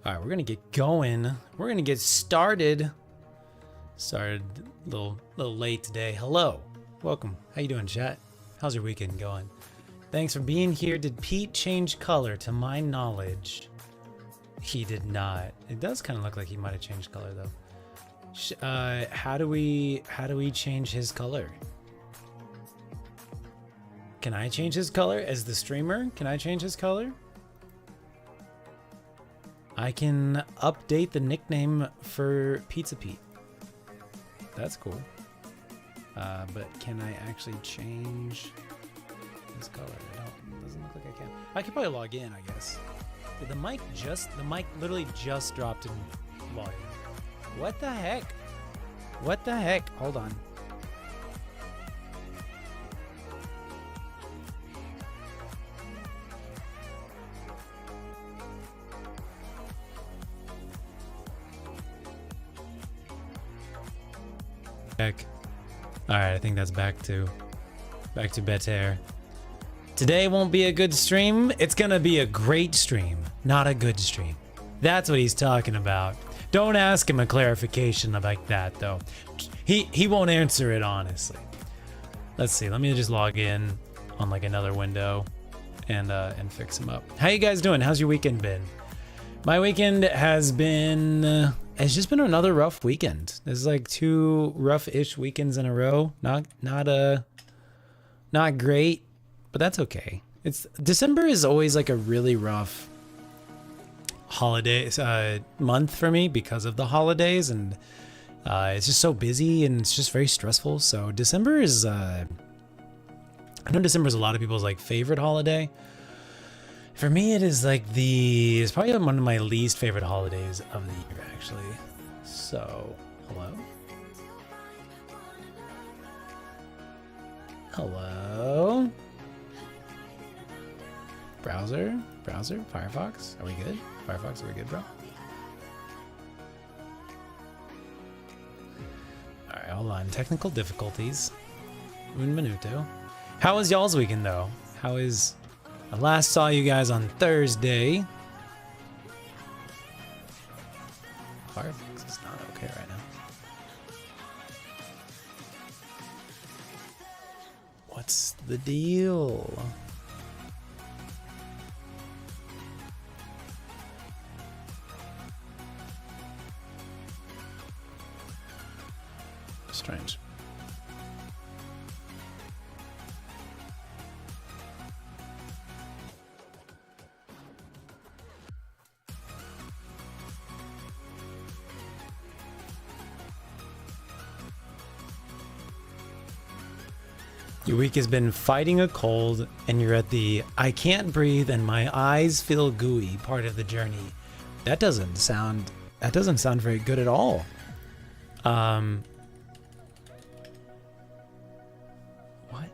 All right, we're gonna get going. We're gonna get started. Started a little late today. Hello, welcome. How you doing, chat? How's your weekend going? Thanks for being here. Did Pete change color? To my knowledge, he did not. It does kind of look like he might have changed color though. How do we change his color? Can I change his color as the streamer? Can I change his color? I can update the nickname for Pizza Pete. That's cool. But can I actually change his color? It doesn't look like I can. I could probably log in, I guess. Did the mic literally just dropped in volume? What the heck? What the heck? Hold on. Heck. All right, I think that's back to better. Today won't be a good stream. It's gonna be a great stream, not a good stream. That's what he's talking about. Don't ask him a clarification about that though. He won't answer it honestly. Let's see. Let me just log in on like another window and fix him up. How you guys doing? How's your weekend been? My weekend has been it's just been another rough weekend. There's like 2 rough-ish weekends in a row. Not great, but that's okay. December is always like a really rough holiday month for me because of the holidays, and it's just so busy and it's just very stressful. So December is I know December is a lot of people's like favorite holiday. For me, it is like it's probably one of my least favorite holidays of the year, actually. So, hello? Hello? Browser? Firefox? Are we good? Firefox, are we good, bro? Alright, hold on. Technical difficulties. Un minuto. How was y'all's weekend, though? I last saw you guys on Thursday. Firefox is not okay right now. What's the deal? Strange. Your week has been fighting a cold, and you're at the I can't breathe and my eyes feel gooey part of the journey. That doesn't sound very good at all. What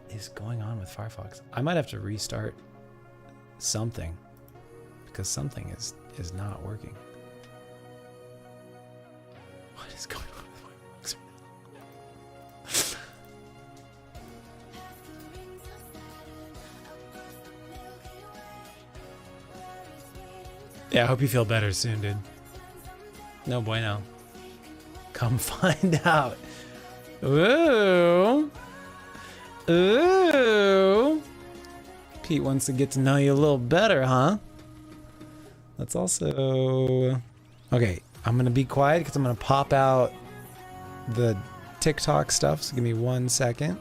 is going on with Firefox? I might have to restart something because something is not working. What is going on with Firefox? Yeah, I hope you feel better soon, dude. No bueno. Come find out. Ooh. Ooh. Pete wants to get to know you a little better, huh? Let's also... Okay, I'm going to be quiet because I'm going to pop out the TikTok stuff. So give me 1 second.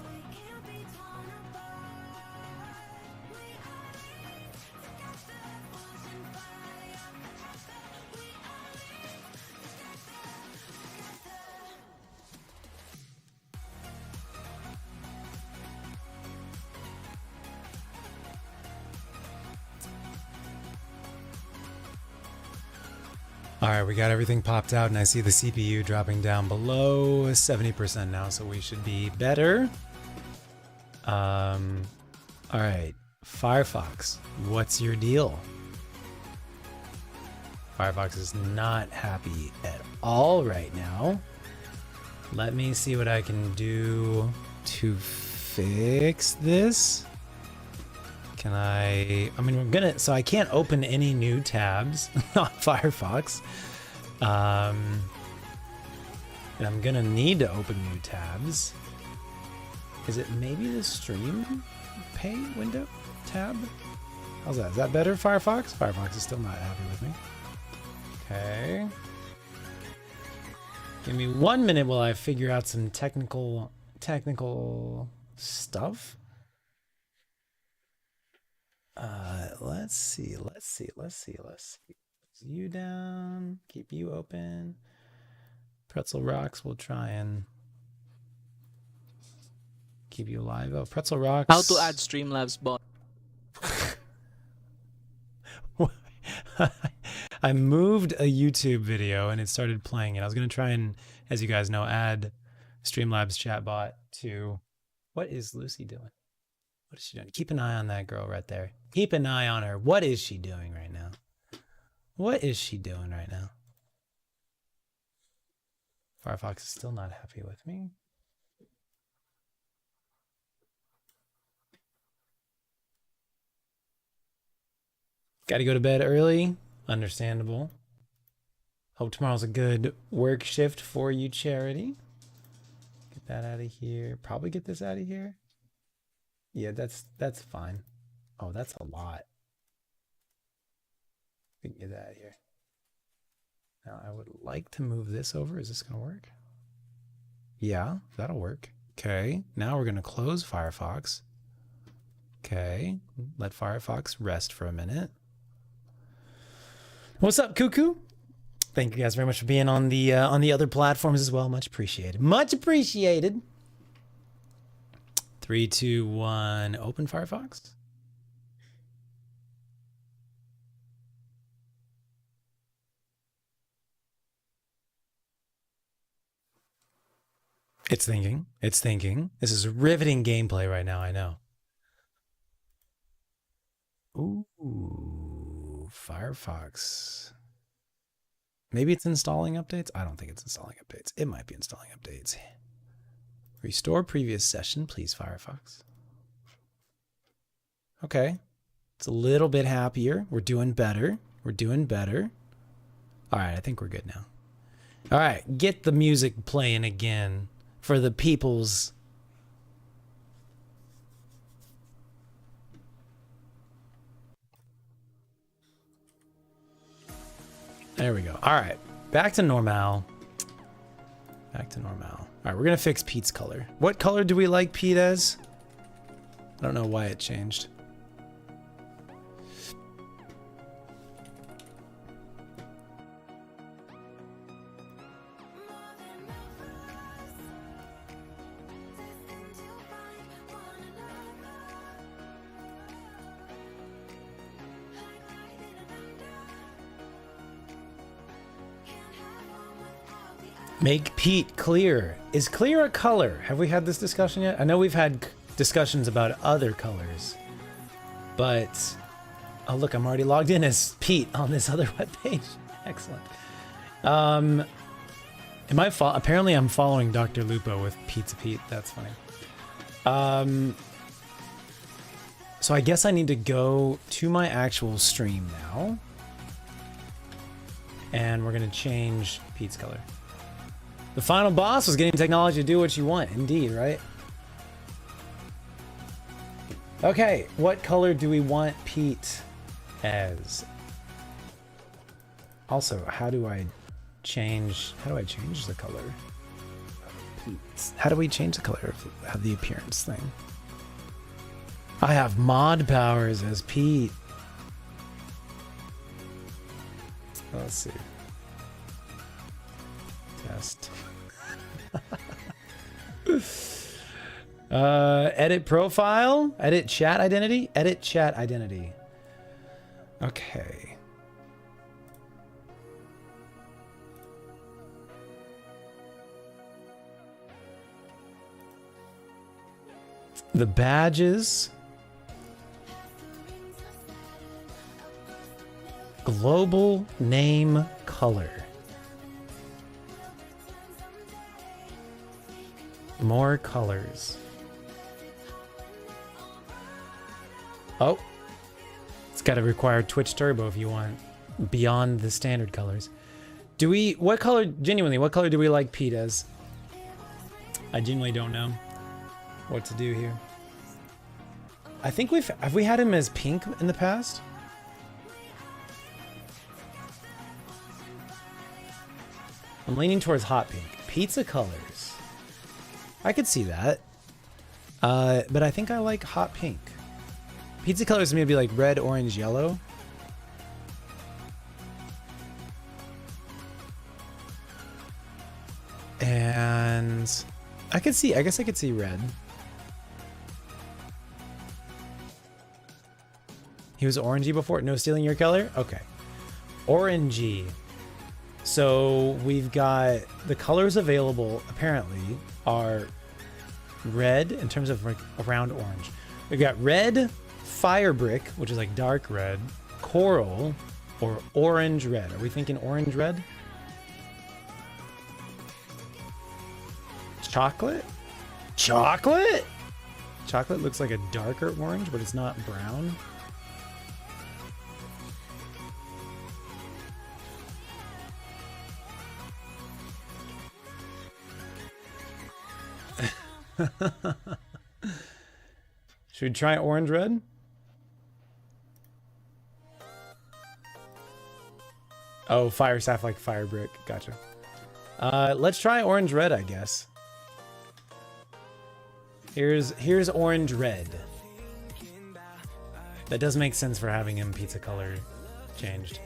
Alright, we got everything popped out and I see the CPU dropping down below 70% now, so we should be better. Alright, Firefox, what's your deal? Firefox is not happy at all right now. Let me see what I can do to fix this. Can I mean, we're gonna, so I can't open any new tabs on Firefox. And I'm gonna need to open new tabs. Is it maybe the stream pay window tab? How's that? Is that better, Firefox? Firefox is still not happy with me. Okay. Give me 1 minute while I figure out some technical stuff. Let's see. You down, keep you open. Pretzel Rocks will try and keep you alive. Oh, Pretzel Rocks. How to add Streamlabs bot. I moved a YouTube video and it started playing it. I was going to try and, as you guys know, add Streamlabs chatbot to... What is Lucy doing? What is she doing? Keep an eye on that girl right there. Keep an eye on her. What is she doing right now? What is she doing right now? Firefox is still not happy with me. Got to go to bed early. Understandable. Hope tomorrow's a good work shift for you, Charity. Get that out of here. Probably get this out of here. Yeah, that's fine. Oh, that's a lot. We can get that out of here. Now, I would like to move this over. Is this going to work? Yeah, that'll work. Okay, now we're going to close Firefox. Okay, let Firefox rest for a minute. What's up, Cuckoo? Thank you guys very much for being on the other platforms as well. Much appreciated. Much appreciated. 3, 2, 1. Open Firefox. It's thinking. It's thinking. This is riveting gameplay right now, I know. Ooh, Firefox. Maybe it's installing updates? I don't think it's installing updates. It might be installing updates. Restore previous session, please, Firefox. Okay. It's a little bit happier. We're doing better. We're doing better. All right, I think we're good now. All right, get the music playing again for the peoples. There we go. All right, back to normal. Back to normal. All right, we're gonna fix Pete's color. What color do we like Pete as? I don't know why it changed. Make Pete clear. Is clear a color? Have we had this discussion yet? I know we've had discussions about other colors, but oh look, I'm already logged in as Pete on this other webpage. Excellent. Am I apparently I'm following Dr. Lupo with Pizza Pete. That's funny. So I guess I need to go to my actual stream now, and we're gonna change Pete's color. The final boss was getting technology to do what you want. Indeed, right? Okay, what color do we want Pete as? Also, how do I change the color of Pete? How do we change the color of the appearance thing? I have mod powers as Pete. Let's see. Test. Edit profile, edit chat identity, edit chat identity. Okay. The badges. Global name color. More colors. Oh, it's got to require Twitch Turbo if you want beyond the standard colors. Do we, what color, genuinely, what color do we like Pete as? I genuinely don't know what to do here. I think have we had him as pink in the past? I'm leaning towards hot pink. Pizza colors. I could see that. But I think I like hot pink. Pizza colors maybe like red, orange, yellow. And I guess I could see red. He was orangey before? No stealing your color? Okay. Orangey. So we've got the colors available apparently are red in terms of like around orange. We've got red, fire brick, which is like dark red, coral, or orange red. Are we thinking orange red? Chocolate? Chocolate? Chocolate looks like a darker orange, but it's not brown. Should we try orange red? Oh, fire staff like fire brick. Gotcha. Let's try orange red, I guess. Here's orange red. That does make sense for having him pizza color changed.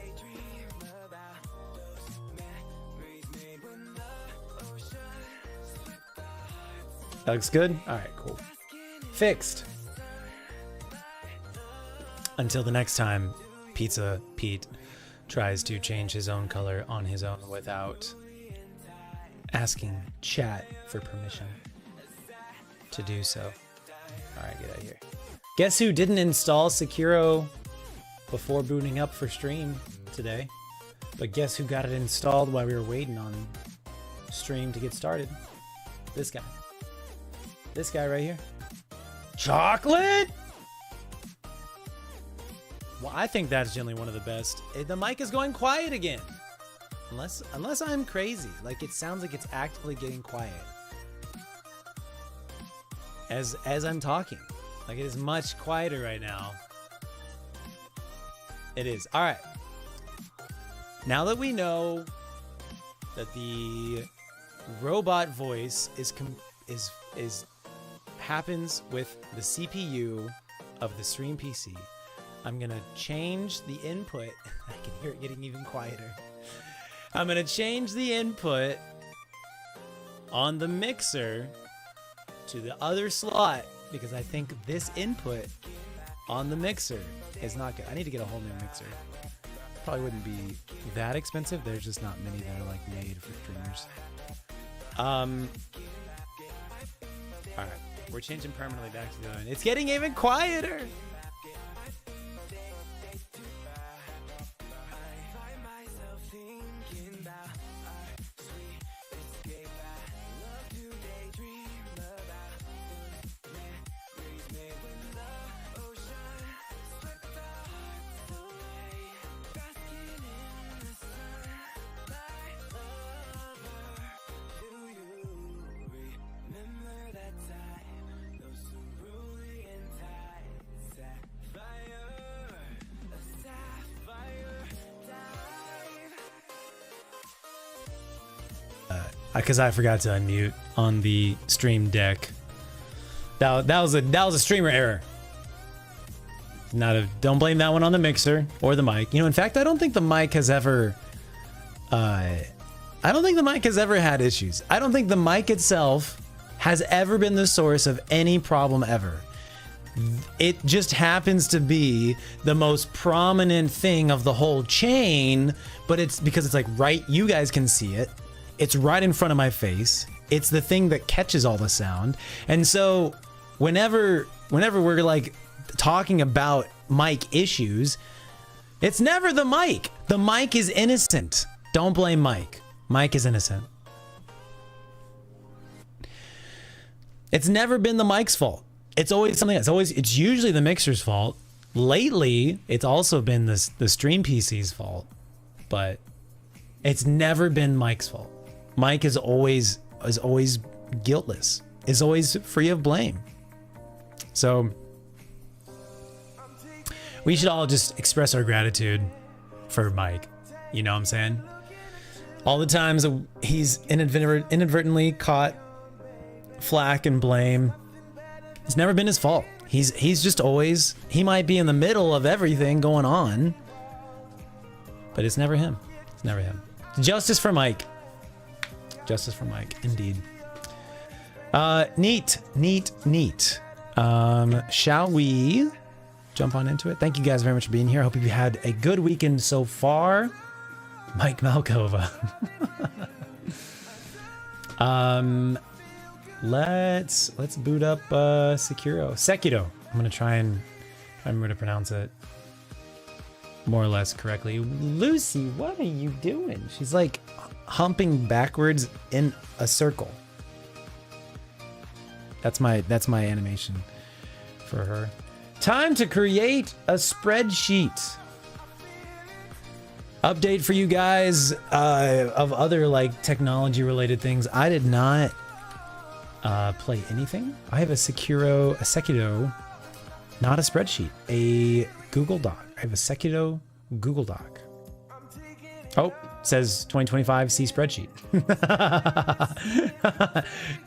That looks good? Alright, cool. Fixed. Until the next time Pizza Pete tries to change his own color on his own without asking chat for permission to do so. Alright, get out of here. Guess who didn't install Sekiro before booting up for stream today? But guess who got it installed while we were waiting on stream to get started? This guy. This guy right here. Chocolate? Well, I think that's generally one of the best. The mic is going quiet again. Unless I'm crazy. Like, it sounds like it's actively getting quiet. As I'm talking. Like, it is much quieter right now. It is. All right. Now that we know that the robot voice is happens with the CPU of the stream PC, I'm gonna change the input. I can hear it getting even quieter. I'm gonna change the input on the mixer to the other slot because I think this input on the mixer is not good. I need to get a whole new mixer. Probably wouldn't be that expensive. There's just not many that are like made for streamers. All right, we're changing permanently back to the other one. It's getting even quieter. Because I forgot to unmute on the stream deck. That was a streamer error. Don't blame that one on the mixer or the mic. You know, in fact, I don't think the mic has ever had issues. I don't think the mic itself has ever been the source of any problem ever. It just happens to be the most prominent thing of the whole chain, but it's because it's like right, you guys can see it. It's right in front of my face. It's the thing that catches all the sound. And so whenever we're like talking about mic issues, it's never the mic. The mic is innocent. Don't blame Mike. Mike is innocent. It's never been the mic's fault. It's always something else. It's usually the mixer's fault. Lately, it's also been the stream PC's fault, but it's never been Mike's fault. Mike is always guiltless, is always free of blame. So we should all just express our gratitude for Mike. You know what I'm saying? All the times he's inadvertently caught flack and blame, it's never been his fault. He's just always, he might be in the middle of everything going on, but it's never him. It's never him. Justice for Mike. Justice for Mike, indeed. Neat. Shall we jump on into it? Thank you guys very much for being here. I hope you had a good weekend so far. Mike Malkova. Let's boot up Sekiro. I'm gonna try and remember to pronounce it more or less correctly. Lucy, what are you doing? She's like humping backwards in a circle. That's my animation for her. Time to create a spreadsheet. Update for you guys of other like technology related things. I did not play anything. I have a Sekiro, not a spreadsheet, a Google Doc. I have a Sekiro Google Doc. Oh, says 2025 C spreadsheet.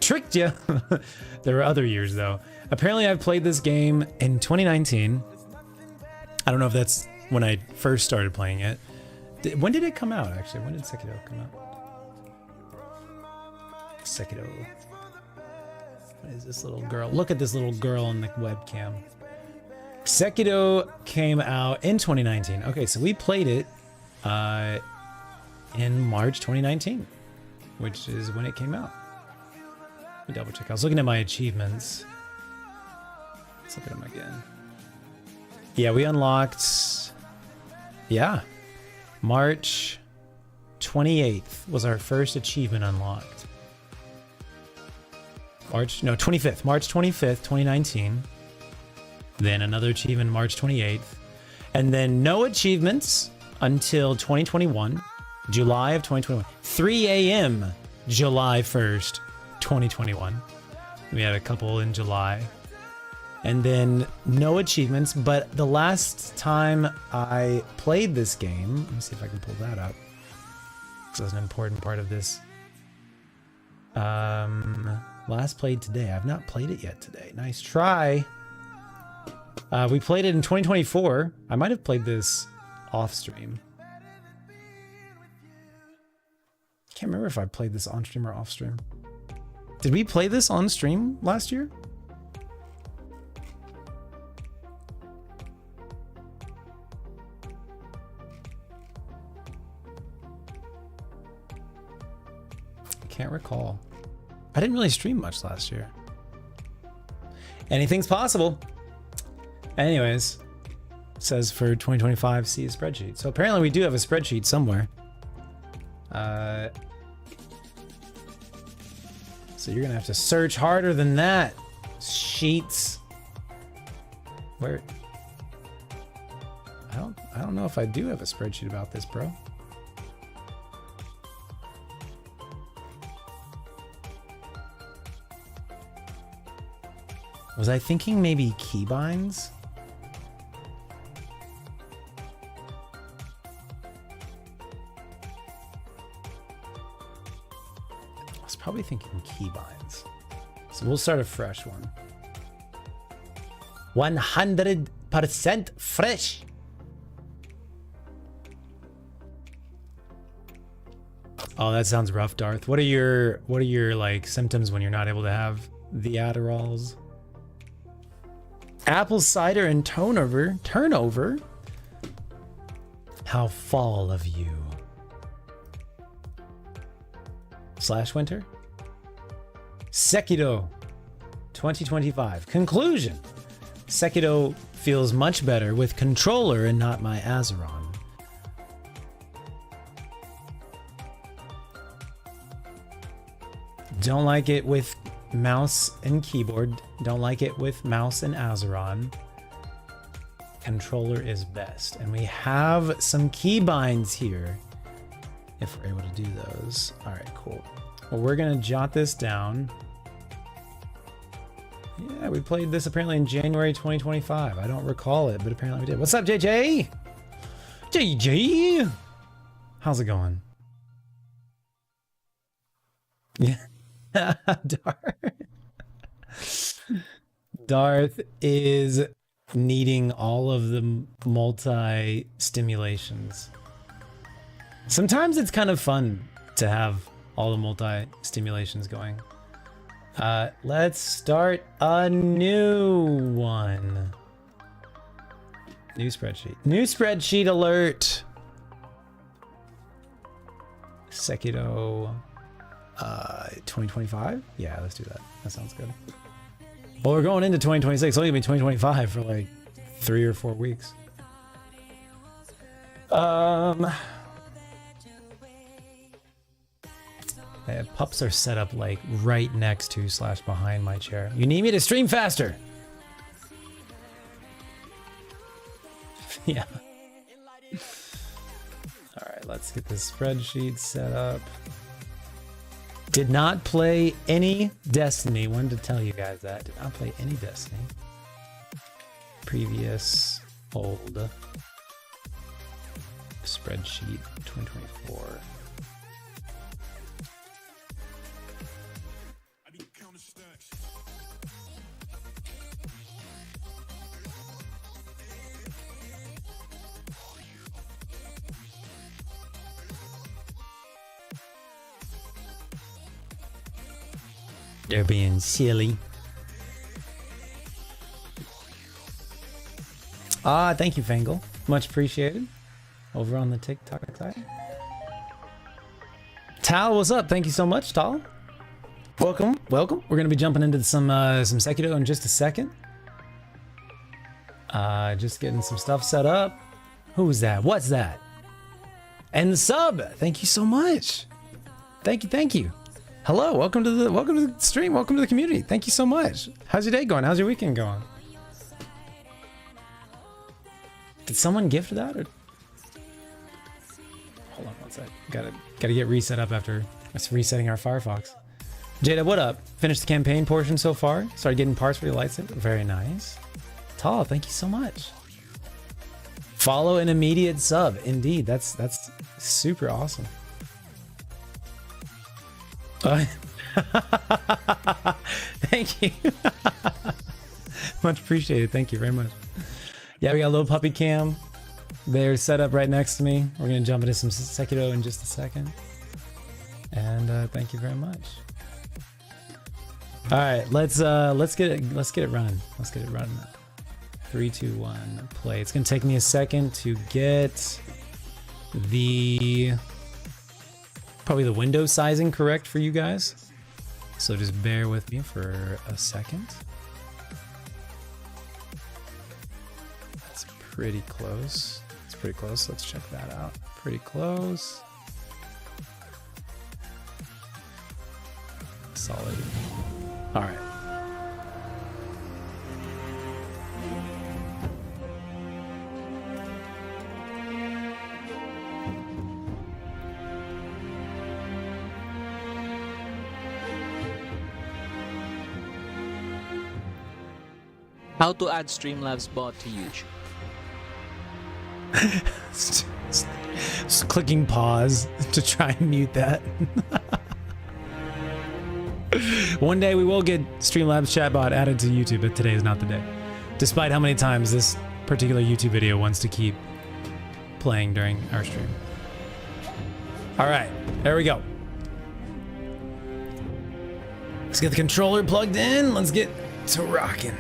Tricked you. There were other years though. Apparently I've played this game in 2019. I don't know if that's when I first started playing it. When did it come out actually? When did Sekiro come out? Sekiro. What is this little girl? Look at this little girl on the webcam. Sekiro came out in 2019. Okay, so we played it in March 2019, which is when it came out. Let me double check. I was looking at my achievements. Let's look at them again. Yeah, we unlocked... Yeah. March 28th was our first achievement unlocked. March 25th, 2019. Then another achievement March 28th. And then no achievements until 2021, July of 2021. 3 a.m. July 1st, 2021. We had a couple in July. And then no achievements, but the last time I played this game, let me see if I can pull that up, because that's an important part of this. Last played today. I've not played it yet today. Nice try. We played it in 2024. I might have played this off stream. Can't remember if I played this on stream or off stream. Did we play this on stream last year? Can't recall. I didn't really stream much last year. Anything's possible. Anyways, says for 2025, see a spreadsheet. So apparently we do have a spreadsheet somewhere. So you're gonna have to search harder than that. Sheets. Where? I don't know if I do have a spreadsheet about this, bro. Was I thinking maybe keybinds? I was probably thinking keybinds. So we'll start a fresh one. 100% fresh. Oh, that sounds rough, Darth. What are your like symptoms when you're not able to have the Adderalls? Apple cider and turnover. How fall of you. /winter. Sekiro 2025. Conclusion. Sekiro feels much better with controller and not my Azeron. Don't like it with mouse and keyboard. Don't like it with mouse and Azeron. controller is best. And we have some keybinds here, if we're able to do those. All right, cool. Well, we're gonna jot this down. Yeah, we played this apparently in January 2025. I don't recall it, but apparently we did. What's up, JJ? JJ! How's it going? Yeah. Darth is needing all of the multi-stimulations. Sometimes it's kind of fun to have all the multi-stimulations going. Let's start a new one. New spreadsheet. New spreadsheet alert! Sekiro 2025? Yeah, let's do that. That sounds good. Well, we're going into 2026. It's only gonna be 2025 for like 3 or 4 weeks. Pups are set up like right next to / behind my chair. You need me to stream faster. Yeah. All right, let's get this spreadsheet set up. Did not play any Destiny. Wanted to tell you guys that. Did not play any Destiny. Previous old spreadsheet 2024. They're being silly. Ah, thank you, Fangle. Much appreciated. Over on the TikTok side. Tal, what's up? Thank you so much, Tal. Welcome, welcome. We're gonna be jumping into some Sekiro in just a second. Just getting some stuff set up. Who's that? What's that? And the sub. Thank you so much. Thank you, thank you. Hello, welcome to the stream, welcome to the community. Thank you so much. How's your day going? How's your weekend going? Did someone gift that or? Hold on one sec. Gotta get reset up after us resetting our Firefox. Jada, what up? Finished the campaign portion so far. Started getting parts for your lightsaber. Very nice. Tall, thank you so much. Follow an immediate sub. Indeed, that's super awesome. Thank you. Much appreciated. Thank you very much. Yeah, we got a little puppy cam. They're set up right next to me. We're gonna jump into some Sekiro in just a second. And thank you very much. All right, let's get it running. Let's get it running. 3, 2, 1, play. It's gonna take me a second to get probably the window sizing correct for you guys. So just bear with me for a second. That's pretty close. It's pretty close. Let's check that out. Pretty close. Solid. All right. How to add Streamlabs bot to YouTube. Just clicking pause to try and mute that. One day we will get Streamlabs chatbot added to YouTube, but today is not the day. Despite how many times this particular YouTube video wants to keep playing during our stream. All right, there we go. Let's get the controller plugged in. Let's get to rocking.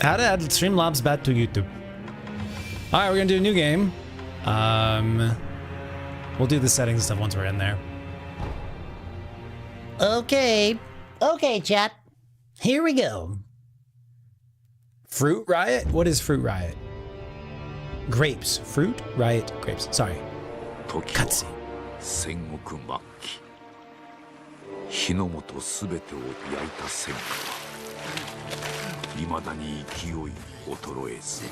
How to add Streamlabs back to YouTube. All right, we're gonna do a new game. We'll do the settings and stuff once we're in there. Okay, chat. Here we go. Fruit Riot? What is Fruit Riot? Grapes. Fruit Riot grapes. Sorry. Cutscene. 火の元すべてを焼いた戦火はいまだに勢い衰えず、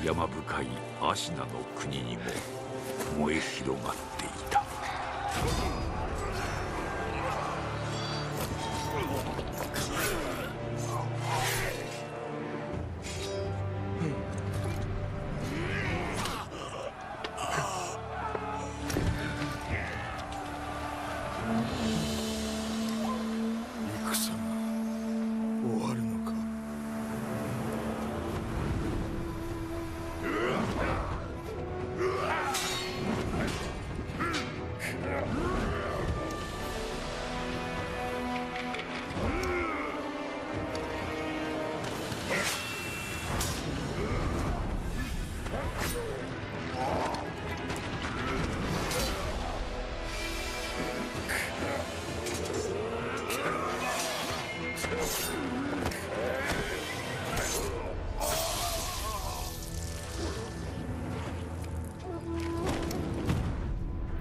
山深いアシナの国にも燃え広がっていた。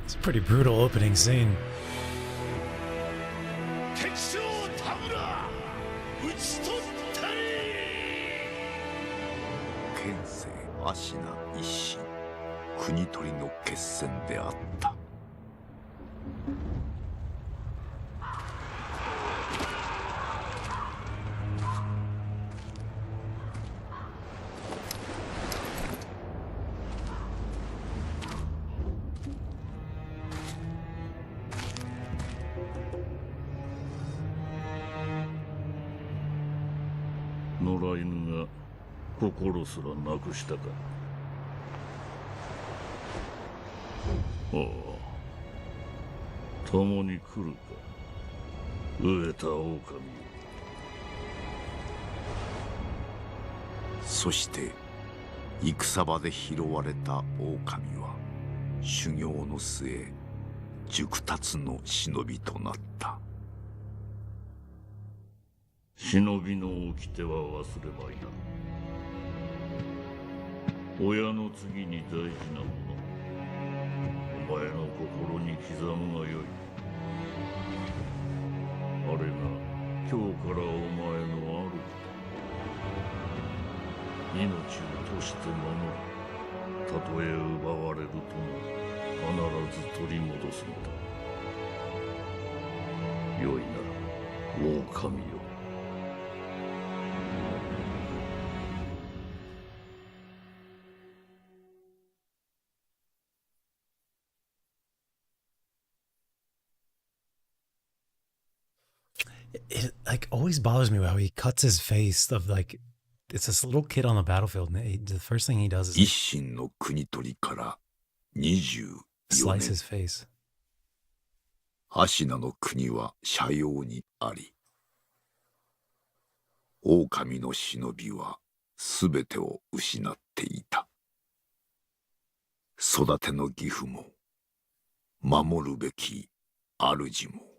It's a pretty brutal opening scene. 敵将田村討ち取ったり。剣聖アシナ一心、国取りの決戦であった。野良犬が心すらなくしたか。ああ、共に来るか、飢えた狼よ。そして戦場で拾われた狼は修行の末熟達の忍びとなった。忍びの掟は忘れまいな。親の次に大事なもの、お前の心に刻むがよい。あれが今日からお前の主だ。命を賭して守り、たとえ奪われるとも必ず取り戻すのだ。よいなら狼よ。It like always bothers me how he cuts his face of like it's this little kid on the battlefield and the first thing he does is 一心の国取りから24 slice 年、 his face. アシナの国は斜陽にあり、狼の忍びはすべてを失っていた。育ての義父も守るべき主も。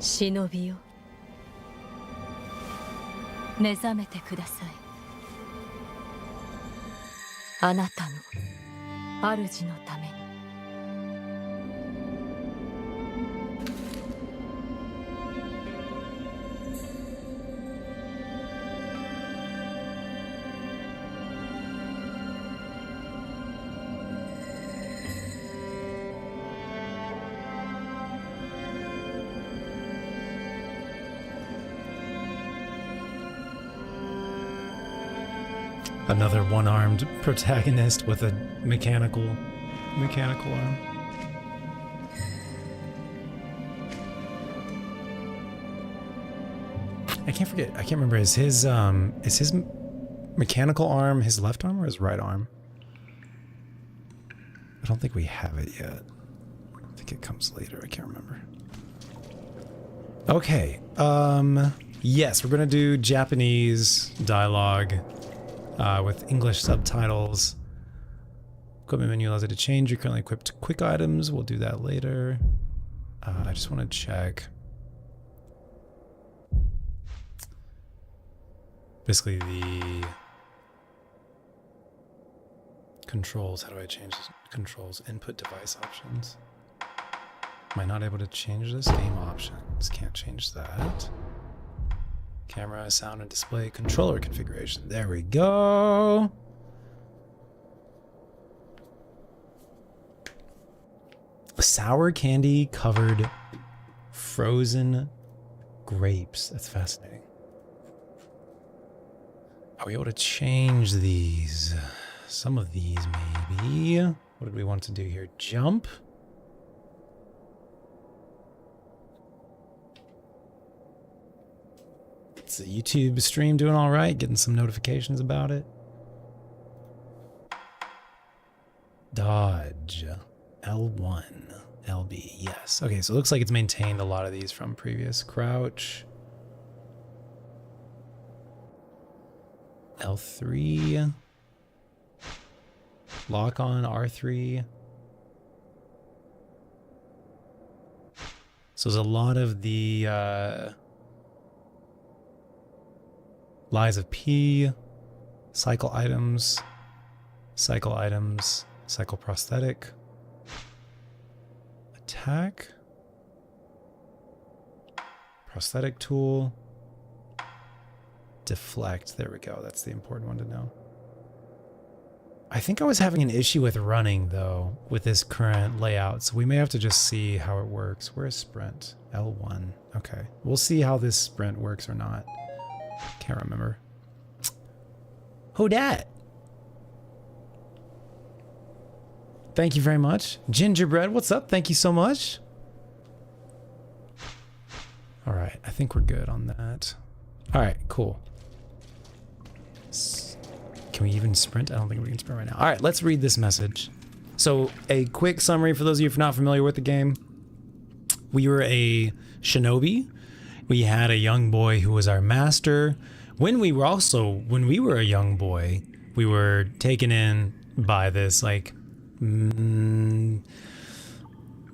忍びよ、目覚めてください。あなたの主のために。Another one-armed protagonist with a mechanical arm. I can't remember, is his mechanical arm his left arm or his right arm? I don't think we have it yet. I think it comes later, I can't remember. Okay. Yes, we're gonna do Japanese dialogue with English subtitles. Equipment menu allows you to change your currently equipped quick items. We'll do that later. I just want to check. Basically the controls. How do I change this? Controls? Input device options. Am I not able to change this? Game options. Can't change that. Camera, sound, and display. Controller configuration. There we go. Sour candy covered frozen grapes. That's fascinating. Are we able to change these? Some of these, maybe. What did we want to do here? Jump? It's the YouTube stream doing all right, getting some notifications about it. Dodge. L1. LB. Yes. Okay, so it looks like it's maintained a lot of these from previous. Crouch. L3. Lock on R3. So there's a lot of the lies of P, cycle items, cycle prosthetic, attack, prosthetic tool, deflect. There we go. That's the important one to know. I think I was having an issue with running though with this current layout, so we may have to just see how it works. Where's sprint? L1. Okay. We'll see how this sprint works or not. Can't remember. Who dat? Thank you very much. Gingerbread, what's up? Thank you so much. All right, I think we're good on that. All right, cool. Can we even sprint? I don't think we can sprint right now. All right, let's read this message. So a quick summary for those of you who are not familiar with the game. We were a shinobi. We had a young boy who was our master. When we were a young boy, we were taken in by this like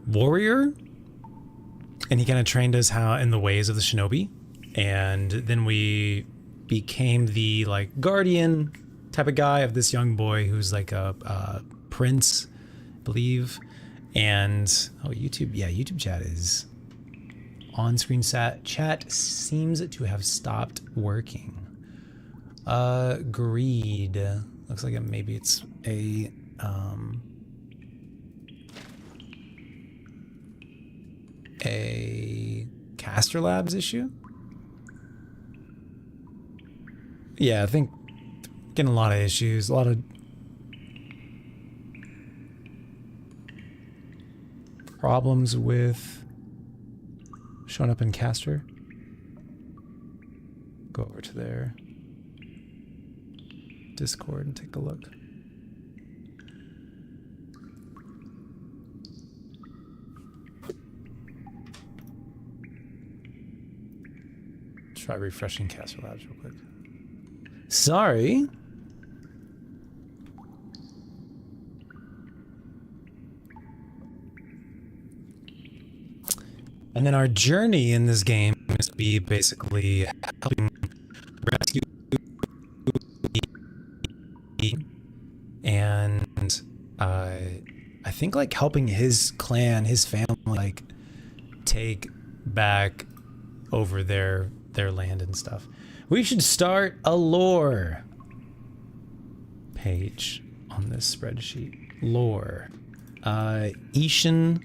warrior, and he kind of trained us how in the ways of the shinobi, and then we became the like guardian type of guy of this young boy who's like a prince, I believe. And oh, YouTube, yeah, YouTube chat is on-screen. Chat seems to have stopped working. Greed looks like maybe it's a Caster Labs issue. Yeah, I think getting a lot of issues, a lot of problems with showing up in Caster. Go over to their Discord and take a look. Try refreshing Caster Labs real quick. Sorry. And then our journey in this game is to be basically helping rescue and I think like helping his clan, his family, like take back over their land and stuff. We should start a lore page on this spreadsheet. Lore. Ashina.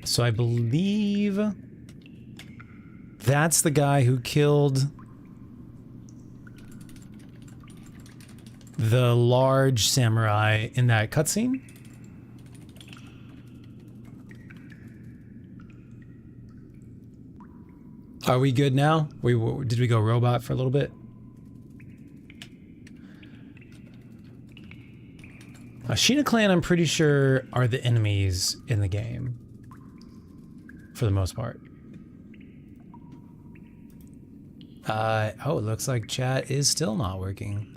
So I believe that's the guy who killed the large samurai in that cutscene. Are we good now? Did we go robot for a little bit? Sheena clan, I'm pretty sure, are the enemies in the game. For the most part. Oh, it looks like chat is still not working.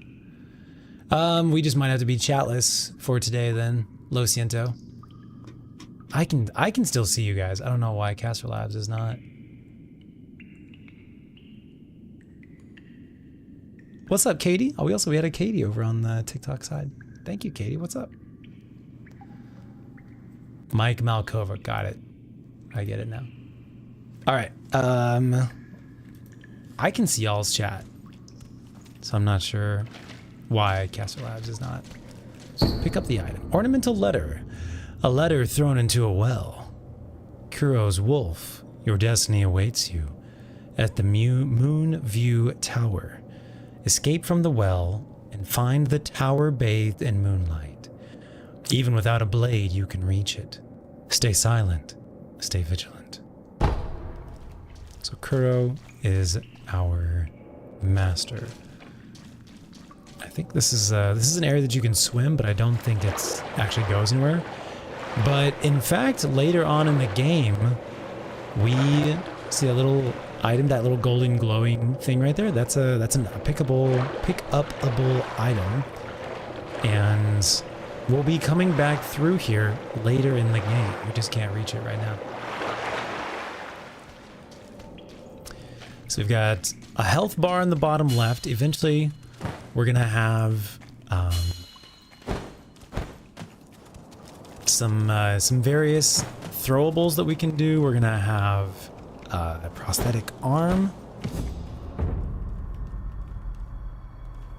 We just might have to be chatless for today then. Lo siento. I can still see you guys. I don't know why Caster Labs is not. What's up, Katie? Oh, we had a Katie over on the TikTok side. Thank you, Katie. What's up? Mike Malkova. Got it. I get it now. All right. I can see y'all's chat, so I'm not sure why Caster Labs is not. Pick up the item. Ornamental letter. A letter thrown into a well. Kuro's wolf. Your destiny awaits you at the Moon View Tower. Escape from the well and find the tower bathed in moonlight. Even without a blade, you can reach it. Stay silent. Stay vigilant. So Kuro is our master. I think this is an area that you can swim, but I don't think it actually goes anywhere. But in fact, later on in the game, we see a little item, that little golden glowing thing right there. That's a pickupable item, and we'll be coming back through here later in the game. We just can't reach it right now. So we've got a health bar in the bottom left. Eventually, we're gonna have some various throwables that we can do. We're gonna have a prosthetic arm,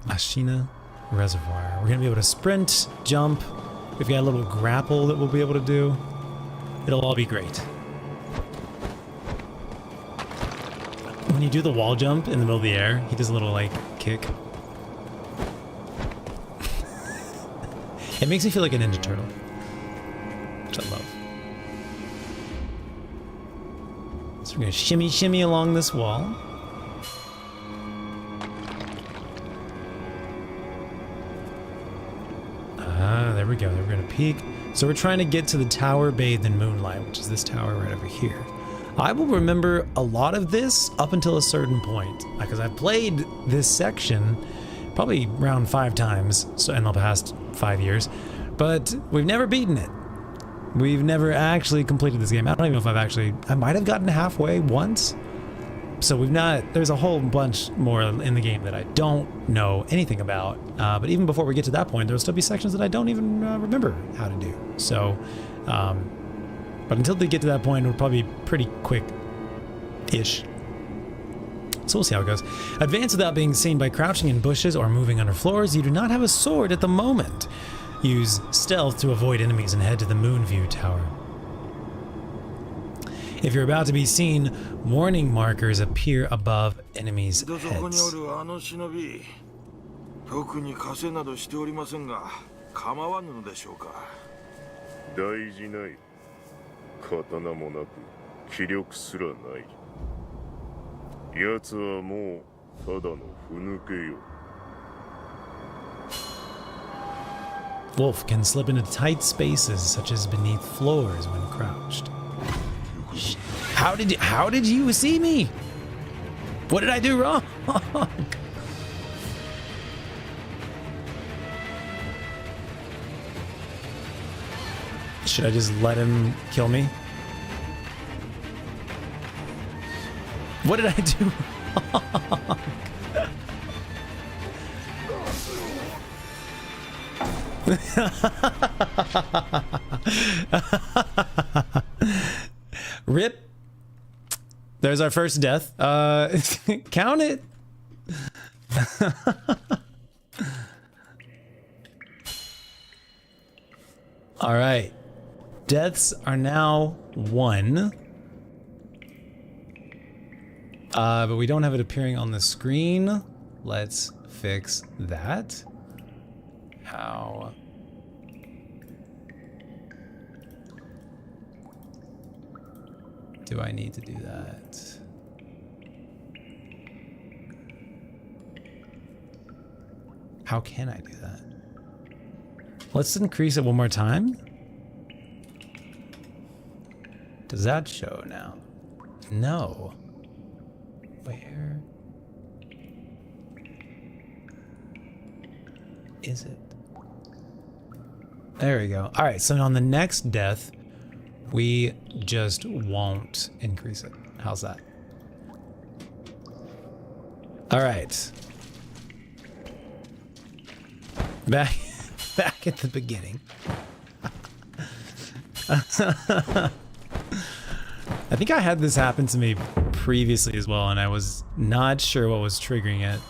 Ashina Reservoir. We're gonna be able to sprint, jump. We've got a little grapple that we'll be able to do. It'll all be great. When you do the wall jump in the middle of the air, he does a little like kick. It makes me feel like a Ninja Turtle, which I love. So we're gonna shimmy along this wall. Ah, there we go. We're gonna peek. So we're trying to get to the tower bathed in moonlight, which is this tower right over here. I will remember a lot of this up until a certain point, because I've played this section probably around 5 times in the past 5 years, but we've never beaten it. We've never actually completed this game. I don't even know if I might have gotten halfway once. So there's a whole bunch more in the game that I don't know anything about. But even before we get to that point, there'll still be sections that I don't even remember how to do. So, but until they get to that point, it'll probably be pretty quick-ish. So we'll see how it goes. Advance without being seen by crouching in bushes or moving under floors. You do not have a sword at the moment. Use stealth to avoid enemies and head to the Moonview Tower. If you're about to be seen, warning markers appear above enemies' heads. 特に稼などしておりませんが、構わぬのでしょうか。大事ない。刀もなく、気力すらない。奴はもうただのふぬけよ。Wolf can slip into tight spaces, such as beneath floors when crouched. How did you see me? What did I do wrong? Should I just let him kill me? What did I do wrong? Rip. There's our first death. Count it. All right. Deaths are now 1. But we don't have it appearing on the screen. Let's fix that. How? Do I need to do that? How can I do that? Let's increase it one more time. Does that show now? No. Where is it? There we go. All right, so on the next death, we just won't increase it. How's that? All right. Back at the beginning. I think I had this happen to me previously as well, and I was not sure what was triggering it.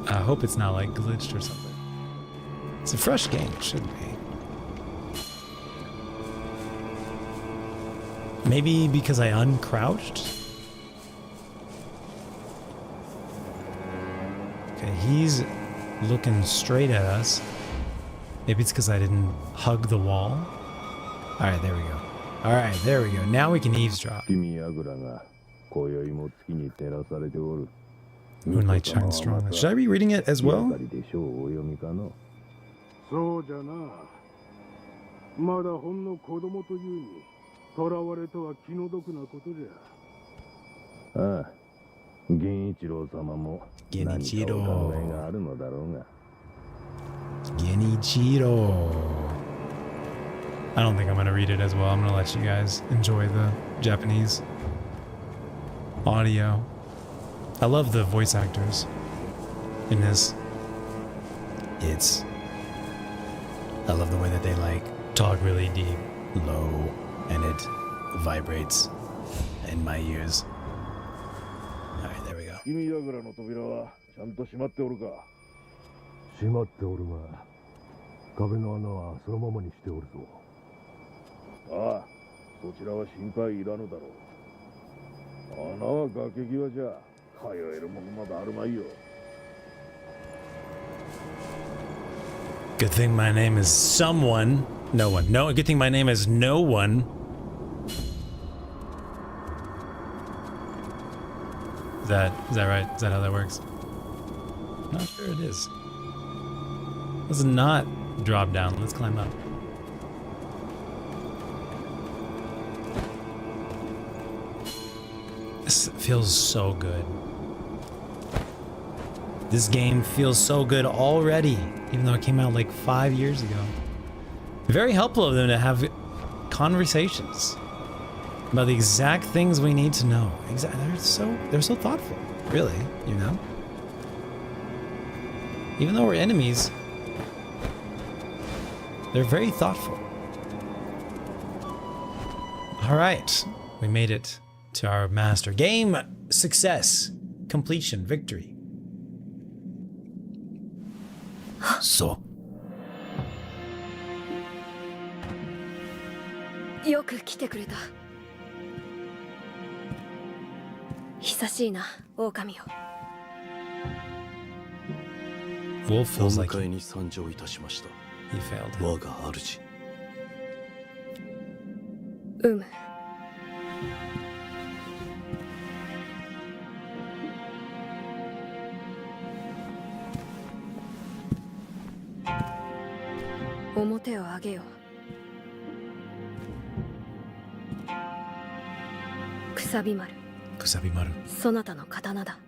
I hope it's not like glitched or something. It's a fresh game, it should be. Maybe because I uncrouched? Okay, he's looking straight at us. Maybe it's because I didn't hug the wall. Alright, there we go. Alright, there we go. Now we can eavesdrop. Moonlight shines strongly. Should I be reading it as well? そうじゃな。まだほんの子供というに、囚われとは気の毒なことじゃ。ああ、源一郎様も何かお考えがあるのだろうが。Genichiro. I don't think I'm gonna read it as well. I'm gonna let you guys enjoy the Japanese audio. I love the voice actors in this. I love the way that they like talk really deep, low, and it vibrates in my ears. Alright, there we go. 君櫓の扉はちゃんと閉まっておるか。閉まっておるが、壁の穴はそのままにしておるぞ。ああ、そちらは心配いらぬだろう。穴は崖際じゃ、通えるものまだあるまいよ。Good thing my name is someone. No one. No, good thing my name is no one. Is that right? Is that how that works? Not sure it is. Let's not drop down. Let's climb up. This feels so good. This game feels so good already, even though it came out like 5 years ago. Very helpful of them to have conversations about the exact things we need to know. They're so thoughtful, really, you know? Even though we're enemies, they're very thoughtful. All right, we made it to our master. Game success, completion, victory. So. よく来てくれた。久しいな、狼よ。Wolf feels like お迎えに参上いたしました。 he failed him. 我が主。表を上げよ。くさび丸。くさび丸。そなたの刀だ。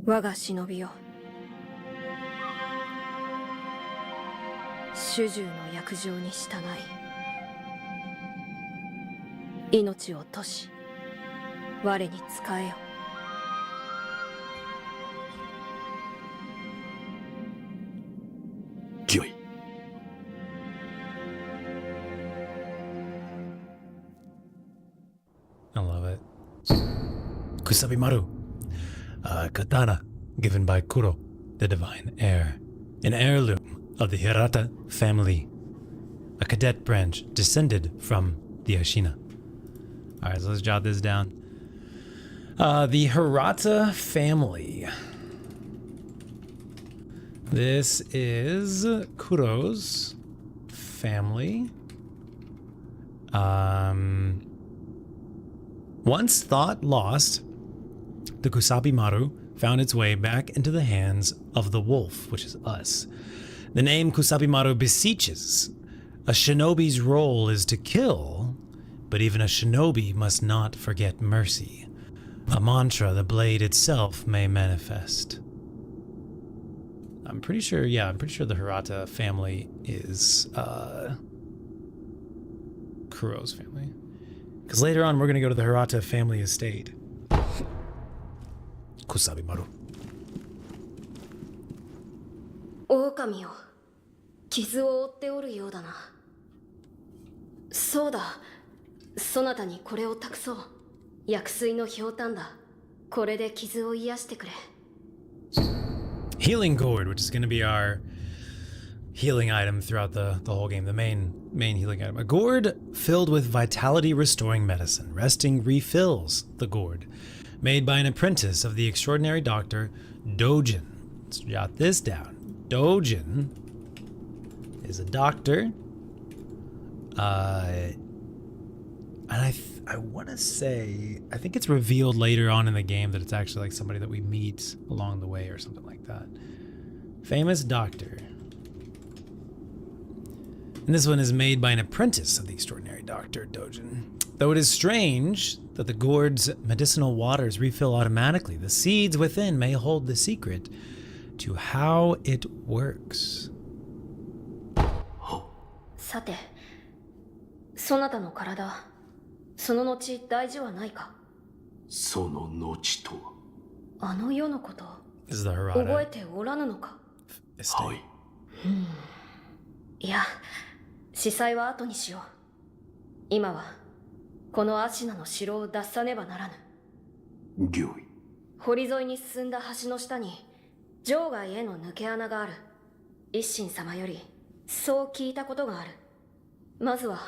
我が忍びよ。主従の約定に従い、命を賭し、我に仕えよ。御意。I love it. Kusabimaru. A katana given by Kuro, the divine heir. An heirloom of the Hirata family. A cadet branch descended from the Ashina. Alright, so let's jot this down. The Hirata family. This is Kuro's family. Once thought lost, the Kusabi Maru found its way back into the hands of the wolf, which is us. The name Kusabi Maru beseeches. A shinobi's role is to kill, but even a shinobi must not forget mercy. A mantra the blade itself may manifest. I'm pretty sure the Hirata family is Kuro's family. Because later on we're going to go to the Hirata family estate. Kusabi Maru. 狼よ、傷を負っておるようだな。そうだ、そなたにこれを託そう。薬水のひょうたんだ。これで傷を癒してくれ。Healing gourd, which is going to be our healing item throughout the whole game, the main healing item. A gourd filled with vitality restoring medicine. Resting refills the gourd, made by an apprentice of the extraordinary doctor Dojin. Let's jot this down. Dojin is a doctor, and I want to say, I think it's revealed later on in the game that it's actually like somebody that we meet along the way or something like that. Famous doctor. And this one is made by an apprentice of the extraordinary doctor Dojin. Though it is strange that the gourd's medicinal waters refill automatically, the seeds within may hold the secret to how it works. さて、そなたの体、その後大事はないか？その後とは。あの世のこと、 This is the 覚 Hirata えておらぬのか？ estate. はい。いや、司祭は後にしよう。今はこのアシナの城を脱さねばならぬ。御意。堀沿いに進んだ橋の下に場外への抜け穴がある。一心様よりそう聞いたことがある。まずは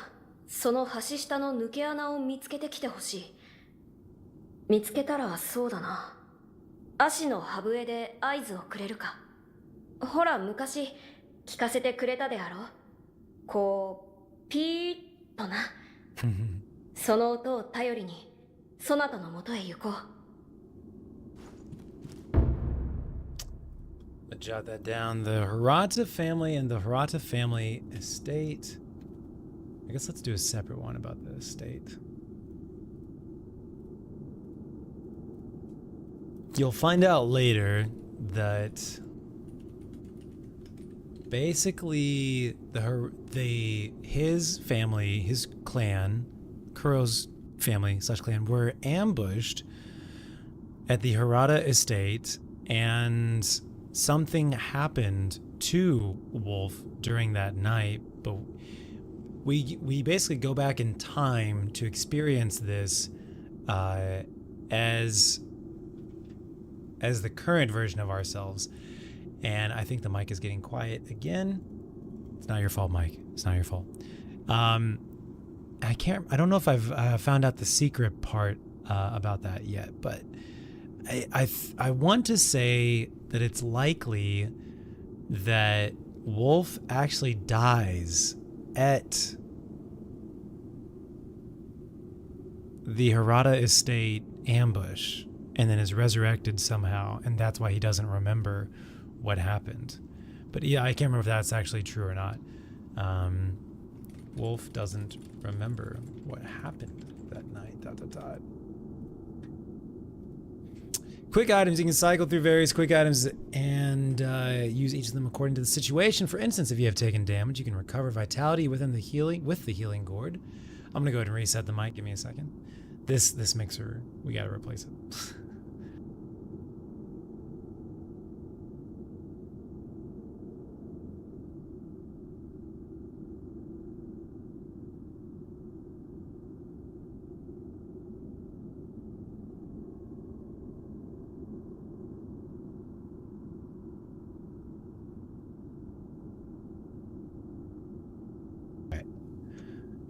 その橋下の抜け穴を見つけてきてほしい。見つけたらそうだな、足の歯笛で合図をくれるか。ほら昔聞かせてくれたであろう。こうピーッとな。その音を頼りにそなたのもとへ行こう。Let's jot that down. The Hirata family and the Hirata family estate. I guess let's do a separate one about the estate. You'll find out later that basically his family, his clan, Kuro's family / clan, were ambushed at the Hirata estate, and something happened to Wolf during that night, but we basically go back in time to experience this as the current version of ourselves. And I think the mic is getting quiet again. It's not your fault, Mike. It's not your fault. I don't know if I've found out the secret part about that yet, but I want to say that it's likely that Wolf actually dies at the Hirata estate ambush and then is resurrected somehow, and that's why he doesn't remember what happened. But yeah, I can't remember if that's actually true or not. Wolf doesn't remember what happened that night. ... Quick items. You can cycle through various quick items and use each of them according to the situation. For instance, if you have taken damage, you can recover vitality with the healing gourd. I'm gonna go ahead and reset the mic. Give me a second. This mixer, we gotta replace it.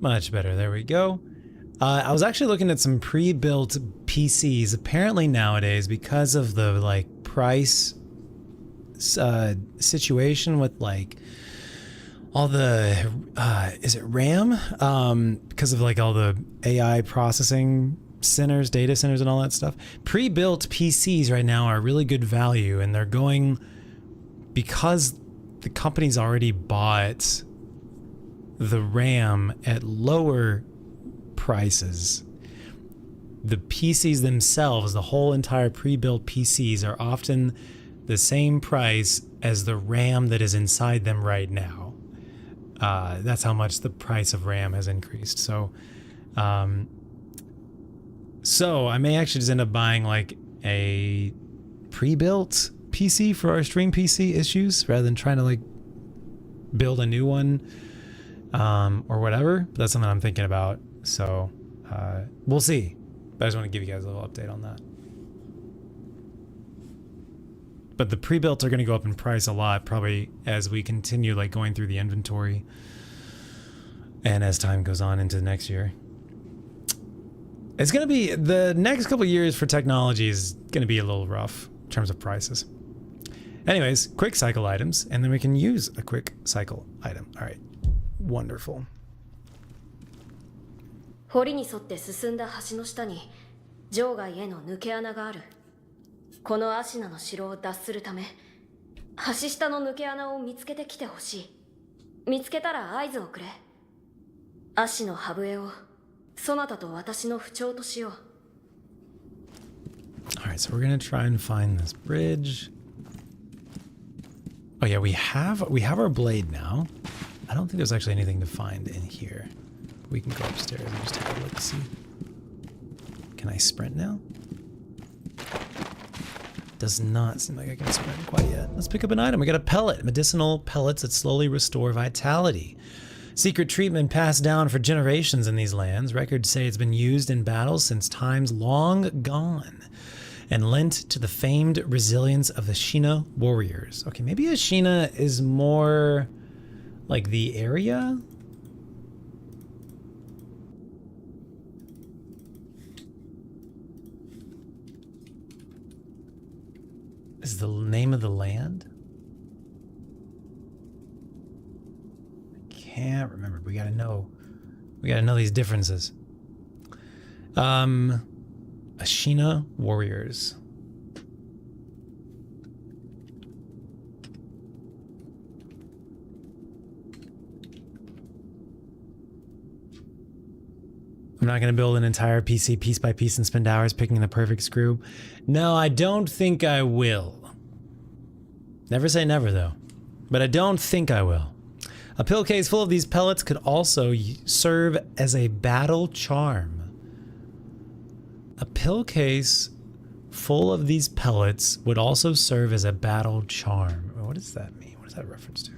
Much better. There we go. I was actually looking at some pre-built PCs. Apparently nowadays, because of the price situation with all the is it RAM? Because of all the AI processing centers, data centers, and all that stuff. Pre-built PCs right now are really good value, and they're going because the company's already bought the RAM at lower prices. The PCs themselves, the whole entire pre-built PCs, are often the same price as the RAM that is inside them right now. That's how much the price of RAM has increased. So I may actually just end up buying like a pre-built PC for our stream PC issues rather than trying to like build a new one or whatever. But that's something I'm thinking about. So we'll see. But I just want to give you guys a little update on that. But the pre-builts are going to go up in price a lot, probably as we continue like going through the inventory and as time goes on into next year. It's going to be, the next couple of years for technology is going to be a little rough in terms of prices. Anyways, quick cycle items, and then we can use a quick cycle item. All right, wonderful. 堀に沿って進んだ橋の下に場外への抜け穴がある。このアシナの城を脱するため橋下の抜け穴を見つけてきてほしい。見つけたら合図をくれ。アシのハブエをそなたと私の不調としよう。 Alright, so we're gonna try and find this bridge. Oh yeah, we have our blade now. I don't think there's actually anything to find in here. We can go upstairs and just take a look and see. Can I sprint now? Does not seem like I can sprint quite yet. Let's pick up an item. We got a pellet. Medicinal pellets that slowly restore vitality. Secret treatment passed down for generations in these lands. Records say it's been used in battles since times long gone and lent to the famed resilience of the Shina warriors. Okay, maybe Ashina is more like the area? Is the name of the land? I can't remember. We gotta know these differences. Ashina warriors. I'm not going to build an entire PC piece by piece and spend hours picking the perfect screw. No, I don't think I will. Never say never, though. But I don't think I will. A pill case full of these pellets could also serve as a battle charm. A pill case full of these pellets would also serve as a battle charm. What does that mean? What is that reference to?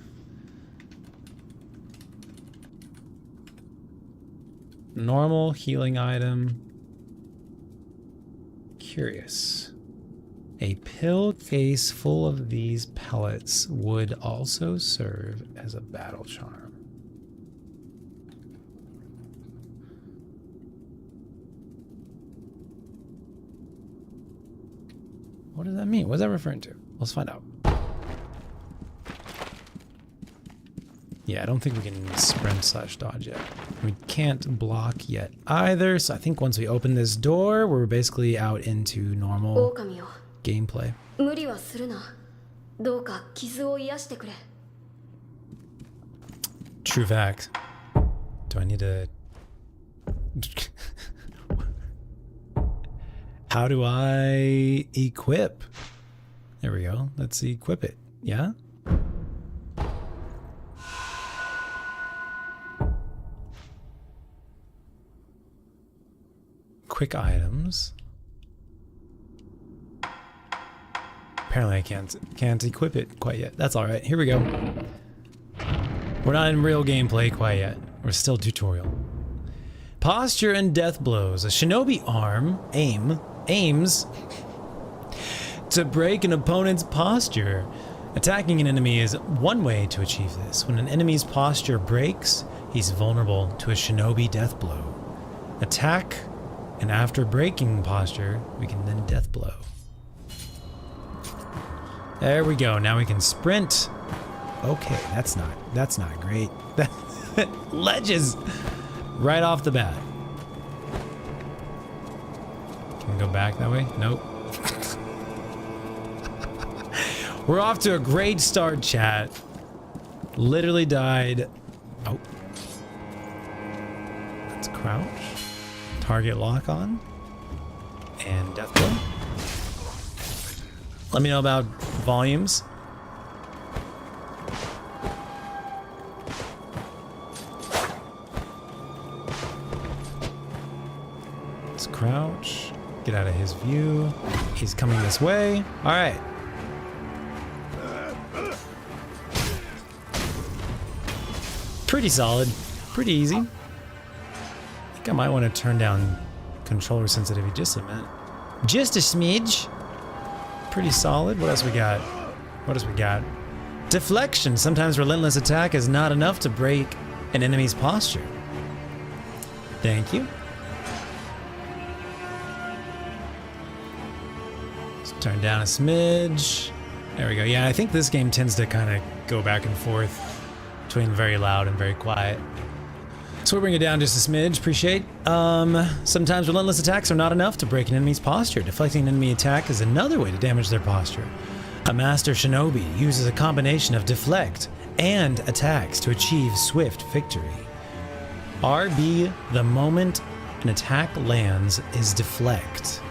Normal healing item. Curious. A pill case full of these pellets would also serve as a battle charm. What does that mean? What is that referring to? Let's find out. Yeah, I don't think we can sprint / dodge yet. We can't block yet either, so I think once we open this door, we're basically out into normal gameplay. 無理はするな。どうか傷を癒してくれ。 True fact. Do I need to... How do I equip? There we go. Let's equip it. Yeah? Quick items. Apparently I can't equip it quite yet. That's alright. Here we go. We're not in real gameplay quite yet. We're still tutorial. Posture and death blows. A shinobi arm aims to break an opponent's posture. Attacking an enemy is one way to achieve this. When an enemy's posture breaks, he's vulnerable to a shinobi death blow. Attack, and after breaking posture, we can then death blow. There we go. Now we can sprint. Okay, that's not great. Ledges right off the bat. Can we go back that way? Nope. We're off to a great start, chat. Literally died. Oh. Let's crouch. Target lock on. And death blow. Let me know about volumes. Let's crouch. Get out of his view. He's coming this way. All right. Pretty solid. Pretty easy. I think I might want to turn down controller sensitivity just a minute. Just a smidge. Pretty solid. What else we got? What else we got? Deflection. Sometimes relentless attack is not enough to break an enemy's posture. Thank you. Let's turn down a smidge. There we go. Yeah, I think this game tends to kind of go back and forth between very loud and very quiet. So we'll bring it down just a smidge, appreciate. Sometimes relentless attacks are not enough to break an enemy's posture. Deflecting an enemy attack is another way to damage their posture. A master shinobi uses a combination of deflect and attacks to achieve swift victory. RB, the moment an attack lands, is deflect.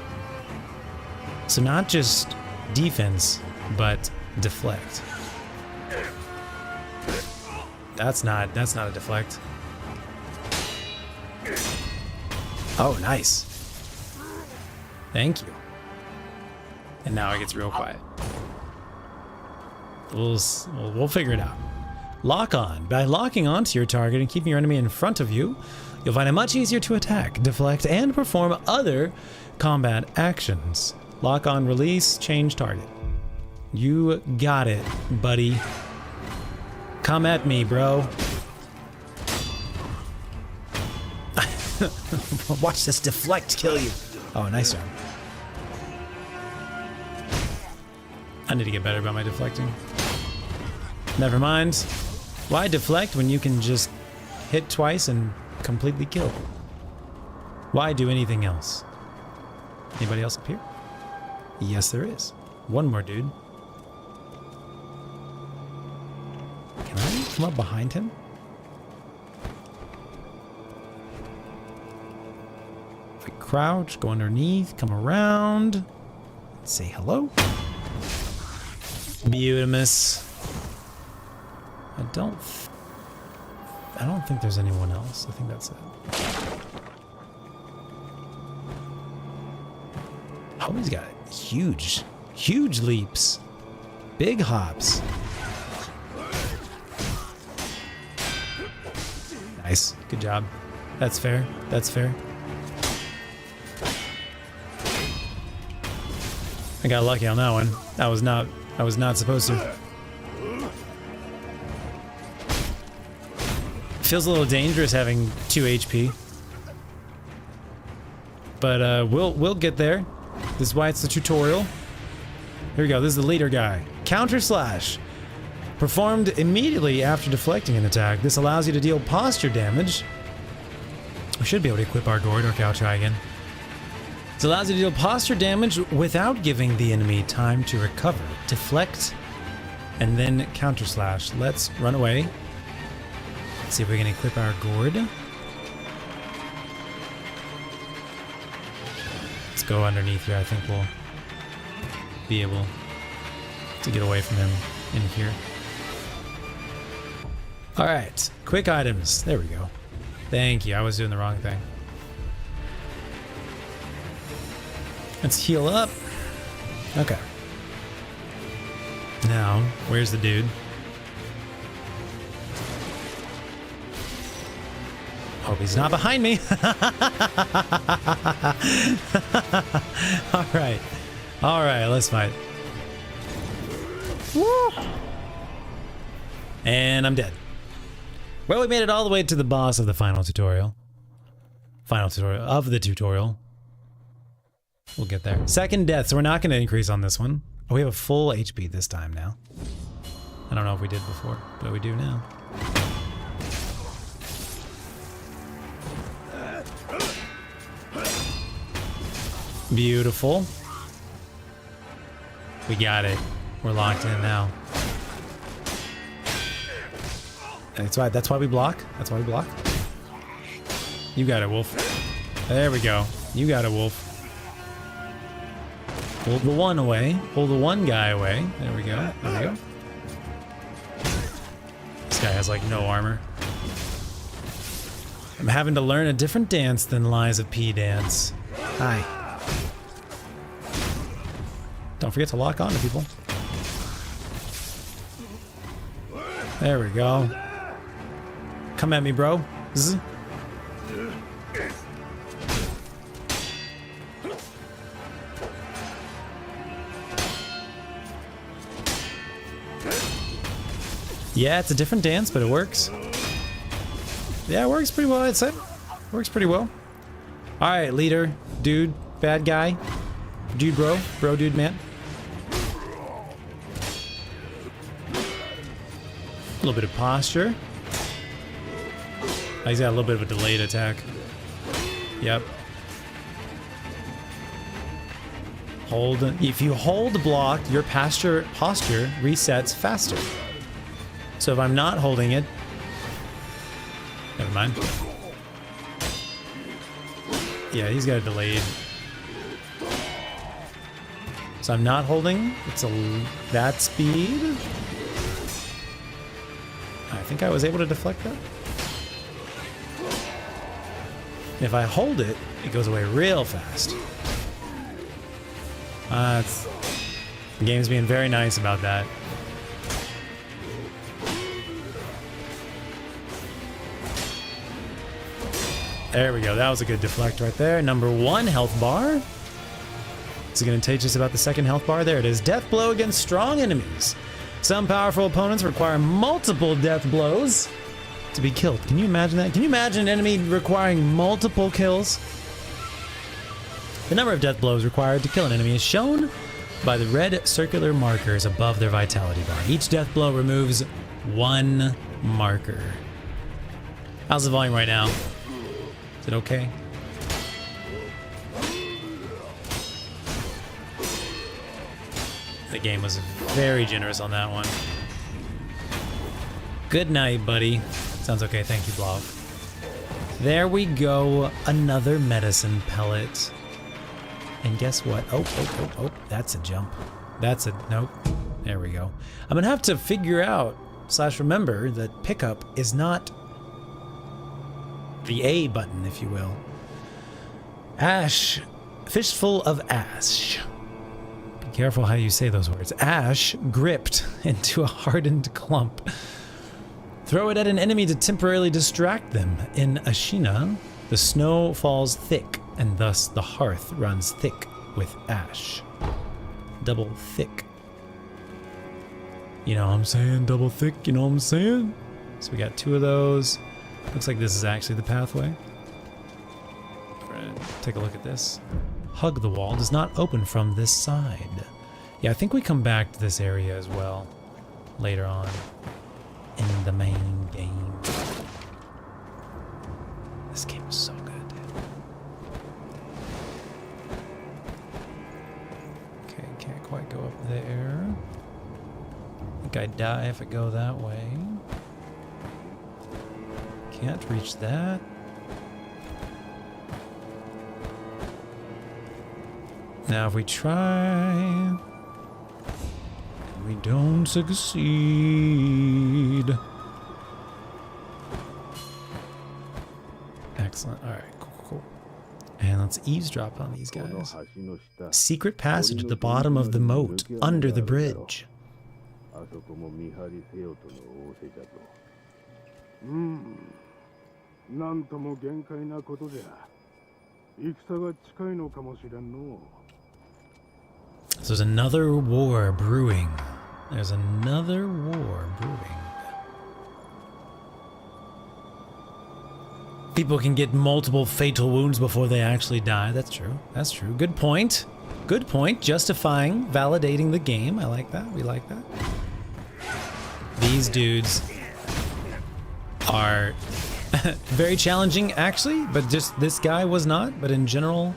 So not just defense, but deflect. That's not a deflect. Oh, nice. Thank you. And now it gets real quiet. We'll figure it out. Lock on. By locking onto your target and keeping your enemy in front of you, you'll find it much easier to attack, deflect, and perform other combat actions. Lock on, release, change target. You got it, buddy. Come at me, bro. Watch this deflect kill you. Oh, nice job. I need to get better about my deflecting. Never mind. Why deflect when you can just hit twice and completely kill? Why do anything else? Anybody else up here? Yes, there is. One more dude. Can I come up behind him? If I crouch, go underneath, come around, say hello. Beautimus. I don't think there's anyone else. I think that's it. Oh, he's got huge leaps. Big hops. Nice. Good job. That's fair. That's fair. I got lucky on that one. I was not supposed to. Feels a little dangerous having 2 HP. But we'll get there. This is why it's the tutorial. Here we go. This is the leader guy. Counter slash. Performed immediately after deflecting an attack. This allows you to deal posture damage. We should be able to equip our gourd, or I'll try again. This allows you to deal posture damage without giving the enemy time to recover. Deflect, and then counter slash. Let's run away. Let's see if we can equip our gourd. Let's go underneath here. I think we'll be able to get away from him in here. All right, quick items. There we go. Thank you. I was doing the wrong thing. Let's heal up. Okay. Now, where's the dude? Hope he's not behind me. All right. All right, let's fight. Woo! And I'm dead. Well, we made it all the way to the boss of the final tutorial. Final tutorial of the tutorial. We'll get there. Second death, so we're not going to increase on this one. Oh, we have a full HP this time now. I don't know if we did before, but we do now. Beautiful. We got it. We're locked in now. That's why we block. That's why we block. You got it, Wolf. There we go. You got it, Wolf. Hold the one away. Pull the one guy away. There we go. There we go. This guy has like no armor. I'm having to learn a different dance than Lies of P dance. Hi. Don't forget to lock on to people. There we go. Come at me, bro. Zzz. Yeah, it's a different dance, but it works. Yeah, it works pretty well, I'd say. Works pretty well. Alright, leader, dude, bad guy. Dude, bro, dude, man. A little bit of posture. Oh, he's got a little bit of a delayed attack. Yep. Hold. If you hold block, your posture resets faster. So if I'm not holding it, never mind. Yeah, he's got a delayed. So I'm not holding. It's that speed. I think I was able to deflect that. If I hold it, it goes away real fast. The game's being very nice about that. There we go. That was a good deflect right there. Number 1 health bar. Is it going to teach us about the second health bar? There it is. Death blow against strong enemies. Some powerful opponents require multiple death blows to be killed. Can you imagine that? Can you imagine an enemy requiring multiple kills? The number of death blows required to kill an enemy is shown by the red circular markers above their vitality bar. Each death blow removes 1 marker. How's the volume right now? Is it okay? The game was very generous on that one. Good night, buddy. Sounds okay. Thank you, Blob. There we go. Another medicine pellet. And guess what? Oh, that's a jump. That's a, nope. There we go. I'm gonna have to figure out, / remember, that pickup is not the A button, if you will. Ash. Fistful of ash. Be careful how you say those words. Ash gripped into a hardened clump. Throw it at an enemy to temporarily distract them. In Ashina, the snow falls thick, and thus the hearth runs thick with ash. Double thick. You know what I'm saying? Double thick, you know what I'm saying? So we got 2 of those. Looks like this is actually the pathway. We're gonna take a look at this. Hug the wall does not open from this side. Yeah, I think we come back to this area as well later on in the main game. This game is so good, dude. Okay, can't quite go up there. I think I'd die if I go that way. Can't reach that. Now if we try, and we don't succeed. Excellent. All right, cool. And let's eavesdrop on these guys. Secret passage at the bottom of the moat, under the bridge. So there's another war brewing. There's another war brewing. People can get multiple fatal wounds before they actually die. That's true. That's true. Good point. Good point. Justifying, validating the game. I like that. We like that. These dudes are very challenging, actually, but just this guy was not. But in general,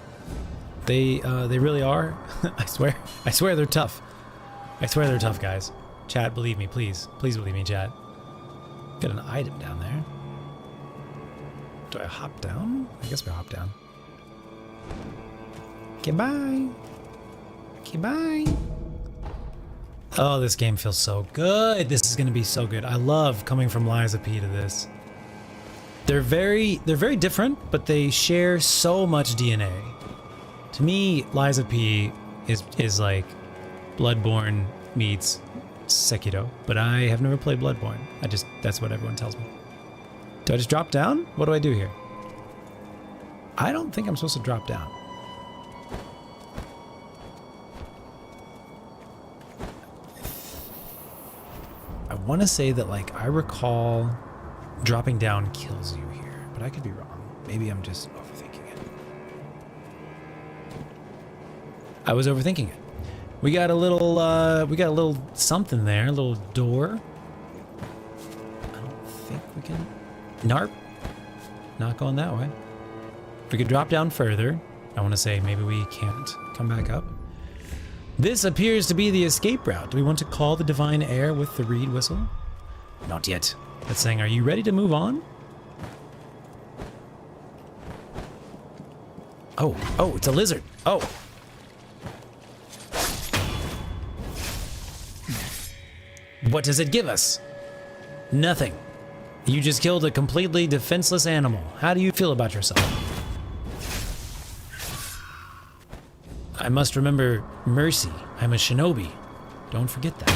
They really are. I swear they're tough. I swear they're tough, guys. Chat, believe me, please. Please believe me, chat. Got an item down there. Do I hop down? I guess we hop down. Okay, bye. Okay, bye. Oh, this game feels so good. This is gonna be so good. I love coming from Lies of P to this. They're very different, but they share so much DNA. To me, Lies of P is like Bloodborne meets Sekiro, but I have never played Bloodborne. That's what everyone tells me. Do I just drop down? What do I do here? I don't think I'm supposed to drop down. I want to say that, like, I recall dropping down kills you here, but I could be wrong. Maybe I'm just overthinking it. I was overthinking it. We got a little something there, a little door. I don't think we can. Narp. Not going that way. We could drop down further. I want to say maybe we can't come back up. This appears to be the escape route. Do we want to call the divine air with the reed whistle? Not yet. It's saying, are you ready to move on? Oh, it's a lizard. Oh. What does it give us? Nothing. You just killed a completely defenseless animal. How do you feel about yourself? I must remember mercy. I'm a shinobi. Don't forget that.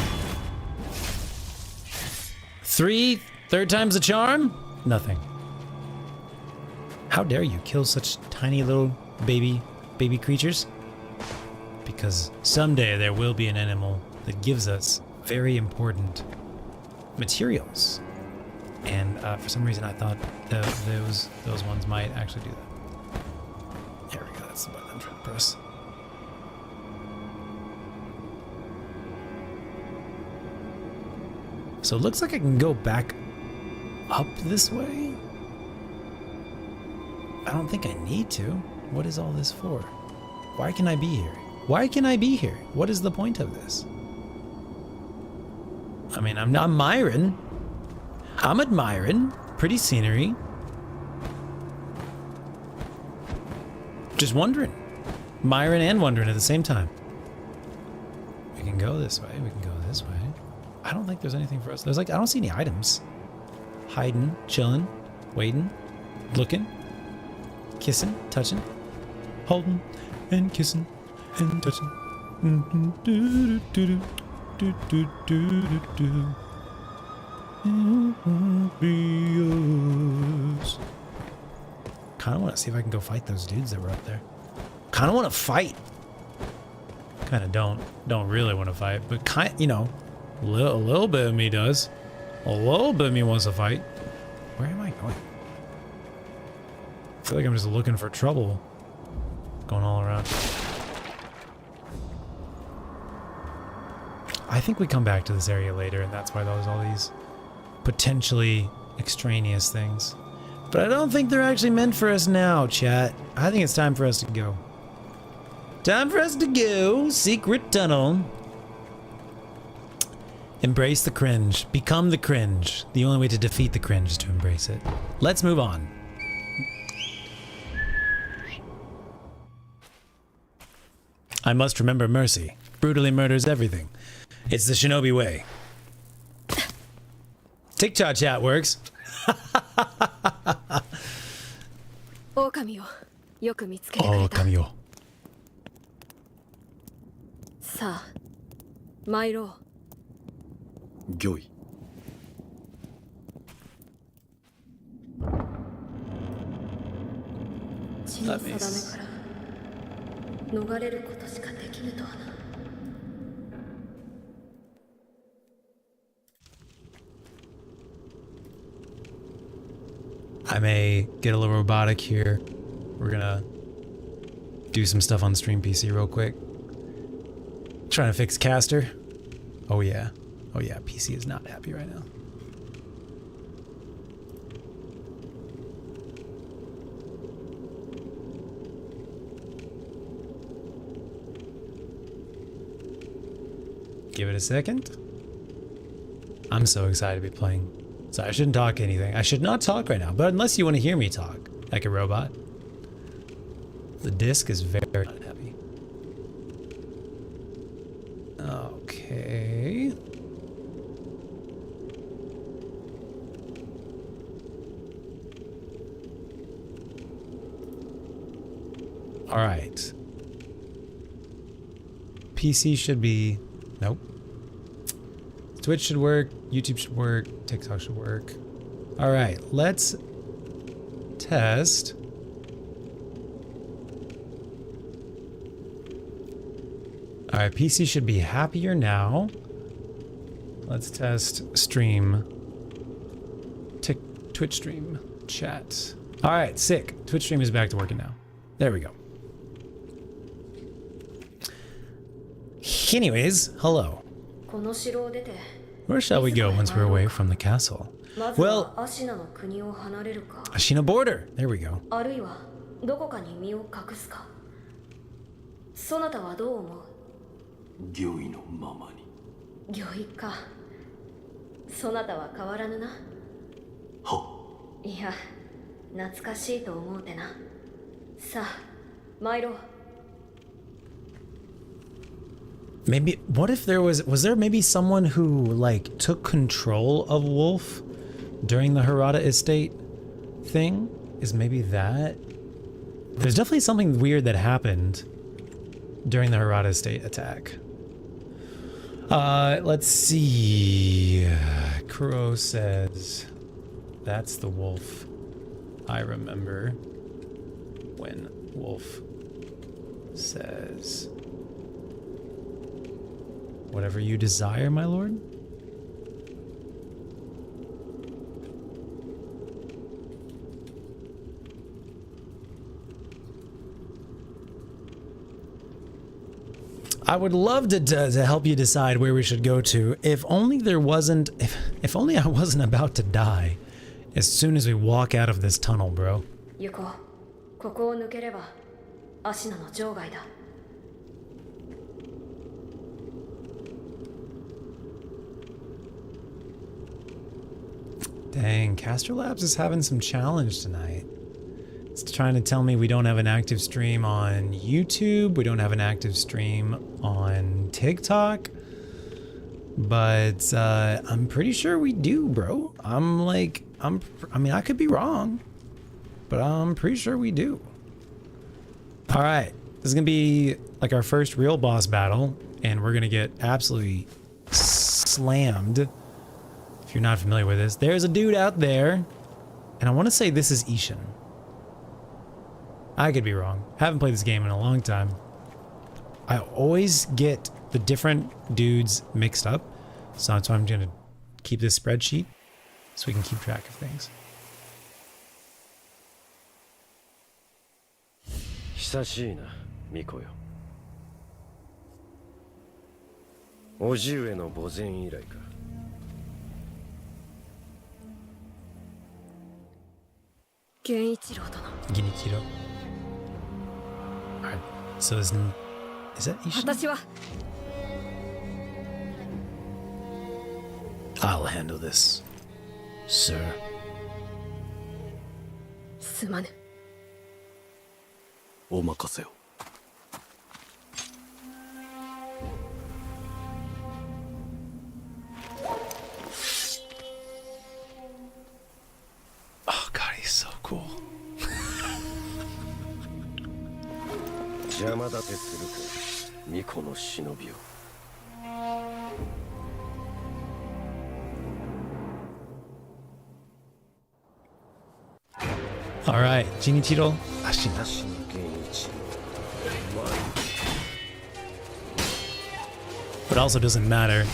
Third time's the charm? Nothing. How dare you kill such tiny little baby creatures? Because someday there will be an animal that gives us very important materials. And for some reason I thought those ones might actually do that. There we go, that's the button I'm trying to press. So it looks like I can go back up this way. I don't think I need to. What is all this for? Why can I be here? Why can I be here? What is the point of this? I mean, I'm admiring. I'm admiring. Pretty scenery. Just wondering. Admiring and wondering at the same time. We can go this way. We can go this way. I don't think there's anything for us. I don't see any items. Hiding, chilling, waiting, looking, kissing, touching, holding, and kissing, and touching. Kind of want to see if I can go fight those dudes that were up there. Kind of want to fight. Kind of don't really want to fight, but a little bit of me does. A little bit of me wants to fight. Where am I going? I feel like I'm just looking for trouble. Going all around. I think we come back to this area later, and that's why there's all these potentially extraneous things. But I don't think they're actually meant for us now, chat. I think it's time for us to go. Time for us to go. Secret tunnel. Embrace the cringe. Become the cringe. The only way to defeat the cringe is to embrace it. Let's move on. I must remember mercy. Brutally murders everything. It's the shinobi way. TikTok chat works. 狼をよく見つけてくれた。狼を。さあ、参ろう。御意。血の定めから逃れることしかできぬとはな。I may get a little robotic here. We're gonna do some stuff on Stream PC real quick. Trying to fix caster. Oh yeah. Oh yeah, PC is not happy right now. Give it a second. I'm so excited to be playing. So I shouldn't talk anything. I should not talk right now, but unless you want to hear me talk, like a robot. The disc is very heavy. Okay. All right. PC should be... Nope. Twitch should work. YouTube should work. TikTok should work. All right. Let's test. All right. PC should be happier now. Let's test stream. Twitch stream chat. All right. Sick. Twitch stream is back to working now. There we go. Anyways, hello. Where shall we go once we're away from the castle? Well, Ashina border. There we go. あるいはどこかに身を隠すか。そなたはどう思う？御意のままに。御意か。そなたは変わらぬな。いや、懐かしいと思うてな。さあ、参ろう。 Maybe, what if there was there maybe someone who, like, took control of Wolf during the Harada estate thing? Is maybe that? There's definitely something weird that happened during the Harada estate attack. Let's see. Kuro says, that's the wolf I remember when Wolf says, whatever you desire, my lord. I would love to help you decide where we should go to. If only there wasn't, if only I wasn't about to die as soon as we walk out of this tunnel, bro. 行こう。ここを抜ければ、アシナの場外だ。 Dang, Castro Labs is having some challenge tonight. It's trying to tell me we don't have an active stream on YouTube, we don't have an active stream on TikTok, but I'm pretty sure we do, bro. I mean, I could be wrong, but I'm pretty sure we do. All right, this is gonna be like our first real boss battle, and we're gonna get absolutely slammed. If you're not familiar with this, there's a dude out there, and I want to say this is Ishin. I could be wrong. Haven't played this game in a long time. I always get the different dudes mixed up, so that's why I'm gonna keep this spreadsheet so we can keep track of things. 久しいな、ミコよ。叔父上の墓前以来か。 Genichiro. Alright, so is that Ishin? I'll handle this, sir. すまぬ。お任せを。Oh god, he's so cool. 邪魔立てするか、巫女の忍びを。Alright, Genichiro Ashina. But also doesn't matter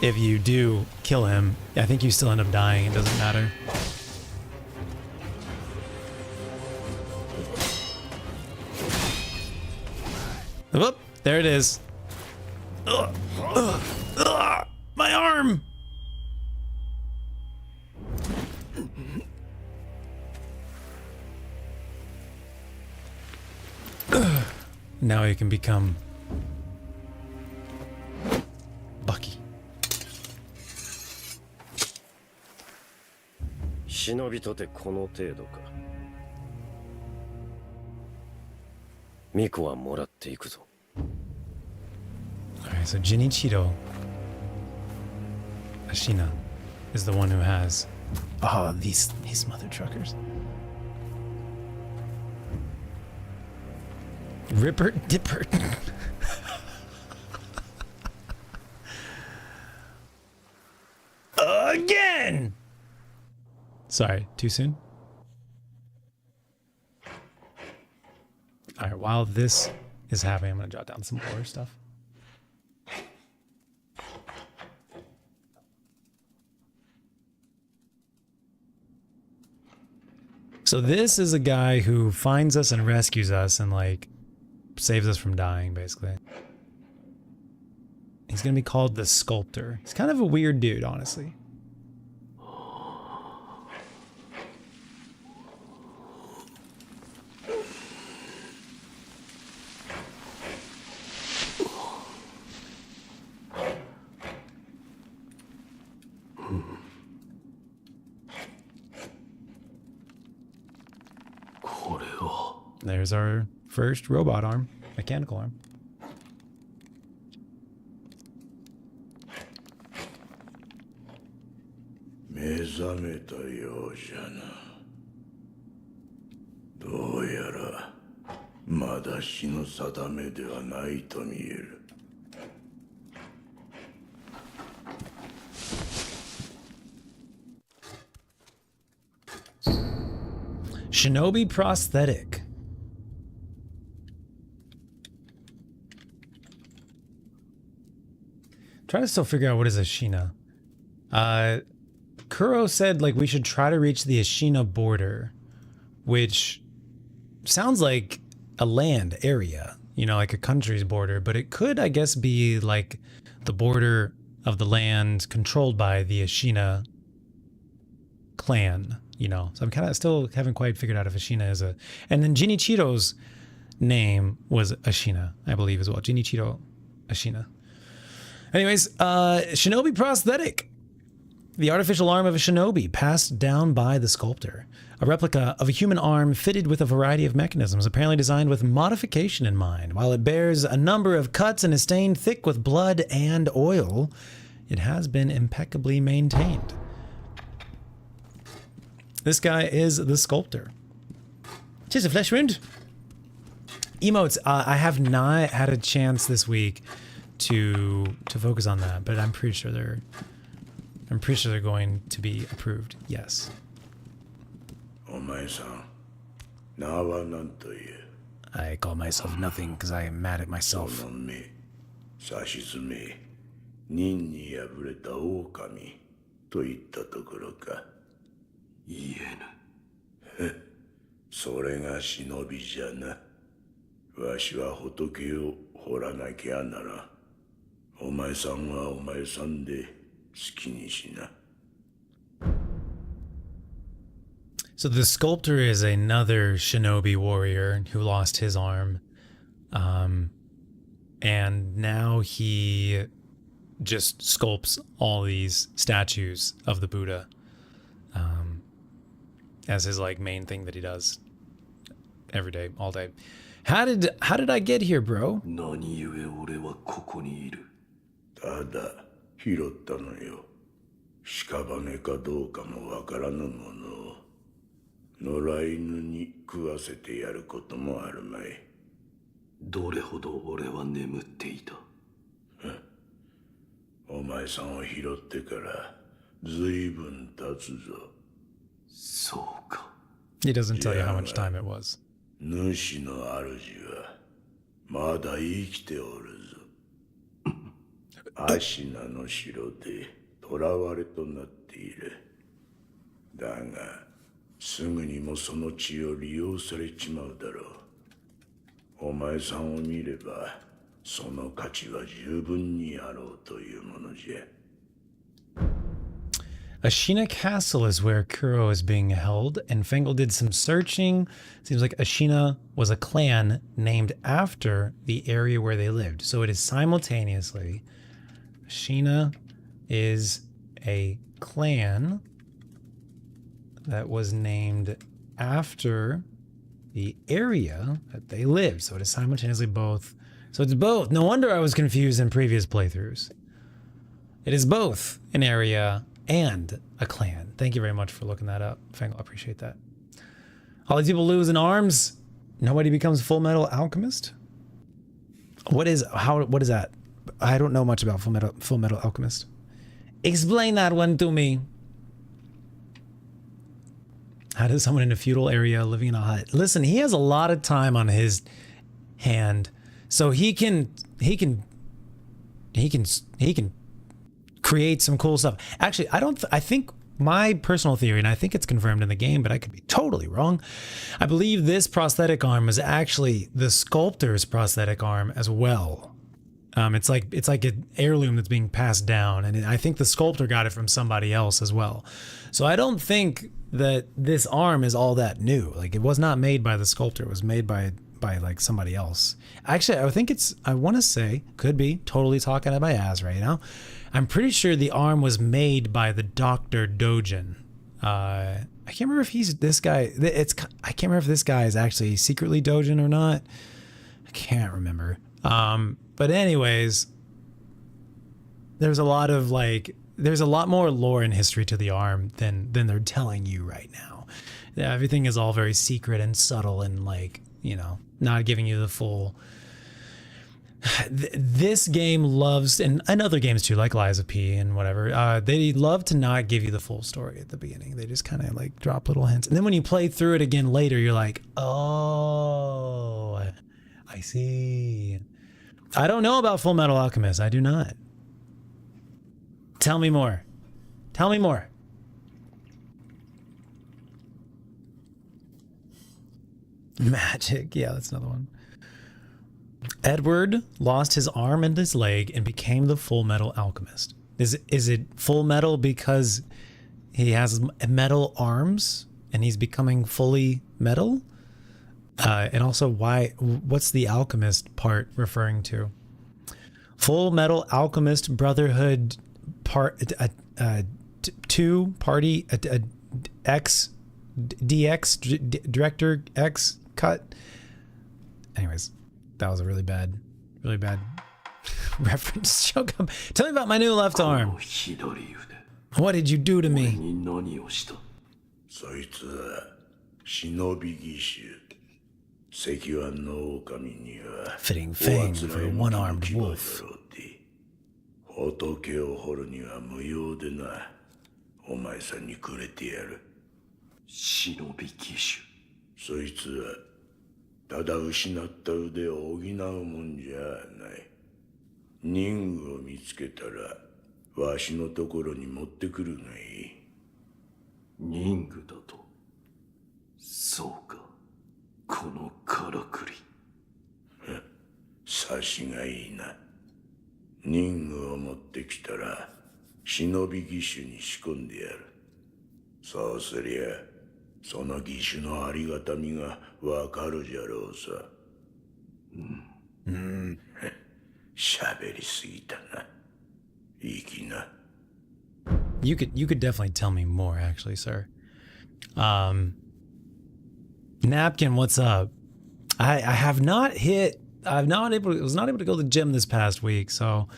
if you do kill him. I think you still end up dying, it doesn't matter. Whoop, there it is. Ugh, ugh, ugh, my arm! Now you can become Bucky. 忍びとてこの程度か。巫女はもらっていくぞ。 Alright, so Genichiro Ashina is the one who has. Oh, these mother truckers. Ripper Dipper. Again! Sorry, too soon? Alright, while this is happening, I'm gonna jot down some more stuff. So this is a guy who finds us and rescues us and like saves us from dying, basically. He's gonna be called the Sculptor. He's kind of a weird dude, honestly. There's our first robot arm, mechanical arm. Shinobi prosthetic. Trying to still figure out what is Ashina. Kuro said like we should try to reach the Ashina border, which sounds like a land area, you know, like a country's border, but it could, I guess, be like the border of the land controlled by the Ashina clan, you know. So I'm kind of still haven't quite figured out if Ashina is a... And then Genichiro's name was Ashina, I believe, as well. Genichiro Ashina. Anyways, Shinobi prosthetic. The artificial arm of a shinobi passed down by the sculptor. A replica of a human arm fitted with a variety of mechanisms, apparently designed with modification in mind. While it bears a number of cuts and is stained thick with blood and oil, it has been impeccably maintained. This guy is the sculptor. Just a flesh wound. Emotes, I have not had a chance this week to focus on that, but I'm pretty sure they're going to be approved. Yes. I call myself nothing because I am mad at myself. So the sculptor is another shinobi warrior who lost his arm. And now he just sculpts all these statues of the Buddha as his like main thing that he does every day, all day. How did I get here, bro? 屍かどうかもわからぬものを野良犬に食わせてやることもあるまい。どれほど俺は眠っていた。お前さんを拾ってからずいぶん経つぞ。そうか。 He doesn't tell you how much time it was. 主の主はまだ生きておるぞ。アシナの城で 囚われとなっている。だが、すぐにもその血を利用されちまうだろう。お前さんを見れば、その価値は十分にあろうというものじゃ。Ashina Castle is where Kuro is being held, and Fengel did some searching. Seems like Ashina was a clan named after the area where they lived. So it is simultaneously Ashina is a clan that was named after the area that they lived. So it is simultaneously both. So it's both. No wonder I was confused in previous playthroughs. It is both an area and a clan. Thank you very much for looking that up, Fangle. I appreciate that. All these people lose in arms. Nobody becomes Full Metal Alchemist. What is that? I don't know much about Full Metal Alchemist. Explain that one to me. How does someone in a feudal area living in a hut? Listen, he has a lot of time on his hand, so he can create some cool stuff. Actually, I think my personal theory, and I think it's confirmed in the game, but I could be totally wrong. I believe this prosthetic arm is actually the sculptor's prosthetic arm as well. It's like an heirloom that's being passed down, and I think the sculptor got it from somebody else as well. So I don't think that this arm is all that new. Like, it was not made by the sculptor. It was made by like somebody else. Actually, I want to say, could be totally talking out my ass right now. I'm pretty sure the arm was made by the Dr. Dojin. I can't remember if he's this guy. I can't remember if this guy is actually secretly Dojin or not. I can't remember. But anyways, there's a lot more lore and history to the arm than they're telling you right now. Yeah, everything is all very secret and subtle and, like, you know, not giving you the full. This game loves, and other games too, like Lies of P and whatever, they love to not give you the full story at the beginning. They just kind of like drop little hints. And then when you play through it again later, you're like, oh, I see. I don't know about Full Metal Alchemist. I do not. Tell me more. Tell me more. Magic. Yeah, that's another one. Edward lost his arm and his leg and became the Full Metal Alchemist. Is it full metal because he has metal arms and he's becoming fully metal? And also, what's the alchemist part referring to? Full Metal Alchemist Brotherhood part 2 party X DX Director X cut. Anyways, that was a really bad reference. Tell me about my new left arm. What did you do to me? そいつは忍び義手。関湾の狼には Fitting fame for a one-armed wolf. 仏を掘るには無用でな。お前さんにくれてやる。忍び義手。そいつはただ失った腕を補うもんじゃない。任務を見つけたらわしのところに持ってくるがいい。任務だと。そうか。このからくり。察しがいいな。任務を持ってきたら忍び義手に仕込んでやる。そうすりゃその義手のありがたみがわかるじゃろうさ。喋りすぎたな。いい気な。You could definitely tell me more, actually, sir. Napkin, what's up? I was not able to go to the gym this past week, so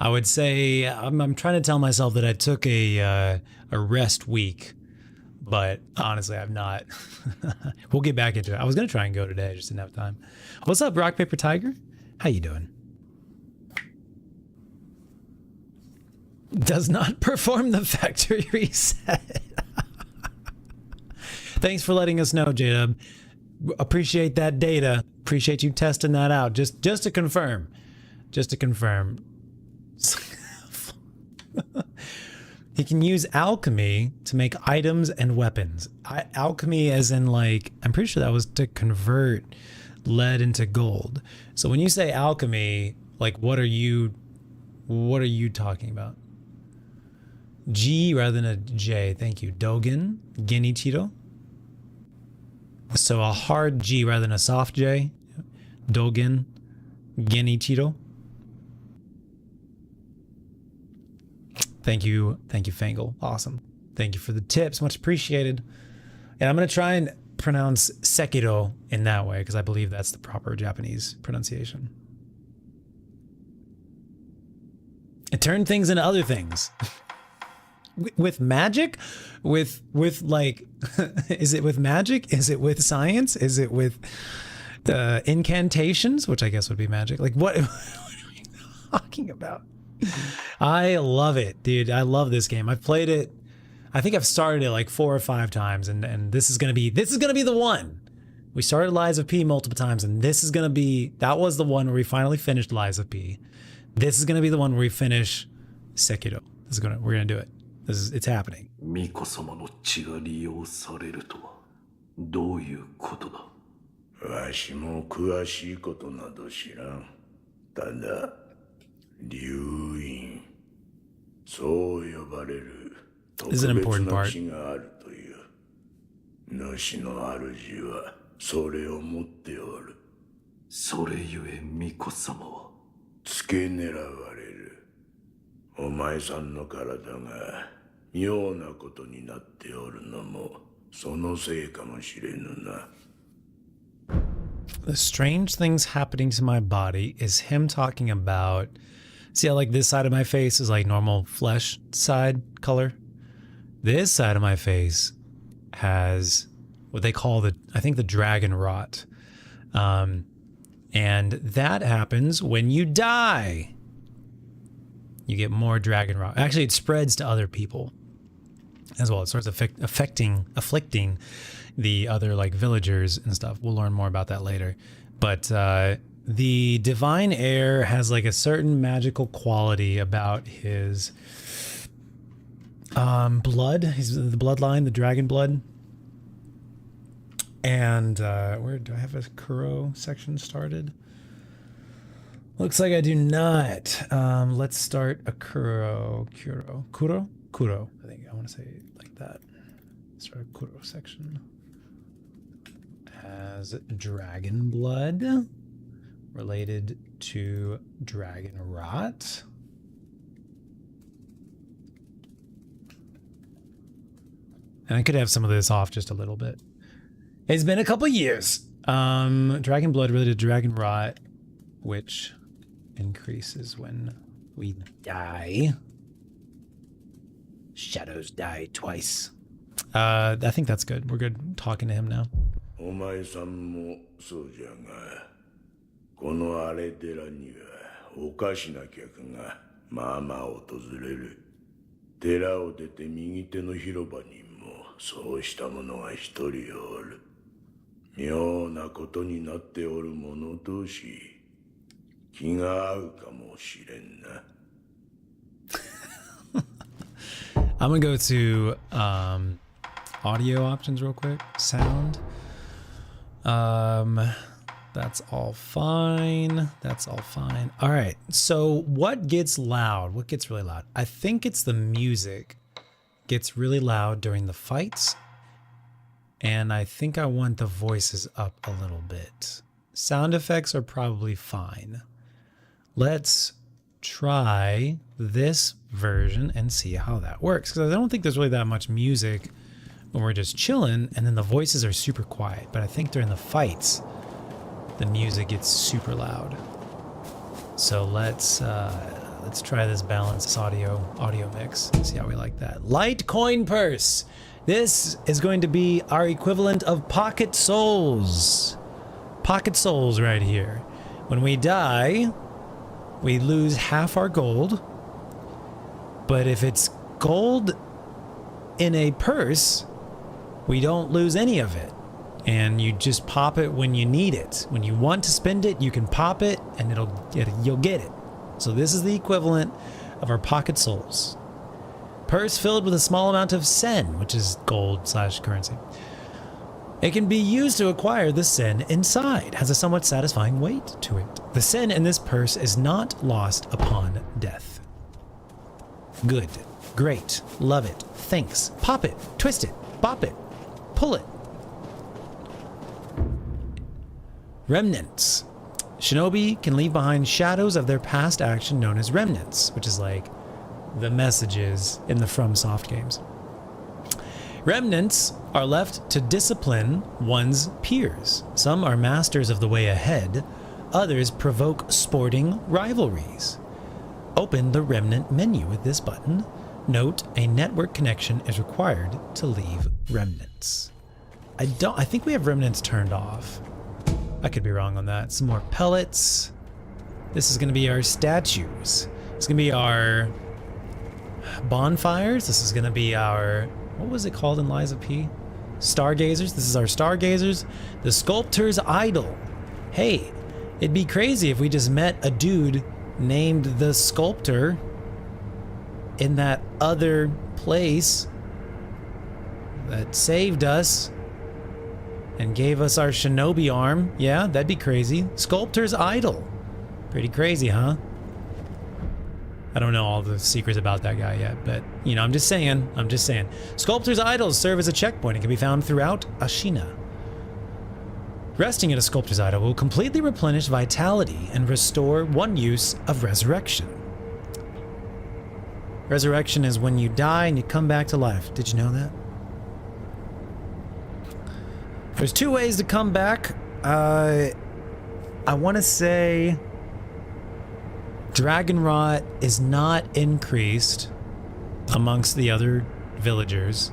I would say I'm trying to tell myself that I took a rest week, but honestly, I've not. We'll get back into it. I was gonna try and go today, I just didn't have time. What's up, Rock Paper Tiger? How you doing? Does not perform the factory reset. Thanks for letting us know, J-Dub. Appreciate that data. Appreciate you testing that out. Just to confirm. Just to confirm. He can use alchemy to make items and weapons. Alchemy as in, like, I'm pretty sure that was to convert lead into gold. So when you say alchemy, like, what are you talking about? G rather than a J. Thank you. Dogen, Genichiro. So a hard G rather than a soft J. Dogen, Genichiro. Thank you, Fangle. Awesome. Thank you for the tips. Much appreciated. And I'm going to try and pronounce Sekiro in that way because I believe that's the proper Japanese pronunciation. It turned things into other things. With magic? With like, is it with magic? Is it with science? Is it with incantations? Which I guess would be magic. Like what are we talking about? I love it, dude. I love this game. I've played it. I think I've started it like 4 or 5 times, and this is gonna be the one. We started Lies of P multiple times, and this is gonna be, that was the one where we finally finished Lies of P. This is gonna be the one where we finish Sekiro. We're gonna do it. It's happening. 巫女様の血が利用されるとはどういうことだ。わしも詳しいことなど知らん。ただ、流院、そう呼ばれる特 This is an 別 important な part. 血があるという。主の主はそれを持っておる。それゆえ巫女様は付け狙われる。お前さんの体が妙なことになっておるのもそのせいかもしれぬな。The strange things happening to my body is him talking about, see how like this side of my face is like normal flesh side color? This side of my face has what they call I think the dragon rot. And that happens when you die. You get more dragon rot. Actually, it spreads to other people as well. It starts afflicting the other like villagers and stuff. We'll learn more about that later. But the divine heir has like a certain magical quality about his blood. He's the bloodline, the dragon blood. And where do I have a Kuro section started? Looks like I do not. Let's start a Kuro. I think I want to say it like that. Start a Kuro section. Has dragon blood related to dragon rot. And I could have some of this off just a little bit. It's been a couple years. Dragon blood related to dragon rot, which increases when we die. Shadows die twice. I think that's good. We're good talking to him now. お前さんもそうじゃが、この荒れ寺にはおかしな客がまあまあ訪れる。寺を出て右手の広場にもそうした者が一人おる。妙なことになっておる者同士、気が合うかもしれんな。I'm gonna go to audio options real quick. Sound. That's all fine. That's all fine. All right. So what gets loud? What gets really loud? I think it's the music gets really loud during the fights. And I think I want the voices up a little bit. Sound effects are probably fine. Let's try this version and see how that works. Because I don't think there's really that much music when we're just chilling, and then the voices are super quiet. But I think during the fights, the music gets super loud. So let's try this balanced audio mix. See how we like that. Light coin purse. This is going to be our equivalent of pocket souls. Pocket souls right here. When we die, we lose half our gold. But if it's gold in a purse, we don't lose any of it. And you just pop it when you need it. When you want to spend it, you can pop it and you'll get it. So this is the equivalent of our pocket souls. Purse filled with a small amount of sen, which is gold/currency. It can be used to acquire the sen inside. Has a somewhat satisfying weight to it. The sen in this purse is not lost upon death. Good. Great. Love it. Thanks. Pop it. Twist it. Bop it. Pull it. Remnants. Shinobi can leave behind shadows of their past action known as remnants, which is like the messages in the FromSoft games. Remnants are left to discipline one's peers. Some are masters of the way ahead, others provoke sporting rivalries. Open the remnant menu with this button. Note, a network connection is required to leave remnants. I think we have remnants turned off. I could be wrong on that. Some more pellets. This is going to be our statues. It's going to be our bonfires. This is going to be our, what was it called in Lies of P? Stargazers. This is our stargazers. The sculptor's idol. Hey, it'd be crazy if we just met a dude named the sculptor in that other place that saved us and gave us our shinobi arm. Yeah, that'd be crazy. Sculptor's idol. Pretty crazy, huh? I don't know all the secrets about that guy yet, but, you know, I'm just saying. Sculptor's idols serve as a checkpoint and can be found throughout Ashina. Resting at a sculptor's idol will completely replenish vitality and restore one use of resurrection. Resurrection is when you die and you come back to life. Did you know that? There's two ways to come back. I want to say Dragon Rot is not increased amongst the other villagers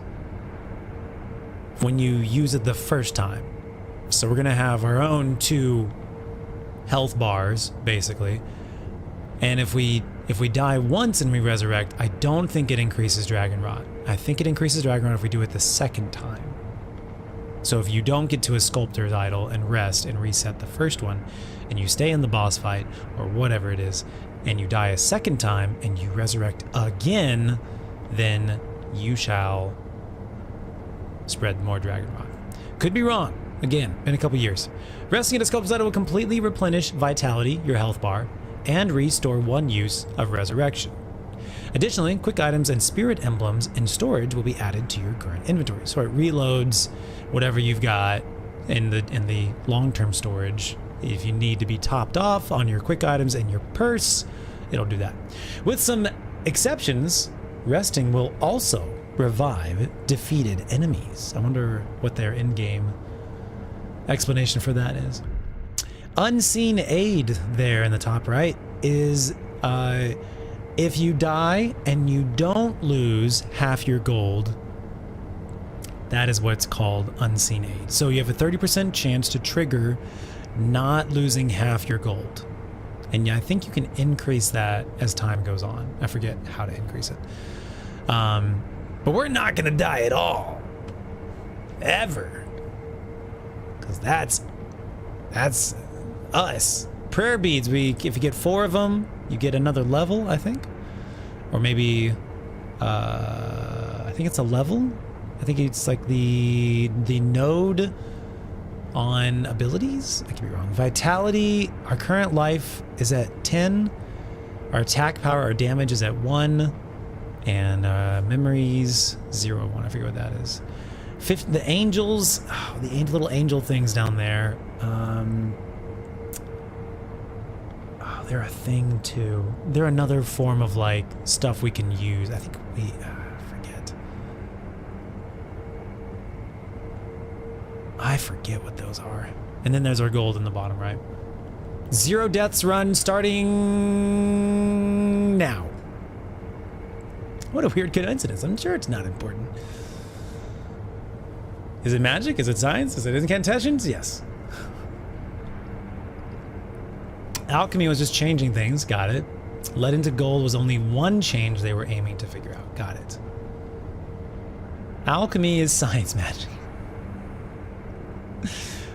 when you use it the first time. So we're going to have our own 2 health bars, basically. And if we die once and we resurrect, I don't think it increases Dragon Rot. I think it increases Dragon Rot if we do it the second time. So if you don't get to a sculptor's idol and rest and reset the first one, and you stay in the boss fight or whatever it is, and you die a second time and you resurrect again, then you shall spread more Dragon Rot. Could be wrong. Again, in a couple years. Resting at a sculptor's idol will completely replenish vitality, your health bar, and restore one use of resurrection. Additionally, quick items and spirit emblems in storage will be added to your current inventory. So it reloads whatever you've got in the long-term storage. If you need to be topped off on your quick items and your purse, it'll do that. With some exceptions, resting will also revive defeated enemies. I wonder what their in-game explanation for that is. Unseen aid there in the top right is if you die and you don't lose half your gold, that is what's called unseen aid. So you have a 30% chance to trigger not losing half your gold. And I think you can increase that as time goes on. I forget how to increase it. But we're not gonna die at all. Ever. Because that's us. Prayer beads, if you get 4 of them, you get another level, I think. Or maybe, I think it's a level. I think it's like the node on abilities. I could be wrong. Vitality, our current life is at 10. Our attack power, our damage is at 1. And memories, 0, 1. I forget what that is. The angels, the little angel things down there. They're a thing too. They're another form of like stuff we can use. I think we forget. I forget what those are. And then there's our gold in the bottom right. 0 deaths run starting now. What a weird coincidence. I'm sure it's not important. Is it magic? Is it science? Is it incantations? Yes. Alchemy was just changing things. Got it. Lead into gold was only one change they were aiming to figure out. Got it. Alchemy is science magic.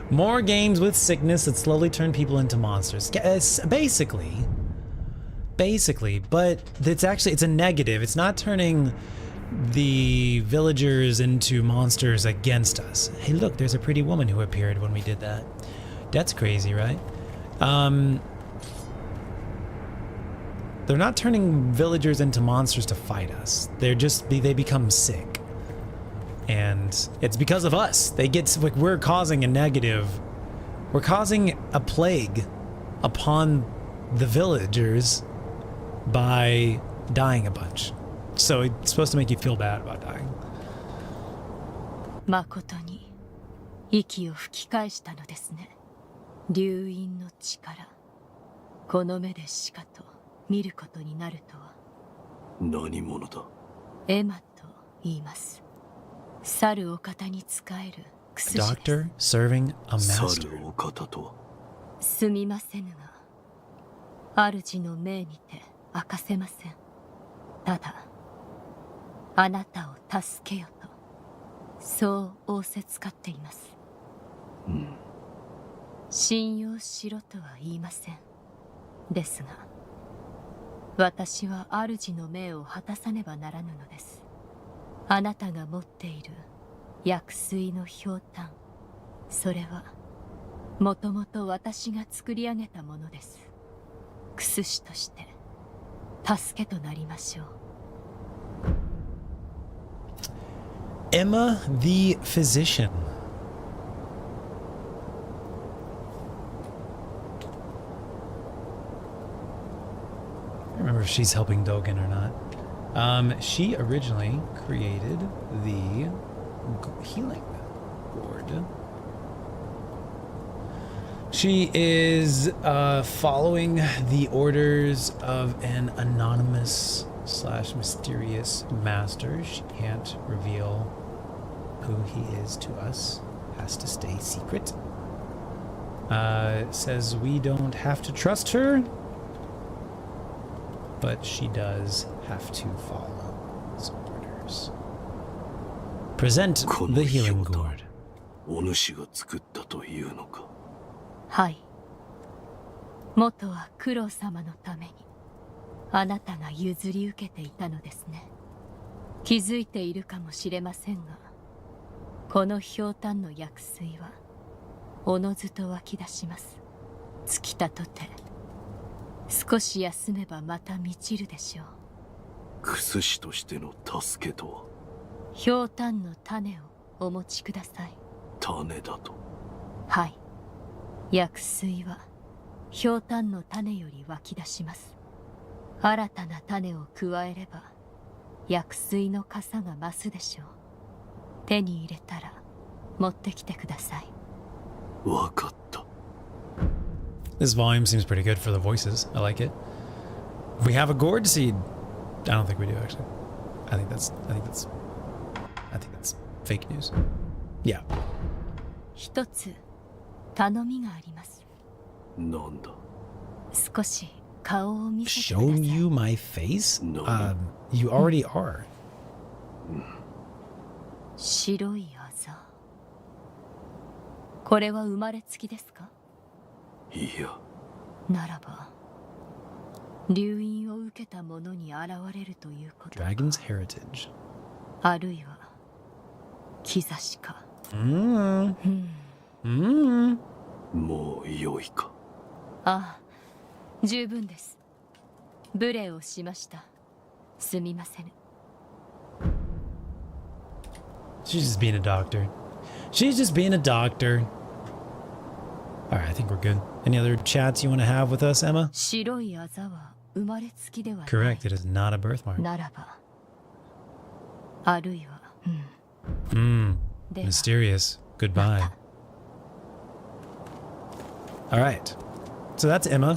More games with sickness that slowly turn people into monsters. Basically, but it's a negative. It's not turning the villagers into monsters against us. Hey, look, there's a pretty woman who appeared when we did that. That's crazy, right? They're not turning villagers into monsters to fight us. They become sick. And it's because of us. We're causing a negative. We're causing a plague upon the villagers by dying a bunch. So it's supposed to make you feel bad about dying. 誠に息を吹き返したのですね。流因の力、この目でしかと見ることになるとは。何者だ？エマと言います。去るお方に仕える薬師です。 Doctor serving a 去 master. るお方とは？すみませぬが、主の命にて明かせません。ただ、あなたを助けよと、そう仰せつかっています。うん。信用しろとは言いません。ですが、私は主の命を果たさねばならぬのです。あなたが持っている薬水のひょうたん、それはもともと私が作り上げたものです。薬師として助けとなりましょう。 Emma the physician. I don't remember if she's helping Dogen or not. She originally created the healing gourd. She is following the orders of an anonymous / mysterious master. She can't reveal who he is to us. Has to stay secret. Says we don't have to trust her, but she does have to follow his orders. Present the healing gourd. お主が作ったというのか？はい。元は九郎様のためにあなたが譲り受けていたのですね。気づいているかもしれませんが、このひょうたんの薬水はおのずと湧き出します。尽きたとて少し休めばまた満ちるでしょう。薬師としての助けとは？ひょうたんの種をお持ちください。種だと？はい。薬水はひょうたんの種より湧き出します。新たな種を加えれば薬水の傘が増すでしょう。手に入れたら持ってきてください。わかった。 This volume seems pretty good for the voices. I like it. We have a gourd seed. I don't think we do actually. I think that's fake news. Yeah. 一つ頼みがあります。なんだ？少し顔を見せてくださ Show い。 you my face? No. You already are. 白いあざ。これは生まれつきですか？いや。ならば流因を受けた者に現れるということか。 Dragon's heritage. あるいは兆しか。もう良いか？ああ、十分です。無礼をしました。すみません。 She's just being a doctor. She's just being a doctor. Alright, I think we're good. Any other chats you want to have with us, Emma? 白いあざは生まれつきではない。 Correct, it is not a birthmark. ならば、あるいは、では Mysterious. Goodbye. Alright. So that's Emma.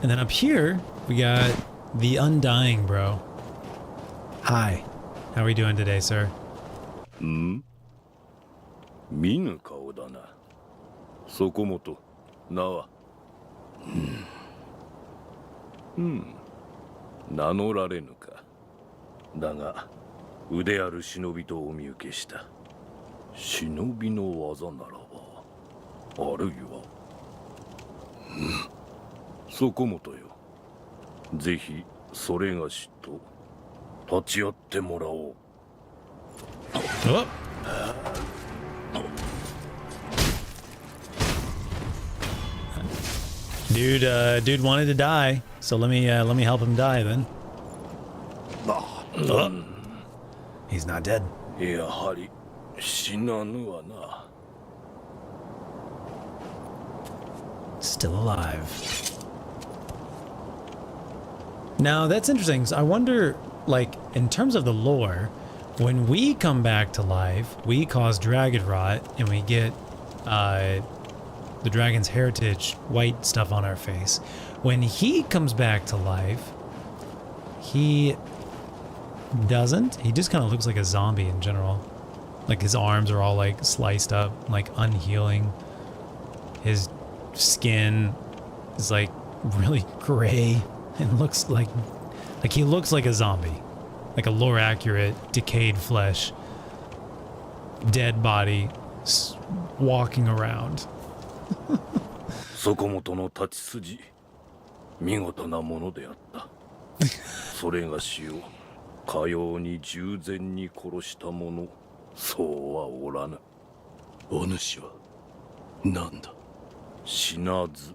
And then up here, we got the Undying Bro. Hi. How are we doing today, sir? 見ぬ顔だな。そこもと、名は。名乗られぬか。だが、腕ある忍びとお見受けした。忍びの技ならば、あるいは。そこもとよ。ぜひ、それがしと、立ち会ってもらおう。Oh. Dude wanted to die, so let me help him die then. Oh. He's not dead. やはり死なぬわな。Still alive. Now that's interesting. So I wonder, like, in terms of the lore, When we come back to life, we cause dragon rot and we get the dragon's heritage white stuff on our face. When he comes back to life, he doesn't. He just kind of looks like a zombie in general. Like his arms are all like sliced up, like unhealing. His skin is like really gray and looks like he looks like a zombie. Like a lore accurate, decayed flesh, dead body, walking around. そこもとの立ち筋、見事なものであった。それがしをかように従前に殺した者、そうはおらぬ。お主は何だ？死なず、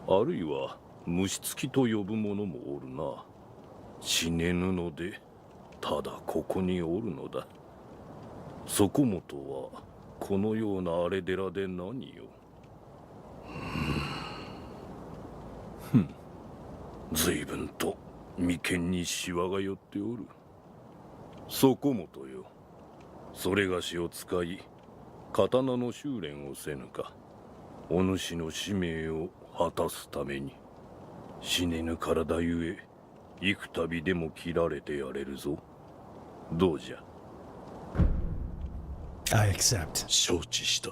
あるいは虫つきと呼ぶ者もおるな。死ねぬので、ただここにおるのだ。そこもとはこのような荒れ寺で何よ。随分と眉間にシワが寄っておる。そこもとよ。それがしを使い、刀の修練をせぬか。お主の使命を果たすために。死ねぬ体ゆえ、幾度でも切られてやれるぞ。どうじゃ。I accept. 承知した。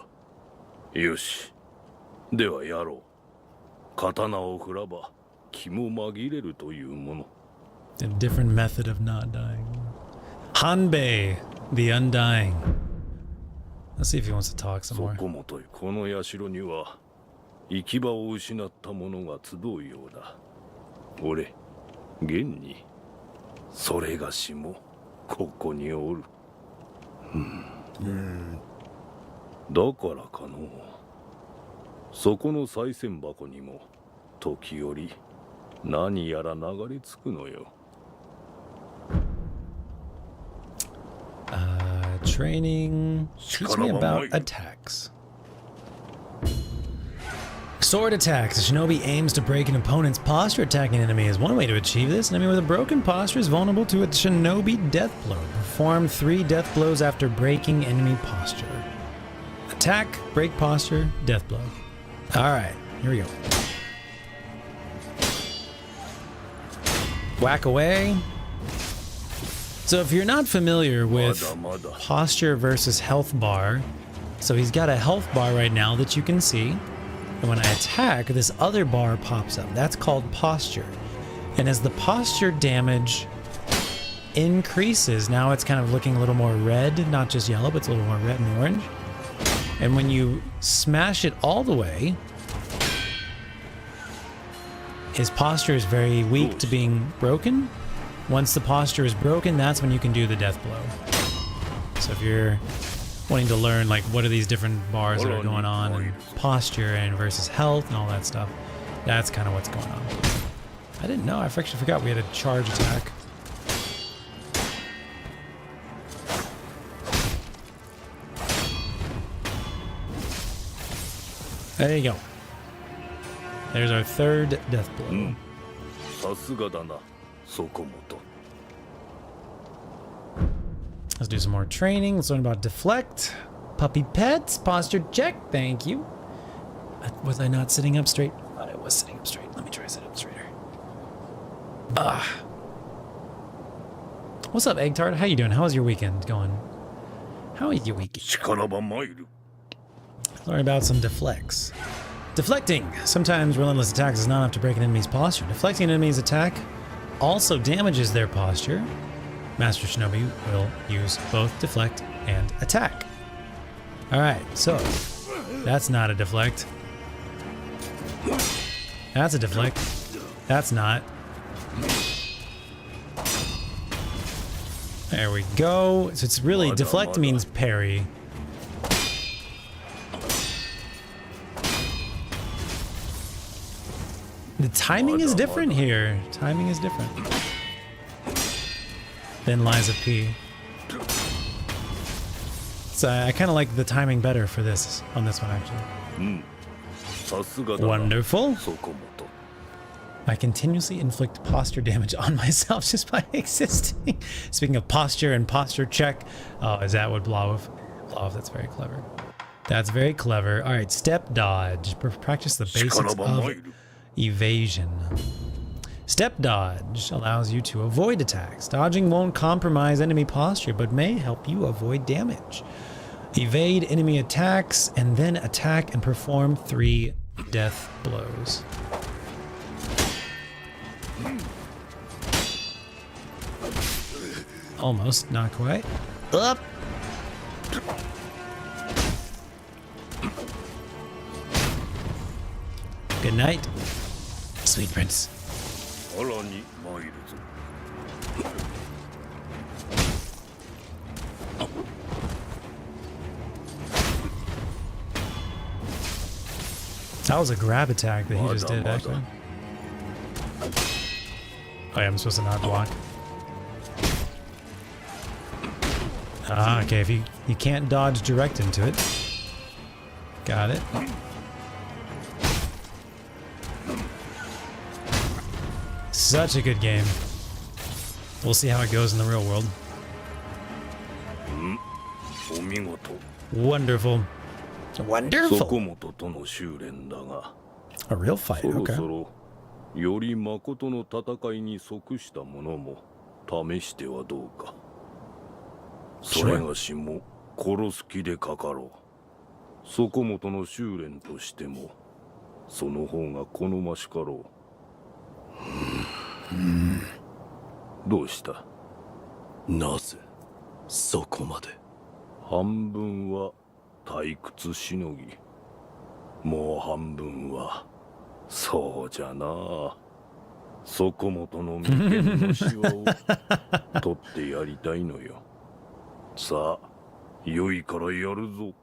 よし。ではやろう。刀を振らば気も紛れるというもの。A different method of not dying. Hanbei, the Undying. Let's see if he wants to talk some more. そこもとい、この社には行き場を失った者が集うようだ。俺、現にそれがしもここにおる。だからかの。そこの賽銭箱にも時折何やら流れ着くのよ。Training. Teach me about attacks. Sword attacks. A shinobi aims to break an opponent's posture. Attacking an enemy is one way to achieve this. An enemy with a broken posture is vulnerable to a shinobi death blow. Perform 3 death blows after breaking enemy posture. Attack, break posture, death blow. Alright, here we go. Whack away. So if you're not familiar with posture versus health bar, so he's got a health bar right now that you can see. And when I attack, this other bar pops up. That's called posture. And as the posture damage increases, now it's kind of looking a little more red, not just yellow, but it's a little more red and orange. And when you smash it all the way, his posture is very weak to being broken. Once the posture is broken, that's when you can do the death blow. So if you're wanting to learn like what are these different bars that are going on and posture and versus health and all that stuff, that's kind of what's going on. I didn't know. I actually forgot we had a charge attack. There you go. There's our 3rd death blow. Let's do some more training. Let's learn about deflect. Puppy pets. Posture check. Thank you. Was I not sitting up straight? I thought I was sitting up straight. Let me try to sit up straighter. What's up, Egg Tart? How you doing? How's your weekend going? How is your weekend? Learn about some deflects. Deflecting. Sometimes relentless attacks is not enough to break an enemy's posture. Deflecting an enemy's attack also damages their posture. Master Shinobi will use both deflect and attack. Alright, so that's not a deflect. That's a deflect. That's not. There we go. So it's really, deflect means parry. The timing is different here. Timing is different. Then Lies of P. So I kind of like the timing better for this, on this one actually. Wonderful. I continuously inflict posture damage on myself just by existing. Speaking of posture and posture check. Oh, is that what Blawov? Blawov, that's very clever. That's very clever. All right, step dodge. Practice the basics of evasion. Step dodge allows you to avoid attacks. Dodging won't compromise enemy posture, but may help you avoid damage. Evade enemy attacks, and then attack and perform 3 death blows. Almost, not quite. Up! Good night, sweet prince. That was a grab attack that he just did, actually. Oh yeah, I'm supposed to not block. Ah, okay, if you can't dodge direct into it. Got it. Such a good game. We'll see how it goes in the real world. Wonderful. Wonderful. A real fight, okay. より誠の戦いに即したものも試してはどうか。それがしも殺す気でかかろう。そこもとの修練としてもその方が好ましかろう。どうした？なぜそこまで？半分は退屈しのぎ、もう半分はそうじゃな。そこもとの眉間のシワを取ってやりたいのよ。さあ、良いからやるぞ。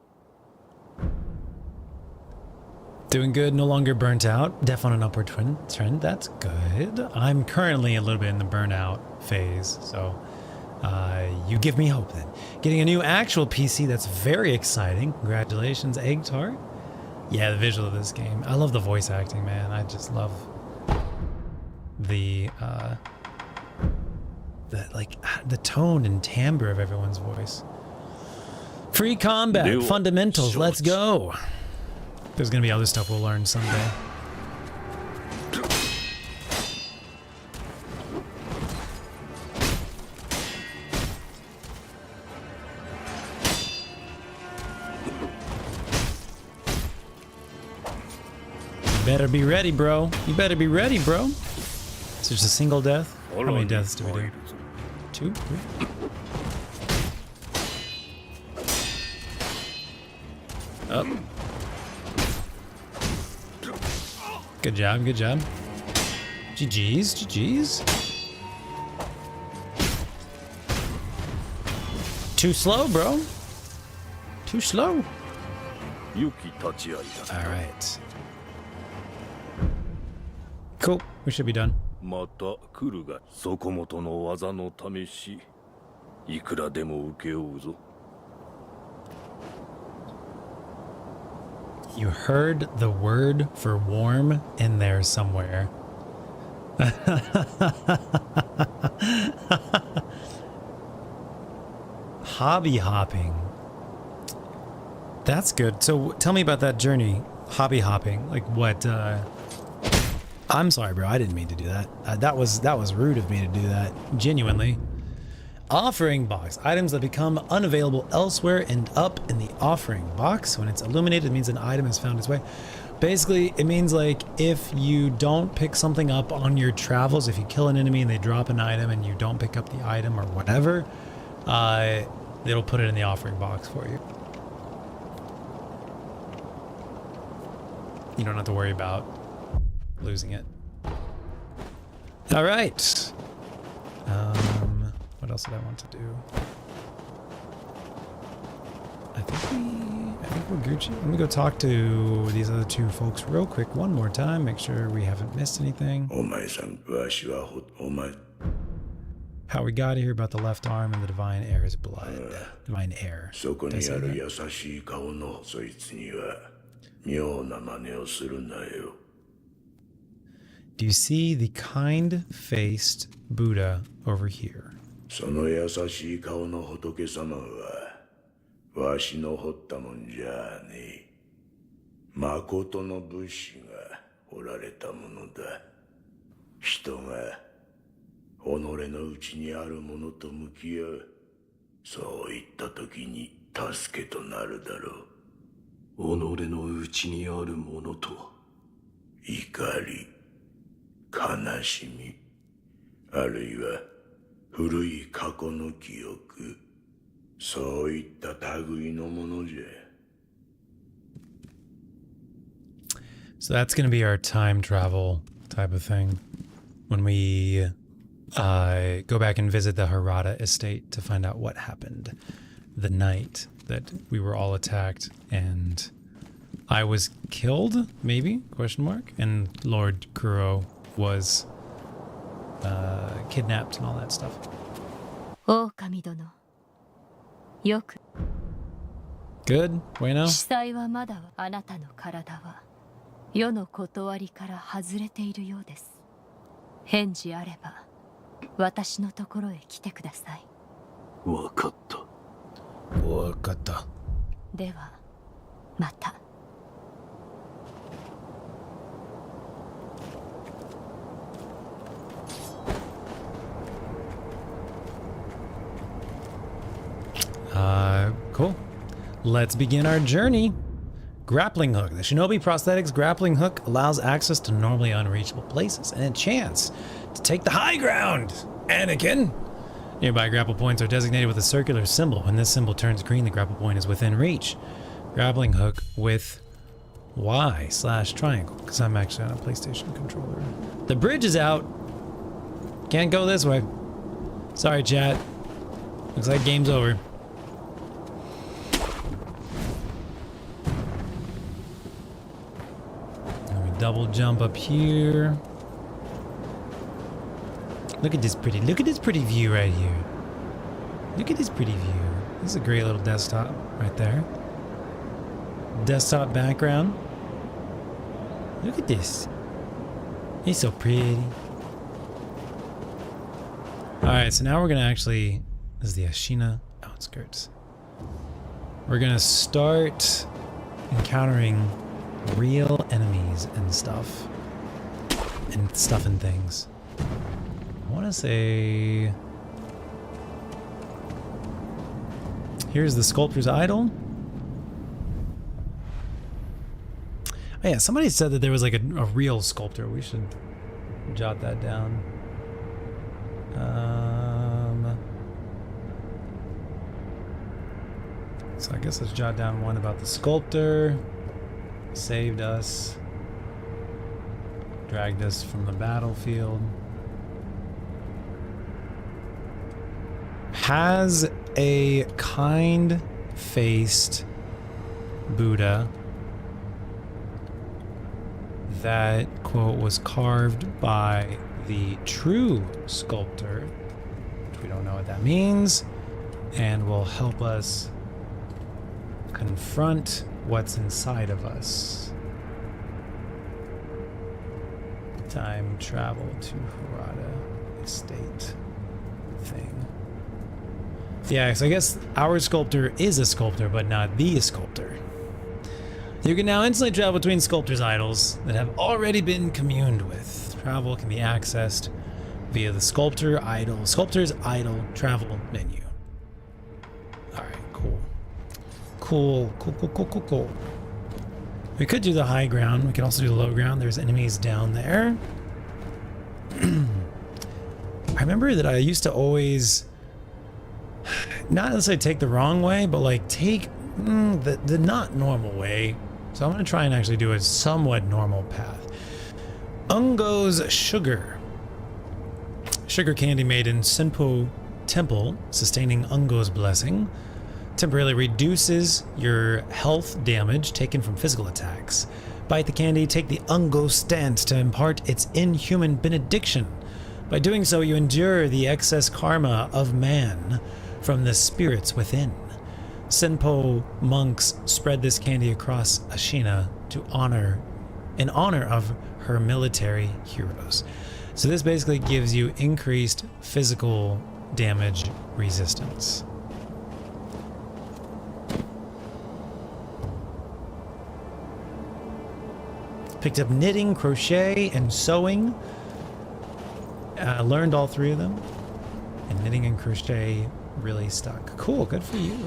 Doing good, no longer burnt out. Def on an upward trend. That's good. I'm currently a little bit in the burnout phase, so you give me hope then. Getting a new actual PC, that's very exciting. Congratulations, Egg Tart. Yeah, the visual of this game. I love the voice acting, man. I just love the tone and timbre of everyone's voice. Free combat fundamentals. Let's go. There's gonna be other stuff we'll learn someday. You better be ready, bro. You better be ready, bro. Is there just a single death? How many deaths do we do? 2? 3? Up. Good job, good job. GG's, GG's. Too slow, bro. Too slow. Alright. Cool, we should be done. また来るが、そこもとの技の試し、いくらでも受けようぞ。You heard the word for warm in there somewhere. Hobby hopping. That's good. So tell me about that journey. Hobby hopping. Like what, I'm sorry, bro. I didn't mean to do that. That was rude of me to do that. Genuinely. Offering box. Items that become unavailable elsewhere end up in the offering box. When it's illuminated, it means an item has found its way. Basically, it means like if you don't pick something up on your travels, if you kill an enemy and they drop an item and you don't pick up the item or whatever, it'll put it in the offering box for you. You don't have to worry about losing it. All right. What else did I want to do? I think we're Gucci. Let me go talk to these other two folks real quick one more time. Make sure we haven't missed anything. How we got here about the left arm and the divine heir's blood. Divine heir. Did I say that? Do you see the kind-faced Buddha over here? その優しい顔の仏様はわしの彫ったもんじゃねえ。誠の仏師が彫られたものだ。人が己の内にあるものと向き合う、そういった時に助けとなるだろう。己の内にあるものとは、怒り、悲しみ、あるいは古い過去の記憶、そういった類のものじゃ。So that's going to be our time travel type of thing when we go back and visit the Harada estate to find out what happened the night that we were all attacked and I was killed, maybe, question mark, and Lord Kuro was kidnapped and all that stuff. 狼殿、よく。 Good, bueno. 司祭はまだあなたの体は世の断りから外れているようです。返事あれば私のところへ来てください。わかった。わかった。ではまた。Cool. Let's begin our journey. Grappling hook. The Shinobi Prosthetics grappling hook allows access to normally unreachable places and a chance to take the high ground. Anakin! Nearby grapple points are designated with a circular symbol. When this symbol turns green, the grapple point is within reach. Grappling hook with Y/triangle, because I'm actually on a PlayStation controller. The bridge is out. Can't go this way. Sorry, chat. Looks like game's over. Double jump up here. Look at this pretty view right here. Look at this pretty view. This is a great little desktop right there. Desktop background. Look at this. It's so pretty. Alright, so now we're gonna actually, this is the Ashina outskirts. We're gonna start encountering real enemies and stuff and things. I want to say here's the sculptor's idol. Oh yeah, somebody said that there was like a real sculptor. We should jot that down. So I guess let's jot down one about the sculptor. Saved us, dragged us from the battlefield, has a kind-faced Buddha that, quote, was carved by the true sculptor, which we don't know what that means, and will help us confront what's inside of us. Time travel to Harada estate thing. Yeah, so I guess our sculptor is a sculptor, but not the sculptor. You can now instantly travel between sculptor's idols that have already been communed with. Travel can be accessed via the sculptor's idol travel menu. Alright, cool. Cool. We could do the high ground. We could also do the low ground. There's enemies down there. I remember that I used to always not necessarily take the wrong way, but like take the not normal way. So I'm going to try and actually do a somewhat normal path. Ungo's sugar. Sugar candy made in Senpo Temple, sustaining Ungo's blessing. Temporarily reduces your health damage taken from physical attacks. Bite the candy, take the Ungo stance to impart its inhuman benediction. By doing so, you endure the excess karma of man from the spirits within. Senpo monks spread this candy across Ashina in honor of her military heroes. So this basically gives you increased physical damage resistance. Picked up knitting, crochet, and sewing. Learned all three of them. And knitting and crochet really stuck. Cool, good for you.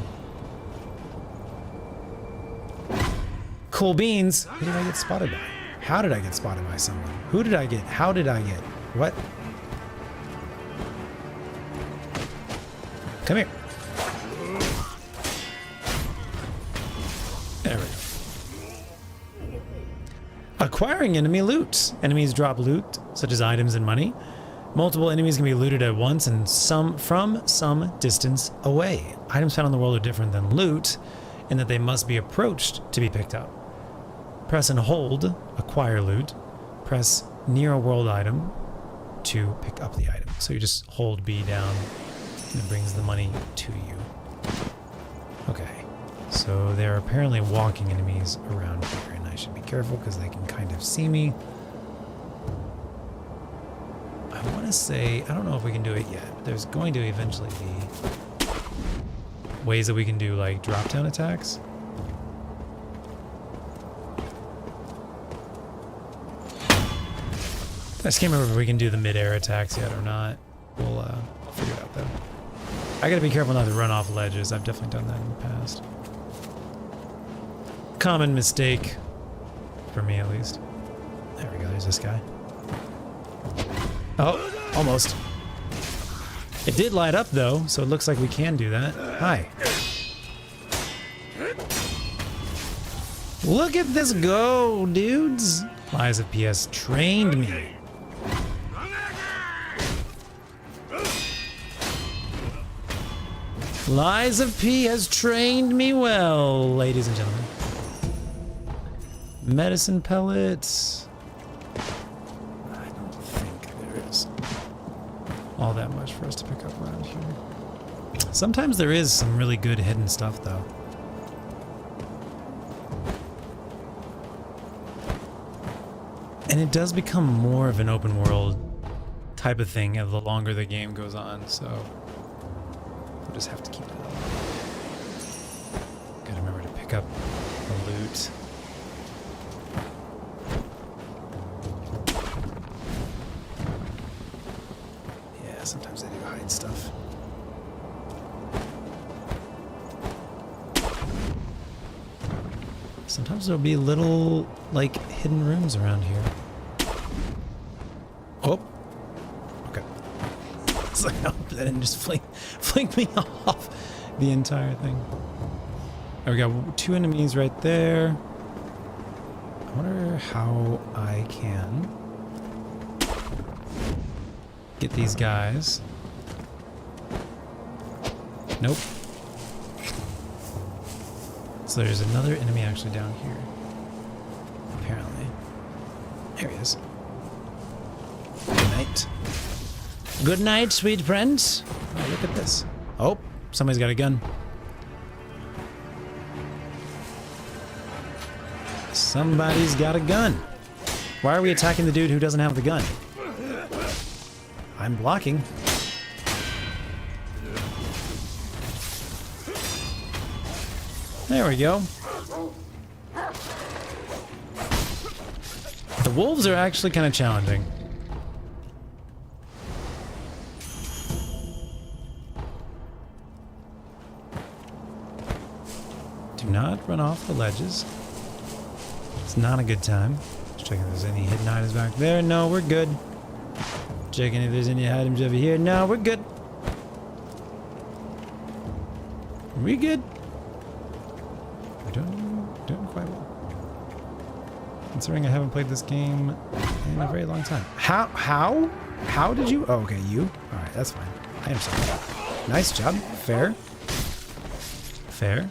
Cool beans. Who did I get spotted by? How did I get spotted by someone? Who did I get? How did I get? What? Come here. There we go. Acquiring enemy loot. Enemies drop loot, such as items and money. Multiple enemies can be looted at once and from some distance away. Items found in the world are different than loot in that they must be approached to be picked up. Press and hold, acquire loot. Press near a world item to pick up the item. So you just hold B down and it brings the money to you. Okay, so there are apparently walking enemies around here and I should be careful because they can kind of see me. I want to say, I don't know if we can do it yet, but there's going to eventually be ways that we can do like drop down attacks. I just can't remember if we can do the mid-air attacks yet or not. We'll figure it out though. I gotta be careful not to run off ledges. I've definitely done that in the past. Common mistake. For me at least. There we go, there's this guy. Oh, almost. It did light up though, so it looks like we can do that. Hi. Look at this go, dudes. Lies of PS trained me. Lies of P has trained me well, ladies and gentlemen. Medicine pellets. I don't think there is all that much for us to pick up around here. Sometimes there is some really good hidden stuff though. And it does become more of an open world type of thing the longer the game goes on, so we'll just have to keep it up. Gotta remember to pick up the loot. Yeah, sometimes they do hide stuff. Sometimes there'll be little, like, hidden rooms around here. Oh. Okay. It's like, I hope that didn't just fling me off the entire thing. There we go. 2 enemies right there. I wonder how I can get these guys. Nope. So there's another enemy actually down here. Apparently. There he is. Good night. Good night, sweet prince. Oh, look at this. Oh, somebody's got a gun. Somebody's got a gun. Why are we attacking the dude who doesn't have the gun? I'm blocking. There we go. The wolves are actually kind of challenging. Do not run off the ledges. It's not a good time. Just checking if there's any hidden items back there. No, we're good. Checking if there's any items over here. No, we're good. We good. We're doing quite well. Considering I haven't played this game in a very long time. How did you? Oh, okay, you. All right, that's fine. I am sorry. Nice job. Fair. Fair.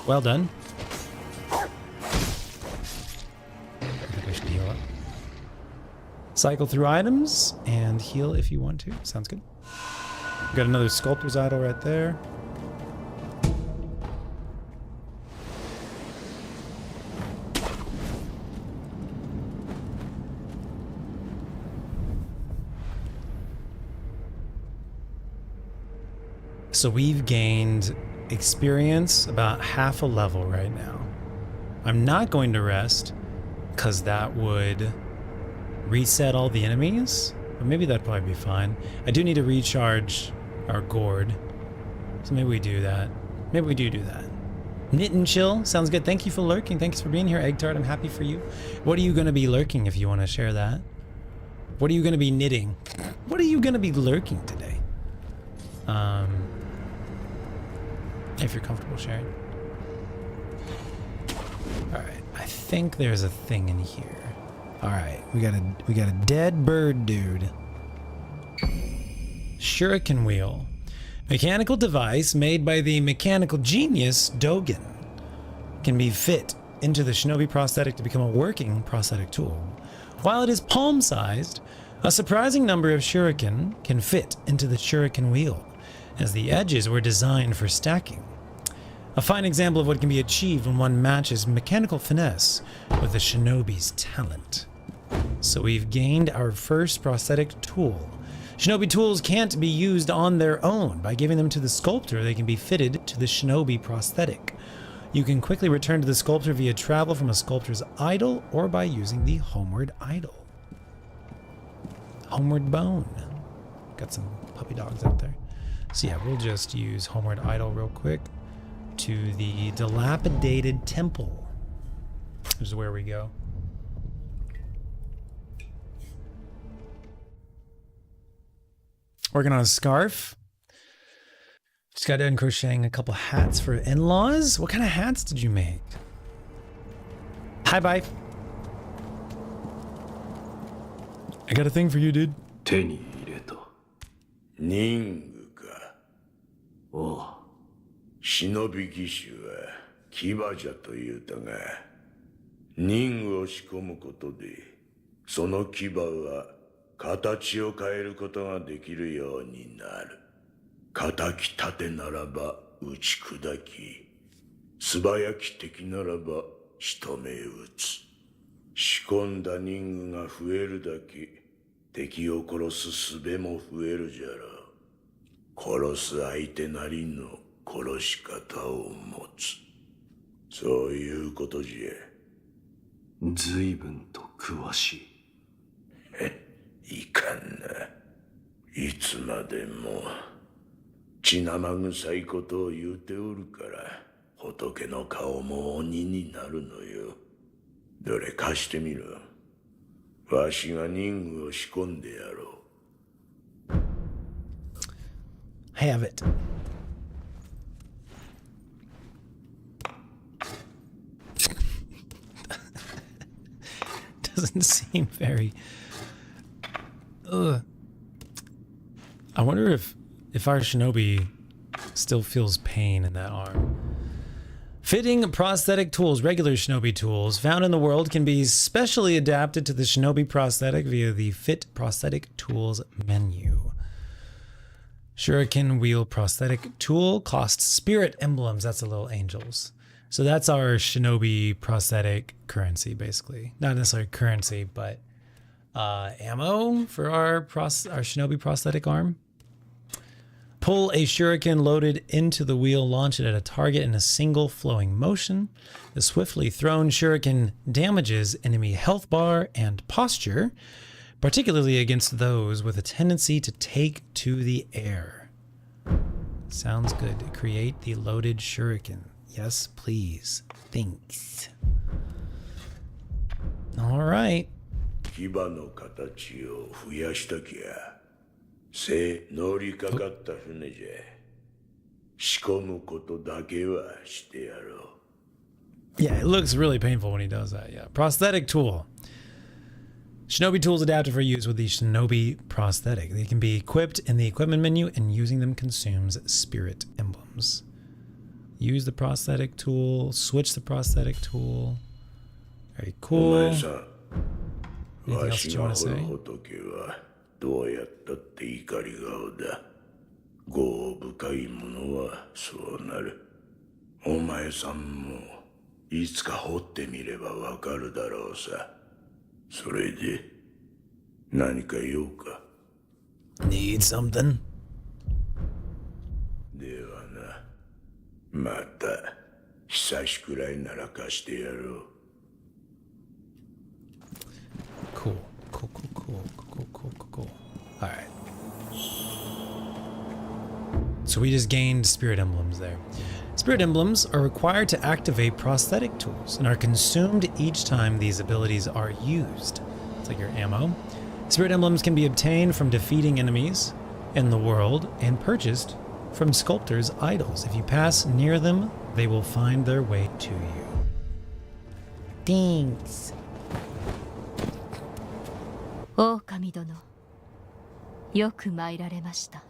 Well done. I think I should heal up. Cycle through items and heal if you want to. Sounds good. Got another sculptor's idol right there. So we've gained experience about half a level right now. I'm not going to rest because that would reset all the enemies, but maybe that'd probably be fine. I do need to recharge our gourd, so maybe we do that. Maybe we do that. Knit and chill sounds good. Thank you for lurking. Thanks for being here, Egg Tart. I'm happy for you. What are you going to be lurking if you want to share that? What are you going to be knitting? What are you going to be lurking today? If you're comfortable sharing. All right, I think there's a thing in here. All right, we got a dead bird dude. Shuriken wheel, mechanical device made by the mechanical genius Dogen, can be fit into the shinobi prosthetic to become a working prosthetic tool. While it is palm-sized, a surprising number of shuriken can fit into the shuriken wheel, as the edges were designed for stacking. A fine example of what can be achieved when one matches mechanical finesse with the shinobi's talent. So we've gained our first prosthetic tool. Shinobi tools can't be used on their own. By giving them to the sculptor, they can be fitted to the shinobi prosthetic. You can quickly return to the sculptor via travel from a sculptor's idol or by using the homeward idol. Homeward bone. Got some puppy dogs out there. So yeah, we'll just use homeward idol real quick to the dilapidated temple. This is where we go. Working on a scarf. Just got done crocheting a couple hats for in-laws. What kind of hats did you make? Hi, bye. I got a thing for you, dude. 手に入れた。人具か。おう。忍び騎手は騎馬じゃと言うたが、人具を仕込むことで、その騎馬は形を変えることができるようになる。敵立てならば打ち砕き、素早き敵ならば仕留め撃つ。仕込んだ人具が増えるだけ、敵を殺す術も増えるじゃろう。殺す相手なりの殺し方を持つ。そういうことじゃ。随分と詳しい。いかんな。いつまでも血生臭いことを言うておるから、仏の顔も鬼になるのよ。どれ貸してみろ。わしが人具を仕込んでやろう。Have it. Doesn't seem very... Ugh. I wonder if our shinobi still feels pain in that arm. Fitting prosthetic tools. Regular shinobi tools found in the world can be specially adapted to the shinobi prosthetic via the Fit Prosthetic Tools menu. Shuriken wheel prosthetic tool costs spirit emblems. That's the little angels. So that's our shinobi prosthetic currency, basically. Not necessarily currency, but ammo for our shinobi prosthetic arm. Pull a shuriken loaded into the wheel, launch it at a target in a single flowing motion. The swiftly thrown shuriken damages enemy health bar and posture, particularly against those with a tendency to take to the air. Sounds good. Create the loaded shuriken. Yes, please. Thanks. All right. 牙の形を増やしたきゃ。乗りかかった船じゃ。仕込むことだけはしてやろう。Yeah, it looks really painful when he does that. Yeah. Prosthetic tool. Shinobi tools adapted for use with the Shinobi prosthetic. They can be equipped in the equipment menu, and using them consumes spirit emblems. Use the prosthetic tool. Switch the prosthetic tool. Very cool. Anything else you want to say? どうやったって怒り顔だ。業深いものはそうなる。お前さんもいつか掘ってみればわかるだろうさ。それで何か用か。 Need something? でまた久しくらいなら貸してやろう。 Cool. Cool. Alright. So we just gained spirit emblems there. Spirit emblems are required to activate prosthetic tools and are consumed each time these abilities are used. It's like your ammo. Spirit emblems can be obtained from defeating enemies in the world and purchased from sculptors' idols. If you pass near them, they will find their way to you. Thanks. 狼殿、よく参られました。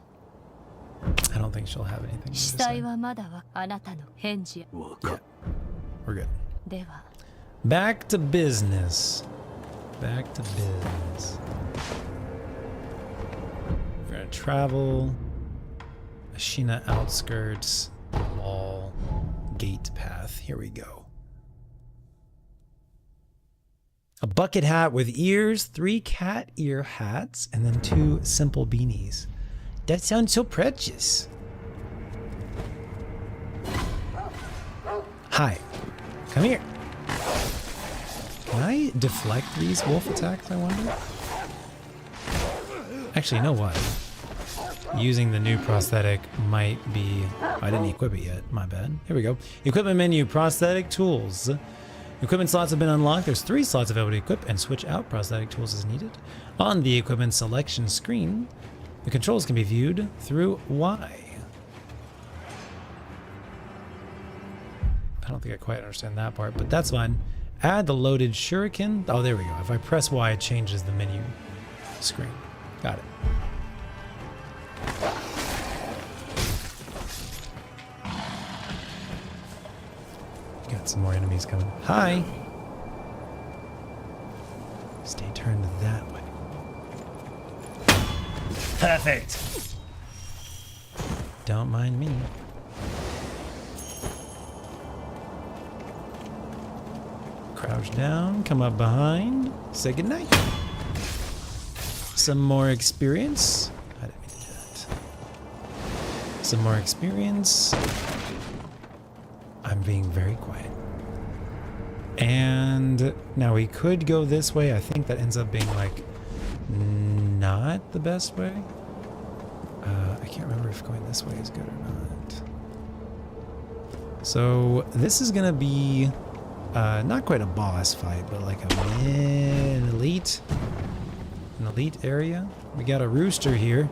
I don't think she'll have anything to 死 say. 体はまだはあなたの返事。 Yeah, we're good. では、 Back to business. Back to business. We're gonna travel. Ashina outskirts. Wall. Gate path. Here we go. A bucket hat with ears, 3 cat ear hats, and then 2 simple beanies. That sounds so precious. Hi. Come here. Can I deflect these wolf attacks, I wonder? Actually, you know what? Using the new prosthetic might be... I didn't equip it yet. My bad. Here we go. Equipment menu, prosthetic tools. Equipment slots have been unlocked. There's 3 slots available to equip and switch out prosthetic tools as needed. On the equipment selection screen, the controls can be viewed through Y. I don't think I quite understand that part, but that's fine. Add the loaded shuriken. Oh, there we go. If I press Y, it changes the menu screen. Got it. Got some more enemies coming. Hi! Stay turned that way. Perfect! Don't mind me. Crouch down, come up behind, say goodnight. Some more experience. I didn't mean to do that. Some more experience. I'm being very quiet. And now we could go this way. I think that ends up being like not the best way. I can't remember if going this way is good or not. So this is gonna be not quite a boss fight, but like an elite area. We got a rooster here.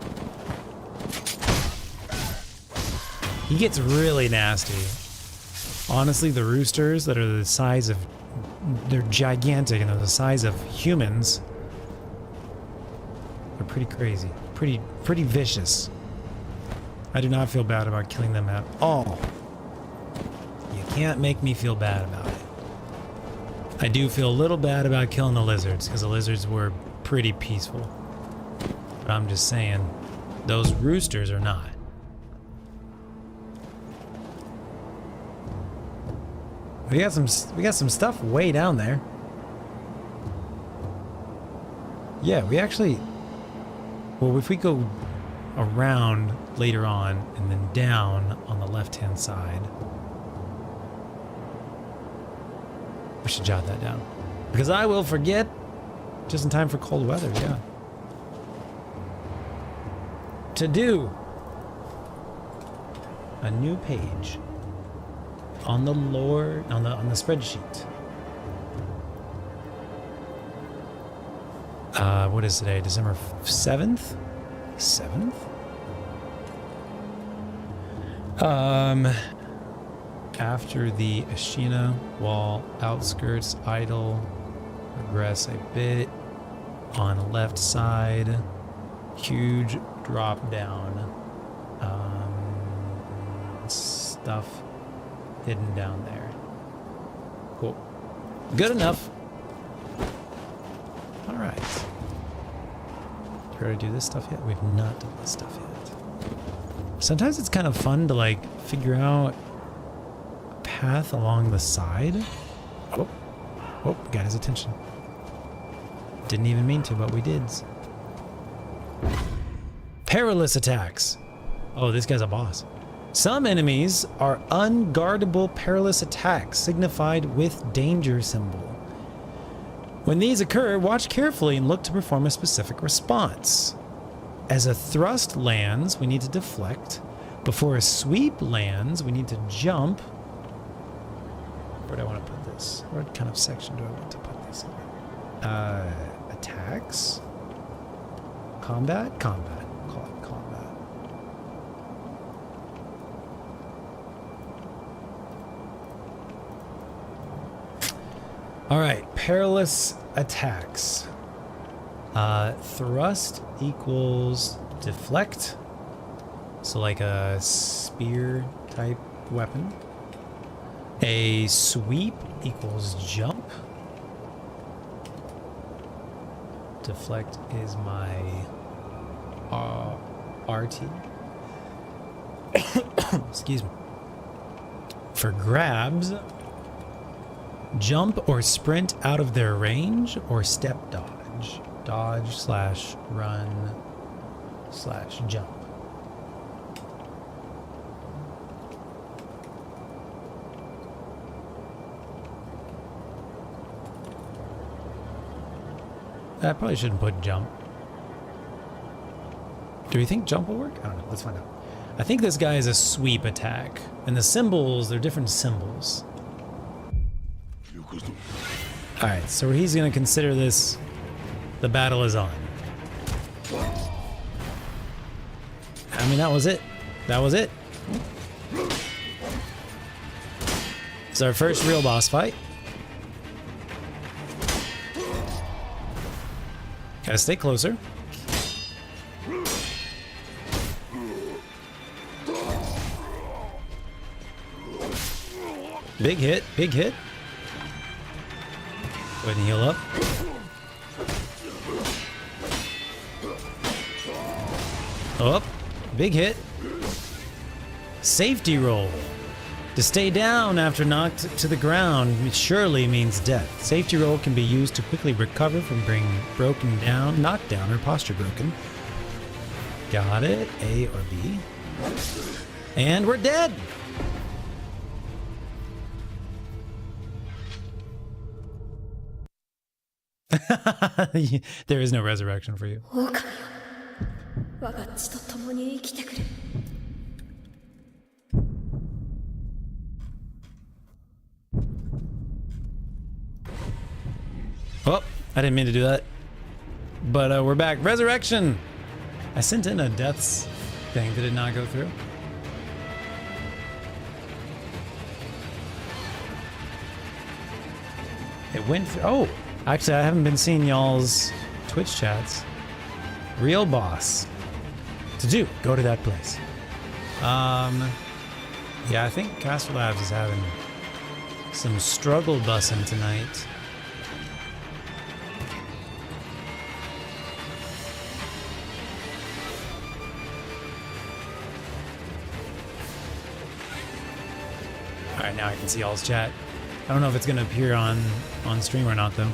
He gets really nasty. Honestly, the roosters that are the size of... They're gigantic and they're the size of humans. They're pretty crazy. Pretty vicious. I do not feel bad about killing them at all. You can't make me feel bad about it. I do feel a little bad about killing the lizards, because the lizards were pretty peaceful. But I'm just saying, those roosters are not. We got some stuff way down there. Yeah, we actually... Well, if we go around later on and then down on the left-hand side... We should jot that down. Because I will forget just in time for cold weather, yeah. To do a new page on the lore on the spreadsheet. What is today? December 7th? 7th? After the Ashina wall outskirts idle, progress a bit on the left side, huge drop down, stuff hidden down there. Cool. Good enough. All right. Did we already do this stuff yet? We've not done this stuff yet. Sometimes it's kind of fun to like figure out a path along the side. Oh, got his attention. Didn't even mean to, but we did. Perilous attacks. Oh, this guy's a boss. Some enemies are unguardable perilous attacks signified with danger symbol. When these occur, watch carefully and look to perform a specific response. As a thrust lands, we need to deflect. Before a sweep lands, we need to jump. Where do I want to put this? What kind of section do I want to put this in? Attacks? Combat? Combat. Call it combat. All right, perilous attacks. Thrust equals deflect. So like a spear type weapon. A sweep equals jump. Deflect is my RT. Excuse me. For grabs, jump or sprint out of their range or step dodge. Dodge slash run slash jump. I probably shouldn't put jump. Do we think jump will work? I don't know. Let's find out. I think this guy is a sweep attack. And the symbols, they're different symbols. Alright, so he's going to consider this the battle is on. I mean, that was it. That was it. It's our first real boss fight. Gotta stay closer. Big hit, big hit. Go ahead and heal up. Up, big hit. Safety roll. To stay down after knocked to the ground, it surely means death. Safety roll can be used to quickly recover from being broken down, knocked down, or posture broken. Got it. A or B. And we're dead. There is no resurrection for you. Oh, I didn't mean to do that. But we're back. Resurrection! I sent in a deaths thing. Did it not go through? It went through. Oh! Actually, I haven't been seeing y'all's Twitch chats. Real boss. To do. Go to that place. Yeah, I think Caster Labs is having some struggle bussing tonight. Alright, now I can see y'all's chat. I don't know if it's going to appear on stream or not, though.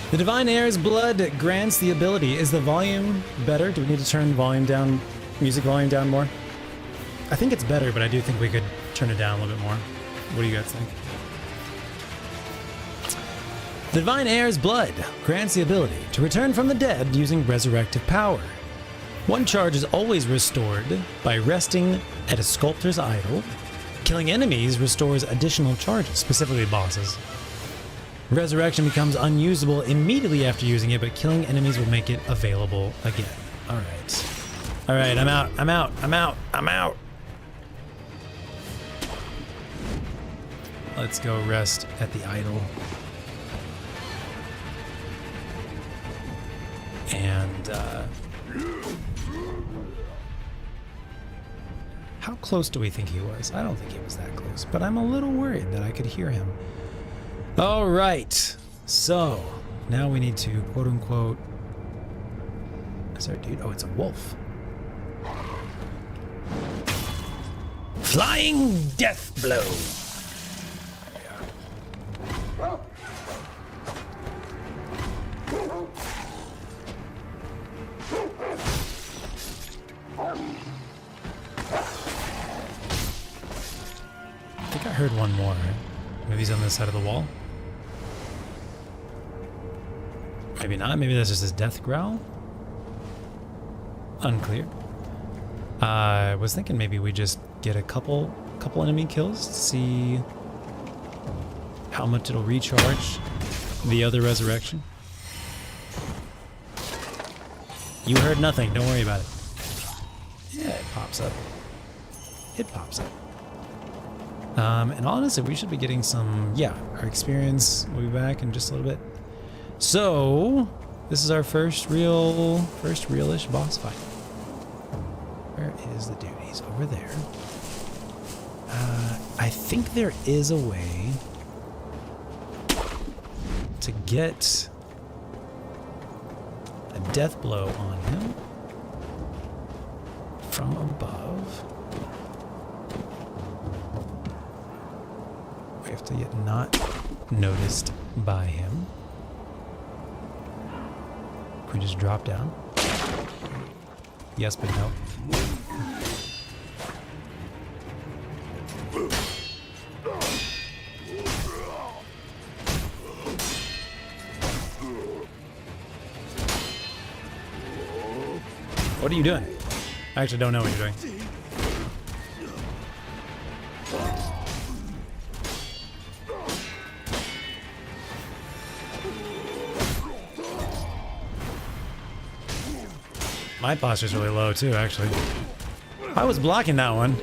The Divine Heir's blood grants the ability. Is the volume better? Do we need to turn the volume down, music volume down more? I think it's better, but I do think we could turn it down a little bit more. What do you guys think? The Divine Heir's blood grants the ability to return from the dead using resurrective power. One charge is always restored by resting at a sculptor's idol. Killing enemies restores additional charges, specifically bosses. Resurrection becomes unusable immediately after using it, but killing enemies will make it available again. Alright. Alright, I'm out. I'm out. I'm out. I'm out. Let's go rest at the idol. And, how close do we think he was? I don't think he was that close, but I'm a little worried that I could hear him. All right, so now we need to quote unquote. Is there a dude? Oh, it's a wolf. Flying death blow. heard one more. Maybe he's on this side of the wall. Maybe not. Maybe that's just his death growl. Unclear. I was thinking maybe we just get a couple enemy kills to see how much it'll recharge the other resurrection. You heard nothing. Don't worry about it. Yeah, it pops up. It pops up. And honestly, we should be getting some... Yeah, our experience will be back in just a little bit. So, this is our first real-ish boss fight. Where is the dude? He's over there. I think there is a way to get a death blow on him from above. We have to get not noticed by him. Can we just drop down? Yes, but no. What are you doing? I actually don't know what you're doing. My posture's really low too, actually. I was blocking that one.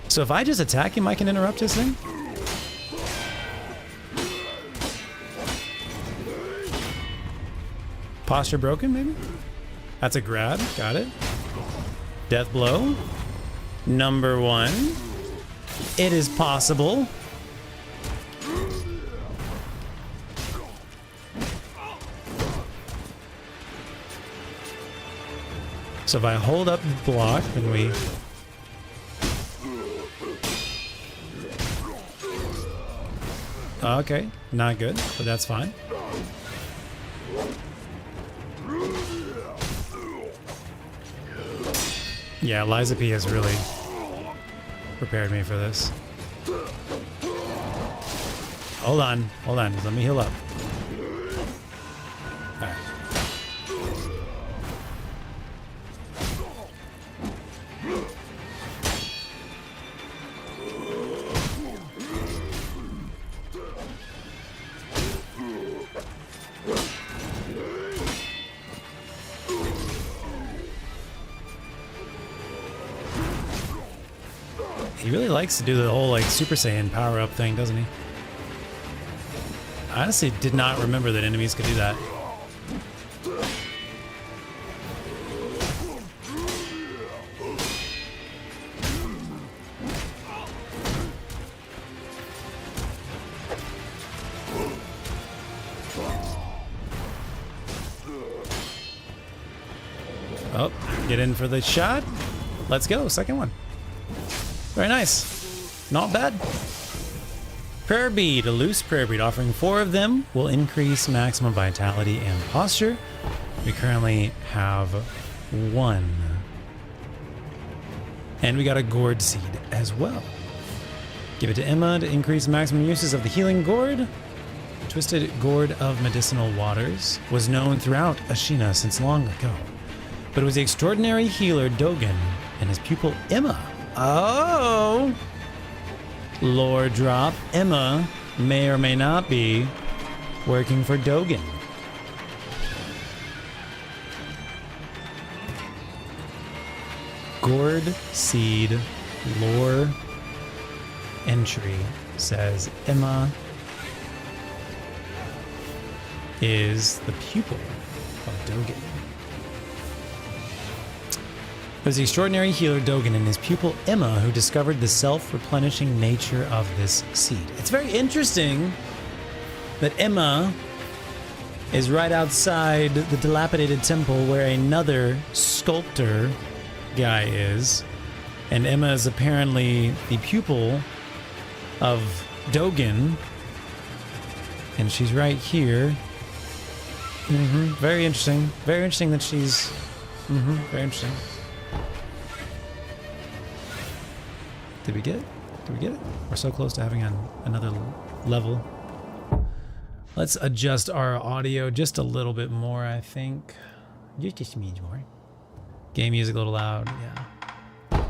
So if I just attack him, I can interrupt his thing? Posture broken, maybe? That's a grab. Got it. Death blow. Number 1. It is possible. So if I hold up block, then we... Okay, not good, but that's fine. Yeah, Liza P has really prepared me for this. Hold on, let me heal up. All right. He really likes to do the whole like Super Saiyan power up thing, doesn't he? I honestly did not remember that enemies could do that. Oh, get in for the shot. Let's go, second one. Very nice. Not bad. Prayer bead, a loose prayer bead. Offering 4 of them will increase maximum vitality and posture. We currently have 1. And we got a gourd seed as well. Give it to Emma to increase maximum uses of the healing gourd. Twisted gourd of medicinal waters was known throughout Ashina since long ago. But it was the extraordinary healer Dogen and his pupil Emma. Oh! Lore drop. Emma may or may not be working for Dogen. Gourd seed lore entry says Emma is the pupil of Dogen. It was the extraordinary healer Dogen and his pupil Emma who discovered the self-replenishing nature of this seed. It's very interesting that Emma is right outside the dilapidated temple where another sculptor guy is. And Emma is apparently the pupil of Dogen. And she's right here Very interesting. Very interesting that she's... very interesting. Did we get it? Did we get it? We're so close to having another level. Let's adjust our audio just a little bit more, I think. Just a smidge more. Game music a little loud, yeah.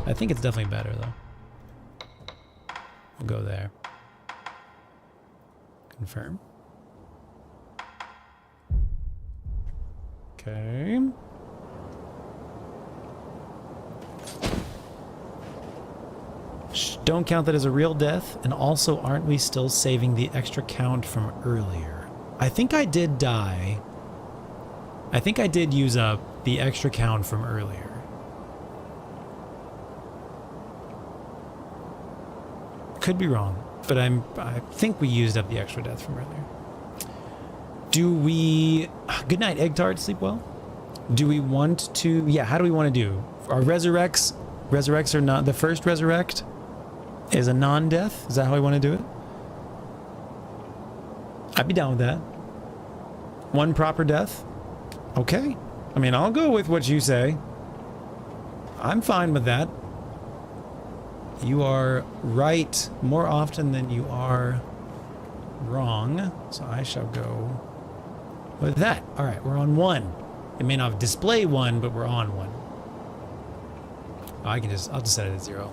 I think it's definitely better, though. We'll go there. Confirm. Okay. Shh, don't count that as a real death. And also, aren't we still saving the extra count from earlier? I think I did die. I think I did use up the extra count from earlier. Could be wrong, but I think we used up the extra death from earlier. Do we... Good night, Egg Tart. Sleep well. Do we want to... Yeah, how do we want to do? Our resurrects... Resurrects are not... The first resurrect is a non-death? Is that how we want to do it? I'd be down with that. One proper death? Okay. I mean, I'll go with what you say. I'm fine with that. You are right more often than you are wrong. So I shall go with that. All right, we're on 1. It may not display 1, but we're on 1. I'll just set it at 0.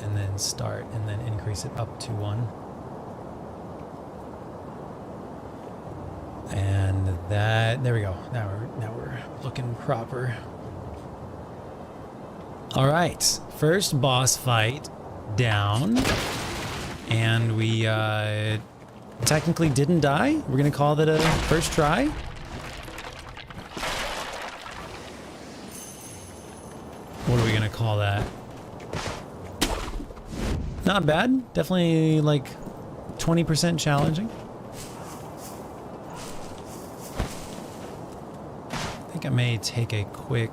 And then start, and then increase it up to 1. And that, there we go. Now we're looking proper. All right, first boss fight down, and we technically didn't die. We're gonna call that a first try. What are we gonna call that? Not bad. Definitely like 20% challenging. I think I may take a quick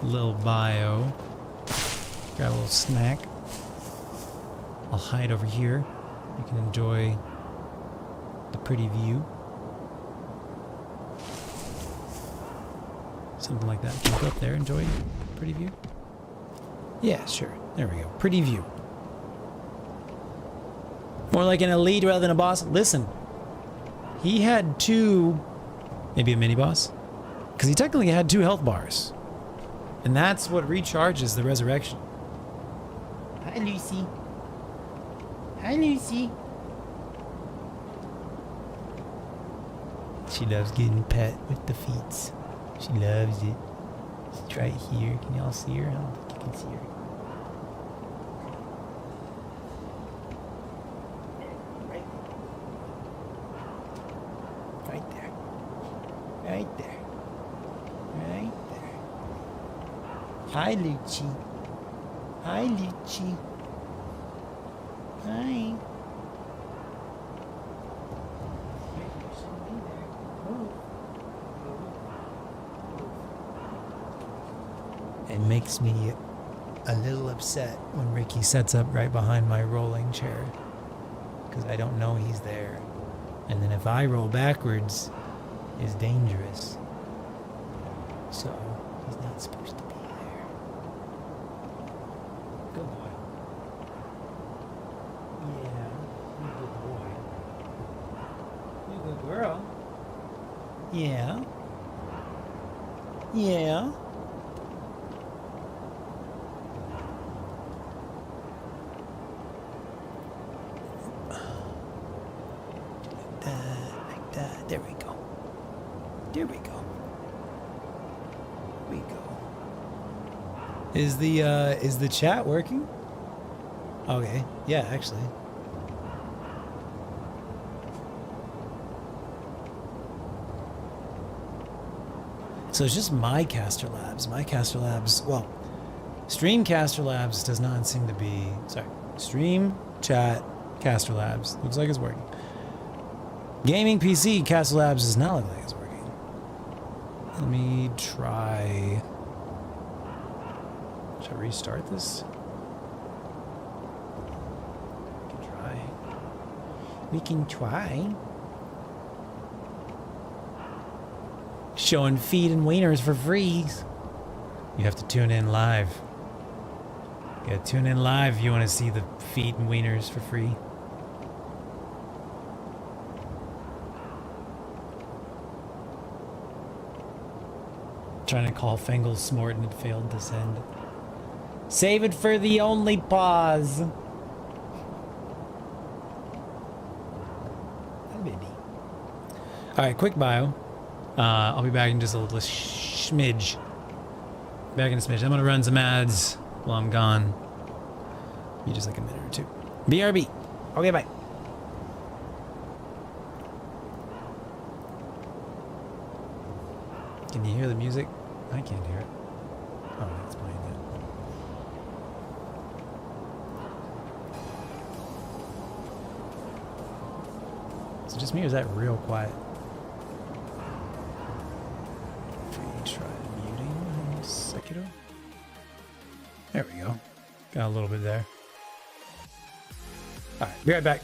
little bio. Grab a little snack. I'll hide over here. You can enjoy the pretty view. Something like that. Can you go up there, enjoy the pretty view? Yeah, sure. There we go. Pretty view. More like an elite rather than a boss. Listen, he had 2, maybe a mini boss, because he technically had 2 health bars. And that's what recharges the resurrection. Hi, Lucy. Hi, Lucy. She loves getting pet with the feet. She loves it. She's right here. Can y'all see her? I don't think you can see her. Right there. Right there. Right there. Hi, Lucci. Hi, Lucci. Hi. It makes me a little upset when Ricky sets up right behind my rolling chair, because I don't know he's there. And then if I roll backwards, it's dangerous. So he's not supposed to be there. Good boy. Yeah, you good boy. You good girl. Yeah. Yeah. Like that. There we go. There we go. There we go. Is the chat working? Okay. Yeah, actually. So it's just my Caster Labs. My Caster Labs, well, Stream Caster Labs does not seem to be, sorry, Stream Chat Caster Labs. Looks like it's working. Gaming PC Caster Labs does not look like it's working. Let me try. Should I restart this? We can try. We can try. Showing feet and wieners for free. You have to tune in live. You gotta tune in live if you want to see the feet and wieners for free. Trying to call Fengal Smort and it failed to send. Save it for the only pause. Hi, baby. Alright, quick bio. I'll be back in just a little smidge. Back in a smidge. I'm gonna run some ads while I'm gone. Be just like a minute or two. BRB. Okay, bye. Can you hear the music? I can't hear it. Oh, that's playing it. Is it just me or is that real quiet? Try muting Sekiro. There we go. Got a little bit there. Alright, be right back.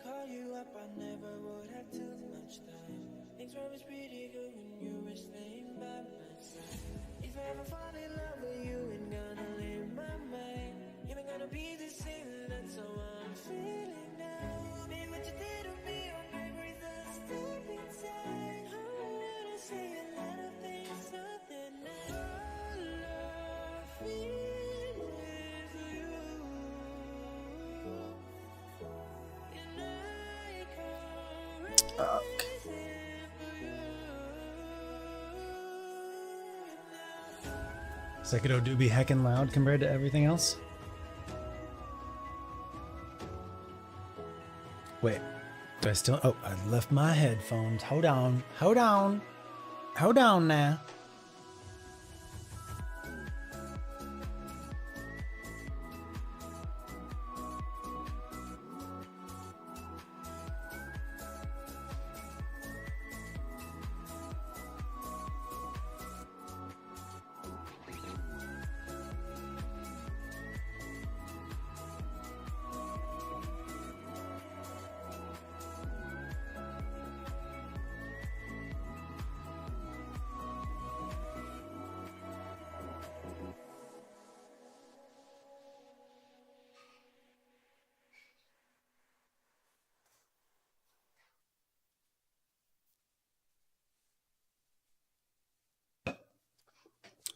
Call you up, I never would have too much time. Things were always pretty good when you were staying by my side. If I ever fall in love with you, ain't gonna leave my mind. You ain't gonna be the same, that's how I'm feeling now. Baby, what you did to me, oh memories are stuck inside. I wanna say a lot of things, something that all I feel is for you. Sekiro do be heckin' loud compared to everything else. Wait, do I still? Oh, I left my headphones. Hold on, hold on, hold on now.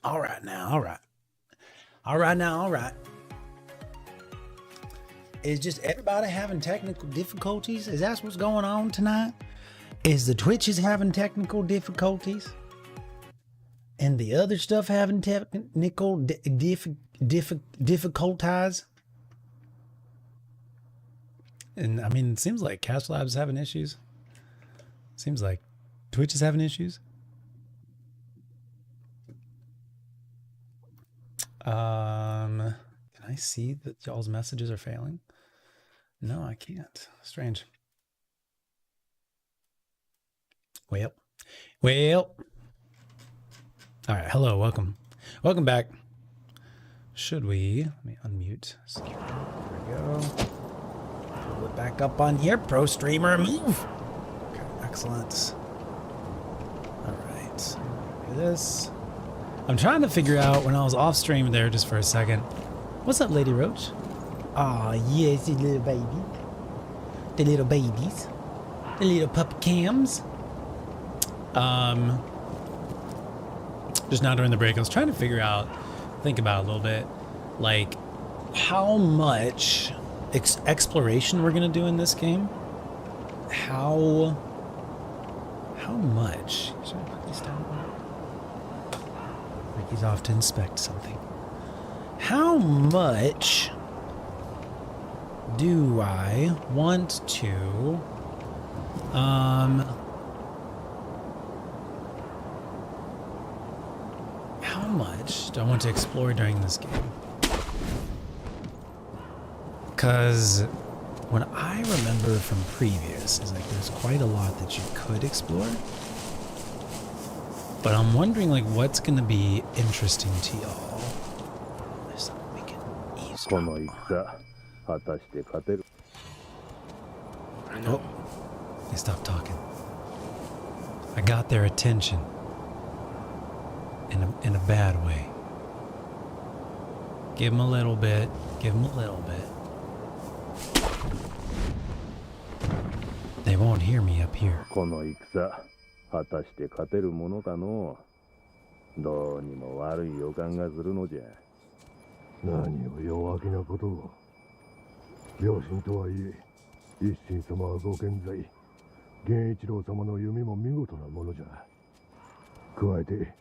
All right now, all right. All right now, all right. Is just everybody having technical difficulties? Is that what's going on tonight? Is the Twitches having technical difficulties? And the other stuff having technical difficulties? And I mean, it seems like Cash Lab's having issues. Seems like Twitch is having issues. Can I see that y'all's messages are failing? No, I can't. Strange. Well. All right. Hello. Welcome. Welcome back. Should we? Let me unmute. There we go. Pull it back up on here. Pro streamer move. Okay. Excellent. All right. Do this. I'm trying to figure out when I was off stream there just for a second. What's up, Lady Roach? Aw, yes, the little baby. The little babies. The little puppy cams. Just now during the break, I was trying to figure out, think about it a little bit, like how much exploration we're gonna do in this game. How much? Should I put these down? Ricky's off to inspect something. How much do I want to how much do I want to explore during this game? Because what I remember from previous is like there's quite a lot that you could explore. But I'm wondering, like, what's gonna be interesting to y'all. There's something we can eavesdrop on. Oh, they stopped talking. I got their attention. In a bad way. Give them a little bit. Give them a little bit. They won't hear me up here. この戦、果たして勝てるものかのう。どうにも悪い予感がするのじゃ。何を弱気なことを。両親とはいえ、一心様はご健在。源一郎様の弓も見事なものじゃ。加えて、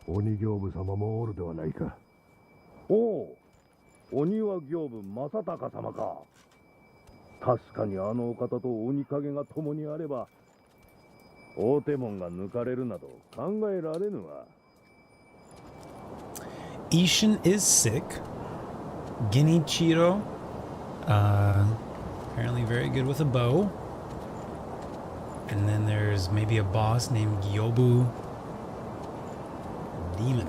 鬼行部様もおるではないか。おお、鬼は行部正隆様か。確かにあのお方と鬼影が共にあれば、大手門が抜かれるなど考えられぬわ。Ishin is sick. Genichiro, apparently very good with a bow. And then there's maybe a boss named Gyobu. Demon,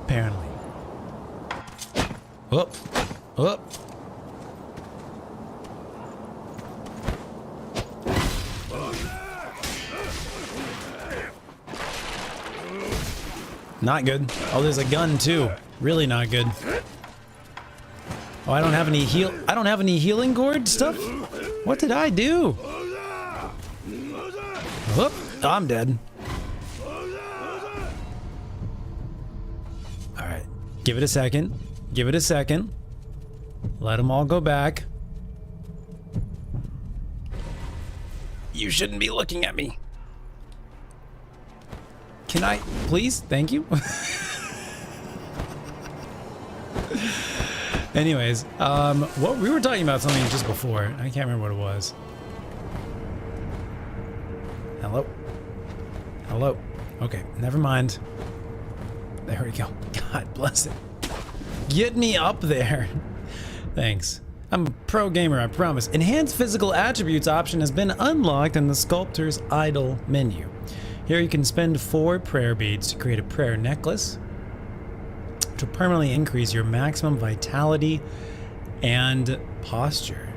apparently. Up, up. Not good. Oh, there's a gun too. Really not good. Oh, I don't have any healing gourd stuff? What did I do? Oh, I'm dead. Alright. Give it a second. Give it a second. Let them all go back. You shouldn't be looking at me. Can I, please? Thank you. Anyways, what we were talking about something just before. I can't remember what it was. Hello? Hello? Okay, never mind. There we go. God bless it. Get me up there. Thanks. I'm a pro gamer, I promise. Enhanced physical attributes option has been unlocked in the sculptor's idle menu. Here you can spend 4 prayer beads to create a prayer necklace, which will permanently increase your maximum vitality and posture.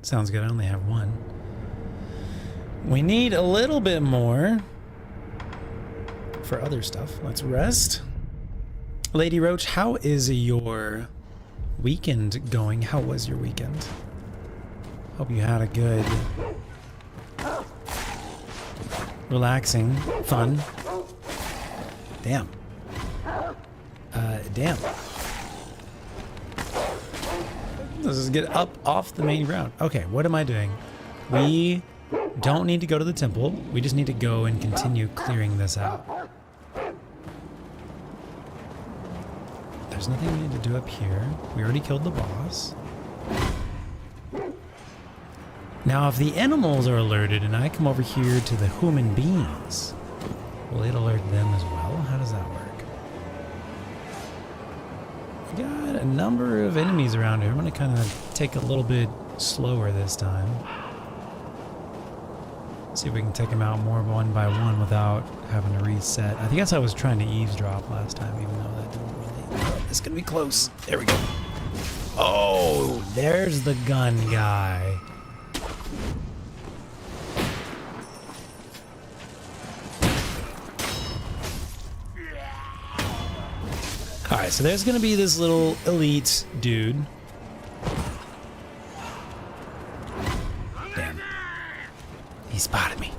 Sounds good, I only have 1. We need a little bit more for other stuff. Let's rest. Lady Roach, how is your weekend going? How was your weekend? Hope you had a good, relaxing, fun. Damn. Damn. Let's just get up off the main ground. Okay, what am I doing? We don't need to go to the temple. We just need to go and continue clearing this out. There's nothing we need to do up here. We already killed the boss. Now, if the animals are alerted and I come over here to the human beings, will it alert them as well? How does that work? We got a number of enemies around here. I'm going to kind of take a little bit slower this time. See if we can take them out more one by one without having to reset. I think that's how I was trying to eavesdrop last time, even though that didn't really... Oh, it's going to be close. There we go. Oh, there's the gun guy. Alright, so there's gonna be this little elite dude. Damn. He spotted me.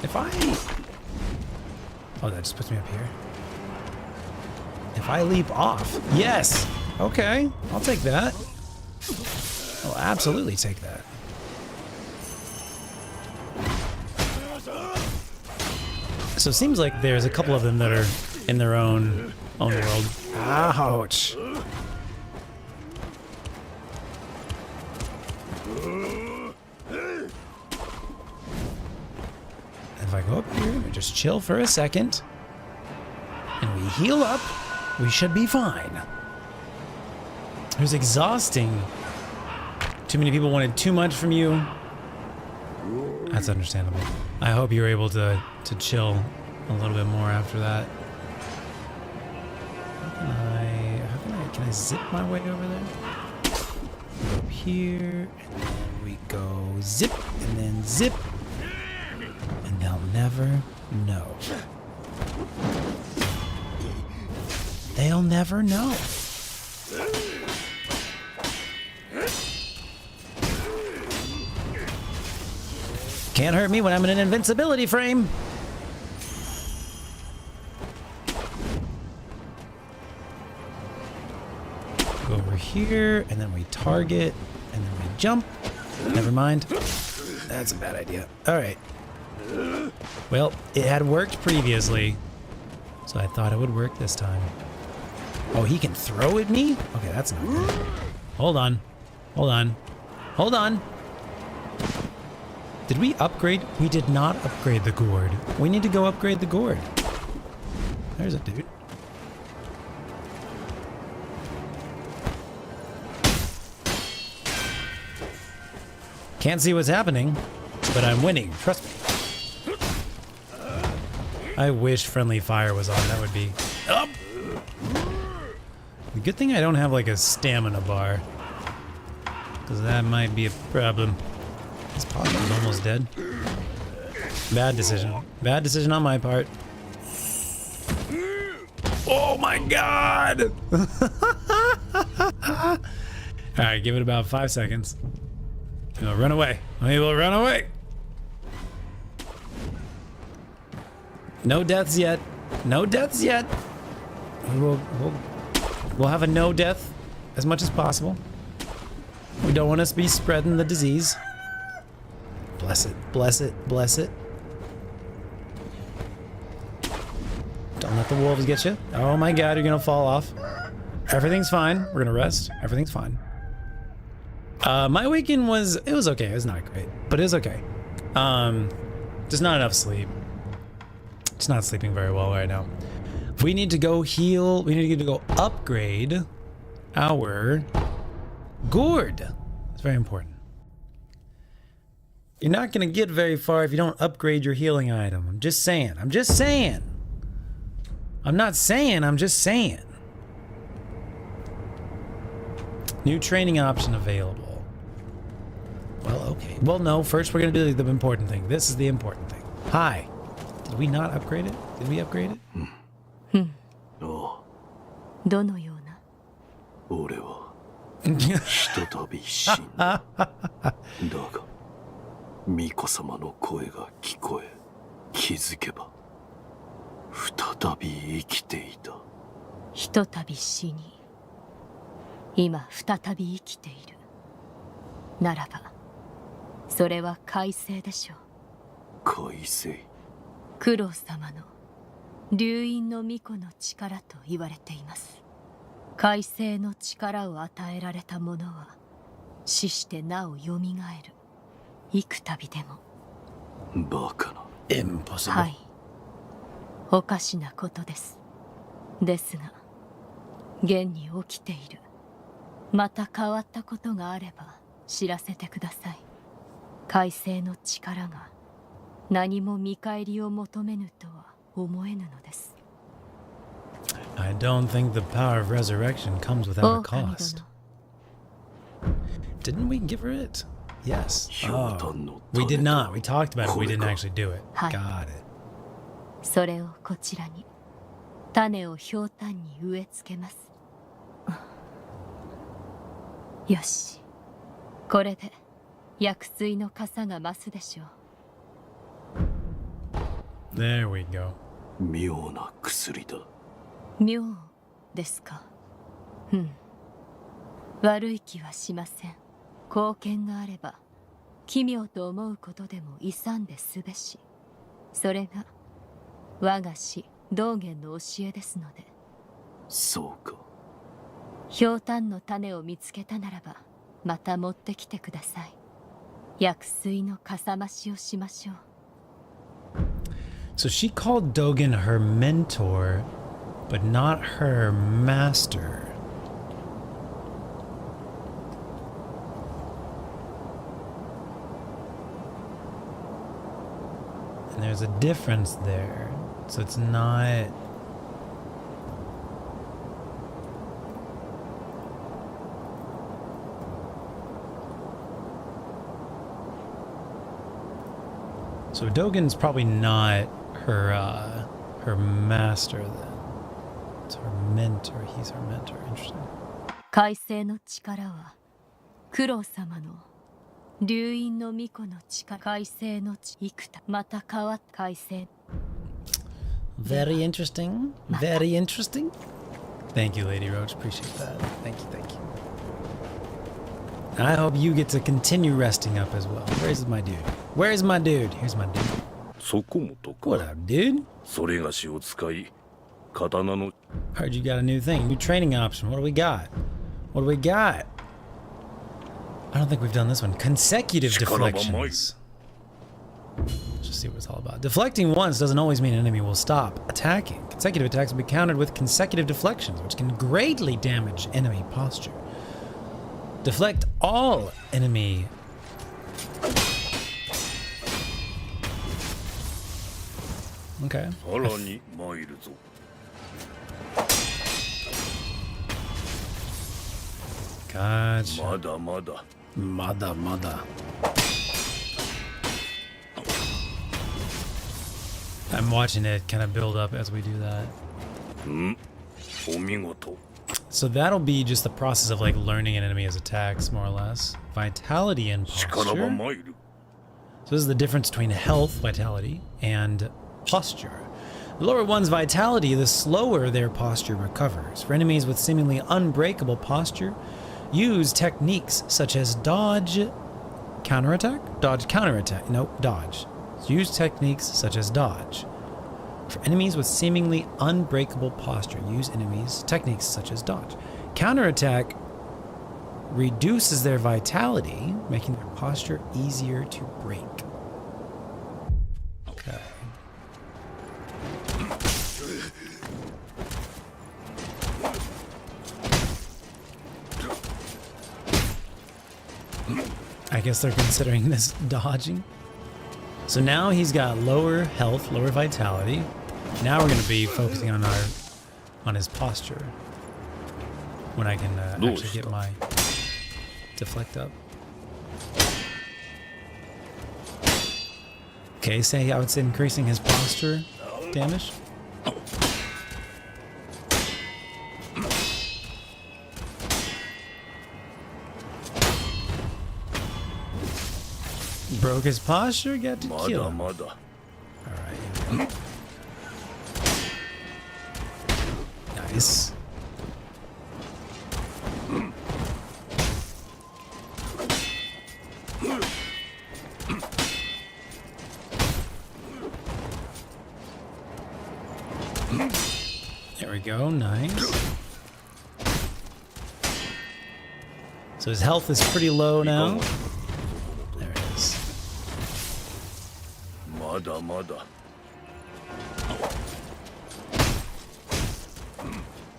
If I... Oh, that just puts me up here. If I leap off... Yes! Okay, I'll take that. I'll absolutely take that. So it seems like there's a couple of them that are in their own world. Ouch. If I go up here and just chill for a second, and we heal up, we should be fine. It was exhausting. Too many people wanted too much from you. That's understandable. I hope you were able to chill a little bit more after that. Can I zip my way over there? Go up here, and then we go zip, and then zip, and they'll never know. They'll never know. Can't hurt me when I'm in an invincibility frame. Go over here, and then we target, and then we jump. Never mind. That's a bad idea. All right. Well, it had worked previously, so I thought it would work this time. Oh, he can throw at me? Okay, that's not good. Hold on. Hold on. Hold on. Did we upgrade? We did not upgrade the gourd. We need to go upgrade the gourd. There's a dude. Can't see what's happening, but I'm winning. Trust me. I wish friendly fire was on. That would be up. The good thing I don't have like a stamina bar, because that might be a problem. This Possum's almost dead. Bad decision. Bad decision on my part. Oh my god! Alright, give it about 5 seconds. We'll run away. We will run away. No deaths yet. No deaths yet. We'll have a no death as much as possible. We don't want us to be spreading the disease. Bless it, bless it, bless it. Don't let the wolves get you. Oh my god, you're gonna fall off. Everything's fine. We're gonna rest. Everything's fine. My weekend was, it was okay. It was not great, but it was okay. Just not enough sleep. Just not sleeping very well right now. We need to go heal. We need to go upgrade our gourd. It's very important. You're not going to get very far if you don't upgrade your healing item. I'm just saying. I'm just saying. I'm not saying. I'm just saying. New training option available. Well, okay. Well, no. First, we're going to do the important thing. This is the important thing. Hi. Did we not upgrade it? Did we upgrade it? どのような俺はひとたび死んだ。だが巫女様の声が聞こえ、気づけば再び生きていた。ひとたび死に今再び生きているならばそれは快晴でしょう。快晴。九郎様の流因の巫女の力と言われています。快晴の力を与えられた者は死してなおよみがえる。幾度でも。バカな。Impossible. はい。おかしなことです。ですが、現に起きている。また変わったことがあれば知らせてください。快晴の力が何も見返りを求めぬとは思えぬのです。I don't think the power of resurrection comes without a cost. Didn't we give her it? Yes. Oh, we did not. We talked about it. We didn't actually do it. Got it. それをこちらに種をひょうたんに植え付けます。よし。これで薬水の傘が増すでしょう。There we go. 妙な薬だ。妙ですか。悪い気はしません。貢献があれば奇妙と思うことでも勇んですべし。それが我が師道元の教えですので。そうか。ひょうたんの種を見つけたならばまた持ってきてください。薬水のかさ増しをしましょう。So she called Dogen her mentor, but not her master. And there's a difference there. So it's not... So Dogen's probably not her master then. It's her mentor. He's her mentor. Interesting. 改正の力は九郎様の流因の巫女の力改正の幾多また変わっ改正 Very interesting. Very interesting. Thank you, Lady Roach. Appreciate that. Thank you, thank you. I hope you get to continue resting up as well. Where's my dude? Where's my dude? Here's my dude. そこもと What か up, dude? それがしを使い刀の Heard you got a new thing. New training option. What do we got? What do we got? I don't think we've done this one. Consecutive deflections. Let's just see what it's all about. Deflecting once doesn't always mean an enemy will stop attacking. Consecutive attacks will be countered with consecutive deflections, which can greatly damage enemy posture. Deflect all enemy. Okay. さらに参るぞ Gotcha. まだまだ Mada. I'm watching it kind of build up as we do that. お見事 So that'll be just the process of like learning an enemy's attacks, more or less. Vitality and 力は posture. 参る So this is the difference between health, vitality, and posture. The lower one's vitality, the slower their posture recovers. For enemies with seemingly unbreakable posture, use techniques such as dodge, counterattack? Dodge, counterattack. No, dodge. Use techniques such as dodge. For enemies with seemingly unbreakable posture, use techniques such as dodge. Counterattack reduces their vitality, making their posture easier to break. Okay. I guess they're considering this dodging. So now he's got lower health, lower vitality. Now we're going to be focusing on his posture. When I can actually get my deflect up. Okay, say I would say increasing his posture damage. Broke his posture, got to kill him. Alright. Nice. There we go, nice. So his health is pretty low now. There it is.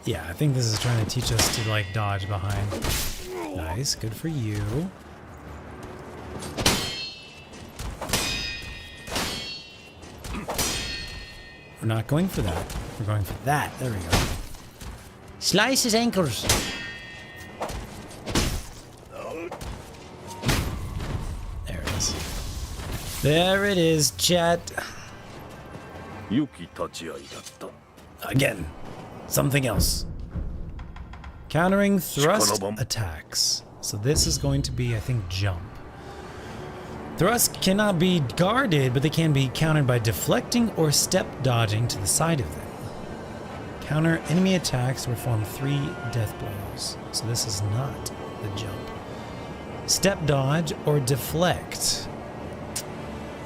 Yeah, I think this is trying to teach us to like dodge behind. Nice, good for you. We're not going for that. We're going for that. There we go. Slice his ankles. There it is. There it is, chat. Again, something else. Countering thrust attacks. So this is going to be, I think, jump. Thrusts cannot be guarded, but they can be countered by deflecting or step dodging to the side of them. Counter enemy attacks to perform 3 death blows. So this is not the jump. Step dodge or deflect.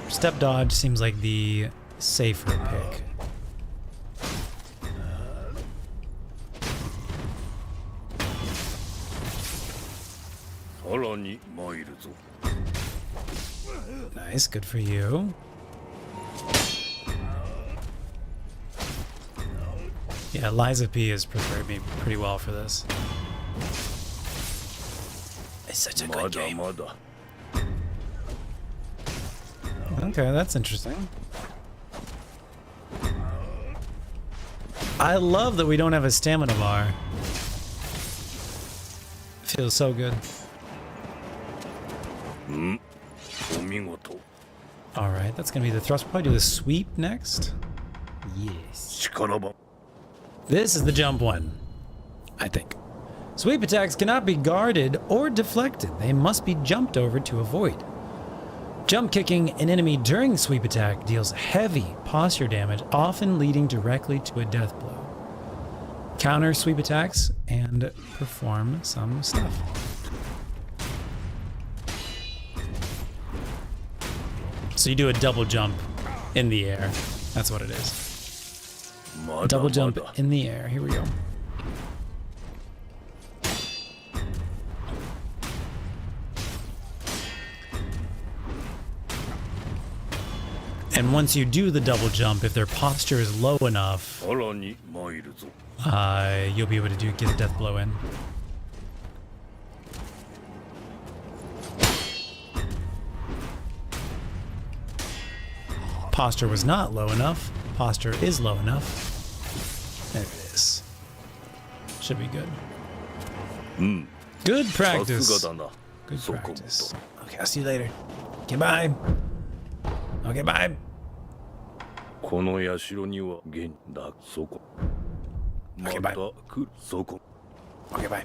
Step dodge seems like the safer pick. Nice, good for you. Yeah, Liza P has prepared me pretty well for this. It's such a good game. Okay, that's interesting. I love that we don't have a stamina bar. Feels so good. Alright, that's gonna be the thrust. We'll probably do the sweep next. Yes. This is the jump one, I think. Sweep attacks cannot be guarded or deflected. They must be jumped over to avoid. Jump kicking an enemy during sweep attack deals heavy posture damage, often leading directly to a death blow. Counter sweep attacks and perform some stuff. So you do a double jump in the air. That's what it is. Double jump in the air. Here we go. And once you do the double jump, if their posture is low enough, you'll be able to get a death blow in. Posture was not low enough. Posture is low enough. There it is. Should be good. Good practice. Good practice. Okay, I'll see you later. Okay, bye. Okay, bye. Okay, bye. Okay, bye.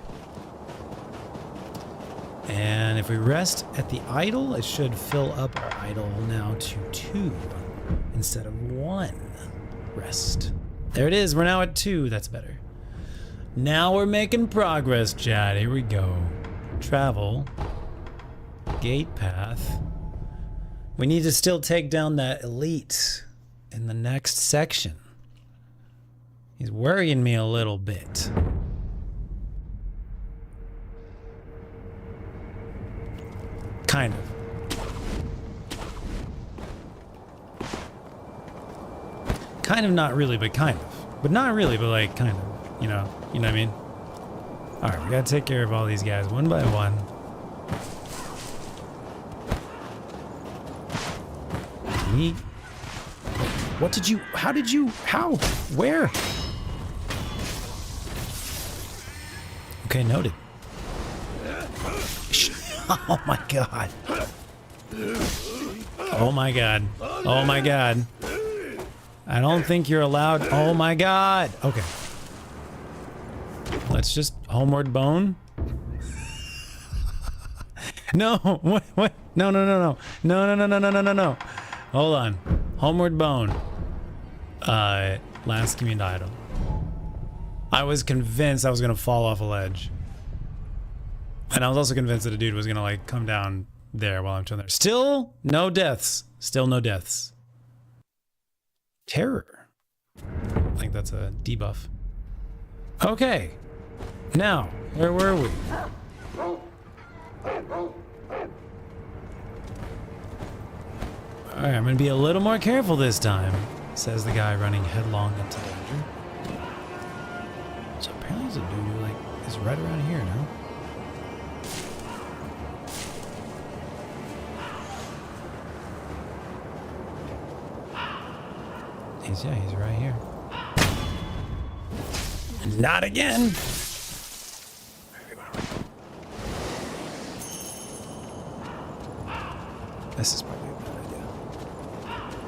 And if we rest at the idol, it should fill up our idol now to 2 instead of 1 rest. There it is. We're now at 2. That's better. Now we're making progress, Chad. Here we go. Travel. Gate path. We need to still take down that elite in the next section. He's worrying me a little bit. Kind of. Kind of, not really, but kind of. But not really, but like kind of. You know what I mean? Alright, we gotta take care of all these guys one by one. What did you, how, where? Okay, noted. Oh my god. Oh my god. Oh my god. I don't think you're allowed. Oh my god. Okay. Let's just homeward bone. No. What? No. No. Hold on. Homeward bone. Last communed idol. I was convinced I was gonna fall off a ledge. And I was also convinced that a dude was gonna like come down there while I'm chilling there. Still no deaths. Still no deaths. Terror. I think that's a debuff. Okay. Now, where were we? Alright, I'm gonna be a little more careful this time, says the guy running headlong into danger. So apparently there's a dude who like is right around here now. He's right here. Not again. This is probably a bad idea.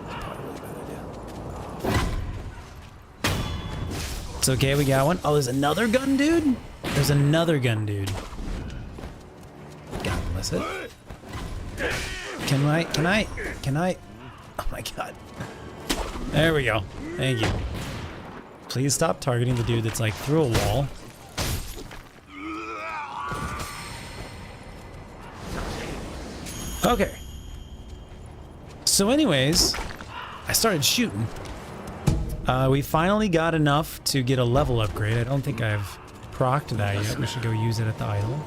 Probably a bad idea. It's okay, we got one. Oh, there's another gun dude? There's another gun dude. God bless it. Can I? Oh my god. There we go. Thank you. Please stop targeting the dude that's like through a wall. Okay. So anyways, I started shooting. We finally got enough to get a level upgrade. I don't think I've procced that yet. We should go use it at the idol.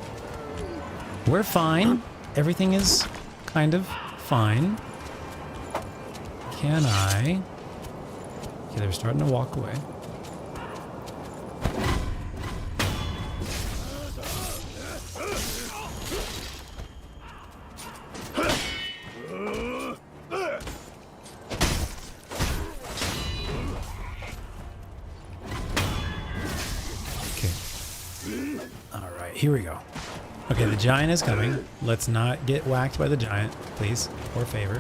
We're fine. Everything is kind of fine. Can I? Okay, they're starting to walk away. here we go. Okay, the giant is coming. Let's not get whacked by the giant, please, or favor.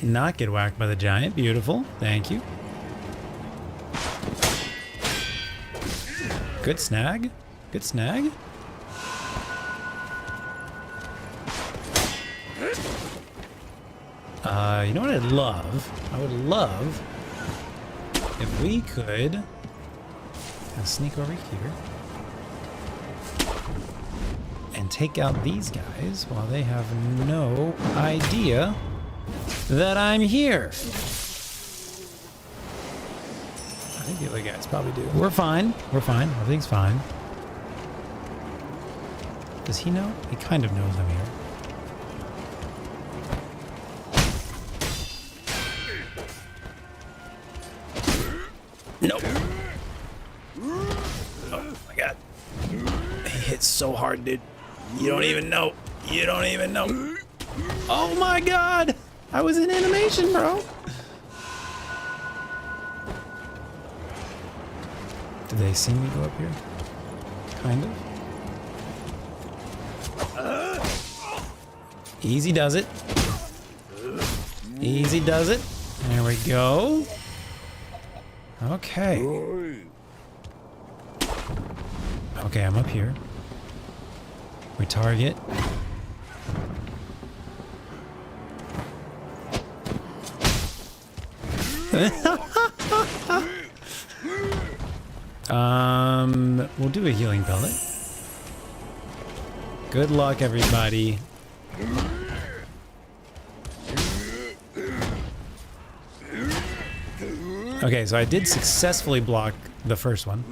Not get whacked by the giant. Beautiful. Thank you. Good snag. Good snag. You know what I'd love? I would love if we could sneak over here and take out these guys while they have no idea that I'm here. I think the other guys probably do. We're fine. We're fine. Everything's fine. Does he know? He kind of knows I'm here. Nope. Oh my god. He hits so hard, dude. You don't even know. You don't even know. Oh my god! I was in animation, bro. Did they see me go up here? Kind of. Easy does it. Easy does it. There we go. Okay. Okay, I'm up here. We target. We'll do a healing pellet. Good luck, everybody. Okay, so I did successfully block the first one.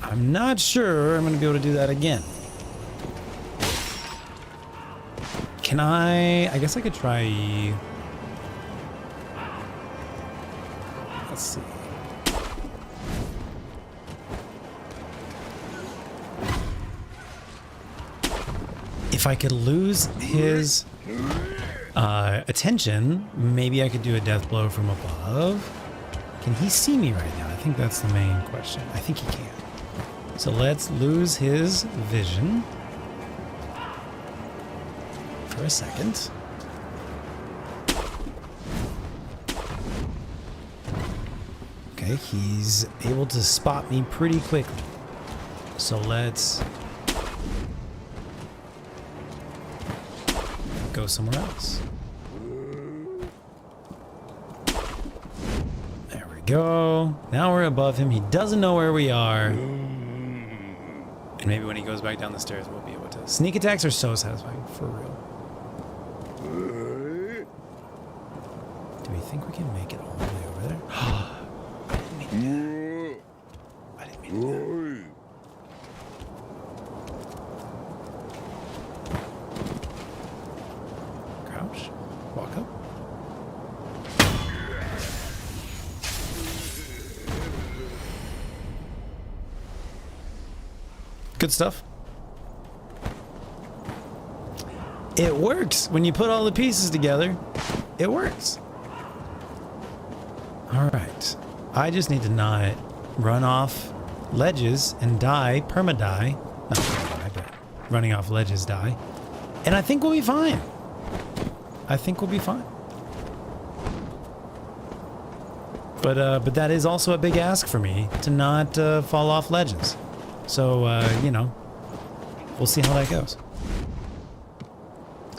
I'm not sure I'm going to be able to do that again. Can I guess I could try... Let's see. If I could lose his attention, maybe I could do a death blow from above. Can he see me right now? I think that's the main question. I think he can. So let's lose his vision for a second. Okay, he's able to spot me pretty quickly. So let's go somewhere else. There we go. Now we're above him. He doesn't know where we are. And maybe when he goes back down the stairs, we'll be able to. Sneak attacks are so satisfying, for real. Do we think we can make it all the way over there? I didn't mean to do that. I didn't mean to do that. Crouch. Walk up. Good stuff. It works when you put all the pieces together. It works. All right. I just need to not run off ledges and die, perma-die. Not perma-die, but running off ledges die. And I think we'll be fine. I think we'll be fine. But that is also a big ask for me to not fall off ledges. So, you know, we'll see how that goes.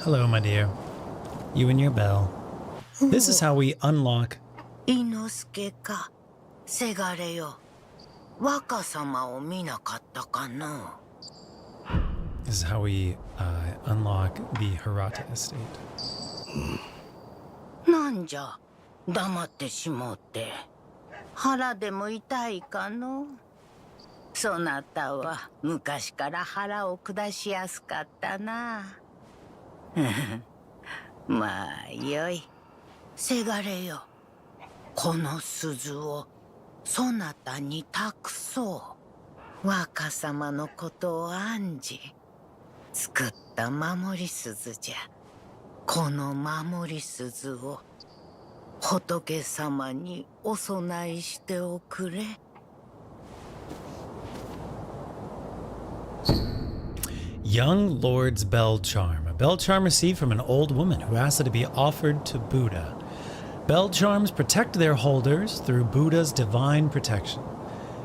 Hello, my dear. You and your bell. This is how we unlock... Inosuke ka, segare yo. Waka-sama o minakatta ka no? This is how we unlock the Hirata estate. なんじゃ、黙ってしもうて。腹でも痛いかの？そなたは昔から腹を下しやすかったな。まあよい。せがれよ。この鈴をそなたに託そう。若様のことを案じ作ったた守り鈴じゃ。この守り鈴を仏様にお供えしておくれ。Young Lord's bell charm. A bell charm received from an old woman who asked it to be offered to Buddha. Bell charms protect their holders through Buddha's divine protection.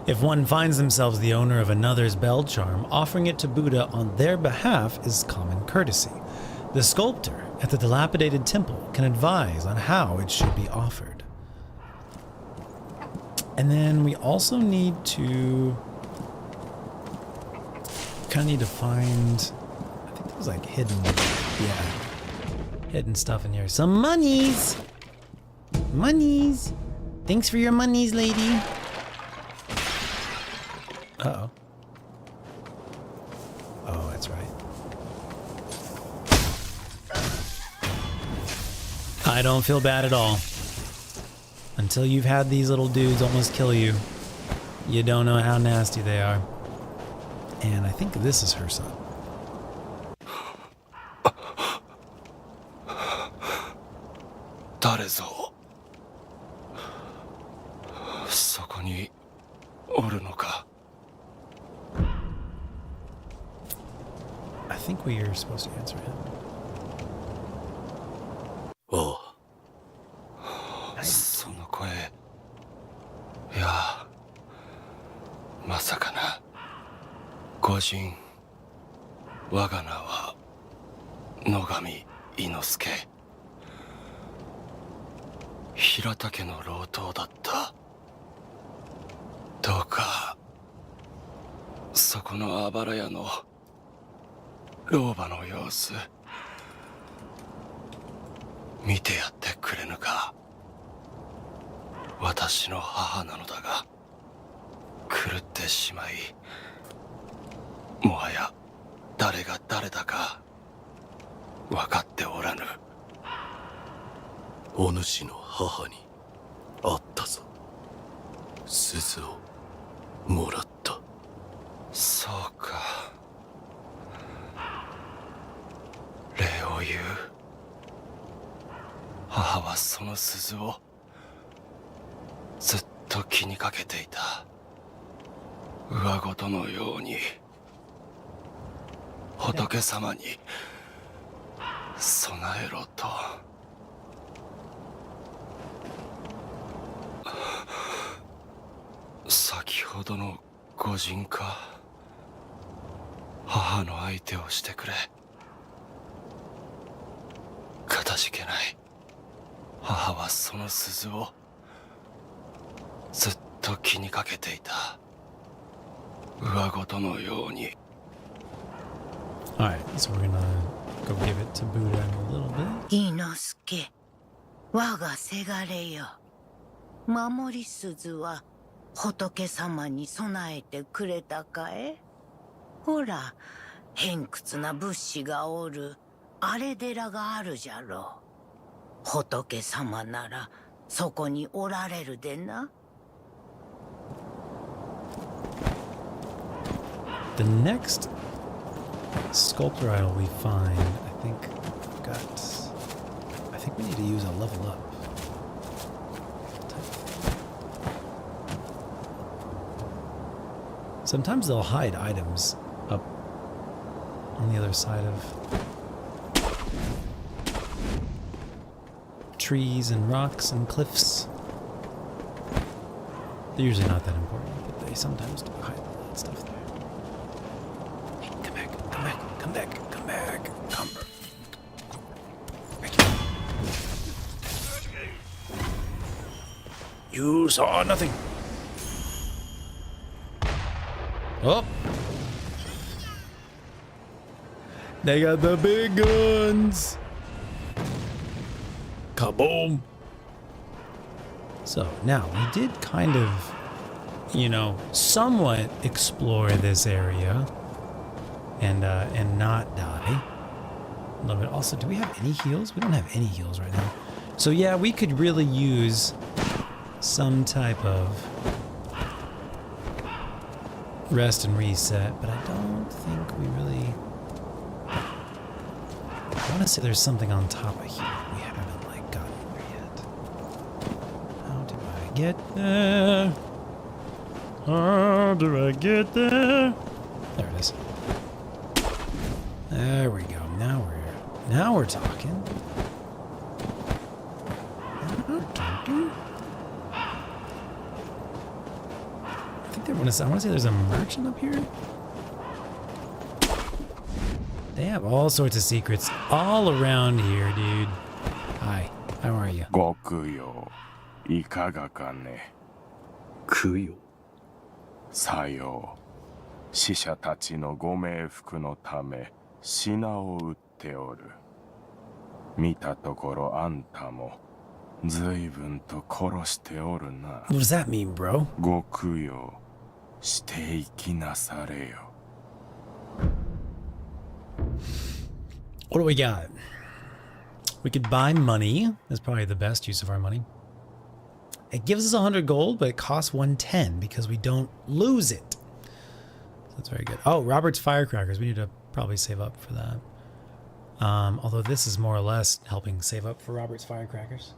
If one finds themselves the owner of another's bell charm, offering it to Buddha on their behalf is common courtesy. The sculptor at the dilapidated temple can advise on how it should be offered. And then we also need to find, I think there was like hidden stuff in here. Some monies! Monies! Thanks for your monies, lady. Uh-oh. Oh, that's right. I don't feel bad at all. Until you've had these little dudes almost kill you, you don't know how nasty they are. And I think this is her son. 誰ぞそこにおるのか I think we are supposed to answer him. おうその声いやまさかな御人我が名は野上伊之助平田家の老頭だったどうかそこのあばら屋の老婆の様子見てやってくれぬか私の母なのだが狂ってしまいもはや誰が誰だか分かっておらぬお主の母に会ったぞ鈴をもらったそうか礼を言う母はその鈴をずっと気にかけていた上事のように仏様に備えろと先ほどの御人か母の相手をしてくれかたじけない母はその鈴をずっと気にかけていた上事のように Alright, so we're gonna go give it to Buddha in a little bit. 伊之助我がせがれよ守り鈴は仏様に備えてくれたかえほら偏屈な仏師がおるあれ寺があるじゃろう仏様ならそこにおられるでな The next sculptor idol we find, I think we need to use a level up. Sometimes they'll hide items up on the other side of trees and rocks and cliffs. They're usually not that important, but they sometimes do hide a lot of stuff there. Hey, come back, come back, come back, come back, come back. You saw nothing. Oh! They got the big guns! Kaboom! So, now, we did kind of, you know, somewhat explore this area and not die. A little bit. Also, do we have any heals? We don't have any heals right now. So, yeah, we could really use some type of rest and reset, but I don't think we really want to say there's something on top of here we haven't like gotten there yet. How do I get there? How do I get there? There it is. There we go. Now we're talking. I want to say there's a merchant up here. They have all sorts of secrets all around here, dude. Hi, how are you? ご供養いかがかね。供養。さよう。死者たちのご冥福のため品を売っておる。見たところあんたも随分と殺しておるな。What does that mean, bro? ご供養していきなされよ。What do we got? We could buy money. That's probably the best use of our money. It gives us 100 gold, but it costs 110 because we don't lose it. So that's very good. Oh, Robert's firecrackers. We need to probably save up for that. Although this is more or less helping save up for Robert's firecrackers.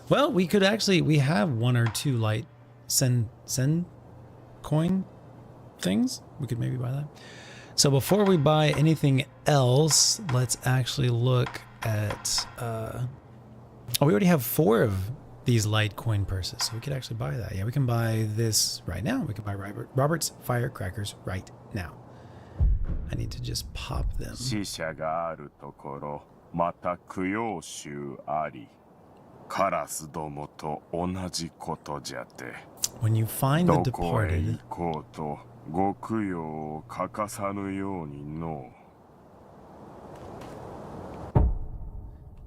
Well, we could actually, we have 1 or 2 light send coin things. We could maybe buy that. So before we buy anything else, let's actually look at, oh, we already have 4 of these light coin purses, so we could actually buy that. Yeah, we can buy this right now. We can buy Robert's firecrackers right now. I need to just pop them. 死者があるところ、また供養衆あり。カラスどもと同じことじゃて。When you find the どこへ departed, 行こうと、ご供養を欠かさぬようにの。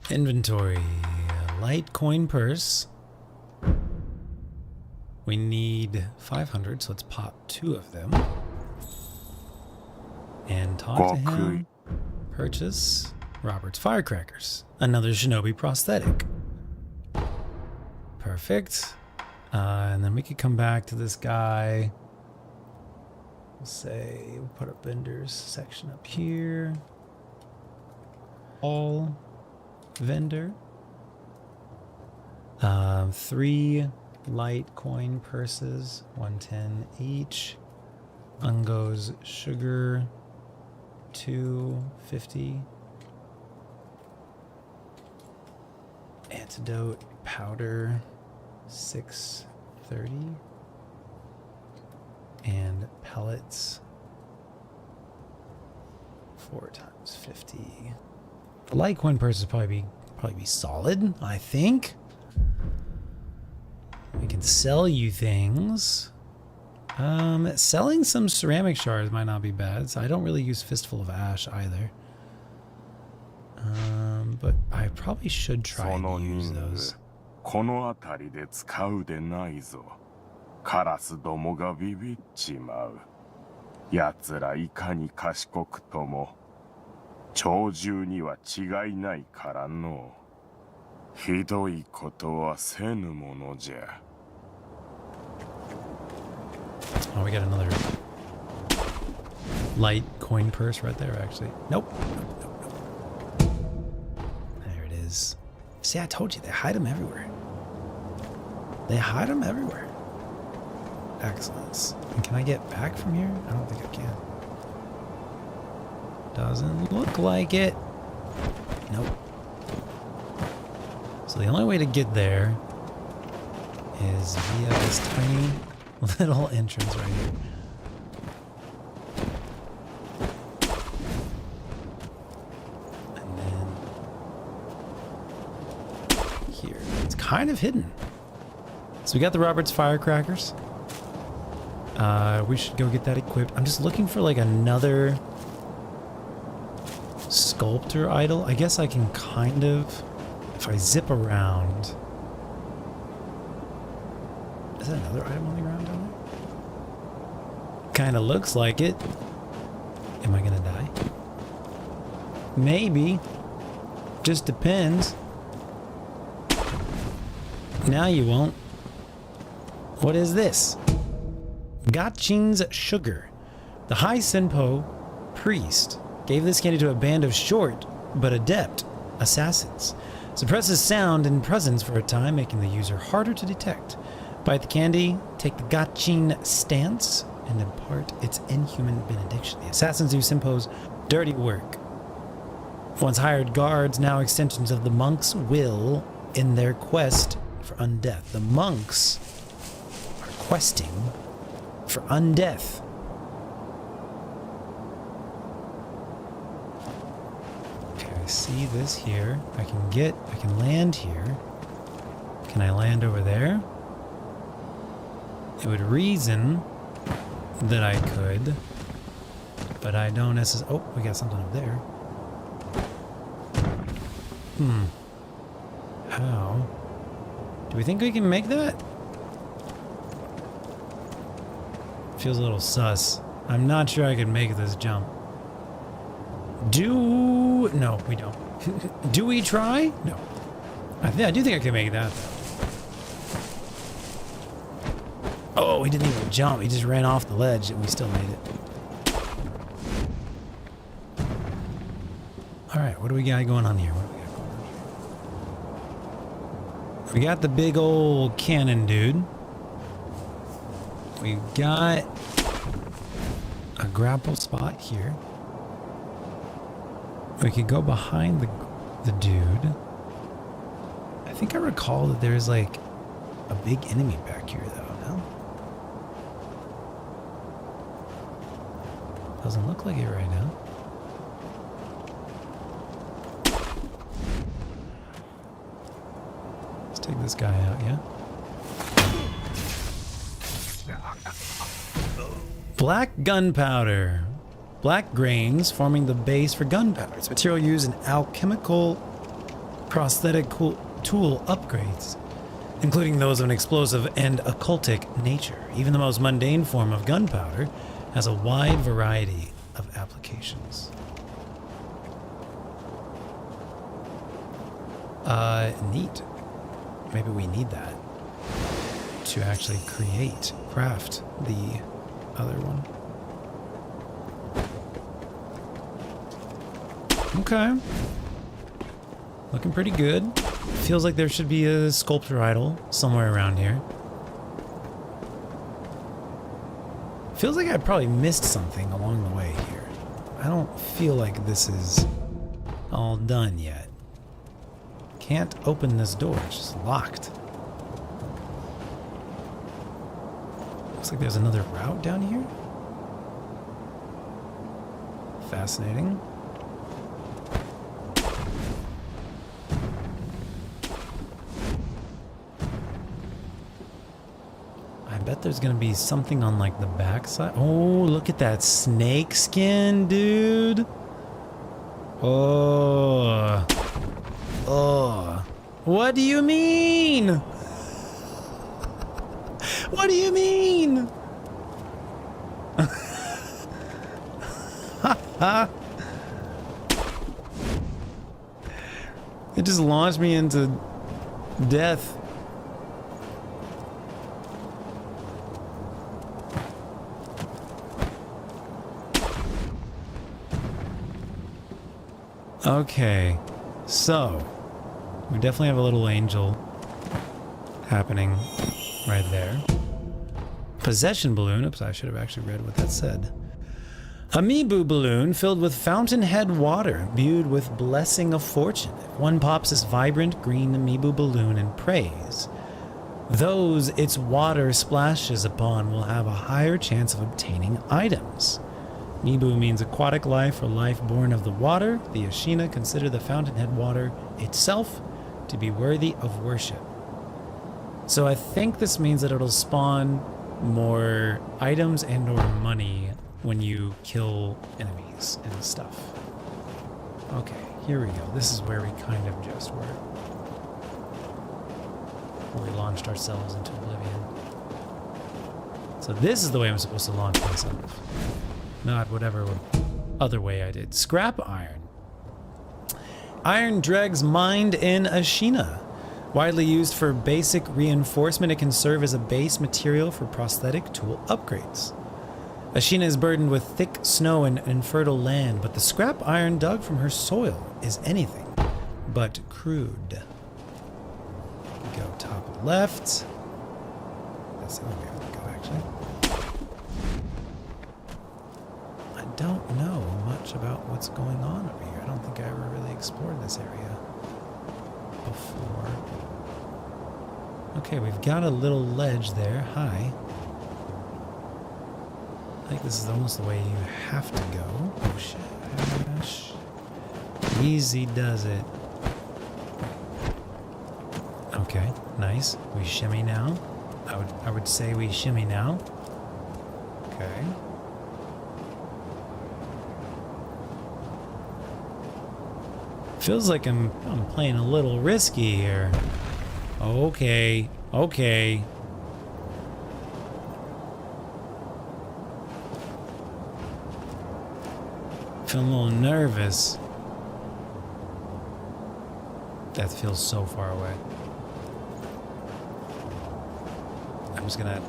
inventory, light coin purse. We need 500, so let's pop 2 of them. And talk to him. Purchase Robert's firecrackers. Another shinobi prosthetic. Perfect. And then we could come back to this guy. We'll say, we'll put a vendors section up here. All vendor. 3 light coin purses, 110 each. Ungo's sugar, 250. Antidote powder, 630. And pellets, 4 times 50. The light coin purse would probably be solid, I think. We can sell you things. Selling some ceramic shards might not be bad. So I don't really use Fistful of Ash either. But I probably should try and use those. この辺りで使うでないぞ。カラスどもがビビっちまう。奴らいかに賢くとも、鳥獣には違いないからの。ひどいことはせぬものじゃ。Oh, we got another light coin purse right there, actually. Nope. There it is. See, I told you, they hide them everywhere. They hide them everywhere. Excellent. And can I get back from here? I don't think I can. Doesn't look like it. Nope. So the only way to get there is via this tiny little entrance right here. And then here. It's kind of hidden. So we got the Robert's firecrackers. We should go get that equipped. I'm just looking for like another sculptor idol. I guess I can kind of, if I zip around. Is that another item on the ground down there? Kind of looks like it. Am I gonna die? Maybe. Just depends. Now you won't. What is this? Gachin's sugar. The High Senpo priest gave this candy to a band of short but adept assassins. Suppresses sound and presence for a time, making the user harder to detect. Bite the candy, take the gotchin stance, and impart its inhuman benediction. The assassins do Simpo's dirty work. Once hired guards, now extensions of the monks' will in their quest for undeath. The monks are questing for undeath. Okay, I see this here. I can land here. Can I land over there? It would reason that I could, but I don't necessarily. Oh, we got something up there. How? Do we think we can make that? Feels a little sus. I'm not sure I can make this jump. No, we don't. Do we try? No. I do think I can make that, though. Oh, he didn't even jump. He just ran off the ledge and we still made it. Alright, what do we got going on here? We got the big old cannon dude. We got a grapple spot here. We could go behind the dude. I think I recall that there's like a big enemy back here though, no? Doesn't look like it right now. Let's take this guy out, yeah? Black gunpowder. Black grains forming the base for gunpowder. It's material used in alchemical prosthetic tool upgrades, including those of an explosive and occultic nature. Even the most mundane form of gunpowder has a wide variety of applications. Neat. Maybe we need that to actually craft the other one. Okay. Looking pretty good. Feels like there should be a sculpture idol somewhere around here. Feels like I probably missed something along the way here. I don't feel like this is all done yet. Can't open this door, it's just locked. Looks like there's another route down here. Fascinating. I bet there's gonna be something on like the backside. Oh, look at that snake skin, dude. Oh. Oh. What do you mean? What do you mean? It just launched me into death. Okay, so we definitely have a little angel happening right there. Possession balloon. Oops, I should have actually read what that said. Amiibo balloon filled with fountainhead water, imbued with blessing of fortune. If one pops this vibrant green Amiibo balloon and prays, those its water splashes upon will have a higher chance of obtaining items. Amiibo means aquatic life or life born of the water. The Ashina consider the fountainhead water itself to be worthy of worship. So I think this means that it'll spawn more items and or money when you kill enemies and stuff. Okay, here we go. This is where we kind of just were. Where we launched ourselves into oblivion. So this is the way I'm supposed to launch myself. Not whatever other way I did. Scrap iron. Iron dregs mined in Ashina. Widely used for basic reinforcement, it can serve as a base material for prosthetic tool upgrades. Ashina is burdened with thick snow and infertile land, but the scrap iron dug from her soil is anything but crude. We go top left. That's the only way I can go, actually. I don't know much about what's going on over here. I don't think I ever really explored this area before. Okay, we've got a little ledge there. Hi. I think this is almost the way you have to go. Oh shit. Gosh. Easy does it. Okay, nice. We shimmy now. I would say we shimmy now. Okay. Feels like I'm playing a little risky here. Okay. Okay. Feeling a little nervous. That feels so far away. I'm just gonna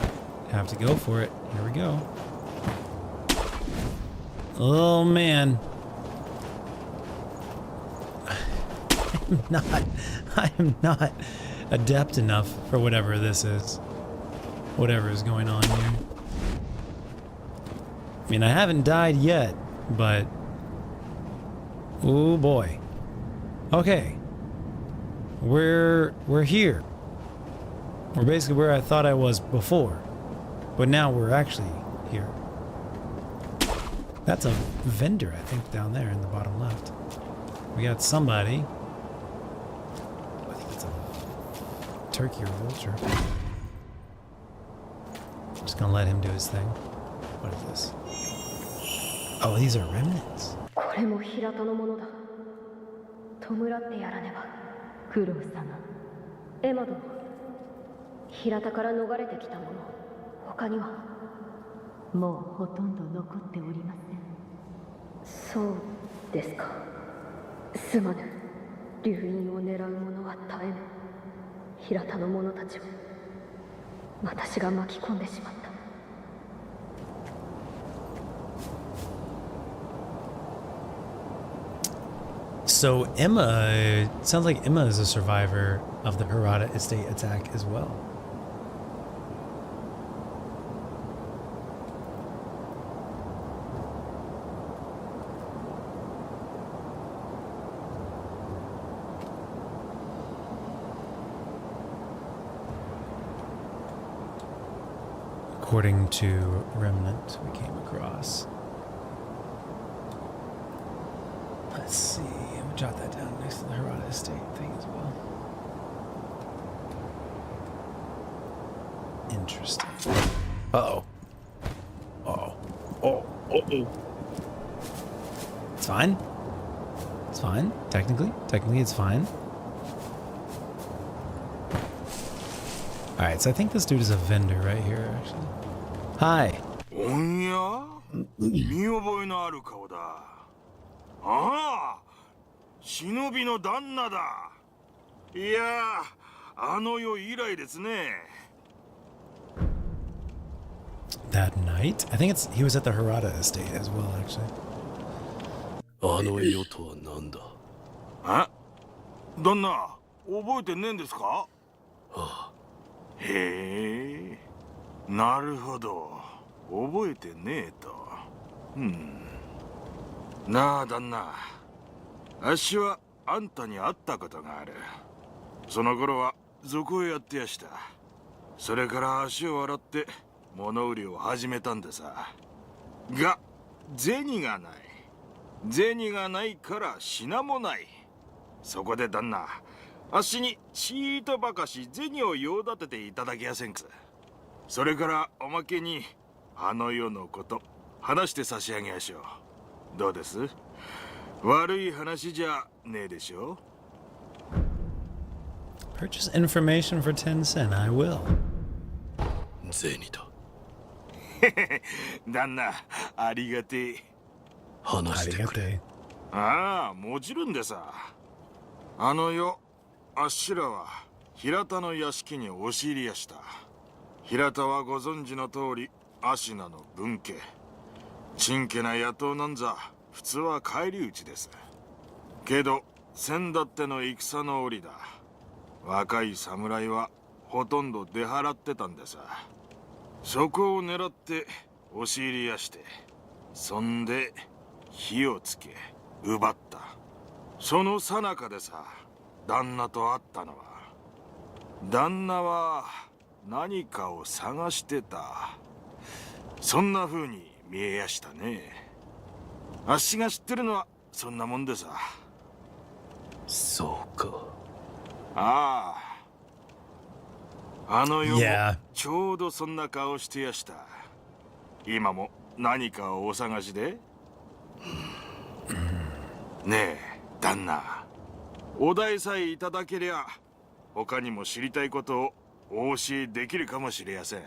have to go for it. Here we go. Oh man. I am not adept enough for whatever this is. Whatever is going on here. I mean, I haven't died yet, but oh boy. Okay. We're here. We're basically where I thought I was before. But now we're actually here. That's a vendor, I think, down there in the bottom left. We got somebody. I think it's a turkey or vulture. I'm just gonna let him do his thing. What is this? Oh, these are remnants. これも平田のものだ。弔ってやらねば。九郎様。エマ殿。平田から逃れてきた者、他には？もうほとんど残っておりません。そうですか。すまぬ。流飲を狙う者は絶えぬ。平田の者たちを私が巻き込んでしまった。So Emma, it sounds like Emma is a survivor of the Hirata estate attack as well. According to Remnant, we came across. Let's see. We'll jot that down next to the Hirata estate thing as well. Interesting. Uh-oh. Uh-oh. Oh. Uh-oh. It's fine. It's fine. Technically it's fine. Alright, so I think this dude is a vendor right here, actually. Hi. おんや見覚えのある顔だ。ああ、忍びの旦那だ。いやあの世以来ですね。That night? I think he was at the Hirata estate as well, actually. あの世とは何だ。え？旦那、覚えてねえんですか？ああ。へえ、なるほど。覚えてねえと。なあ旦那、あっしはあんたに会ったことがある。その頃は賊をやってやした。それから足を洗って物売りを始めたんでさ。が銭がない。銭がないから品もない。そこで旦那、あっしにちーとばかし銭を用立てていただけやせんく。それからおまけにあの世のこと話して差し上げやしょう。どうです？悪い話じゃねえでしょ。 Purchase information for 10 cents. I will. 銭だ。旦那、ありがてえ。話してくれ。ああ、もちろんでさ。あの世、あっしらは平田の屋敷に押し入りやした。平田はご存知の通り、芦名の分家。ちんけな野党なんざ普通は返り討ちです。けど先だっての戦の折だ。若い侍はほとんど出払ってたんでさ。そこを狙って押し入りやして、そんで火をつけ奪った。その最中でさ、旦那と会ったのは。旦那は何かを探してた。そんな風に見えやしたね。あっしが知ってるのはそんなもんでさ。そうか。ああ。あの夜も Yeah. ちょうどそんな顔してやした。今も何かをお探しで？ねえ、旦那。お題さえいただけりゃ、他にも知りたいことをお教えできるかもしれやせん。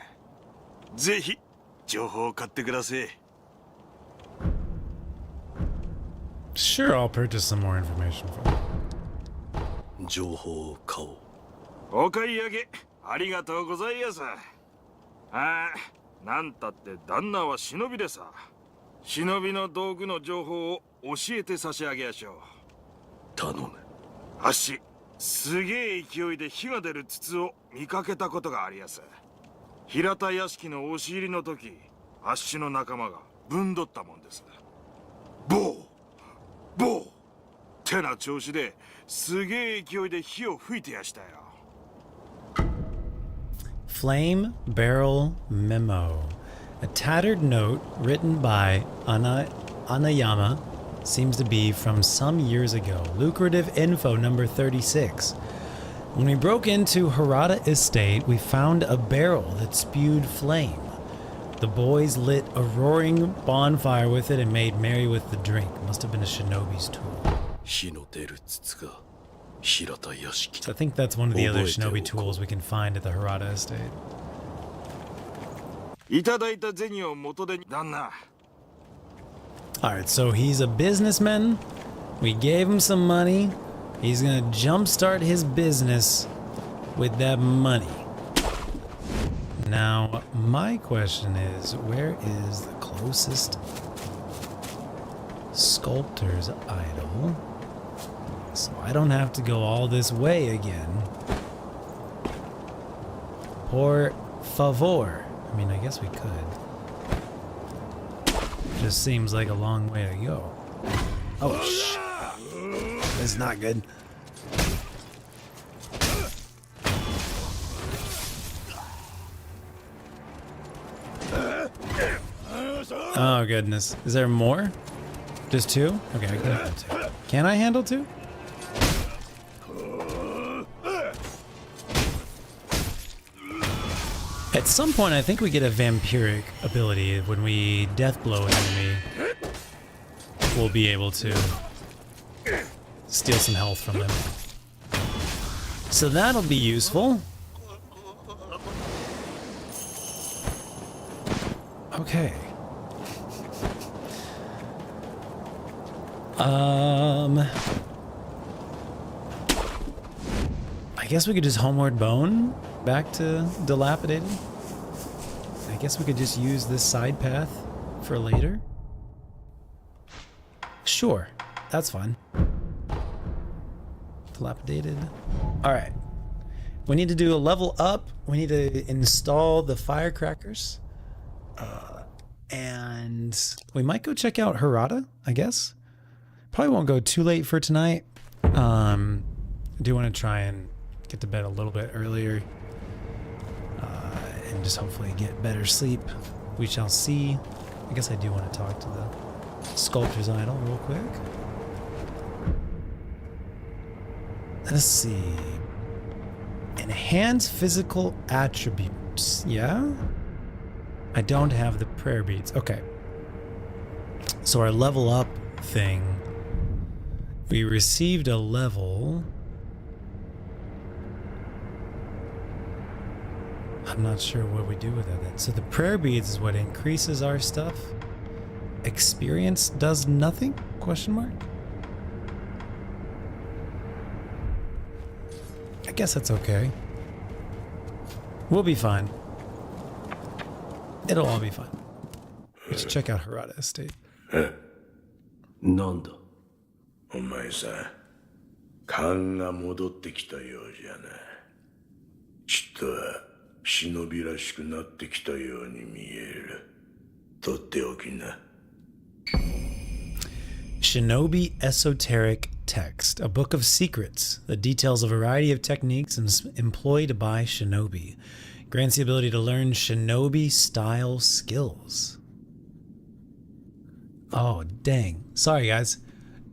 ぜひ情報を買ってください。Sure, I'll purchase some more information from you. 情報を買おう。お買い上げありがとうございやす。ああ、なんたって旦那は忍びでさ。忍びの道具の情報を教えて差し上げやしょう。頼む。あっし、すげえ勢いで火が出る筒を見かけたことがありやす。平田屋敷の押し入りの時、あっしの仲間がぶんどったもんです。ボーボーってな調子ですげえ勢いで火を吹いてやしたよ。Flame Barrel Memo. A tattered note written by Anayama seems to be from some years ago. Lucrative info number 36. When we broke into Harada Estate, we found a barrel that spewed flame. The boys lit a roaring bonfire with it and made merry with the drink. Must have been a shinobi's tool. 火の出る筒が平田屋敷。 So I think that's one of the other 覚えておこう。 shinobi tools we can find at the Harada Estate. いただいた銭を元手に旦那。Alright, so he's a businessman. We gave him some money. He's gonna jumpstart his business with that money. Now, my question is, where is the closest sculptor's idol? So I don't have to go all this way again. Por favor. I mean, I guess we could. Just seems like a long way to go. Oh, that's not good. Oh, goodness. Is there more? Just two? Okay, I can handle two. Can I handle two? At some point, I think we get a vampiric ability. When we death blow an enemy, we'll be able to steal some health from them. So that'll be useful. Okay. I guess we could just homeward bone back to dilapidated. I guess we could just use this side path for later. Sure, that's fine. Dilapidated. All right. We need to do a level up. We need to install the firecrackers. And we might go check out Harada, I guess. Probably won't go too late for tonight. I do want to try and get to bed a little bit earlier. And just hopefully get better sleep. We shall see. I guess I do want to talk to the sculptor's idol real quick. Let's see. Enhance physical attributes. Yeah? I don't have the prayer beads. Okay. So our level up thing. We received a level. I'm not sure what we do with it then. So the prayer beads is what increases our stuff. Experience does nothing? Question mark? I guess that's okay. We'll be fine. It'll all be fine. Let's check out Harada Estate. なんだお前さん、勘が戻ってきたようじゃな。ちょっとは忍びらしくなってきたように見える。とっておきな。Shinobi Esoteric Text, a book of secrets that details a variety of techniques employed by shinobi. Grants the ability to learn shinobi style skills. Oh, dang. Sorry, guys.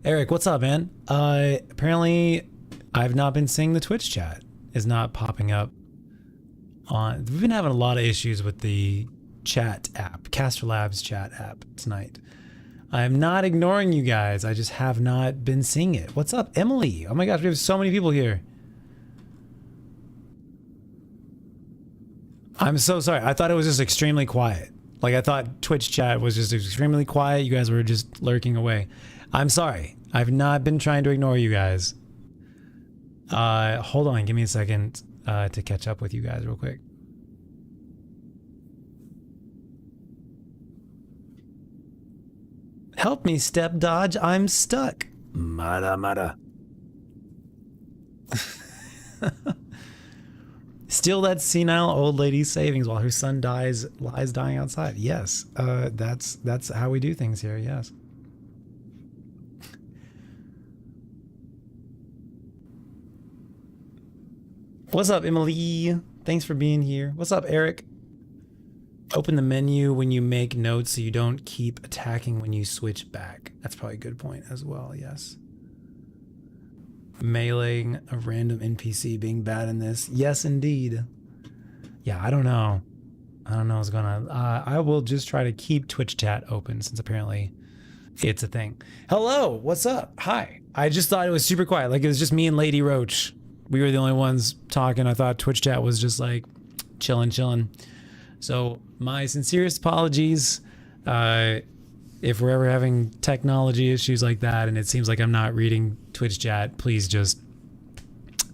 Eric, what's up, man? Apparently, I've not been seeing the Twitch chat. It's not popping up on... We've been having a lot of issues with the chat app, Caster Labs chat app tonight. I'm not ignoring you guys. I just have not been seeing it. What's up, Emily? Oh my gosh, we have so many people here. I'm so sorry. I thought it was just extremely quiet. Like, I thought Twitch chat was just extremely quiet. You guys were just lurking away. I'm sorry. I've not been trying to ignore you guys. Hold on. Give me a second to catch up with you guys real quick. Help me, Step Dodge. I'm stuck. Mara mara. Steal that senile old lady's savings while her son lies dying outside. Yes, that's how we do things here. Yes. What's up, Emily? Thanks for being here. What's up, Eric? Open the menu when you make notes so you don't keep attacking when you switch back. That's probably a good point as well. Yes. Meleeing a random NPC being bad in this. Yes, indeed. Yeah, I don't know. I don't know what's going on. I will just try to keep Twitch chat open since apparently it's a thing. Hello, what's up? Hi. I just thought it was super quiet. Like it was just me and Lady Roach. We were the only ones talking. I thought Twitch chat was just like chilling. So my sincerest apologies. If we're ever having technology issues like that and it seems like I'm not reading Twitch chat, please just,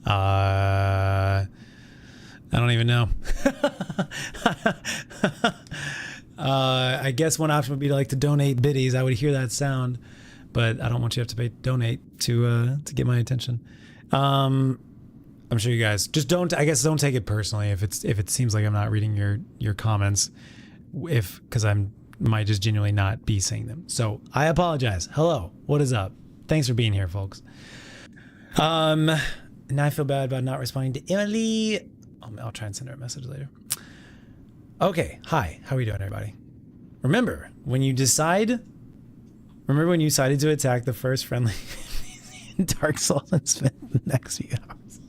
I don't even know. I guess one option would be to donate biddies. I would hear that sound, but I don't want you to have to donate to get my attention. I'm sure you guys just don't take it personally if it seems like I'm not reading your comments, because I'm might just genuinely not be seeing them. So I apologize. Hello, what is up? Thanks for being here, folks. Now I feel bad about not responding to Emily. I'll try and send her a message later. Okay, hi. How are we doing, everybody? Remember when you decided to attack the first friendly in Dark Souls and spend the next few hours?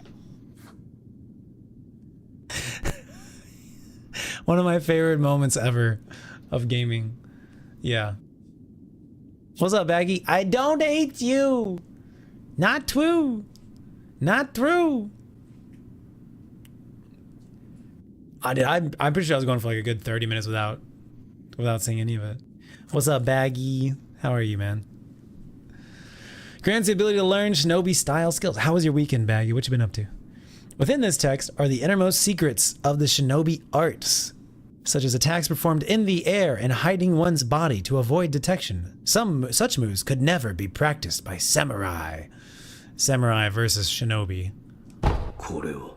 One of my favorite moments ever of gaming. Yeah. What's up, Baggy? I don't hate you. Not true. Not true. I'm pretty sure I was going for like a good 30 minutes without seeing any of it. What's up, Baggy? How are you, man? Grants the ability to learn shinobi style skills. How was your weekend, Baggy? What you been up to? Within this text are the innermost secrets of the shinobi arts, such as attacks performed in the air and hiding one's body to avoid detection. Some such moves could never be practiced by samurai. Samurai versus shinobi. これは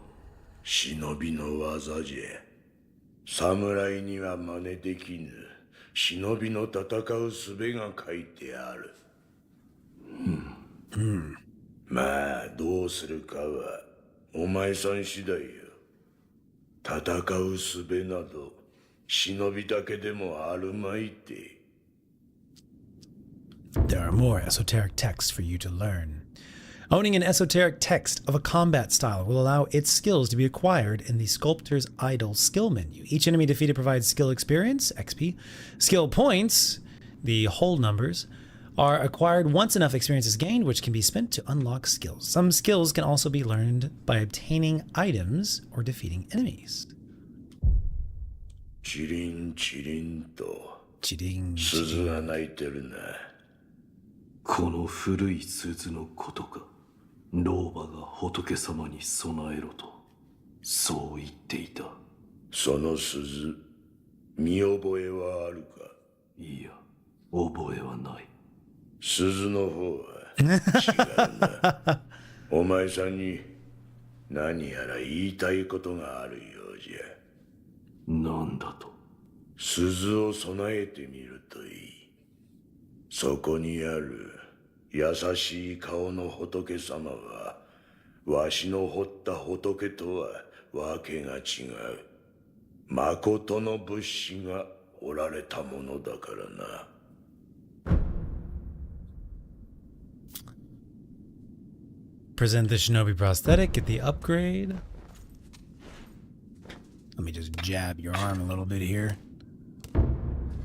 忍びの技じゃ。侍には真似できぬ忍びの戦う術が書いてある。まあどうするかはお前さん次第よ。戦う術など忍びだけでもあるまいて。There are more esoteric texts for you to learn. Owning an esoteric text of a combat style will allow its skills to be acquired in the Sculptor's Idol skill menu. Each enemy defeated provides skill experience, XP. Skill points, the whole numbers, are acquired once enough experience is gained, which can be spent to unlock skills. Some skills can also be learned by obtaining items or defeating enemies. チリンチリンとチリン鈴が鳴いてるな。この古い鈴のことか。老婆が仏様に備えろとそう言っていた。その鈴見覚えはあるか。い覚えはない。鈴の方は違うな。お前さんに何やら言いたいことがあるようじゃ。なんだと。鈴を備えてみるといい。そこにある優しい顔の仏様は、わしの彫った仏とはわけが違う。誠の仏師が彫られたものだからな。Present the shinobi prosthetic, get the upgrade. Let me just jab your arm a little bit here.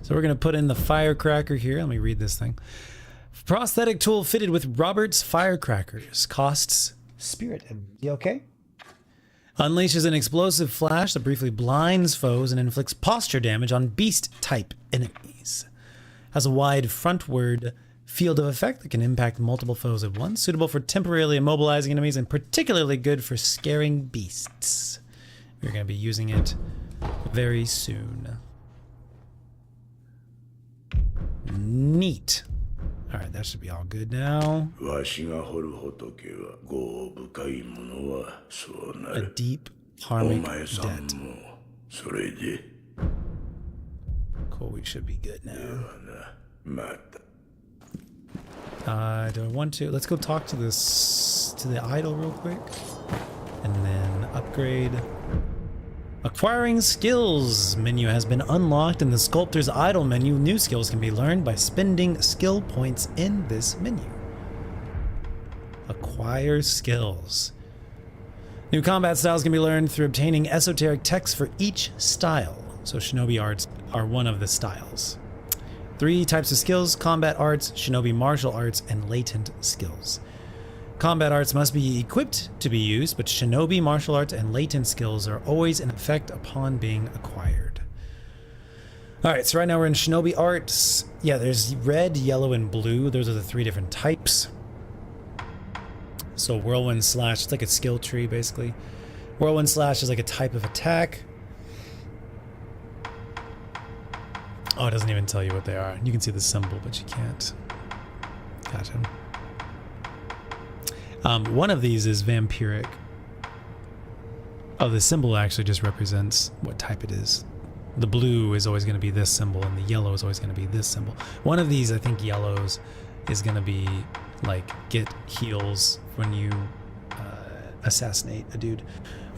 So we're going to put in the firecracker here. Let me read this thing. Prosthetic tool fitted with Robert's firecrackers. Costs spirit. You okay? Unleashes an explosive flash that briefly blinds foes and inflicts posture damage on beast-type enemies. Has a wide frontward field of effect that can impact multiple foes at once. Suitable for temporarily immobilizing enemies and particularly good for scaring beasts. We're going to be using it very soon. Neat. Alright, that should be all good now. A deep karmic debt. Cool, we should be good now. Do I want to? Let's go talk to the idol real quick. And then upgrade. Acquiring skills menu has been unlocked in the sculptor's idol menu. New skills can be learned by spending skill points in this menu. Acquire skills. New combat styles can be learned through obtaining esoteric text for each style. So shinobi arts are one of the styles. 3 types of skills: combat arts, shinobi martial arts, and latent skills. Combat arts must be equipped to be used, but shinobi martial arts and latent skills are always in effect upon being acquired. Alright, so right now we're in shinobi arts. Yeah, there's red, yellow, and blue. Those are the 3 different types. So whirlwind slash, it's like a skill tree basically. Whirlwind slash is like a type of attack. Oh, it doesn't even tell you what they are. You can see the symbol, but you can't. Gotcha. One of these is vampiric. Oh, the symbol actually just represents what type it is. The blue is always going to be this symbol, and the yellow is always going to be this symbol. One of these, I think yellows, is going to be like get heals when you assassinate a dude.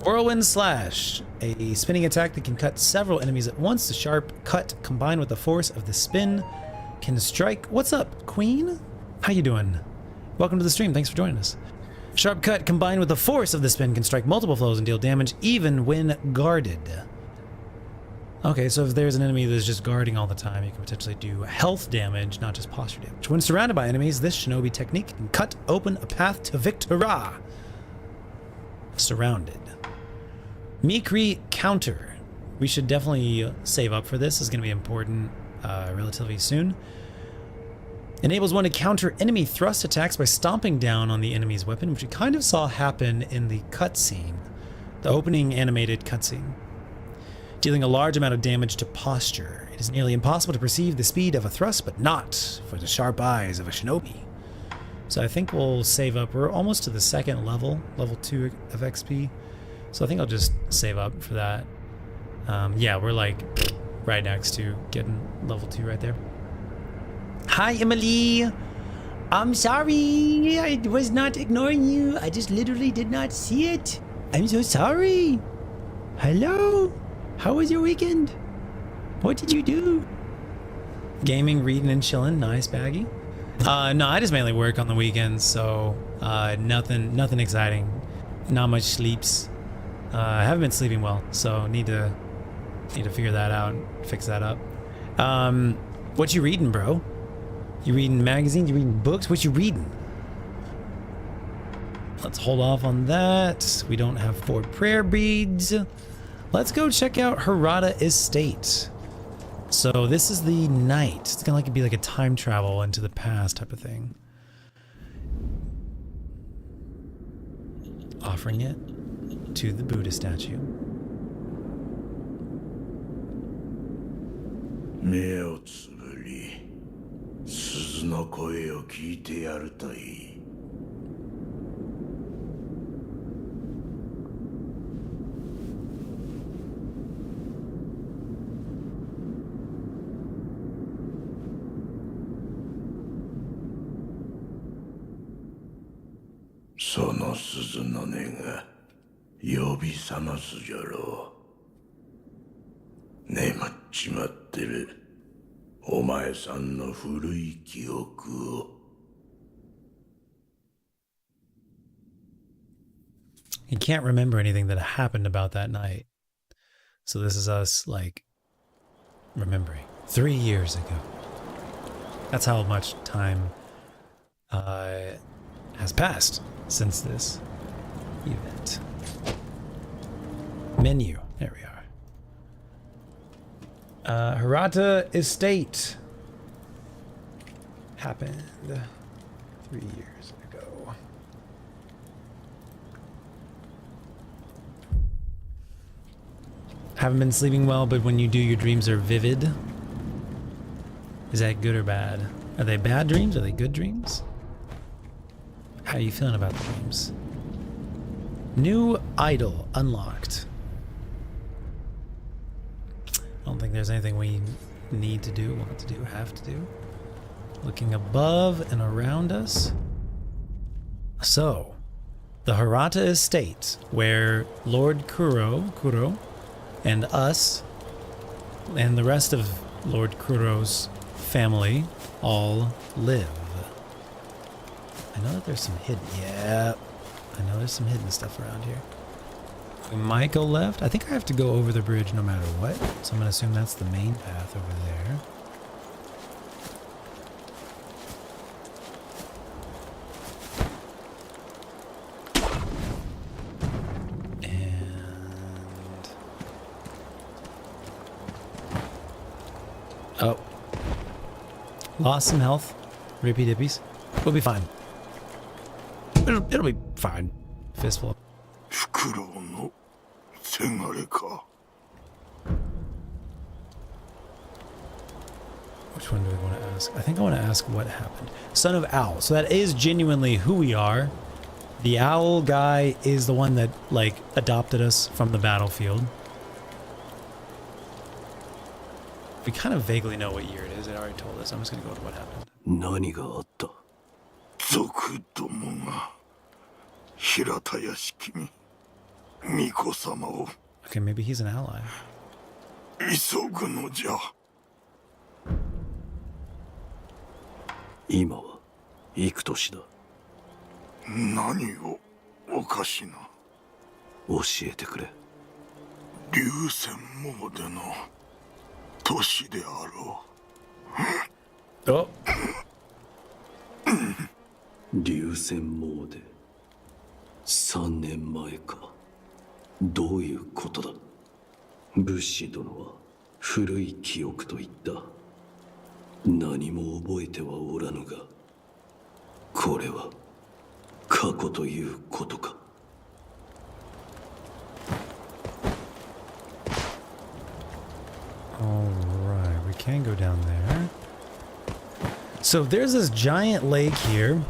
Whirlwind slash, a spinning attack that can cut several enemies at once. The sharp cut combined with the force of the spin can strike. What's up, Queen? How you doing? Welcome to the stream. Thanks for joining us. Sharp cut combined with the force of the spin can strike multiple foes and deal damage even when guarded. Okay, so if there's an enemy that's just guarding all the time, you can potentially do health damage, not just posture damage. When surrounded by enemies, this shinobi technique can cut open a path to victory. Surrounded. Mikri counter. We should definitely save up for this. This is going to be important relatively soon. Enables one to counter enemy thrust attacks by stomping down on the enemy's weapon, which we kind of saw happen in the cutscene. The opening animated cutscene. Dealing a large amount of damage to posture. It is nearly impossible to perceive the speed of a thrust, but not for the sharp eyes of a shinobi. So I think we'll save up. We're almost to the 2nd level, level 2 of XP. So I think I'll just save up for that. Yeah, we're like right next to getting level 2 right there. Hi, Emily. I'm sorry. I was not ignoring you. I just literally did not see it. I'm so sorry. Hello. How was your weekend? What did you do? Gaming, reading, and chilling. Nice, Baggy. No, I just mainly work on the weekends, so nothing exciting. Not much sleeps. I haven't been sleeping well, so need to figure that out and fix that up. What you reading, bro? You reading magazines? You reading books? What you reading? Let's hold off on that. We don't have 4 prayer beads. Let's go check out Harada Estate. So this is the night. It's gonna be like a time travel into the past type of thing. Offering it to the Buddha statue. 鈴の声を聞いてやるといい。その鈴の音が呼び覚ますじゃろう。眠っちまってるお前さんの古い記憶を。He can't remember anything that happened about that night. So this is us, like, remembering 3 years ago. That's how much time has passed since this event. Menu. There we are. Hirata Estate. Happened 3 years ago. Haven't been sleeping well, but when you do, your dreams are vivid. Is that good or bad? Are they bad dreams? Are they good dreams? How are you feeling about the dreams? New idol unlocked. I don't think there's anything we need to do, want to do, have to do. Looking above and around us. So, the Hirata Estate, where Lord Kuro, and us, and the rest of Lord Kuro's family all live. I know that there's some hidden, yeah, I know there's some hidden stuff around here. We might go left. I think I have to go over the bridge no matter what, so I'm gonna assume that's the main path over there. Oh. Lost some health. Rippy dippies. We'll be fine. It'll be fine. Fistful. フクロウのせがれか。 Which one do we want to ask? I think I want to ask what happened. Son of Owl. So that is genuinely who we are. The owl guy is the one that, like, adopted us from the battlefield. We kind of vaguely know what year it is. It already told us. I'm just going to go with what happened. 何があった？族どもが平田屋敷に巫女様を。 Okay, maybe he's an ally. 急ぐのじゃ。今は幾年だ？何をおかしな。教えてくれ。流泉詣での年であろう。お。流泉詣3年前か。どういうことだ？武士殿は古い記憶と言った。何も覚えてはおらぬが、これは過去ということか。Alright, we can go down there. So there's this giant lake here,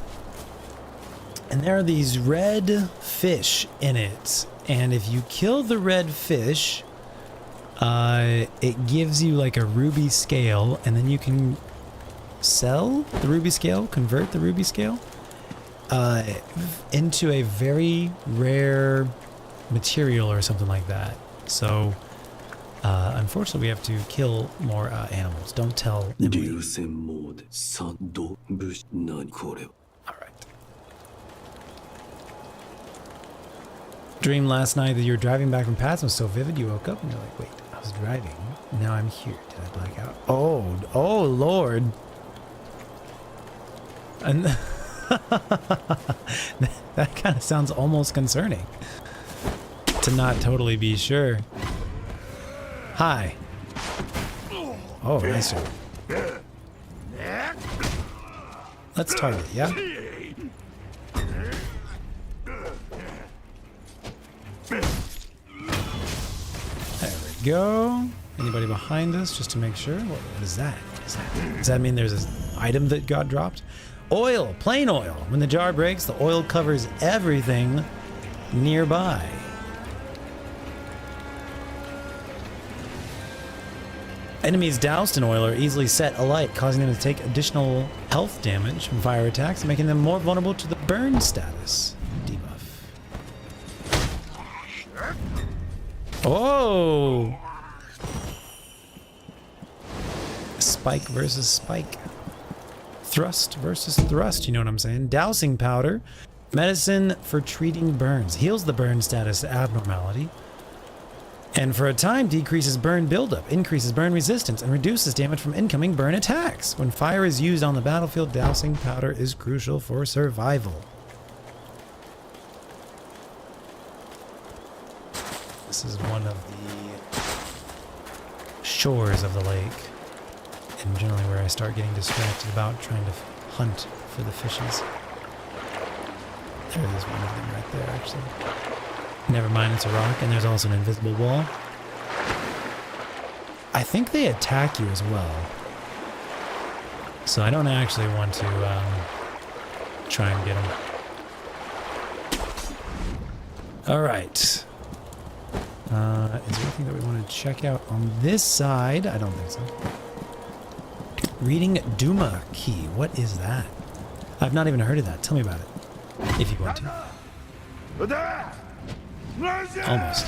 and there are these red fish in it. And if you kill the red fish, it gives you like a ruby scale, and then you can sell the ruby scale, convert the ruby scale into a very rare material or something like that. So unfortunately we have to kill more animals. Don't tell Emily. Alright. Dream last night that you were driving back from Pat's was so vivid you woke up and you're like, wait, I was driving. Now I'm here. Did I black out? Oh Lord. And that kind of sounds almost concerning. To not totally be sure. Hi. Oh, nice one. Let's target, yeah? There we go. Anybody behind us, just to make sure? What is that? Does that mean there's an item that got dropped? Oil, plain oil. When the jar breaks, the oil covers everything nearby. Enemies doused in oil are easily set alight, causing them to take additional health damage from fire attacks, making them more vulnerable to the burn status debuff. Oh! Spike versus spike. Thrust versus thrust, you know what I'm saying? Dousing powder. Medicine for treating burns. Heals the burn status abnormality. And for a time decreases burn buildup, increases burn resistance, and reduces damage from incoming burn attacks. When fire is used on the battlefield, dousing powder is crucial for survival. This is one of the shores of the lake. And generally where I start getting distracted about trying to hunt for the fishes. There is one of them right there, actually. Never mind, it's a rock, and there's also an invisible wall. I think they attack you as well. So I don't actually want to try and get them. Alright. Is there anything that we want to check out on this side? I don't think so. Reading Duma key. What is that? I've not even heard of that. Tell me about it. If you want to. Almost.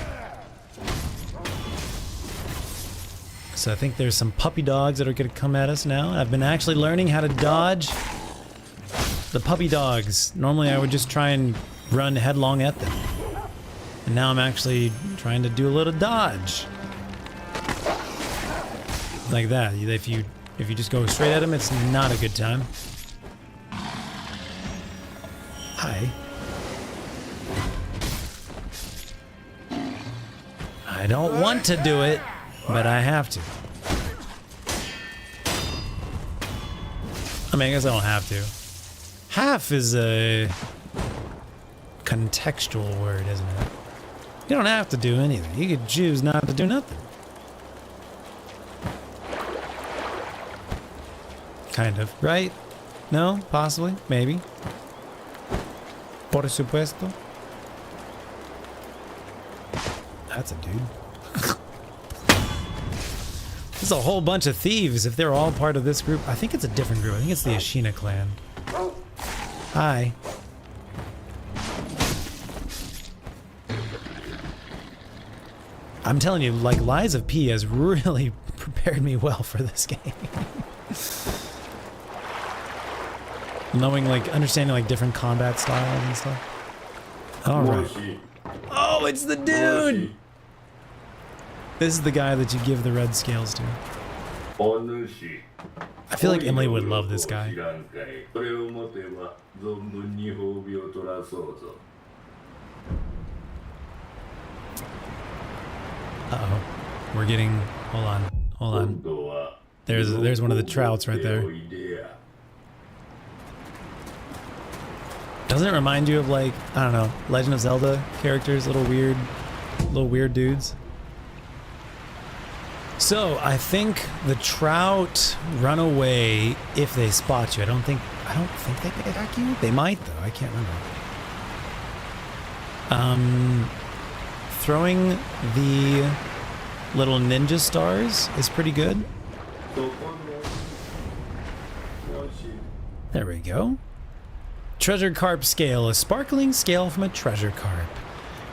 So I think there's some puppy dogs that are going to come at us now. I've been actually learning how to dodge the puppy dogs. Normally I would just try and run headlong at them. And now I'm actually trying to do a little dodge. Like that. If you just go straight at them, it's not a good time. Hi. I don't want to do it, but I have to. I mean, I guess I don't have to. Half is a contextual word, isn't it? You don't have to do anything. You could choose not to do nothing. Kind of, right? No? Possibly? Maybe? Por supuesto? That's a dude. There's a whole bunch of thieves if they're all part of this group. I think it's a different group. I think it's the Ashina clan. Hi. I'm telling you, like, Lies of P has really prepared me well for this game. Knowing, like, understanding, like, different combat styles and stuff. Alright. Oh, it's the dude! This is the guy that you give the red scales to. I feel like Emily would love this guy. Uh-oh. We're getting... Hold on. There's one of the trouts right there. Doesn't it remind you of, like, I don't know, Legend of Zelda characters, little weird dudes? So I think the trout run away if they spot you. I don't think they can attack you. They might though. I can't remember. Throwing the little ninja stars is pretty good. There we go. Treasure carp scale, a sparkling scale from a treasure carp.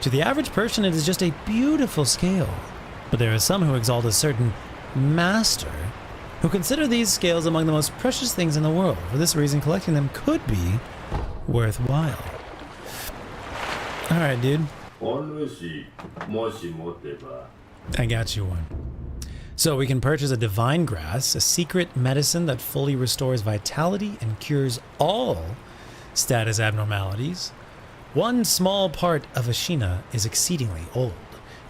To the average person, it is just a beautiful scale. But there are some who exalt a certain master who consider these scales among the most precious things in the world. For this reason, collecting them could be worthwhile. Alright, dude. I got you one. So we can purchase a divine grass, a secret medicine that fully restores vitality and cures all status abnormalities. One small part of Ashina is exceedingly old.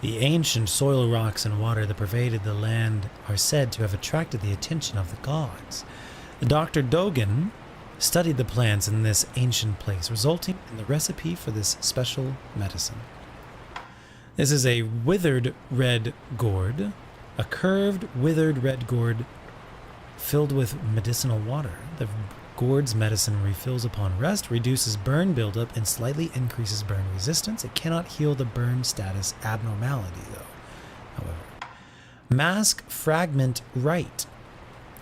The ancient soil rocks and water that pervaded the land are said to have attracted the attention of the gods. Dr. Dogen studied the plants in this ancient place, resulting in the recipe for this special medicine. This is a withered red gourd, a curved withered red gourd filled with medicinal water. The gourd's medicine refills upon rest, reduces burn buildup, and slightly increases burn resistance. It cannot heal the burn status abnormality, though. However, mask fragment right.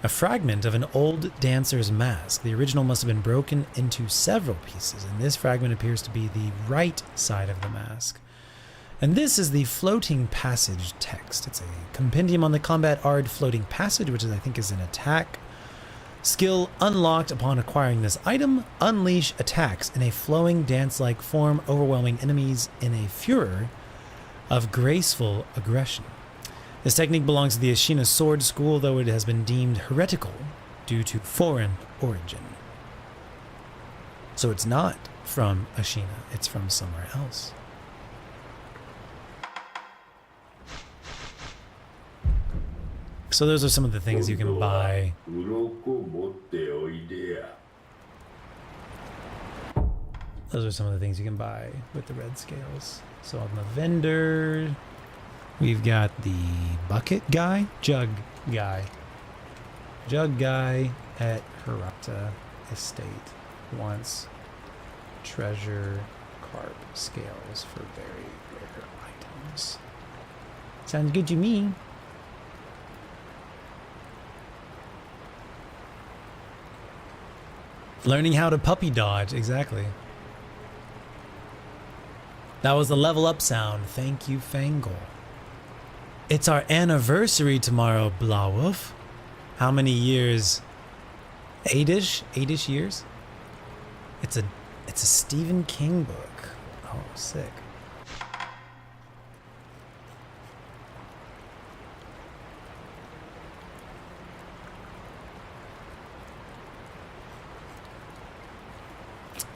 A fragment of an old dancer's mask. The original must have been broken into several pieces, and this fragment appears to be the right side of the mask. And this is the floating passage text. It's a compendium on the combat art floating passage, which I think is an attack skill unlocked upon acquiring this item. Unleash attacks in a flowing dance-like form, overwhelming enemies in a furor of graceful aggression. This technique belongs to the Ashina sword school, though it has been deemed heretical due to foreign origin. So it's not from Ashina, it's from somewhere else. So those are some of the things you can buy. Those are some of the things you can buy with the red scales. So on the vendor, we've got the bucket guy, jug guy at Hirata Estate wants treasure carp scales for very rare items. Sounds good to me. Learning how to puppy dodge, exactly. That was the level up sound. Thank you, Fangle. It's our anniversary tomorrow, Blauwolf. How many years? 8-ish? 8-ish years? It's a Stephen King book. Oh, sick.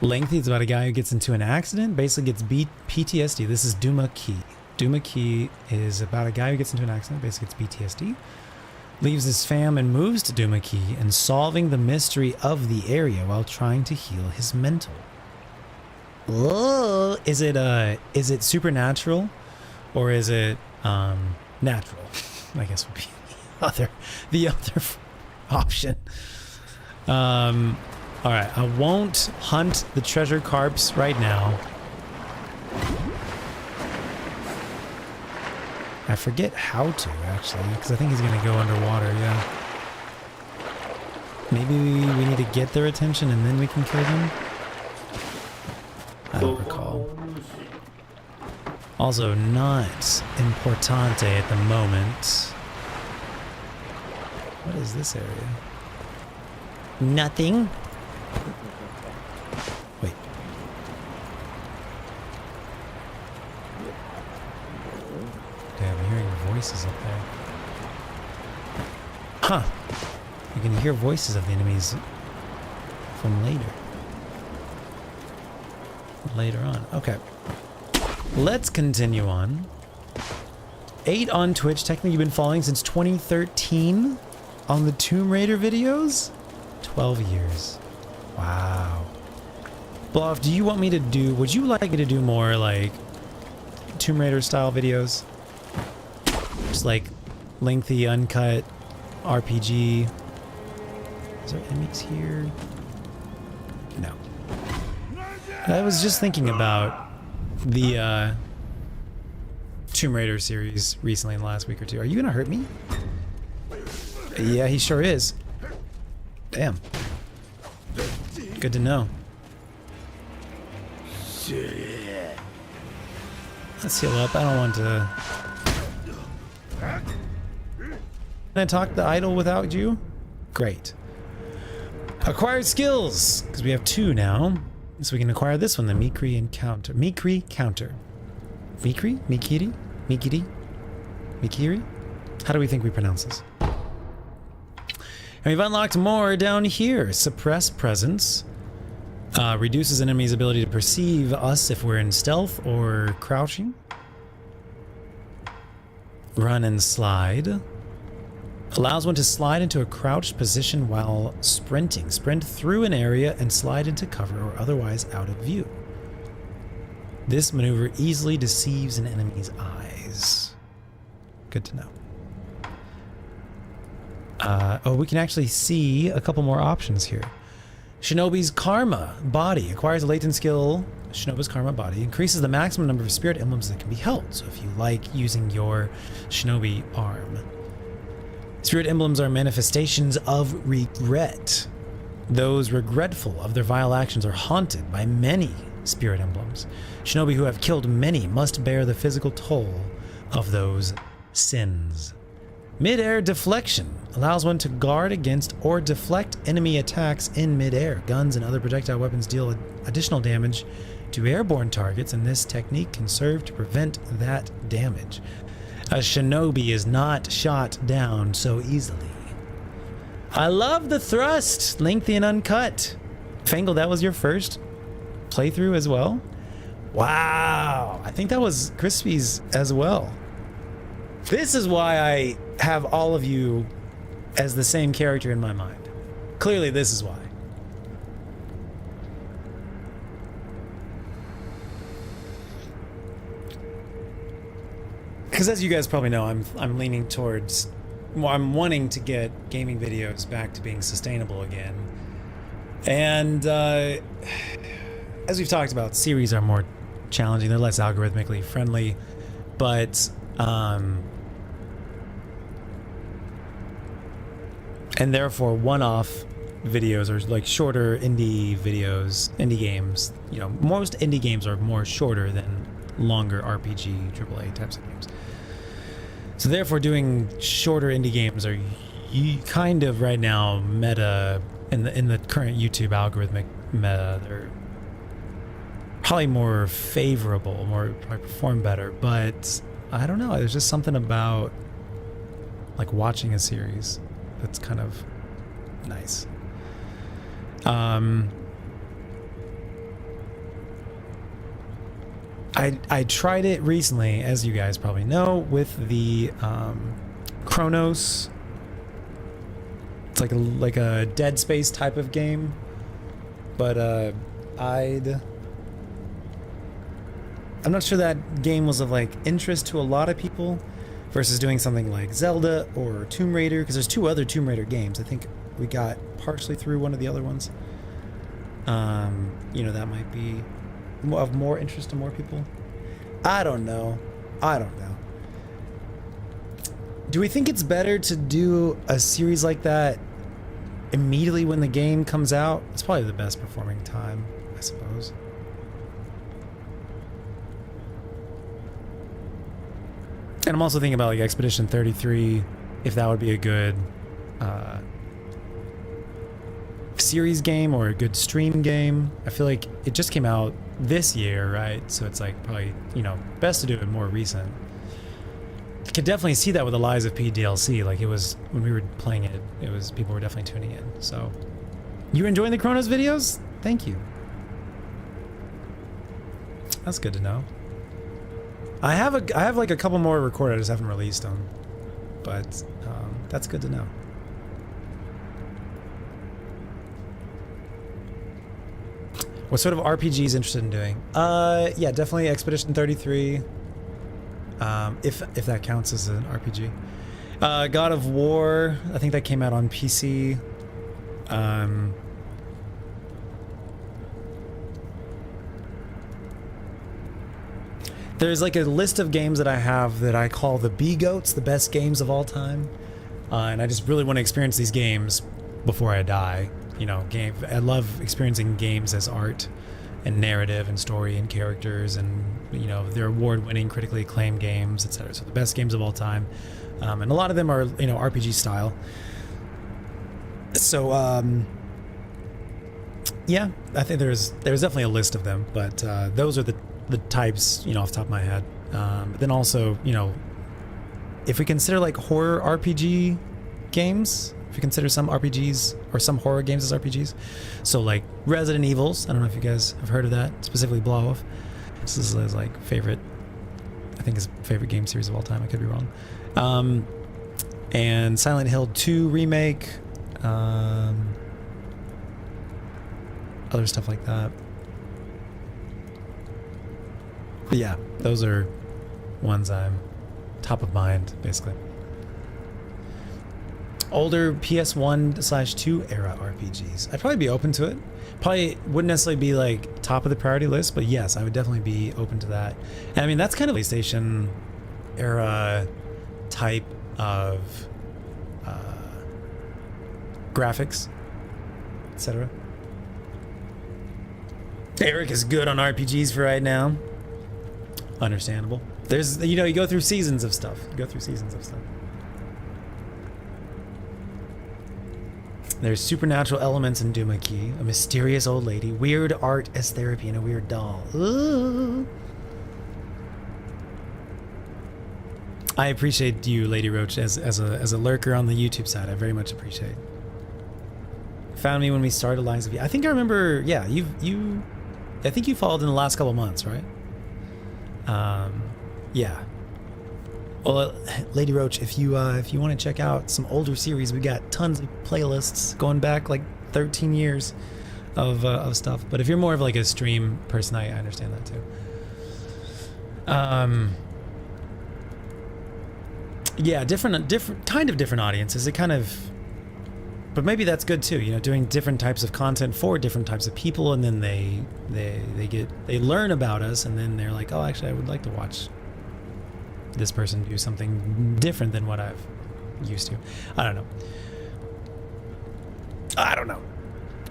Lengthy is about a guy who gets into an accident, basically gets PTSD. This is Duma Key. Duma Key is about a guy who gets into an accident, basically gets PTSD, leaves his fam and moves to Duma Key and solving the mystery of the area while trying to heal his mental. Oh, is it supernatural or is it natural? I guess would be the other option. All right, I won't hunt the treasure carps right now. I forget how to, actually, because I think he's going to go underwater, yeah. Maybe we need to get their attention and then we can kill them? I don't recall. Also, not importante at the moment. What is this area? Nothing. Wait. Okay, I'm hearing voices up there. Huh. You can hear voices of the enemies from later on. Okay. Let's continue on. 8 on Twitch. Technically, you've been following since 2013 on the Tomb Raider videos. 12 years. Wow. Bluff, do you want me to do, would you like me to do more like Tomb Raider style videos? Just like lengthy, uncut RPG. Is there enemies here? No. I was just thinking about the Tomb Raider series recently in the last week or two. Are you gonna hurt me? Yeah, he sure is. Damn. Good to know. Let's heal up. I don't want to... Can I talk the idol without you? Great. Acquired skills! Because we have 2 now. So we can acquire this one, the Mikri Encounter. Mikri Counter. Mikri? Mikiri? Mikiri? Mikiri? How do we think we pronounce this? And we've unlocked more down here. Suppress presence. Reduces enemies' ability to perceive us if we're in stealth or crouching. Run and slide. Allows one to slide into a crouched position while sprinting. Sprint through an area and slide into cover or otherwise out of view. This maneuver easily deceives an enemy's eyes. Good to know. Oh, we can actually see a couple more options here. Shinobi's Karma Body acquires a latent skill. Shinobi's Karma Body increases the maximum number of spirit emblems that can be held. So if you like using your Shinobi arm. Spirit emblems are manifestations of regret. Those regretful of their vile actions are haunted by many spirit emblems. Shinobi who have killed many must bear the physical toll of those sins. Mid-air deflection allows one to guard against or deflect enemy attacks in mid-air. Guns and other projectile weapons deal additional damage to airborne targets, and this technique can serve to prevent that damage. A shinobi is not shot down so easily. I love the thrust, lengthy and uncut. Fangle, that was your first playthrough as well? Wow, I think that was Crispy's as well. This is why I have all of you as the same character in my mind. Clearly, this is why. Because as you guys probably know, I'm leaning towards, well, I'm wanting to get gaming videos back to being sustainable again. And as we've talked about, series are more challenging. They're less algorithmically friendly, but and therefore one-off videos are like shorter indie videos, indie games. You know, most indie games are more shorter than longer RPG, AAA types of games. So therefore doing shorter indie games are kind of right now meta in the current YouTube algorithmic meta. They're probably more favorable, probably perform better, but I don't know, there's just something about like watching a series that's kind of nice. I tried it recently, as you guys probably know, with the Chronos. It's like a Dead Space type of game, but I'm not sure that game was of like interest to a lot of people versus doing something like Zelda or Tomb Raider, because there's 2 other Tomb Raider games. I think we got partially through one of the other ones. You know, that might be of more interest to more people. I don't know. Do we think it's better to do a series like that immediately when the game comes out? It's probably the best performing time, I suppose. And I'm also thinking about like Expedition 33, if that would be a good series game or a good stream game. I feel like it just came out this year, right? So it's like probably, you know, best to do it more recent. You could definitely see that with the Lies of P DLC. Like it was, when we were playing it, it was, people were definitely tuning in. So, you enjoying the Chronos videos? Thank you. That's good to know. I have like a couple more recorded, I just haven't released them. But that's good to know. What sort of RPGs interested in doing? Yeah, definitely Expedition 33. If that counts as an RPG. God of War, I think that came out on PC. There's like a list of games that I have that I call the B-Goats, the best games of all time. And I just really want to experience these games before I die. You know, I love experiencing games as art and narrative and story and characters, and you know, they're award-winning, critically acclaimed games, etc. So the best games of all time, and a lot of them are, you know, RPG style. So yeah, I think there's definitely a list of them, but those are the types, you know, off the top of my head. But then also, you know, if we consider like horror RPG games. If you consider some RPGs or some horror games as RPGs. So like Resident Evils, I don't know if you guys have heard of that, specifically Blow-Off. This is his like favorite, I think his favorite game series of all time, I could be wrong. And Silent Hill 2 remake, other stuff like that. But yeah, those are ones I'm top of mind, basically. Older PS1/2 era RPGs. I'd probably be open to it. Probably wouldn't necessarily be like top of the priority list, but yes, I would definitely be open to that. And I mean, that's kind of PlayStation era type of graphics, etc. Eric is good on RPGs for right now. Understandable. There's, you know, you go through seasons of stuff. There's supernatural elements in Duma Key, a mysterious old lady, weird art as therapy, and a weird doll. Ooh. I appreciate you, Lady Roach, as a lurker on the YouTube side. I very much appreciate. Found me when we started Lines of You. I think I remember. Yeah, I think you followed in the last couple months, right? Yeah. Well, Lady Roach, if you want to check out some older series, we got tons of playlists going back like 13 years of stuff. But if you're more of like a stream person, I understand that too. Yeah, different audiences. It kind of, but maybe that's good too. You know, doing different types of content for different types of people, and then they learn about us, and then they're like, oh, actually, I would like to watch this person do something different than what I've used to. I don't know.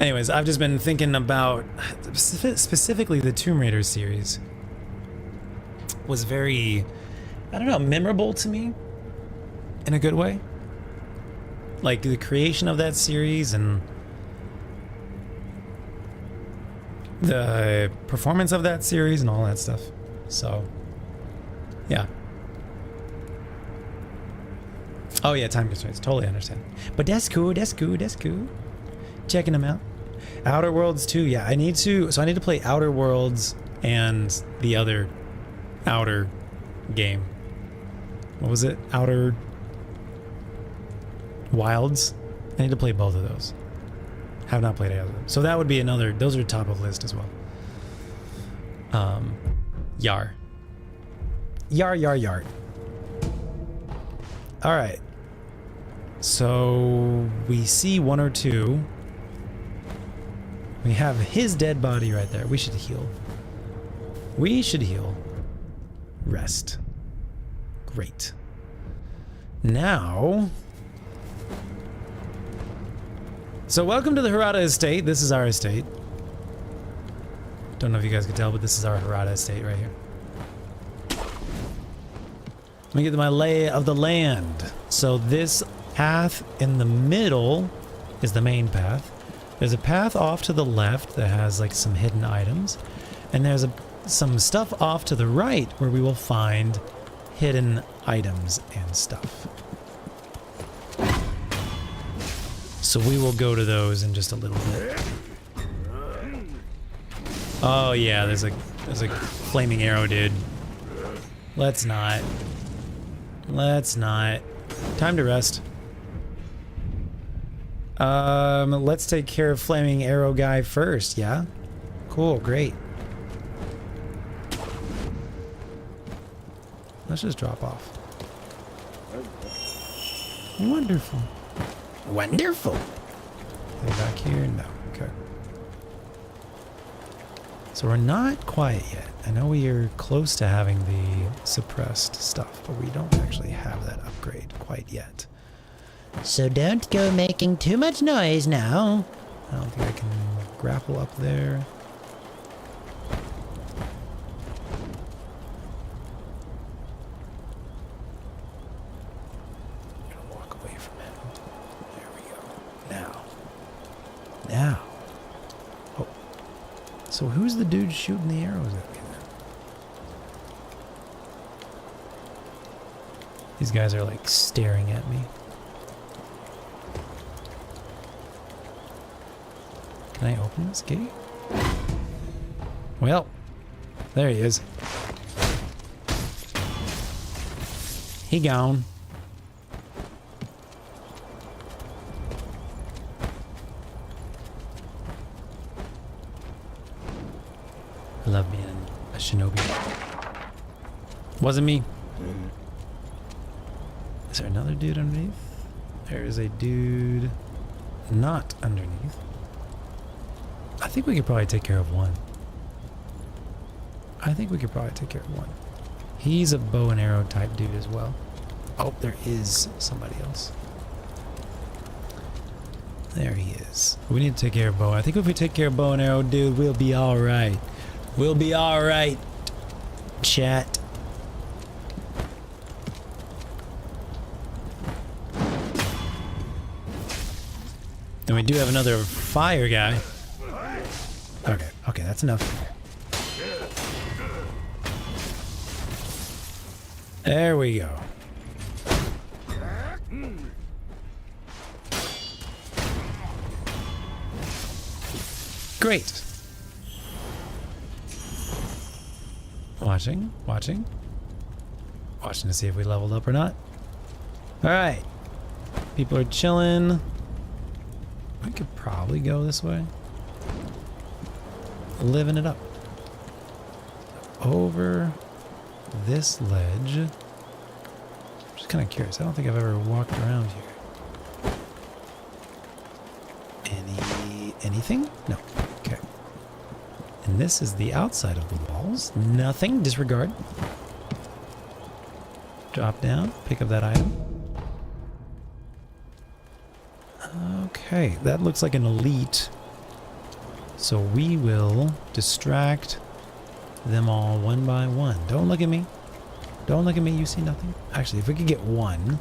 Anyways, I've just been thinking about specifically the Tomb Raider series was very, I don't know, memorable to me in a good way. Like the creation of that series and the performance of that series and all that stuff. So, yeah. Oh yeah, time constraints. Totally understand. But that's cool. Checking them out. Outer Worlds 2. Yeah, I need to play Outer Worlds and the other Outer game. What was it? Outer Wilds. I need to play both of those. Have not played any of them. So that would be another. Those are top of list as well. Yar. All right. So we see one or two. We have his dead body right there. We should heal. Rest. Great. Now. So welcome to the Harada Estate. This is our estate. Don't know if you guys can tell, but this is our Harada Estate right here. Let me get my lay of the land. So this path in the middle is the main path. There's a path off to the left that has like some hidden items. And there's some stuff off to the right where we will find hidden items and stuff. So we will go to those in just a little bit. Oh yeah, there's a flaming arrow, dude. Let's not. Time to rest. Let's take care of flaming arrow guy first, yeah? Cool, great. Let's just drop off. Wonderful. Wonderful. Are they back here? No. Okay. So we're not quiet yet. I know we are close to having the suppressed stuff, but we don't actually have that upgrade quite yet. So don't go making too much noise now. I don't think I can grapple up there. Walk away from him. There we go. Now. Oh. So who's the dude shooting the arrows at me then? These guys are like staring at me. Can I open this gate? Well, there he is. He gone. I love being a shinobi. Wasn't me. Is there another dude underneath? There is a dude not underneath. I think we could probably take care of one. I think we could probably take care of one. He's a bow and arrow type dude as well. Oh, there is somebody else. There he is. We need to take care of bow. I think if we take care of bow and arrow, dude, we'll be alright. We'll be alright. Chat. And we do have another fire guy. Okay, okay, that's enough. There we go. Great. Watching, watching. Watching to see if we leveled up or not. Alright. People are chilling. We could probably go this way. Living it up. Over this ledge. I'm just kind of curious. I don't think I've ever walked around here. Anything? No. Okay. And this is the outside of the walls. Nothing. Disregard. Drop down. Pick up that item. Okay. That looks like an elite. So we will distract them all one by one. Don't look at me. Don't look at me. You see nothing. Actually, if we could get one.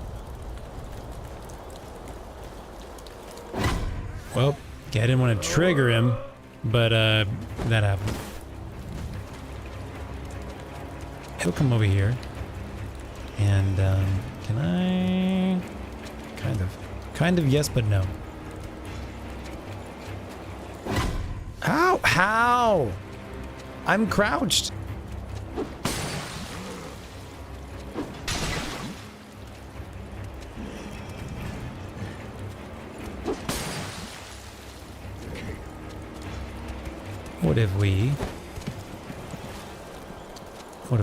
Well, okay, I didn't want to trigger him, but that happened. He'll come over here. And can I? Kind of yes, but no. How? I'm crouched. What if we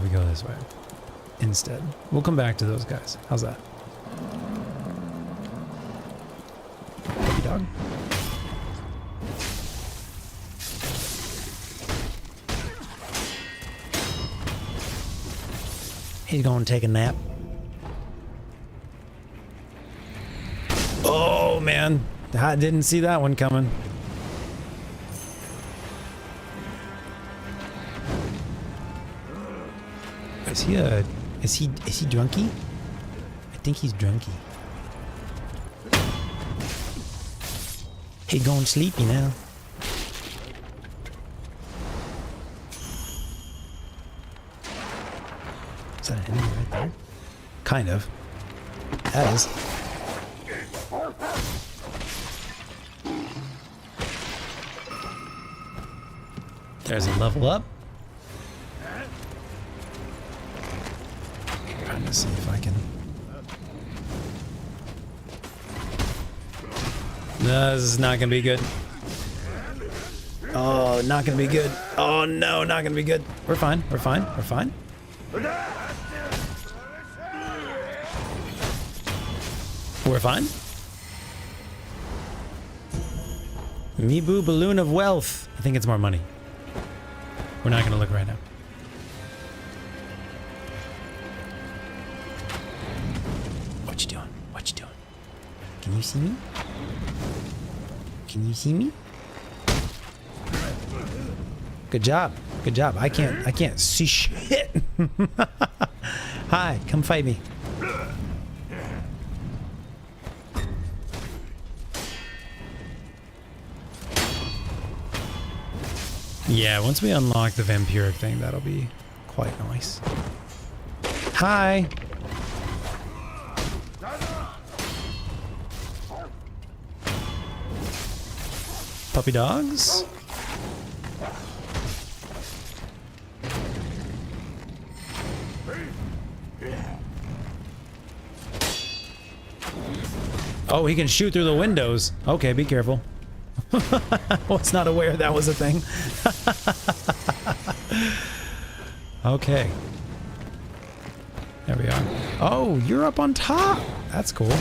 go this way instead? We'll come back to those guys. How's that? Puppy dog. He's gonna take a nap. Oh man, I didn't see that one coming. Is he drunky? I think he's drunky. He going sleepy now. Is that an enemy right there? Kind of. That is. There's a level up. Trying to see if I can. No, this is not gonna be good. Oh, not gonna be good. Oh no, not gonna be good. We're fine. We're fine. We're fine. We're fine. Mibu balloon of wealth. I think it's more money. We're not gonna look right now. What you doing? What you doing? Can you see me? Can you see me? Good job. Good job. I can't see shit. Hi, come fight me. Yeah, once we unlock the vampiric thing, that'll be quite nice. Hi. Puppy dogs? Oh, he can shoot through the windows. Okay, be careful. I was not aware that was a thing. Okay. There we are. Oh, you're up on top. That's cool.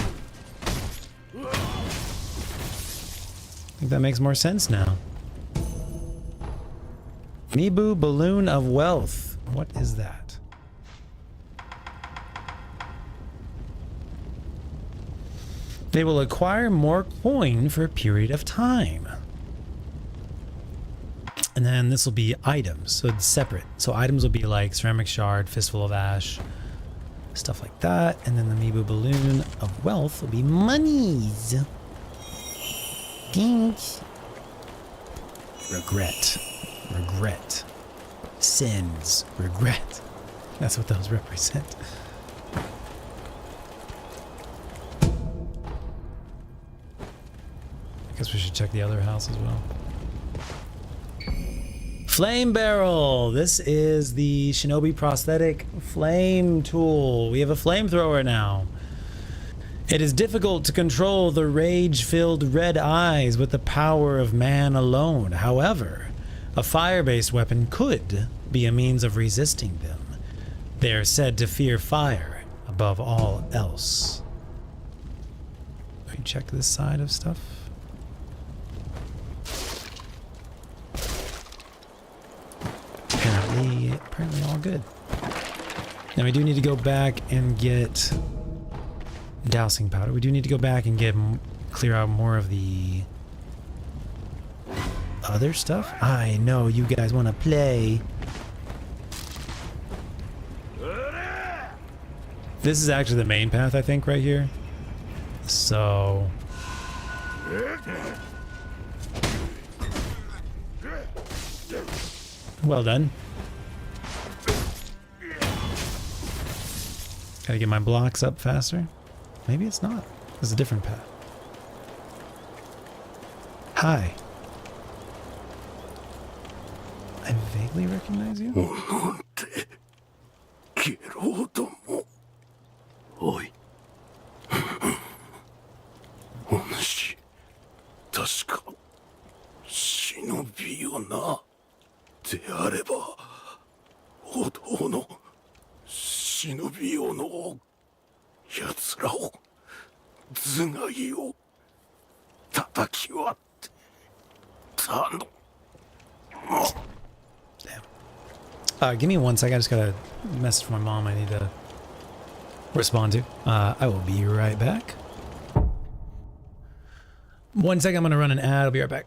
think that makes more sense now. Mibu Balloon of Wealth. What is that? They will acquire more coin for a period of time. And then this will be items, so it's separate. So items will be like ceramic shard, fistful of ash, stuff like that. And then the Mibu Balloon of Wealth will be monies. Thanks. Regret. Regret. Sins. Regret. That's what those represent. I guess we should check the other house as well. Flame barrel. This is the Shinobi prosthetic flame tool. We have a flamethrower now. It is difficult to control the rage-filled red eyes with the power of man alone. However, a fire-based weapon could be a means of resisting them. They are said to fear fire above all else. Let me check this side of stuff. Apparently all good. Now we do need to go back and get dowsing powder. We do need to go back and get clear out more of the other stuff. I know you guys want to play. This is actually the main path, I think, right here. So well done. Gotta get my blocks up faster. Maybe it's not. It's a different path. Hi. I vaguely recognize you. Give me 1 second. I just got a message from my mom I need to respond to. I will be right back. 1 second, I'm gonna run an ad. I'll be right back.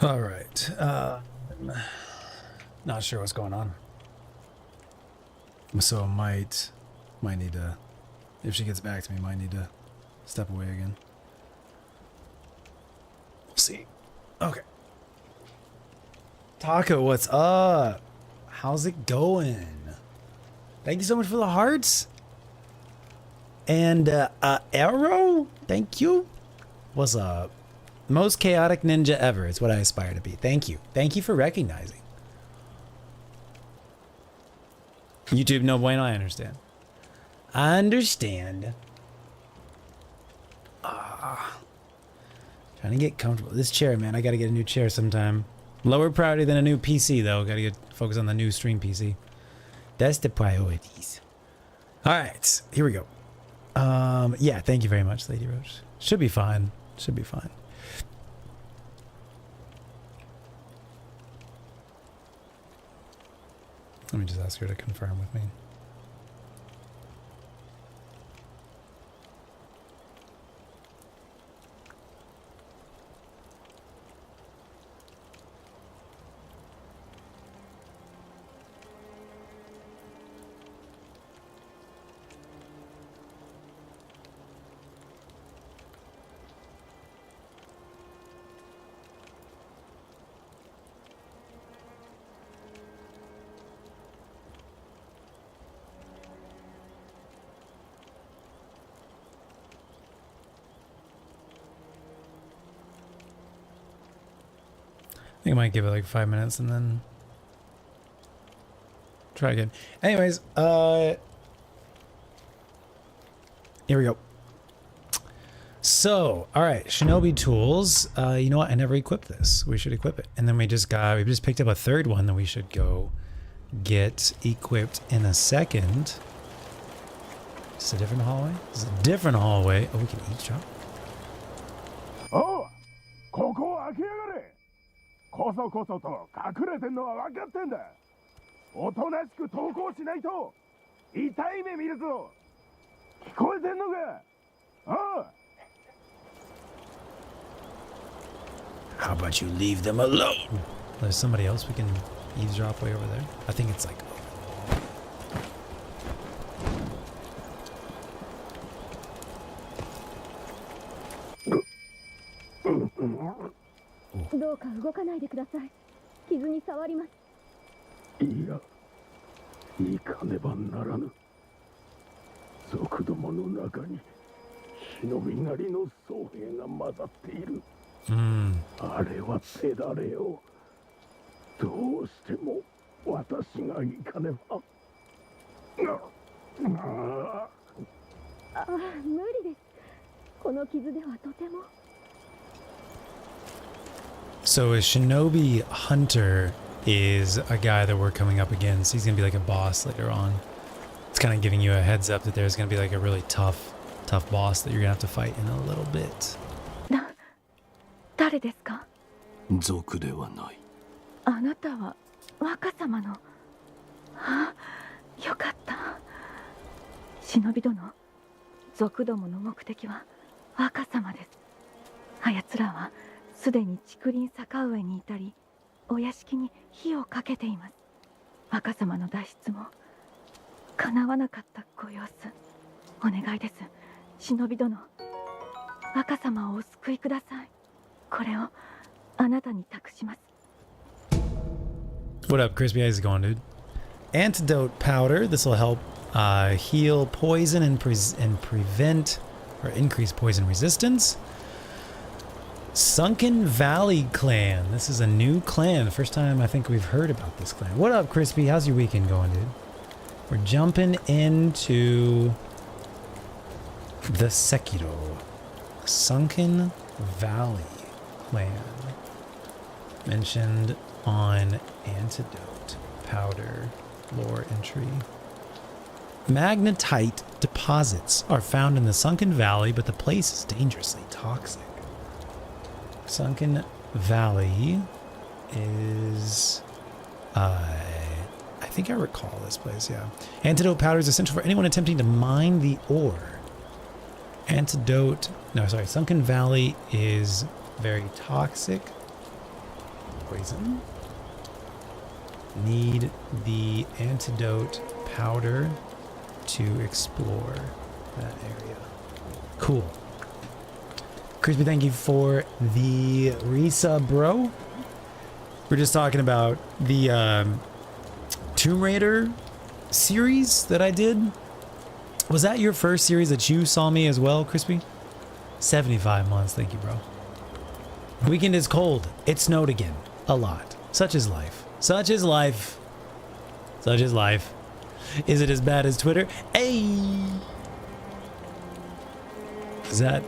All right. Not sure what's going on. So might need to, if she gets back to me, might need to step away again. We'll see. Okay. Taco, what's up? How's it going? Thank you so much for the hearts. And Arrow, thank you. What's up? Most chaotic ninja ever is what I aspire to be. Thank you. Thank you for recognizing. YouTube, no bueno, I understand. I understand. Trying to get comfortable. This chair, man, I gotta get a new chair sometime. Lower priority than a new PC, though. Gotta get focus on the new stream PC. That's the priorities. All right, here we go. Yeah, thank you very much, Lady Roach. Should be fine. Should be fine. Let me just ask her to confirm with me. I think I might give it like 5 minutes and then try again. Anyways, here we go. So, all right, Shinobi tools. You know what? I never equipped this. We should equip it. And then we just picked up a third one that we should go get equipped in a second. Is this a different hallway? This is a different hallway. Oh, we can eavesdrop. Oh, ここを開けやがれ。こそこそと隠れてんのは分かってんだ。おとなしく投降しないと痛い目見るぞ。聞こえてんのか。ああ。How about you leave them alone? There's somebody else we can eavesdrop way over there. I think it's like.いや、行かねばならぬ。族どもの中に忍び狩りの僧兵が混ざっている。あれは手だれよ。どうしても私が行かねば。無理です。この傷ではとても。So a shinobi hunter is a guy that we're coming up against. He's gonna be like a boss later on. It's kind of giving you a heads up that there's gonna be like a really tough boss that you're gonna have to fight in a little bit. 誰ですか？族ではない。あなたは若様の。あ、よかった。忍び殿、族どもの目的は若様です。あやつらはすでに竹林坂上にいたり、お屋敷に火をかけています。若様の脱出も叶わなかったご様子。お願いです、忍び殿。若様をお救いください。これをあなたに託します。 What up, Crispy? How's it going, dude? Antidote powder. This will help heal poison and prevent or increase poison resistance. Sunken Valley Clan. This is a new clan. First time I think we've heard about this clan. What up, Crispy? How's your weekend going, dude? We're jumping into the Sekiro. Sunken Valley Clan. Mentioned on Antidote Powder lore entry. Magnetite deposits are found in the Sunken Valley, but the place is dangerously toxic. Sunken Valley is, I think I recall this place, yeah. Antidote powder is essential for anyone attempting to mine the ore. Sunken Valley is very toxic. poison. Need the antidote powder to explore that area. Cool. Crispy, thank you for the resub, bro. We're just talking about the Tomb Raider series that I did. Was that your first series that you saw me as well, Crispy? 75 months, thank you, bro. Weekend is cold. It snowed again. A lot. Such is life. Such is life. Such is life. Is it as bad as Twitter? Hey! Is that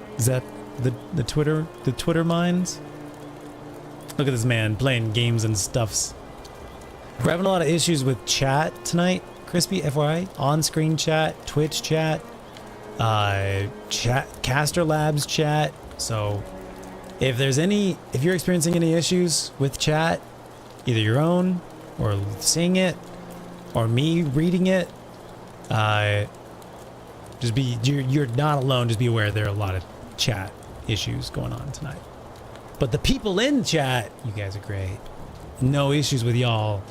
the Twitter minds? Look at this man playing games and stuffs. We're having a lot of issues with chat tonight, Crispy, FYI. On-screen chat, Twitch chat, Caster Labs chat. So if you're experiencing any issues with chat, either your own or seeing it or me reading it, you're not alone. Just be aware there are a lot of chat issues going on tonight. But the people in chat, you guys are great. No issues with y'all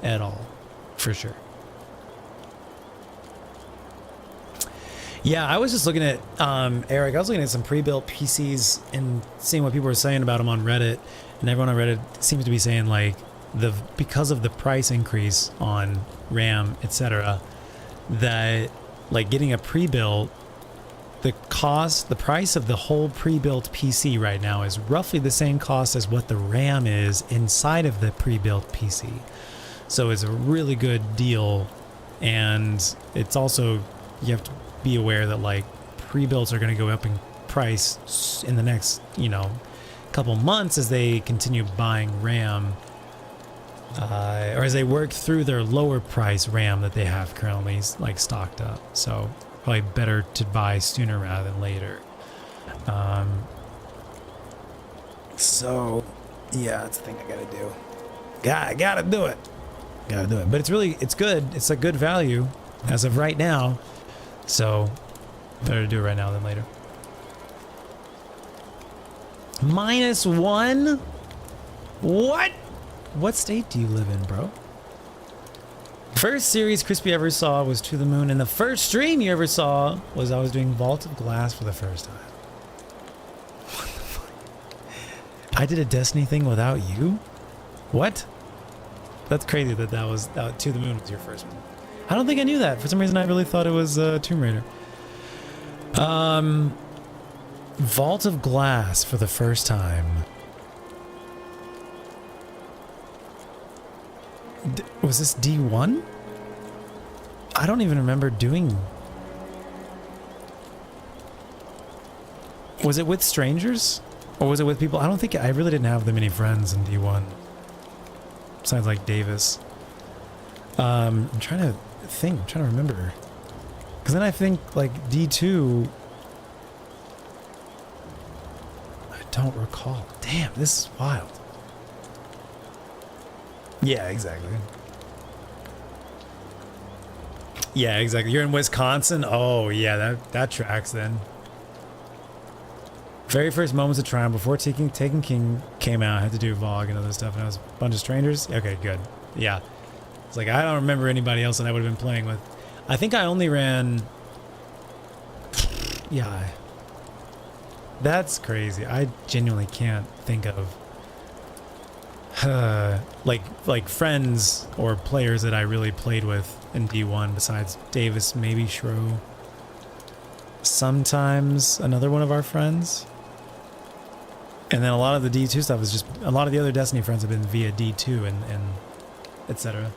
at all, for sure. Yeah, I was just looking at, Eric, I was looking at some pre-built PCs and seeing what people were saying about them on Reddit. And everyone on Reddit seems to be saying, like, because of the price increase on RAM, etc., that, like, getting a pre-built, the price of the whole pre-built PC right now is roughly the same cost as what the RAM is inside of the pre-built PC. So it's a really good deal, and it's also, you have to be aware that, like, pre-builts are going to go up in price in the next, couple months as they continue buying RAM, or as they work through their lower price RAM that they have currently, like, stocked up. So probably better to buy sooner rather than later. So yeah, that's the thing I gotta do. Gotta do it. But it's good. It's a good value as of right now. So better to do it right now than later. -1? What? What state do you live in, bro? First series Crispy ever saw was To the Moon, and the first stream you ever saw was I was doing Vault of Glass for the first time. What the fuck? I did a Destiny thing without you? What? That's crazy that To the Moon was your first one. I don't think I knew that. For some reason I really thought it was Tomb Raider. Vault of Glass for the first time. Was this D1? I don't even remember doing... Was it with strangers? Or was it with people? I don't think... I really didn't have that many friends in D1. Besides, like, Davis. I'm trying to think. I'm trying to remember. Because then I think, like, D2... I don't recall. Damn, this is wild. Yeah, exactly. Yeah, exactly. You're in Wisconsin? Oh, yeah, that tracks then. Very first moments of Triumph before Taking King came out, I had to do Vogue and other stuff, and I was a bunch of strangers. Okay, good. Yeah. It's like, I don't remember anybody else that I would have been playing with. I think I only ran... Yeah. That's crazy. I genuinely can't think of... like friends or players that I really played with in D1 besides Davis, maybe Shro. Sometimes another one of our friends. And then a lot of the D2 stuff is just, a lot of the other Destiny friends have been via D2 and etc.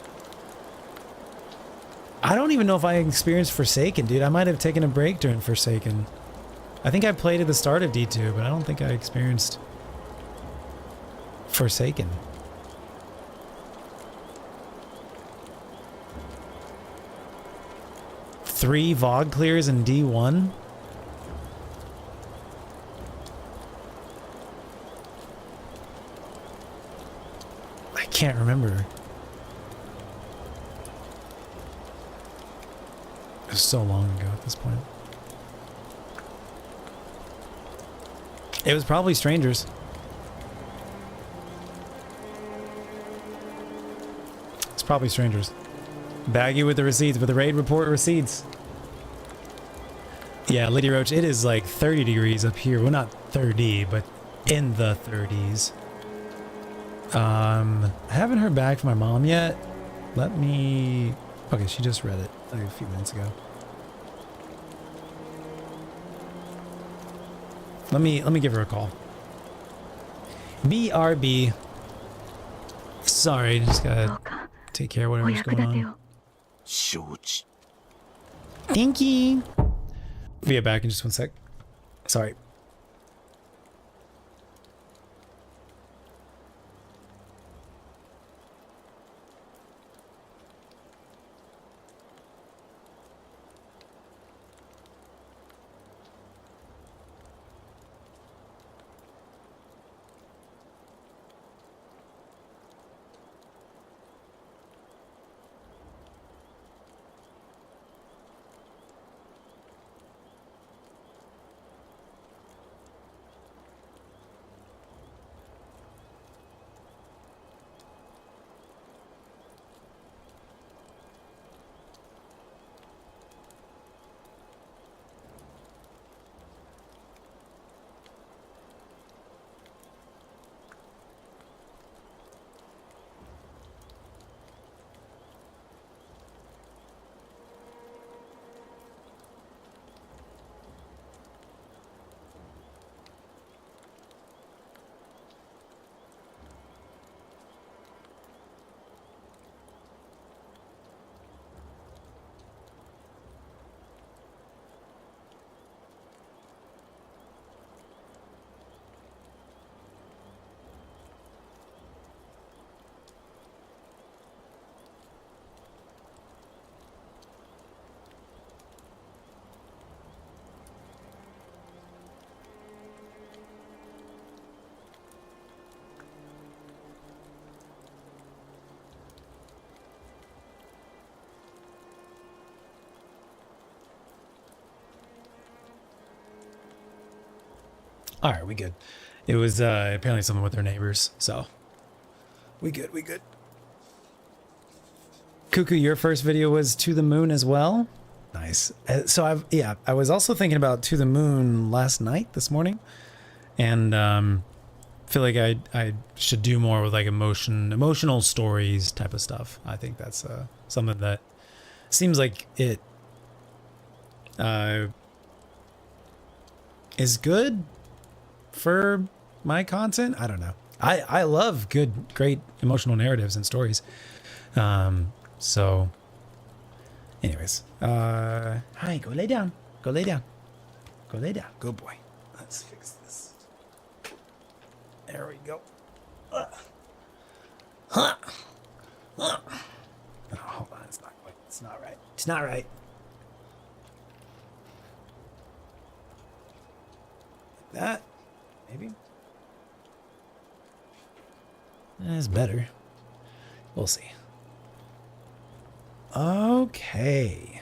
I don't even know if I experienced Forsaken, dude. I might have taken a break during Forsaken. I think I played at the start of D2, but I don't think I experienced Forsaken. Three VOG clears in D1? I can't remember. It was so long ago at this point. It was probably strangers. It's probably strangers. Baggy with the receipts, but the raid report receipts. Yeah, Lady Roach, it is like 30 degrees up here. Well, not 30, but in the 30s. I haven't heard back from my mom yet. Let me... Okay, she just read it like a few minutes ago. Let me give her a call. BRB. Sorry, just gotta take care of whatever's going on. Thank you. Be back in just one sec. Sorry. All right, we good. It was apparently something with their neighbors, so we good, we good. Cuckoo, your first video was To the Moon as well? Nice. So I was also thinking about To the Moon last night, this morning, and feel like I should do more with like emotional stories type of stuff. I think that's something that seems like it is good for my content. I don't know. I love great emotional narratives and stories. So anyways, hi, go lay down. Go lay down. Go lay down. Good boy. Let's fix this. There we go. Oh, hold on. It's not quite. It's not right. It's not right. Like that. Maybe. That's better. We'll see. Okay.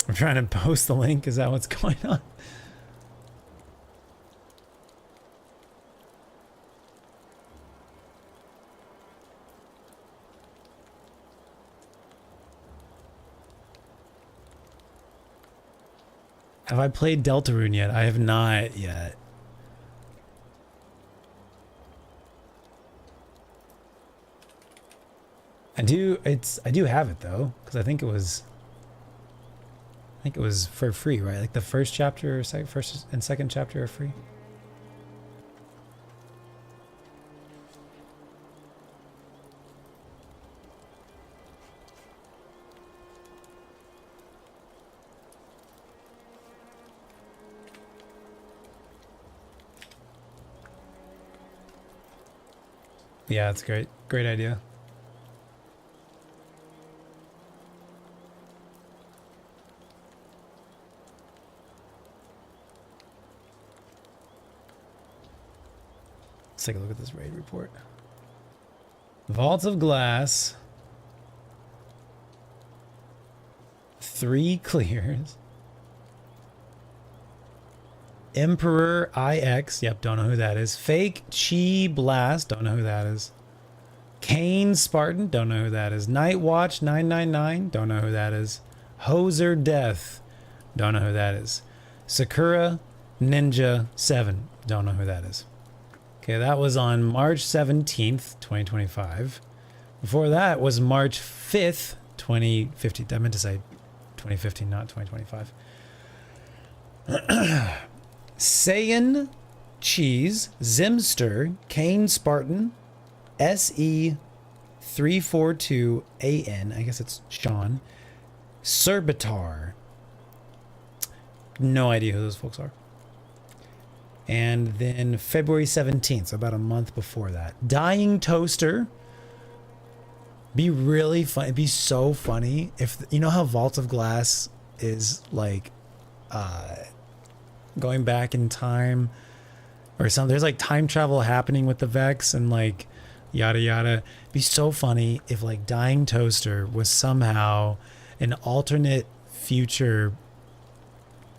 I'm trying to post the link. Is that what's going on? Have I played Deltarune yet? I have not yet. I do have it though, because I think it was for free, right? Like the first chapter, first and second chapter are free. Yeah, it's great. Great idea. Let's take a look at this raid report. Vaults of Glass. 3 clears. Emperor IX. Yep, don't know who that is. Fake Chi Blast. Don't know who that is. Kane Spartan. Don't know who that is. Night Watch 999. Don't know who that is. Hoser Death. Don't know who that is. Sakura Ninja 7. Don't know who that is. Okay, that was on March 17th, 2025. Before that was March 5th, 2015. I meant to say 2015, not 2025. Saiyan Cheese, Zimster, Kane Spartan, SE342AN, I guess it's Sean, Serbitar. No idea who those folks are. And then February 17th, so about a month before that. Dying Toaster. Be really fun. It'd be so funny if, you know how Vault of Glass is like going back in time or something. There's like time travel happening with the Vex and like yada yada. It'd be so funny if like Dying Toaster was somehow an alternate future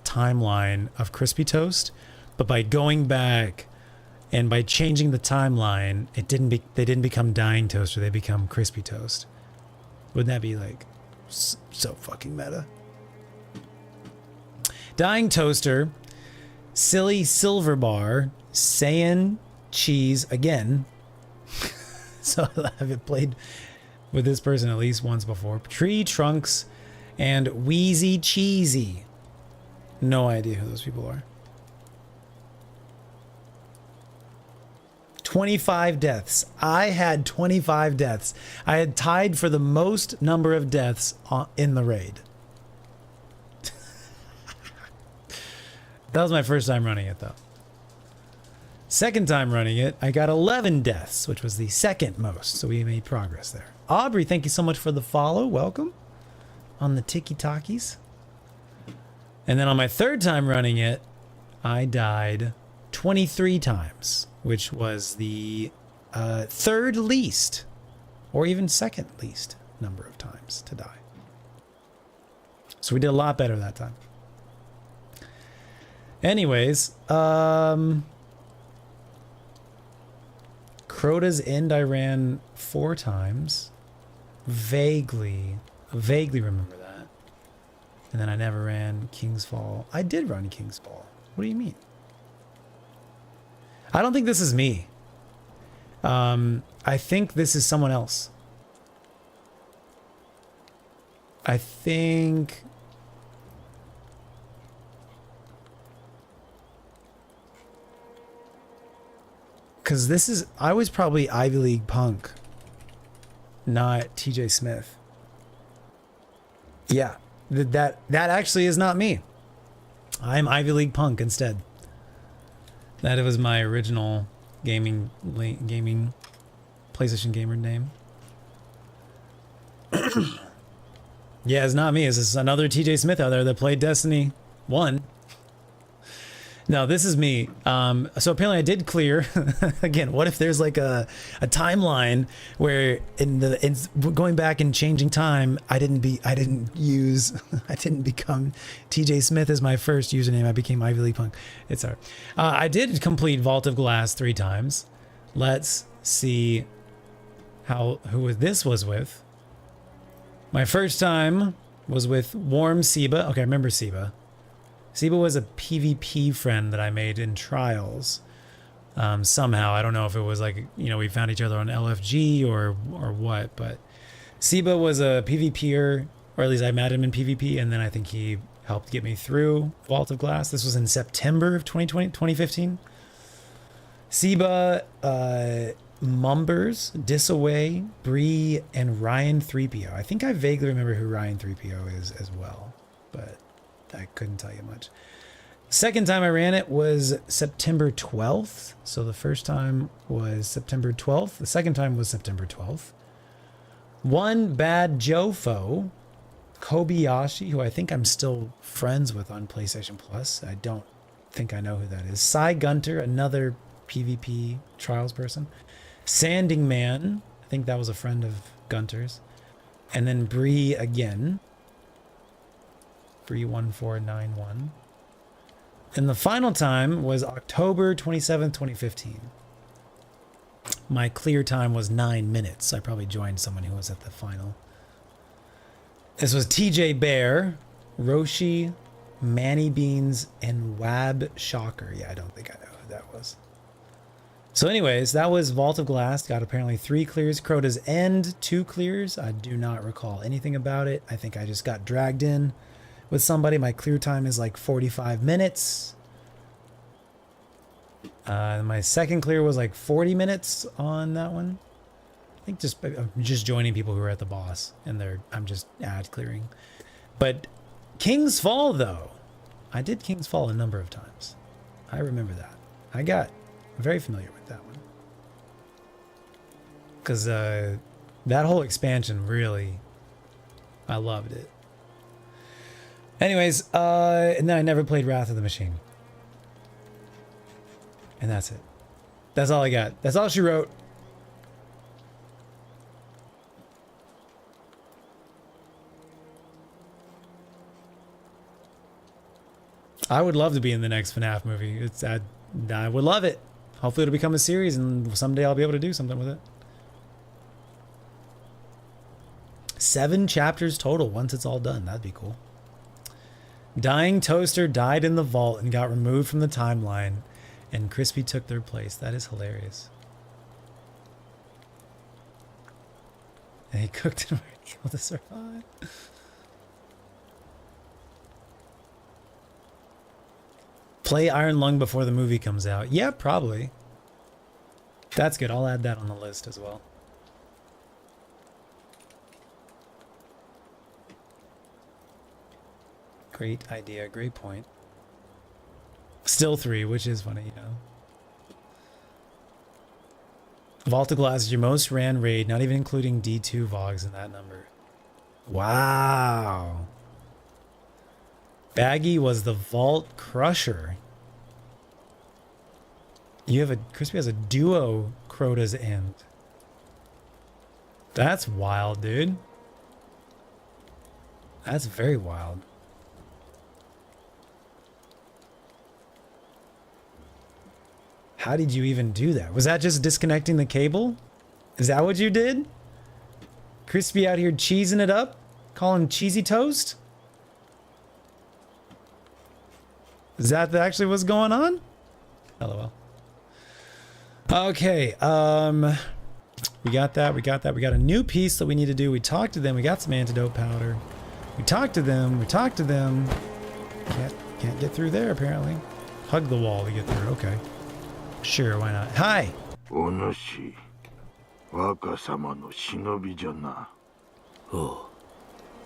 timeline of Crispy Toast, but by going back and by changing the timeline, they didn't become Dying Toaster, they become Crispy Toast. Wouldn't that be like so fucking meta? Dying Toaster, Silly Silver Bar, Saiyan Cheese again. So I've played with this person at least once before. Tree Trunks and Wheezy Cheesy. No idea who those people are. 25 deaths. I had 25 deaths. I had tied for the most number of deaths in the raid. That was my first time running it, though. Second time running it, I got 11 deaths, which was the second most. So we made progress there. Aubrey, thank you so much for the follow. Welcome on the Tiki Talkies. And then on my third time running it, I died 23 times, which was the third least, or even second least number of times to die. So we did a lot better that time. Anyways, Crota's End I ran 4 times. Vaguely remember that. And then I never ran King's Fall. I did run King's Fall. What do you mean? I don't think this is me. I think this is someone else. I think... Because this is... I was probably Ivy League Punk, not TJ Smith. Yeah, that actually is not me. I'm Ivy League Punk instead. That was my original gaming PlayStation gamer name. Yeah, it's not me. It's just another TJ Smith out there that played Destiny 1. No, this is me. So apparently I did clear. Again, what if there's like a timeline where in going back and changing time, I didn't become TJ Smith as my first username. I became Ivy League Punk. It's hard. I did complete Vault of Glass 3 times. Let's see who this was with. My first time was with Warm Seba. Okay, I remember Seba. Seba was a PvP friend that I made in Trials. Somehow, I don't know if it was like, you know, we found each other on LFG or what, but Seba was a PvPer, or at least I met him in PvP, and then I think he helped get me through Vault of Glass. This was in September of 2015. Seba, Mumbers, Disaway, Bree, and Ryan 3PO. I think I vaguely remember who Ryan 3PO is as well, but I couldn't tell you much. Second time I ran it was September 12th. So the first time was September 12th. The second time was September 12th. One Bad Jofo, Kobayashi, who I think I'm still friends with on PlayStation Plus. I don't think I know who that is. Cy Gunter, another PvP Trials person. Sanding Man, I think that was a friend of Gunter's. And then Bree again. Bree1491. And the final time was October 27th, 2015. My clear time was 9 minutes. I probably joined someone who was at the final. This was TJ Bear, Roshi, Manny Beans, and Wab Shocker. Yeah, I don't think I know who that was. So anyways, that was Vault of Glass. Got apparently 3 clears. Crota's End, 2 clears. I do not recall anything about it. I think I just got dragged in with somebody. My clear time is like 45 minutes. My second clear was like 40 minutes on that one. I think I'm just joining people who are at the boss, and I'm just ad clearing. But King's Fall, though, I did King's Fall a number of times. I remember that. I got very familiar with that one because that whole expansion really, I loved it. Anyways, and then I never played Wrath of the Machine. And that's it. That's all I got. That's all she wrote. I would love to be in the next FNAF movie. I would love it. Hopefully it'll become a series and someday I'll be able to do something with it. 7 chapters total once it's all done. That'd be cool. Dying Toaster died in the vault and got removed from the timeline, and Crispy took their place. That is hilarious. And he cooked and were able to survive. Play Iron Lung before the movie comes out. Yeah, probably. That's good. I'll add that on the list as well. Great idea. Great point. Still 3, which is funny, you know. Vault of Glass is your most ran raid, not even including D2 Vogs in that number. Wow. Baggy was the Vault Crusher. Crispy has a duo Crota's End. That's wild, dude. That's very wild. How did you even do that? Was that just disconnecting the cable? Is that what you did? Crispy out here cheesing it up? Calling cheesy toast? Is that actually what's going on? LOL. Okay, we got that, we got a new piece that we need to do. We talked to them, we got some antidote powder. We talked to them. Can't get through there apparently. Hug the wall to get through, okay. Sure, why not? Hi! お主、若様の忍びじゃな。おう。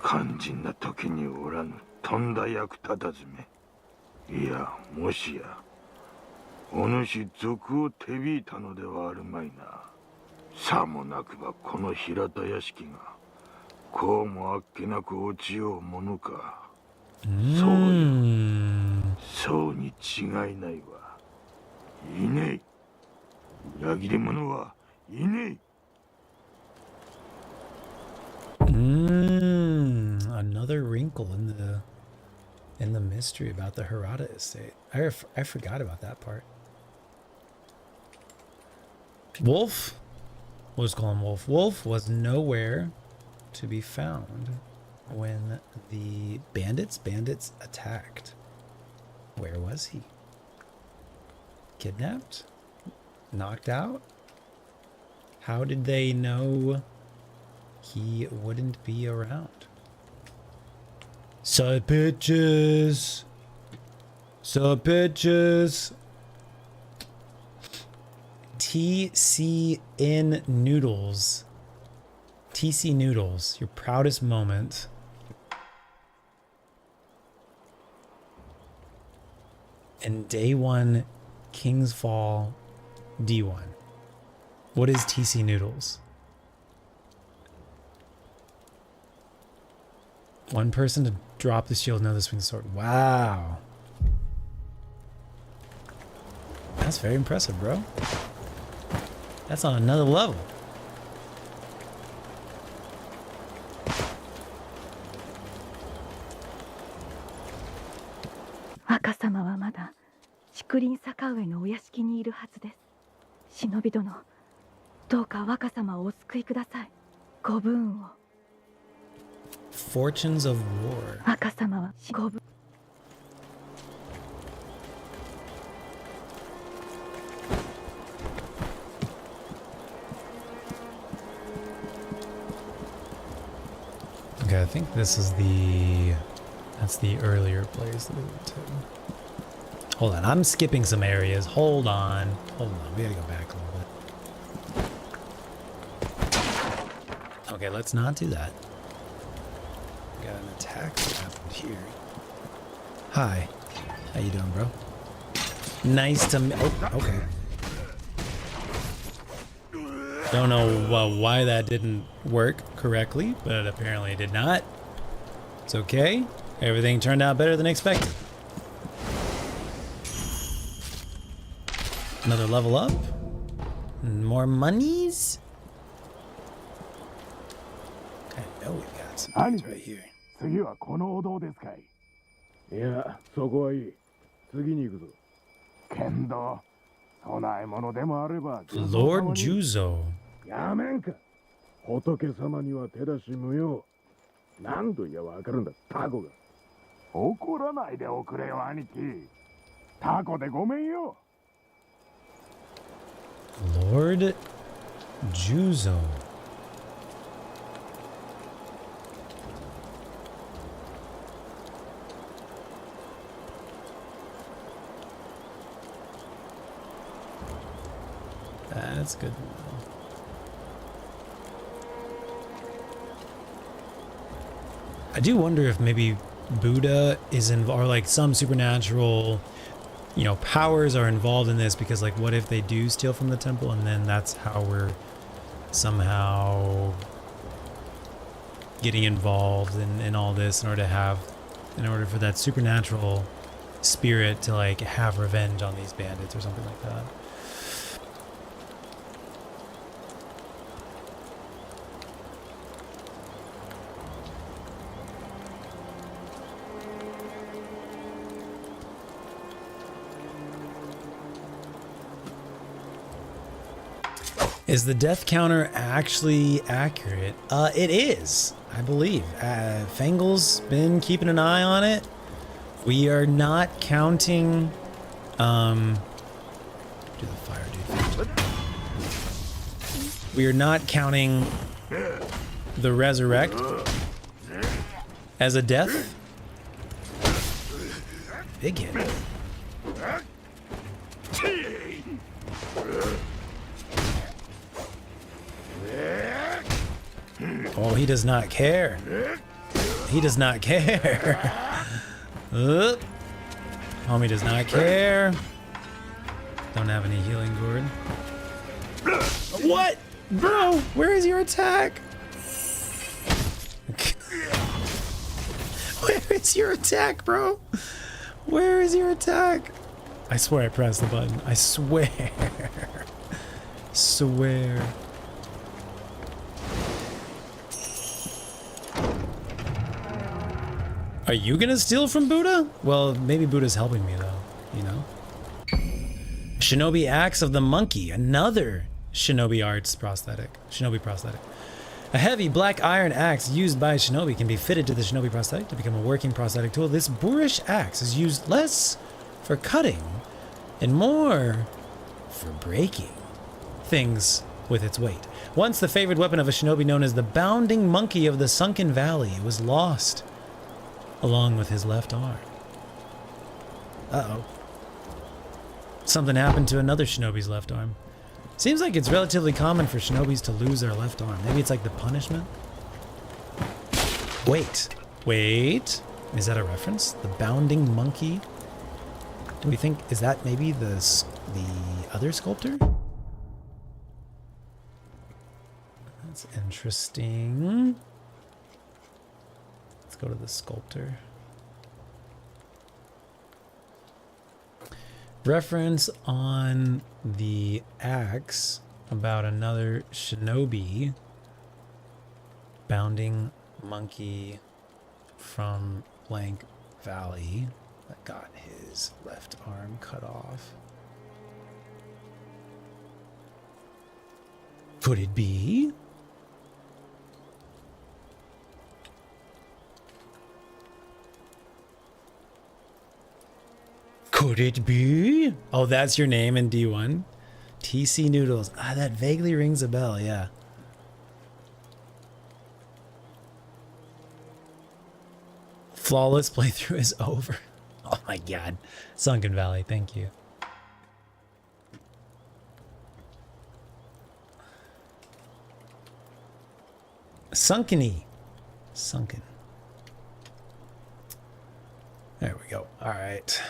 肝心な時におらぬ、とんだ役立たずめ。いや、もしや、お主賊を手引いたのではあるまいな。さもなくばこの平田屋敷が、こうもあっけなく落ちようものか。そうに違いないわ。いねえ。裏切り者はいねえ。Another wrinkle in the mystery about the Harada estate. I forgot about that part. Wolf? We'll just call him Wolf. Wolf was nowhere to be found when the bandits attacked. Where was he? Kidnapped? Knocked out? How did they know he wouldn't be around? Side pitches. TCN Noodles. TC Noodles, your proudest moment. And day 1, King's Fall, D1. What is TC Noodles? One person to drop the shield, another swing the sword. Wow. That's very impressive, bro. That's on another level. 若様はまだ竹林坂上のお屋敷にいるはずです。忍び殿、どうか若様をお救いください。ご武運を。 Fortunes of War. 若様はご武 Okay, I think this is that's the earlier place that we went to. Hold on, I'm skipping some areas. Hold on, we gotta go back a little bit. Okay, let's not do that. Got an attack that happened here. Hi, how you doing, bro? Nice to meet. Oh, okay. Don't know why that didn't work correctly, but apparently it did not. It's okay. Everything turned out better than expected. Another level up. More monies. I know we've got some monies right here. 次はこのお堂ですかい。いや、そこはいい。次に行くぞ。けんど、供え物でもあれば。Lord Juzo. やめんか。仏様には手出し無用。何度言やわかるんだ、タコが。怒らないでおくれよ、兄貴。タコでごめんよ。Lord Juzo. That's good. I do wonder if maybe Buddha is involved, or like some supernatural, you know, powers are involved in this, because like what if they do steal from the temple and then that's how we're somehow getting involved in all this in order for that supernatural spirit to like have revenge on these bandits or something like that. Is the death counter actually accurate? It is, I believe. Fangel's been keeping an eye on it. We are not counting, do the fire dude. We are not counting the resurrect as a death. Big hit. Oh, he does not care. He does not care. Homie does not care. Don't have any healing gourd. What? Bro, where is your attack? Where is your attack, bro? Where is your attack? I swear I pressed the button. I swear. Swear. Are you gonna steal from Buddha? Well, maybe Buddha's helping me though, you know? Shinobi Axe of the Monkey, another Shinobi Arts prosthetic. Shinobi prosthetic. A heavy black iron axe used by Shinobi can be fitted to the Shinobi prosthetic to become a working prosthetic tool. This boorish axe is used less for cutting and more for breaking things with its weight. Once the favored weapon of a Shinobi known as the Bounding Monkey of the Sunken Valley, it was lost along with his left arm. Uh-oh. Something happened to another Shinobi's left arm. Seems like it's relatively common for Shinobis to lose their left arm. Maybe it's like the punishment? Wait. Wait. Is that a reference? The Bounding Monkey? Do we think, is that maybe the other sculptor? That's interesting. Let's go to the sculptor. Reference on the axe about another Shinobi. Bounding Monkey from Blank Valley. that got his left arm cut off. Could it be? Could it be? Oh, that's your name in D1? TC Noodles. Ah, that vaguely rings a bell, yeah. Flawless playthrough is over. Oh my god. Sunken Valley, thank you. Sunkeny. Sunken. There we go. All right.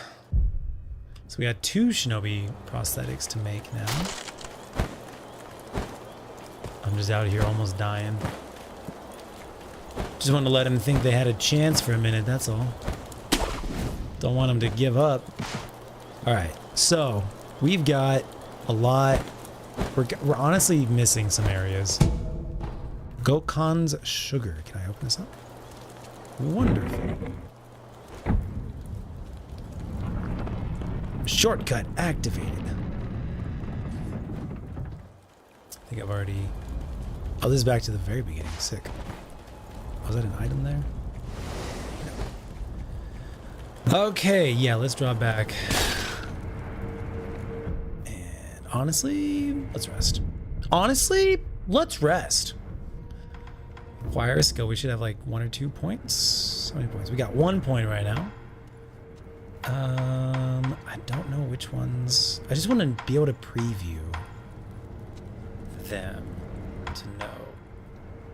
So we got 2 shinobi prosthetics to make now. I'm just out here almost dying. Just want to let him think they had a chance for a minute, that's all. Don't want him to give up. All right, so we've got a lot. We're honestly missing some areas. Gokan's sugar. Can I open this up? Wonderful. Shortcut activated. I think I've already... Oh, this is back to the very beginning. Sick. Was that an item there? No. Okay, yeah, let's draw back. And honestly, let's rest. Honestly, let's rest. Acquire a skill. We should have like 1 or 2 points. How many points? We got 1 point right now. I don't know which ones. I just want to be able to preview them to know.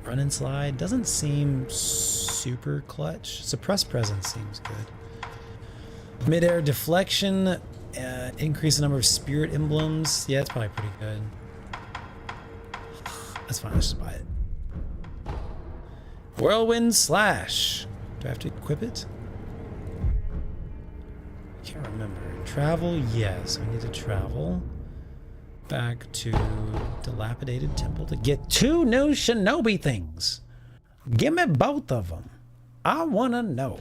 Run and slide doesn't seem super clutch. Suppress presence seems good. Mid-air deflection, increase the number of spirit emblems. Yeah, it's probably pretty good. That's fine, let's just buy it. Whirlwind slash. Do I have to equip it? Can't remember. Travel, yes. We need to travel back to dilapidated temple to get 2 new shinobi things. Give me both of them. I want to know.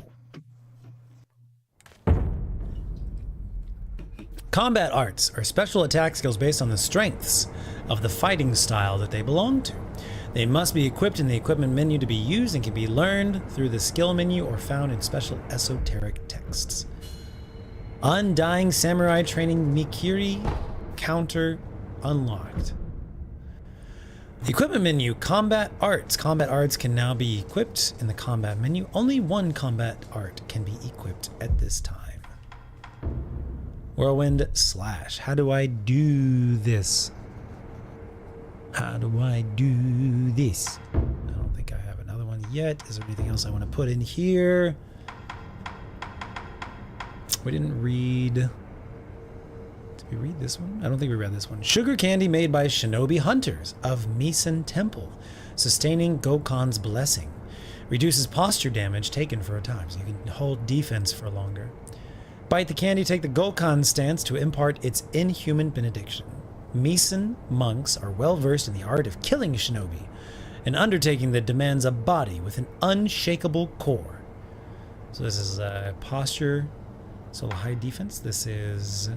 Combat arts are special attack skills based on the strengths of the fighting style that they belong to. They must be equipped in the equipment menu to be used and can be learned through the skill menu or found in special esoteric texts. Undying Samurai Training Mikiri counter unlocked. Equipment menu, combat arts. Combat arts can now be equipped in the combat menu. Only 1 combat art can be equipped at this time. Whirlwind slash. How do I do this? How do I do this? I don't think I have another one yet. Is there anything else I want to put in here? We didn't read... Did we read this one? I don't think we read this one. Sugar candy made by shinobi hunters of Misen Temple. Sustaining Gokan's blessing. Reduces posture damage taken for a time, so you can hold defense for longer. Bite the candy, take the Gokan stance to impart its inhuman benediction. Misen monks are well versed in the art of killing shinobi, an undertaking that demands a body with an unshakable core. So this is posture, so high defense. This is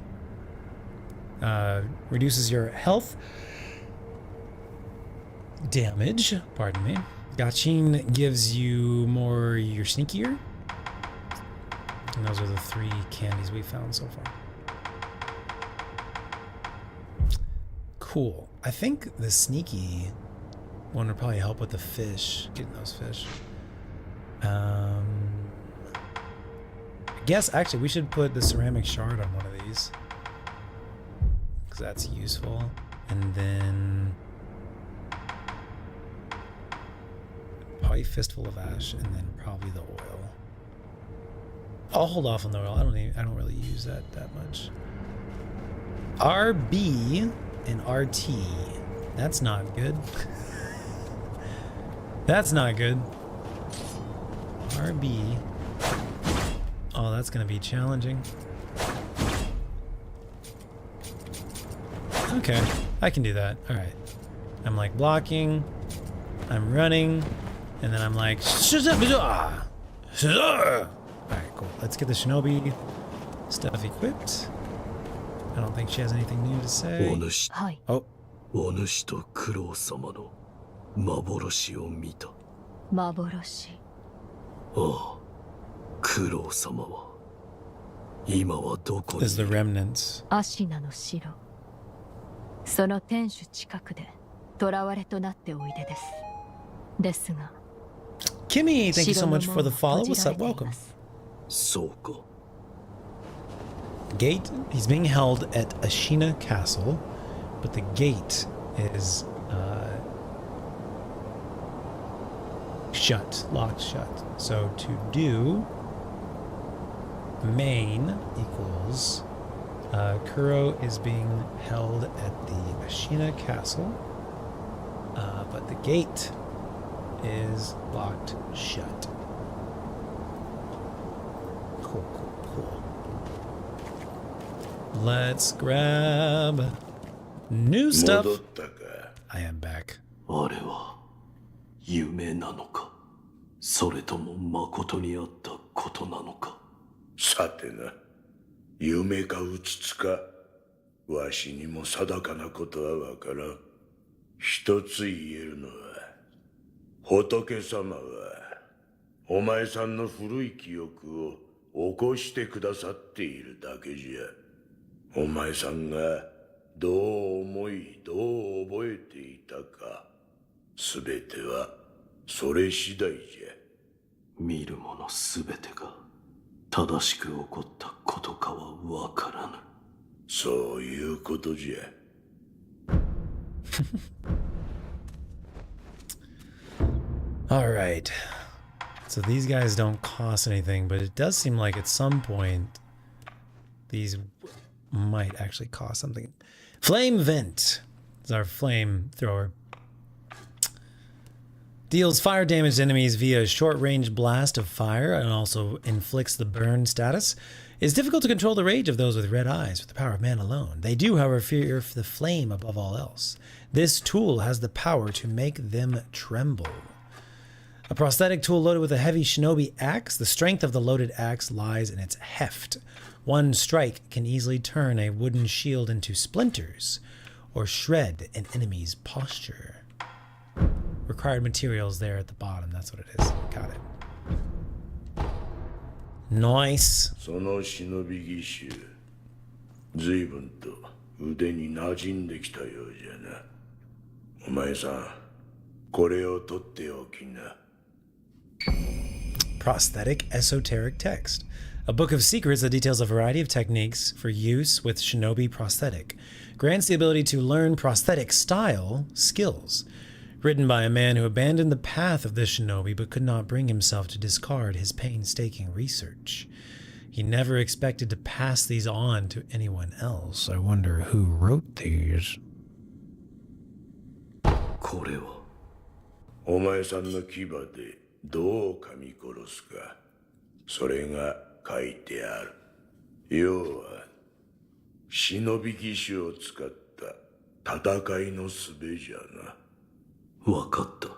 reduces your health damage. Pardon me. Gachin gives you more. You're sneakier. And those are the 3 candies we found so far. Cool. I think the sneaky one would probably help with the fish. Getting those fish. I guess actually we should put the ceramic shard on one of these, because that's useful. And then probably fistful of ash, and then probably the oil. I'll hold off on the oil. I don't really use that much. RB and RT. That's not good. That's not good. RB. Oh, that's gonna be challenging. Okay, I can do that. All right. I'm like blocking. I'm running, and then I'm like. All right, cool. cool. Let's get the shinobi stuff equipped. I don't think she has anything new to say. Oh. お主と九郎様の幻を見た。幻。ああ、九郎様は今はどこに？ Is the remnants. アシナの城。その天守近くで囚われとなっておいでです。ですが。Kimmy, thank you so much for the follow. What's up? Welcome. そうか。Gate. He's being held at Ashina Castle, but the gate is shut, locked shut. So to do main equals Kuro is being held at the Ashina Castle, but the gate is locked shut. Cool, cool, cool. Let's grab new stuff. I am back. あれは夢なのか、それとも誠にあったことなのか。さてな、夢かうつつか、わしにも定かなことはわからん。一つ言えるのは、仏様はお前さんの古い記憶を起こしてくださっているだけじゃ。お前さんがどう思いどう覚えていたか、すべてはそれ次第じゃ。見るものすべてが正しく起こったことかはわからぬ。そういうことじゃ。All right. So these guys don't cost anything, but it does seem like at some point these might actually cost something. Flame Vent is our flamethrower. Deals fire damage to enemies via a short-range blast of fire and also inflicts the burn status. It's difficult to control the rage of those with red eyes with the power of man alone. They do, however, fear the flame above all else. This tool has the power to make them tremble. A prosthetic tool loaded with a heavy shinobi axe. The strength of the loaded axe lies in its heft. One strike can easily turn a wooden shield into splinters or shred an enemy's posture. Required materials there at the bottom. That's what it is. Got it. Nice. その忍び義手、随分と腕に馴染んできたようじゃな。お前さん、これを取っておきな。Prosthetic Esoteric Text. A book of secrets that details a variety of techniques for use with shinobi prosthetic. Grants the ability to learn prosthetic style skills. Written by a man who abandoned the path of the shinobi but could not bring himself to discard his painstaking research. He never expected to pass these on to anyone else. I wonder who wrote these. これはお前さんの牙でどう噛み殺すか、それが書いてある。要は忍び義手を使った戦いの術じゃな。わかった。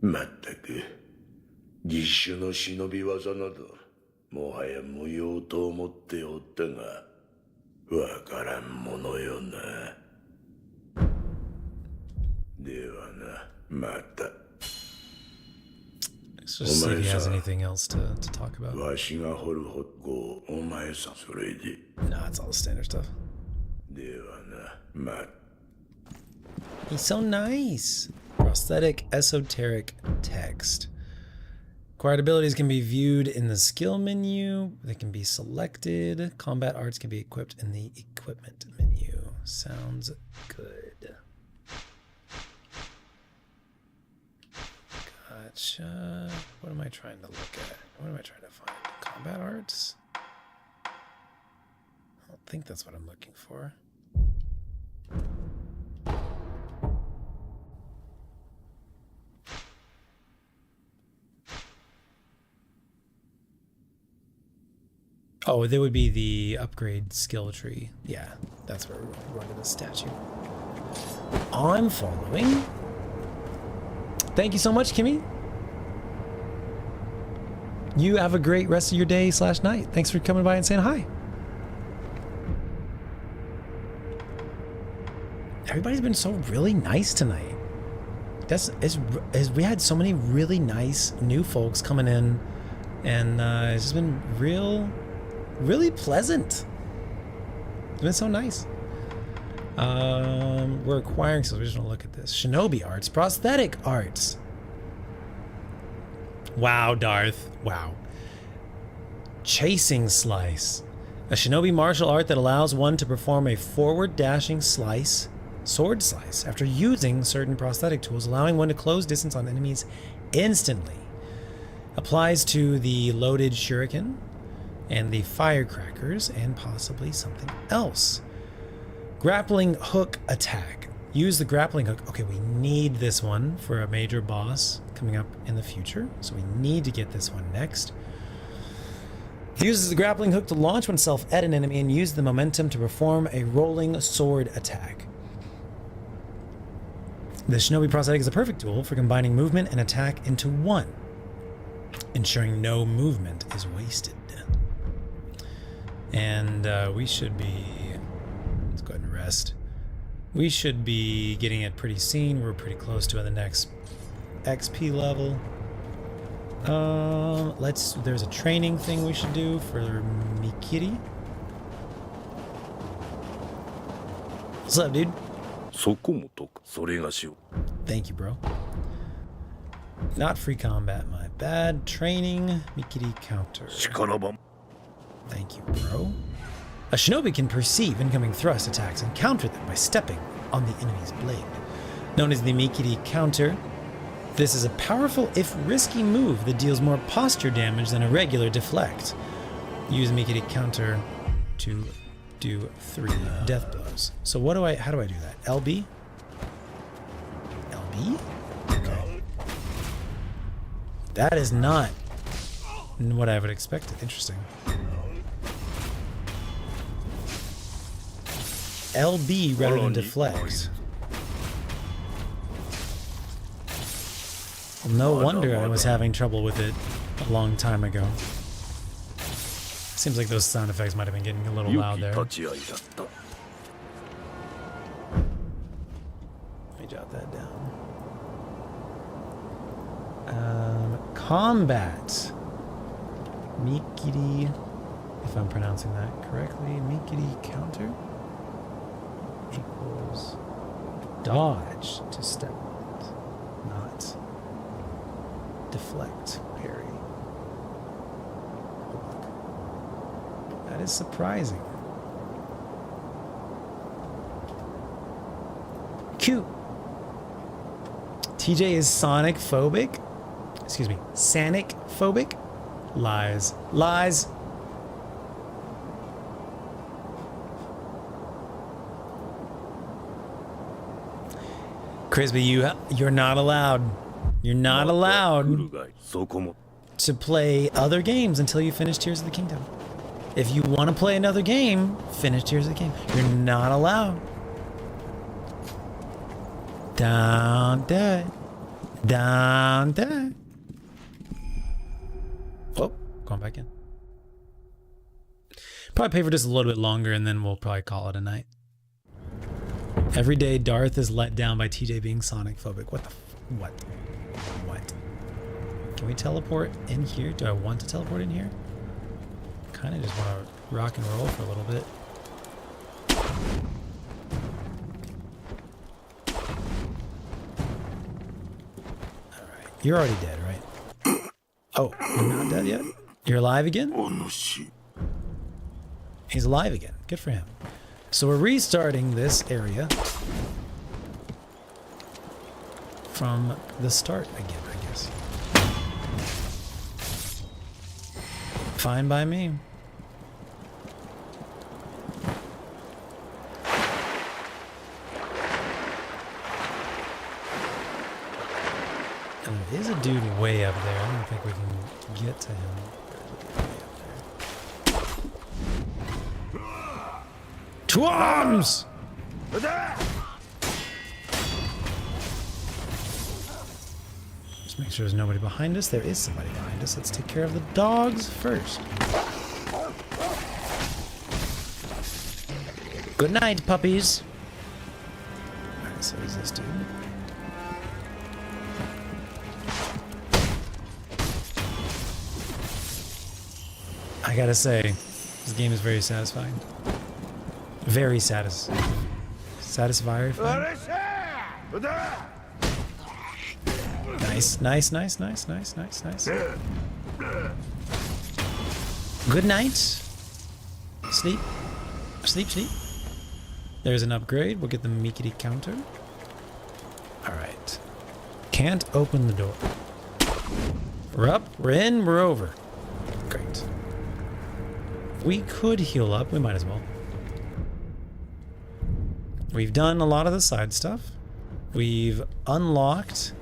まったく義手の忍び技などもはや無用と思っておったが、わからんものよな。ではな、また。Let's just see if he has anything else to talk about. わしが掘る掘っこをお前さんそれで。Nah, it's all the standard stuff. ではな、また。He's so nice. Prosthetic Esoteric Text. Acquired abilities can be viewed in the skill menu. They can be selected. Combat arts can be equipped in the equipment menu. Sounds good. Gotcha. What am I trying to look at? What am I trying to find? Combat arts? I don't think that's what I'm looking for. Oh, there would be the upgrade skill tree. Yeah, that's where we're going to the statue. I'm following. Thank you so much, Kimmy. You have a great rest of your day / night. Thanks for coming by and saying hi. Everybody's been so really nice tonight. We had so many really nice new folks coming in, and it's just been really pleasant. It's been so nice. We're acquiring, so we just want to look at this. Shinobi arts, prosthetic arts. Wow, Darth. Wow. Chasing slice. A shinobi martial art that allows one to perform a forward dashing sword slice after using certain prosthetic tools, allowing one to close distance on enemies instantly. Applies to the loaded shuriken and the firecrackers and possibly something else. Grappling hook attack. Use the grappling hook. Okay, we need this one for a major boss coming up in the future, so we need to get this one next. Uses the grappling hook to launch oneself at an enemy and use the momentum to perform a rolling sword attack. The shinobi prosthetic is a perfect tool for combining movement and attack into one, ensuring no movement is wasted. And we should be... Let's go ahead and rest. We should be getting it pretty soon. We're pretty close to the next XP level. There's a training thing we should do for Mikiri. What's up, dude? Thank you, bro. Not free combat, my bad. Training, Mikiri counter. Thank you, bro. A shinobi can perceive incoming thrust attacks and counter them by stepping on the enemy's blade. Known as the Mikiri counter, this is a powerful, if risky, move that deals more posture damage than a regular deflect. Use Mikiri counter to do 3 death blows. So how do I do that? LB? LB? Okay. That is not what I would expect. Interesting. LB rather than deflect. Well, no wonder I was having trouble with it a long time ago. Seems like those sound effects might have been getting a little loud there. Let me jot that down. Combat. Mikiri, if I'm pronouncing that correctly, Mikiri counter equals dodge to step, not deflect, parry. That is surprising. Cute. TJ is Sonic phobic. Excuse me, Sanic phobic. Lies. Lies. Crispy, you're not allowed. You're not allowed to play other games until you finish Tears of the Kingdom. If you want to play another game, finish Tears of the Kingdom. You're not allowed. Down there. Down there. Oh, going back in. Probably pay for just a little bit longer and then we'll probably call it a night. Every day Darth is let down by TJ being Sonic phobic. What the what? What? Can we teleport in here? Do I want to teleport in here? Kind of just want to rock and roll for a little bit. Alright. You're already dead, right? Oh, you're not dead yet? You're alive again? He's alive again. Good for him. So we're restarting this area from the start again, I guess. Fine by me. And there is a dude way up there. I don't think we can get to him. To arms! Just make Make sure there's nobody behind us. There is somebody behind us. Let's take care of the dogs first. Good night, puppies. Alright, so is this dude? I gotta say, this game is very satisfying. Very satisfying. Nice, nice, nice, nice, nice, nice, nice. Good night. Sleep. Sleep, sleep. There's an upgrade. We'll get the meekity counter. Alright. Can't open the door. We're up, we're in, we're over. Great. We could heal up, we might as well. We've done a lot of the side stuff. We've unlocked.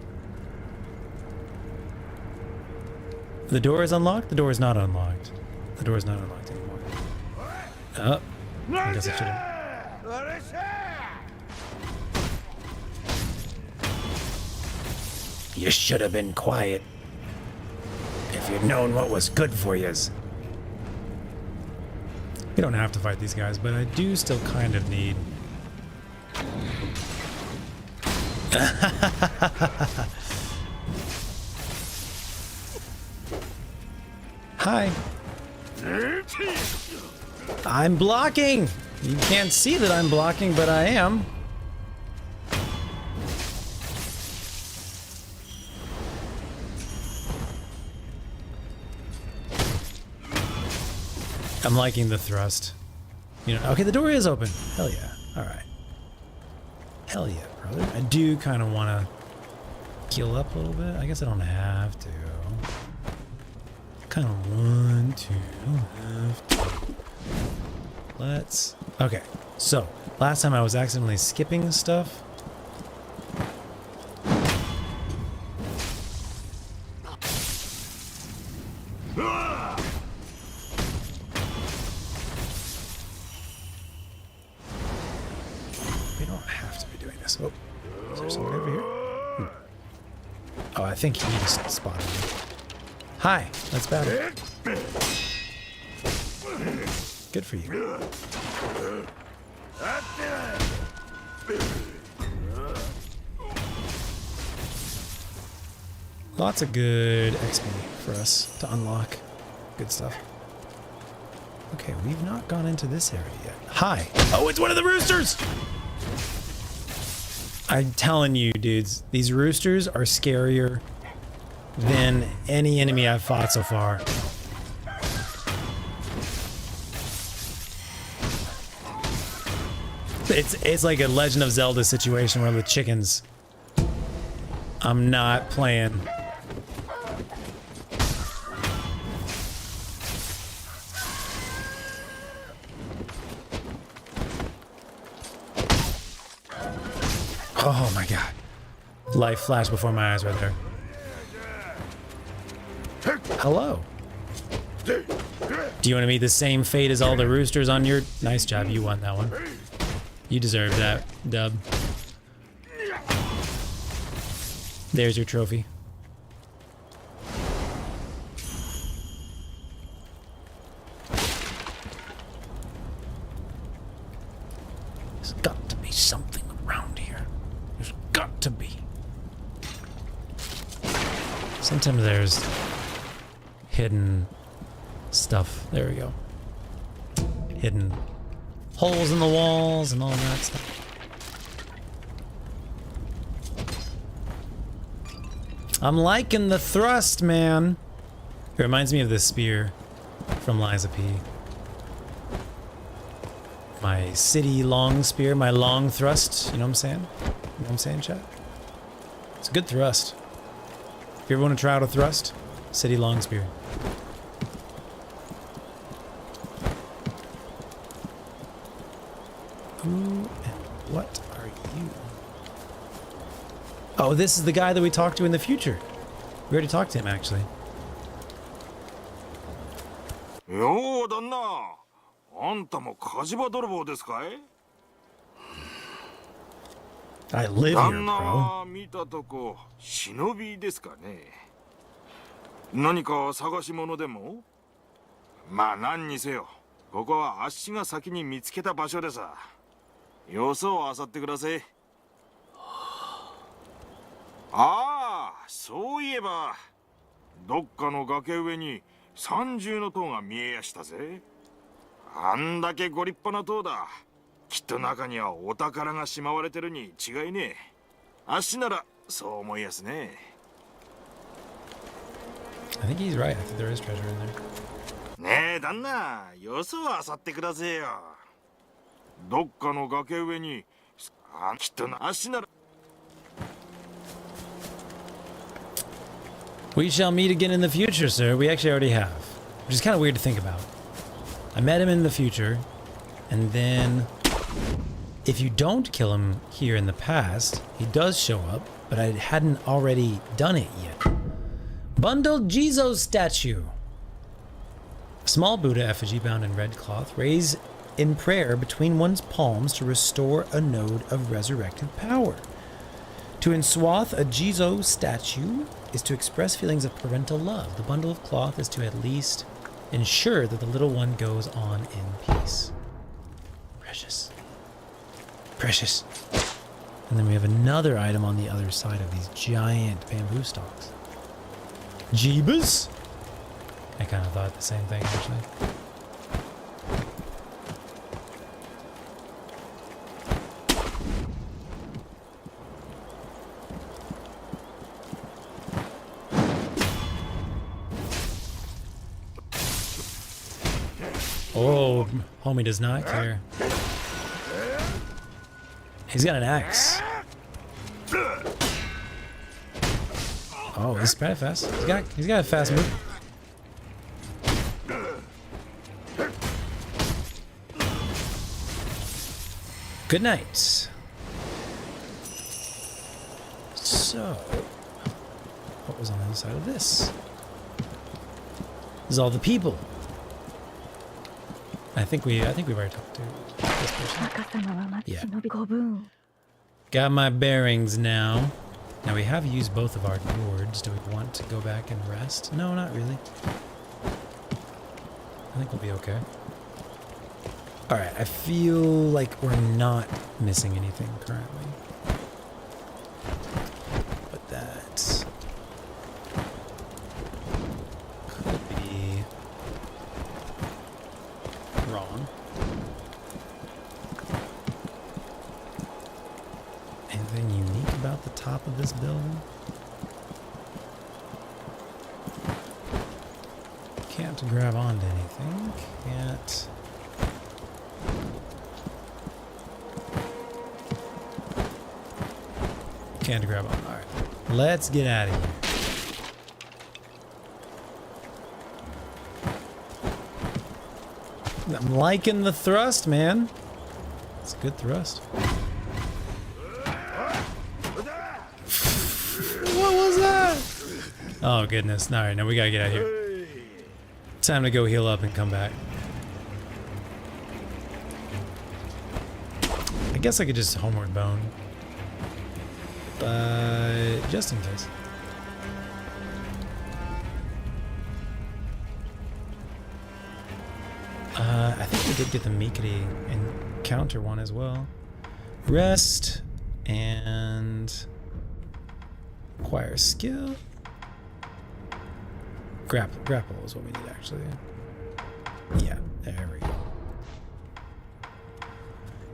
The door is unlocked? The door is not unlocked. The door is not unlocked anymore. Oh. I guess I should have. You should have been quiet. If you'd known what was good for yous. We don't have to fight these guys, but I do still kind of need... Hi. I'm blocking! You can't see that I'm blocking, but I am. I'm liking the thrust. You know, okay, the door is open. Hell yeah. Alright. Hell yeah, brother. I do kind of want to heal up a little bit. I guess I don't have to. Kind of want to. Have to. Let's... Okay, so, last time I was accidentally skipping stuff. We don't have to be doing this. Oh, is there someone over here? Oh, I think he just spotted me. Hi, let's battle. Good for you. Lots of good XP for us to unlock. Good stuff. Okay, we've not gone into this area yet. Hi. Oh, it's one of the roosters! I'm telling you, dudes, these roosters are scarier than any enemy I've fought so far. It's like a Legend of Zelda situation where the chickens. I'm not playing. Oh my god. Life flashed before my eyes right there. Hello. Do you want to meet the same fate as all the roosters on your... Nice job, you won that one. You deserve that, dub. There's your trophy. There's got to be something around here. There's got to be. Sometimes there's hidden stuff. There we go. Hidden holes in the walls and all that stuff. I'm liking the thrust, man. It reminds me of the spear from Liza P. My city long spear, my long thrust. You know what I'm saying? You know what I'm saying, chat? It's a good thrust. If you ever want to try out a thrust, city long spear. Who and what are you? Oh, this is the guy that we talked to in the future. We already talked to him, actually. Yo, Donna. あんたも火事場泥棒ですかい? I live 旦 here, 那 bro. は見たとこ忍びですかね。何か探し物でも。まあ何にせよ、ここはあっしが先に見つけた場所でさ。よそを漁ってください。ああ、そういえばどっかの崖上に三重の塔が見えやしたぜ。あんだけご立派な塔だ。きっと中にはお宝がしまわれてるに違いねえ。あっしならそう思いやすね。 I think he's right. I think there is treasure in there. ねえ旦那、よそを漁ってくださいよ。どっかの崖上にきっとな、あっしなら。 We shall meet again in the future, sir. We actually already have. Which is kind of weird to think about. I met him in the future, and then if you don't kill him here in the past, he does show up, but I hadn't already done it yet. Bundled Jizo statue. A small Buddha effigy bound in red cloth, raised in prayer between one's palms to restore a node of resurrected power. To enswath a Jizo statue is to express feelings of parental love. The bundle of cloth is to at least ensure that the little one goes on in peace. Precious. Precious. And then we have another item on the other side of these giant bamboo stalks. Jeebus? I kind of thought the same thing, actually. Oh, homie does not care. He's got an axe. Oh, he's pretty fast. He's got a fast move. Good night. So, what was on the other side of this? This is all the people. I think we've already talked to this person. Yeah. Got my bearings now. Now we have used both of our gourds. Do we want to go back and rest? No, not really. I think we'll be okay. Alright, I feel like we're not missing anything currently. But that could be wrong. Anything unique about the top of this building? Can't grab onto anything. Can't. Can't grab on. Alright. Let's get out of here. I'm liking the thrust, man. It's a good thrust. What was that? Oh, goodness. Alright, now we gotta get out of here. Time to go heal up and come back. I guess I could just homeward bone. But just in case. I think we did get the Mikiri encounter one as well. Rest and acquire skill. Grapple is what we need actually. Yeah, there we go.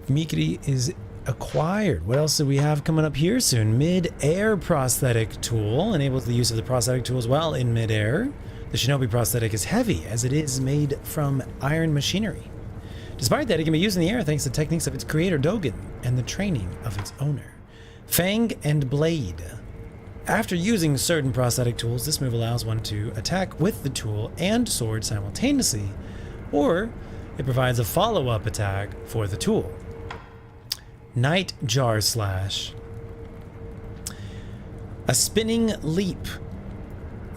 Mikiri is acquired. What else do we have coming up here soon? Mid-air prosthetic tool enables the use of the prosthetic tools while in mid-air. The shinobi prosthetic is heavy as it is made from iron machinery. Despite that, it can be used in the air thanks to the techniques of its creator Dogen and the training of its owner. Fang and Blade. After using certain prosthetic tools, this move allows one to attack with the tool and sword simultaneously, or it provides a follow-up attack for the tool. Night Jar Slash. A spinning leap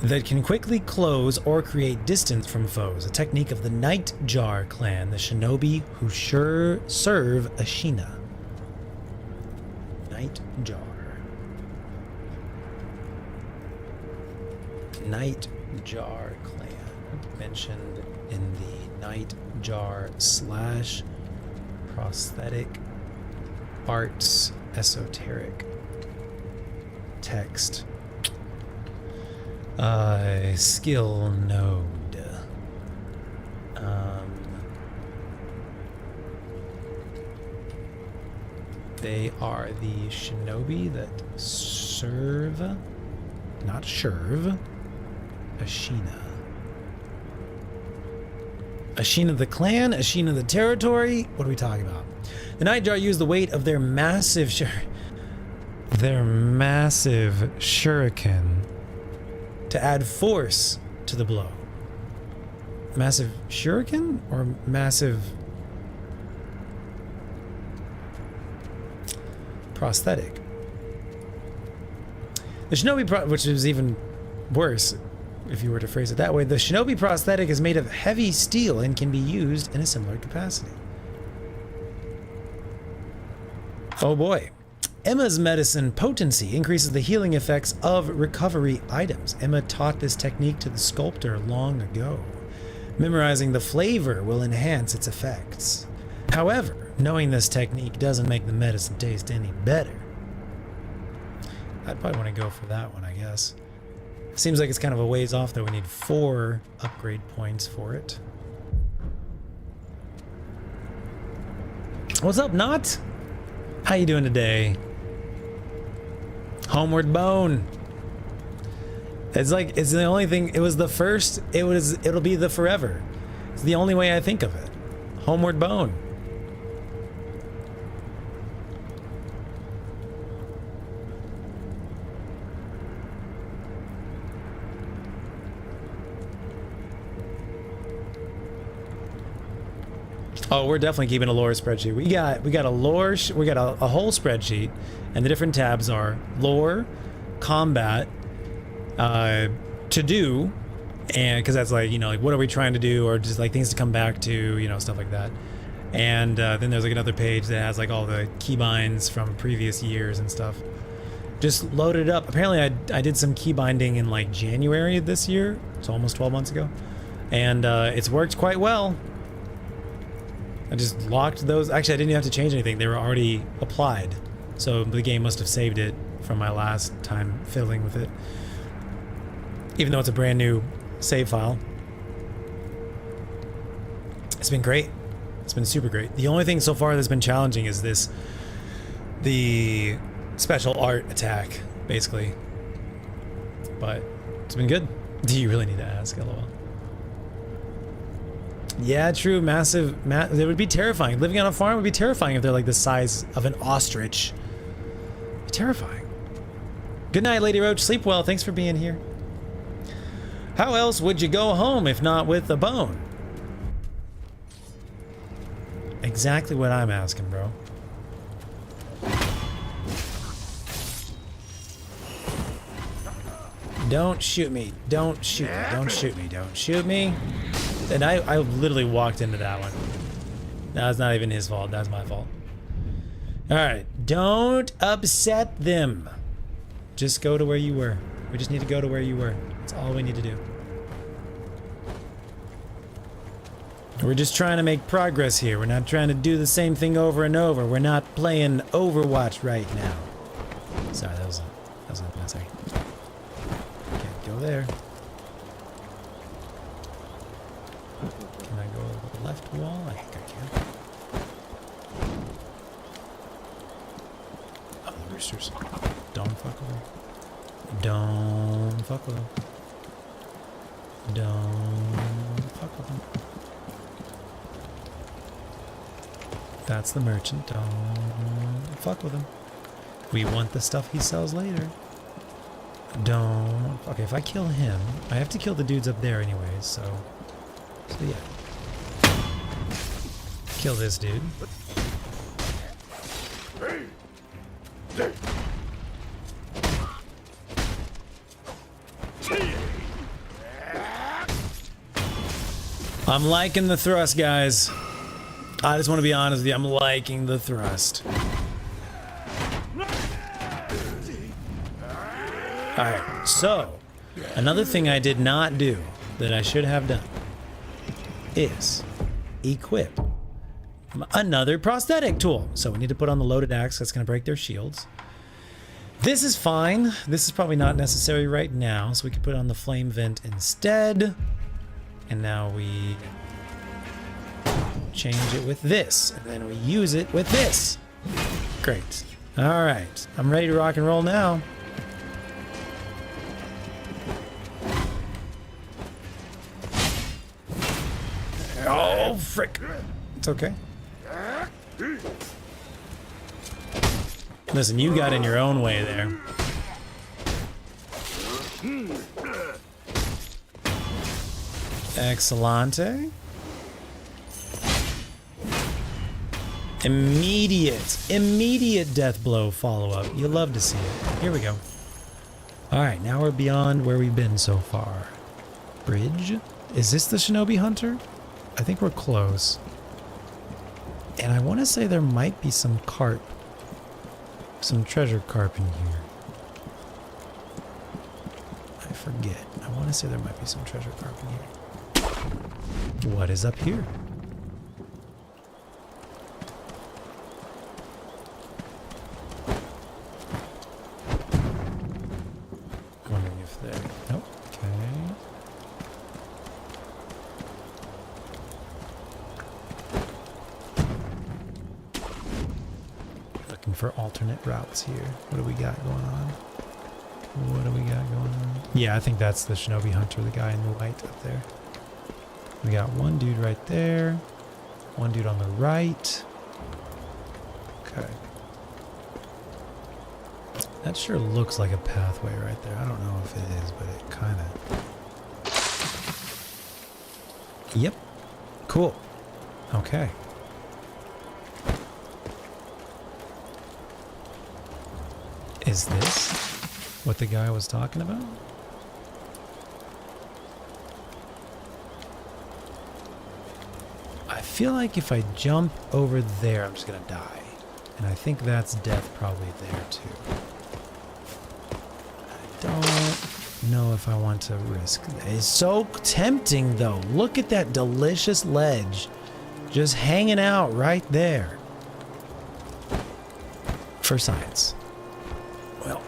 that can quickly close or create distance from foes. A technique of the Night Jar clan, the shinobi who serve Ashina. Nightjar. Nightjar clan mentioned in the Nightjar / prosthetic arts esoteric text. Skill node. They are the shinobi that serve, not serve, Ashina. Ashina the clan, Ashina the territory. What are we talking about? The Nightjar use the weight of their massive shuriken to add force to the blow. Massive shuriken or massive prosthetic? The shinobi, which is even worse if you were to phrase it that way, the shinobi prosthetic is made of heavy steel and can be used in a similar capacity. Oh boy. Emma's medicine potency increases the healing effects of recovery items. Emma taught this technique to the sculptor long ago. Memorizing the flavor will enhance its effects. However, knowing this technique doesn't make the medicine taste any better. I'd probably want to go for that one, I guess. Seems like it's kind of a ways off, though. We need 4 upgrade points for it. What's up, Not? How you doing today? Homeward Bone. It's like, it's the only thing, it was the first, it'll be the forever. It's the only way I think of it. Homeward Bone. Oh, we're definitely keeping a lore spreadsheet. We got a lore, we got a whole spreadsheet, and the different tabs are lore, combat, to do, and because that's like, you know, like what are we trying to do, or just like things to come back to, you know, stuff like that. And then there's like another page that has like all the keybinds from previous years and stuff. Just load it up. Apparently I did some key binding in like January of this year, so almost 12 months ago, and it's worked quite well. I just locked those. Actually, I didn't even have to change anything. They were already applied. So the game must have saved it from my last time fiddling with it. Even though it's a brand new save file. It's been great. It's been super great. The only thing so far that's been challenging is the special art attack, basically. But it's been good. Do you really need to ask? LOL. Yeah, true. Massive. It would be terrifying. Living on a farm would be terrifying if they're like the size of an ostrich. Terrifying. Good night, Lady Roach. Sleep well. Thanks for being here. How else would you go home if not with a bone? Exactly what I'm asking, bro. Don't shoot me. Don't shoot me. Don't shoot me. Don't shoot me. And I literally walked into that one. That's not even his fault. That's my fault. Alright. Don't upset them. Just go to where you were. We just need to go to where you were. That's all we need to do. We're just trying to make progress here. We're not trying to do the same thing over and over. We're not playing Overwatch right now. Sorry, that was a sorry. Can't go there. Can I go over the left wall? I think I can. Oh, the roosters. Don't fuck with them. Don't fuck with them. Don't fuck with them. That's the merchant. Don't fuck with him. We want the stuff he sells later. Don't. Okay, if I kill him, I have to kill the dudes up there anyways, so yeah. Kill this dude. I'm liking the thrust, guys. I just want to be honest with you. I'm liking the thrust. Alright, so another thing I did not do that I should have done is equip another prosthetic tool. So we need to put on the loaded axe. That's going to break their shields. This is fine. This is probably not necessary right now, so we can put on the flame vent instead. And now we change it with this, and then we use it with this. Great. All right, I'm ready to rock and roll now. Oh, frick. It's okay. Listen, you got in your own way there. Excellente. Immediate death blow follow-up. You love to see it. Here we go. Alright, now we're beyond where we've been so far. Bridge? Is this the Shinobi Hunter? I think we're close. And I want to say there might be some carp. Some treasure carp in here. I forget. I want to say there might be some treasure carp in here. What is up here? Wondering if there... Nope. Okay. Looking for alternate routes here. What do we got going on? What do we got going on? Yeah, I think that's the Shinobi Hunter, the guy in the white up there. We got one dude right there. One dude on the right. Okay. That sure looks like a pathway right there. I don't know if it is, but it kind of... Yep. Cool. Okay. Is this what the guy was talking about? I feel like if I jump over there, I'm just gonna die. And I think that's death probably there too. I don't know if I want to risk that. It's so tempting though. Look at that delicious ledge just hanging out right there. For science. Well.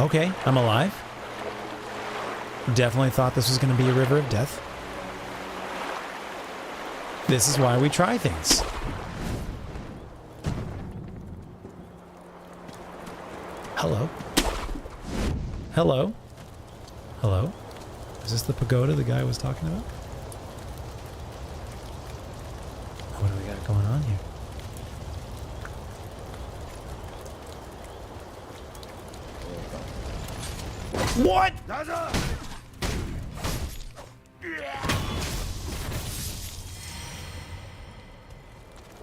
Okay, I'm alive. Definitely thought this was going to be a river of death. This is why we try things. Hello. Hello. Hello. Is this the pagoda the guy was talking about? What do we got going on here? What?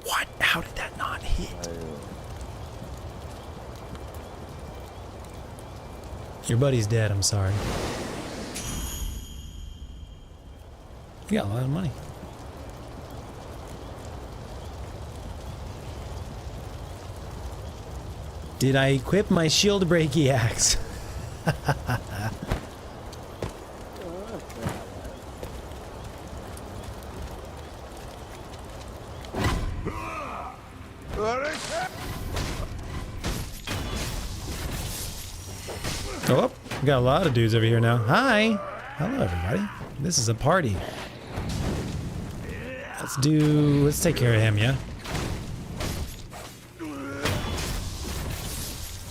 What? How did that not hit? Your buddy's dead, I'm sorry. You got a lot of money. Did I equip my shield breaky axe? Oh, we got a lot of dudes over here now. Hi. Hello, everybody. This is a party. Let's take care of him, yeah?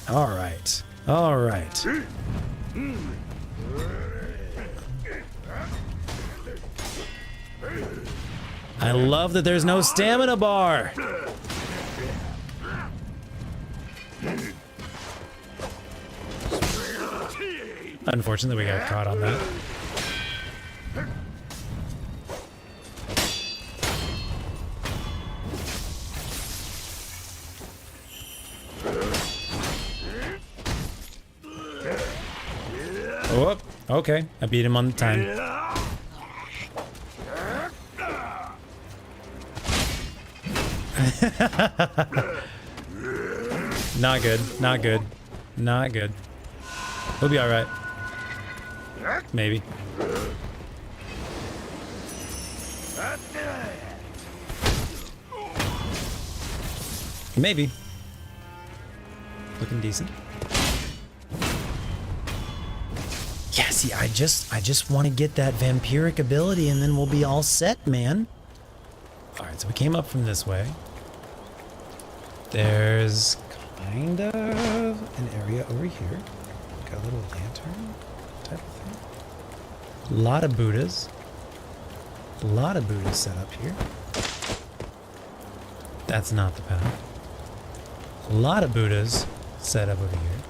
All right. All right. I love that there's no stamina bar. Unfortunately, we got caught on that. Oh, okay. I beat him on the time. Not good. Not good. Not good. We'll be alright. Maybe. Maybe. Looking decent. Yeah, see, I just want to get that vampiric ability and then we'll be all set, man. Alright, so we came up from this way. There's kind of an area over here. Got a little lantern type of thing. A lot of Buddhas. A lot of Buddhas set up here. That's not the path. A lot of Buddhas set up over here.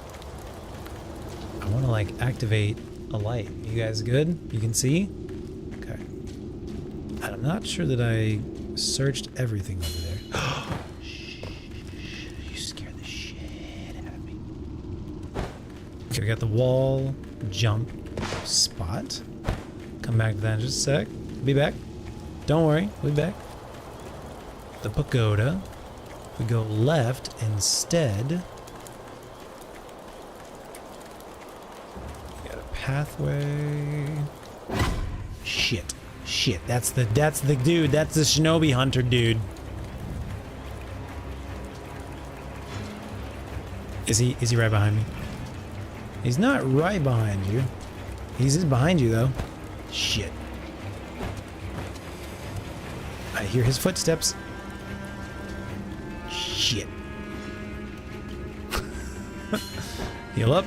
I want to like activate a light. You guys good? You can see? Okay. I'm not sure that I searched everything over there. You scared the shit out of me. Okay, we got the wall jump spot. Come back to that in just a sec. Be back. Don't worry, we'll be back. The pagoda. We go left instead. Got a pathway. Shit. Shit. That's the dude. That's the shinobi hunter dude. Is he right behind me? He's not right behind you. He's just behind you though. Shit. I hear his footsteps. Shit. Heal up.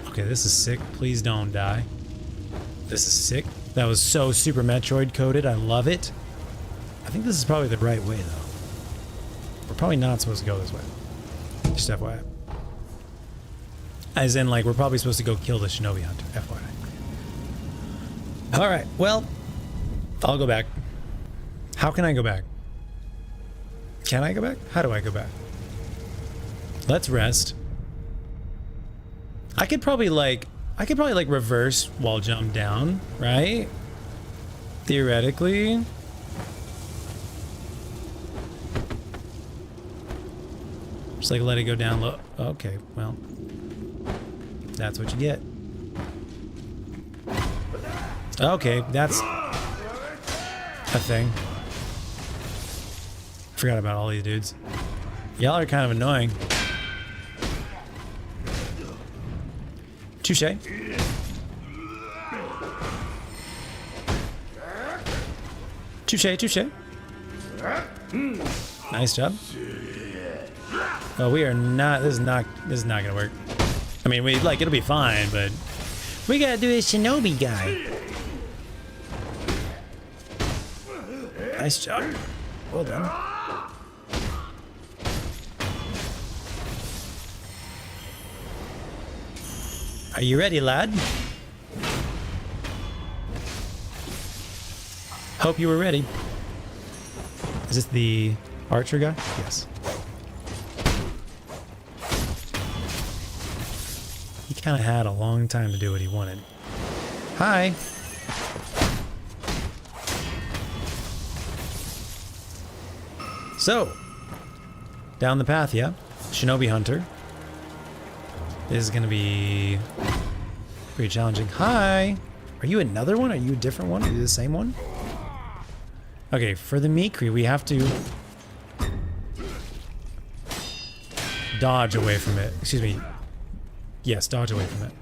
Okay, this is sick. Please don't die. This is sick. That was so Super Metroid coded. I love it. I think this is probably the right way, though. We're probably not supposed to go this way. Just FYI. As in, like, we're probably supposed to go kill the shinobi hunter. FYI. Alright, well, I'll go back. How can I go back? Can I go back? How do I go back? Let's rest. I could probably like reverse wall jump down, right? Theoretically. Just like let it go down low. Okay, well. That's what you get. Okay, that's a thing. Forgot about all these dudes. Y'all are kind of annoying. Touche. Touche, touche. Nice job. Oh, we are not. This is not gonna work. I mean, it'll be fine, but we gotta do a shinobi guy. Nice job. Well done. Are you ready, lad? Hope you were ready. Is this the archer guy? Yes. He kind of had a long time to do what he wanted. Hi. So, down the path, yeah? Shinobi hunter. This is gonna be pretty challenging. Hi! Are you another one? Are you a different one? Are you the same one? Okay, for the Mikri, we have to dodge away from it. Excuse me. Yes, dodge away from it.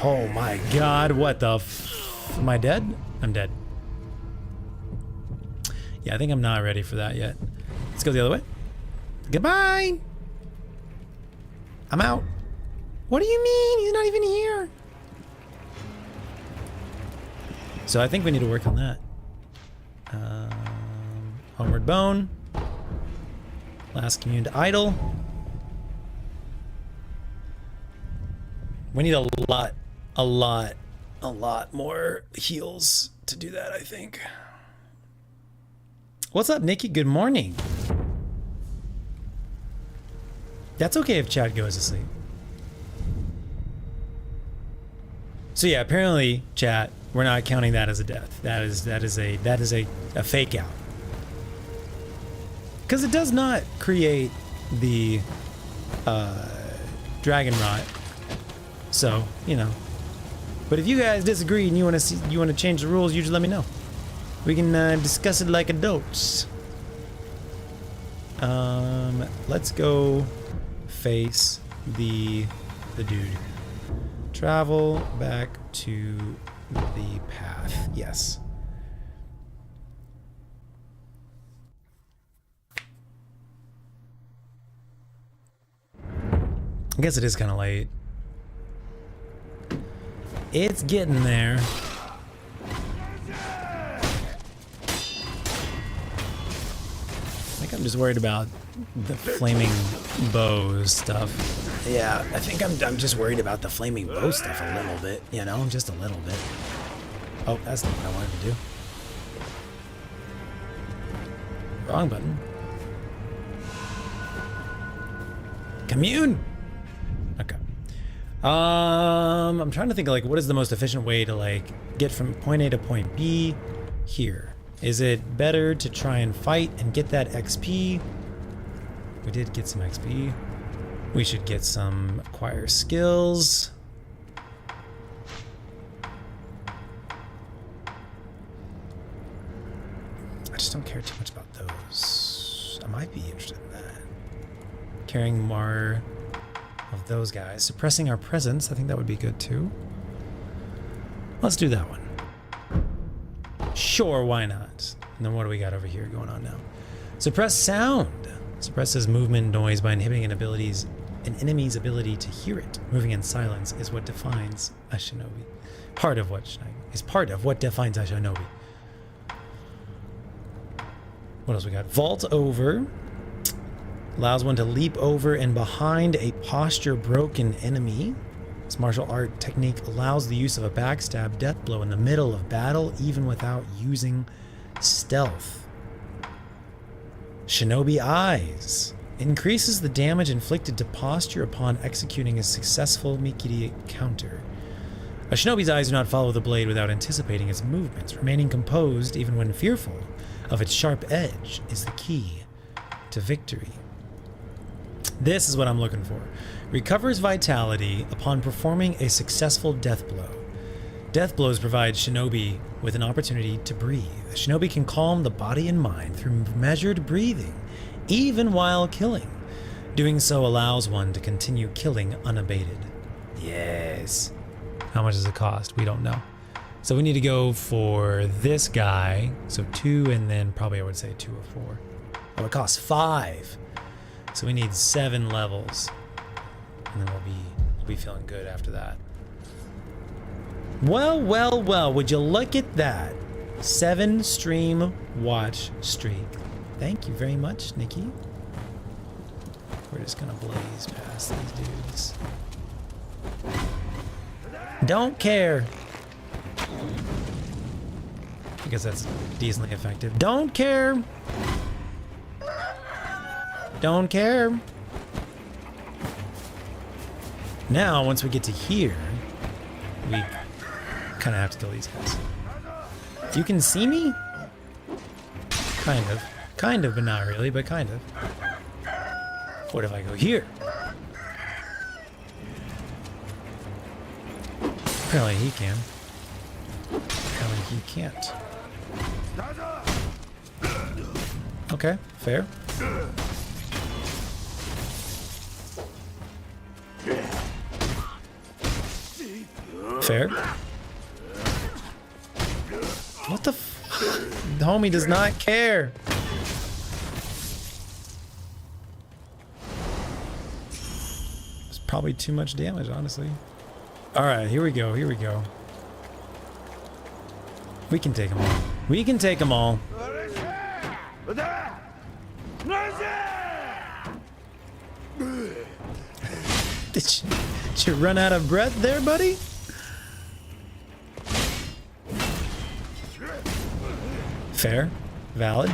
Oh my god, what the f... Am I dead? I'm dead. Yeah, I think I'm not ready for that yet. Let's go the other way. Goodbye! I'm out. What do you mean? He's not even here. So I think we need to work on that. Homeward Bone. Last commune to idle. We need a lot more heals to do that, I think. What's up, Nikki? Good morning. That's okay if chat goes to sleep. So yeah, apparently, chat, we're not counting that as a death. That is a fake out. Because it does not create the dragon rot. So, you know. But if you guys disagree and you want to change the rules, you just let me know. We can discuss it like adults. Let's go face the dude. Travel back to the path. Yes. I guess it is kind of late. It's getting there. I think I'm just worried about the flaming bow stuff. Yeah, I think I'm just worried about the flaming bow stuff a little bit, you know, just a little bit. Oh, that's not what I wanted to do. Wrong button. Commune. Okay. I'm trying to think, like, what is the most efficient way to, like, get from point A to point B here? Is it better to try and fight and get that XP? We did get some XP. We should get some acquire skills. I just don't care too much about those. I might be interested in that. Carrying more of those guys. Suppressing our presence, I think that would be good too. Let's do that one. Sure, why not? And then what do we got over here going on now? Suppress sound. Suppresses movement noise by inhibiting an enemy's ability to hear it. Moving in silence is what defines a shinobi. Part of what defines a shinobi. What else we got? Vault over. Allows one to leap over and behind a posture broken enemy. This martial art technique allows the use of a backstab death blow in the middle of battle, even without using stealth. Shinobi Eyes. Increases the damage inflicted to posture upon executing a successful Mikiri counter. A shinobi's eyes do not follow the blade without anticipating its movements. Remaining composed, even when fearful of its sharp edge, is the key to victory. This is what I'm looking for. Recovers vitality upon performing a successful death blow. Death blows provide shinobi with an opportunity to breathe. A shinobi can calm the body and mind through measured breathing, even while killing. Doing so allows one to continue killing unabated. Yes. How much does it cost? We don't know. So we need to go for this guy. So 2 and then probably I would say 2 or 4. Oh, it costs 5. So we need 7 levels. And then we'll be feeling good after that. Well, well, well, would you look at that? 7 stream watch streak. Thank you very much, Nikki. We're just gonna blaze past these dudes. Don't care. I guess that's decently effective. Don't care. Don't care. Now, once we get to here, we kind of have to kill these guys. You can see me? Kind of. Kind of, but not really, but kind of. What if I go here? Apparently he can. Apparently he can't. Okay, fair. Fair. What the the homie does not care. It's probably too much damage, honestly. Alright, here we go, here we go. We can take them all. We can take them all. Did you run out of breath there, buddy? Fair. Valid.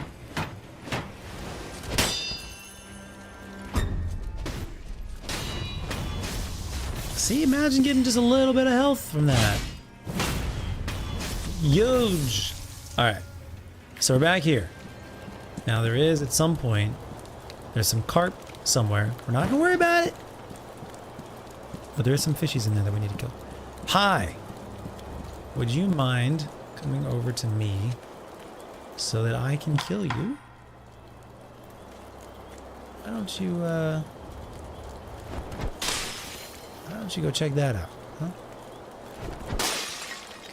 See, imagine getting just a little bit of health from that. Huge. Alright. So we're back here. Now there is, at some point, There's some carp somewhere. We're not gonna worry about it. But there are some fishies in there that we need to kill. Hi! Would you mind coming over to me so that I can kill you? Why don't you go check that out, huh?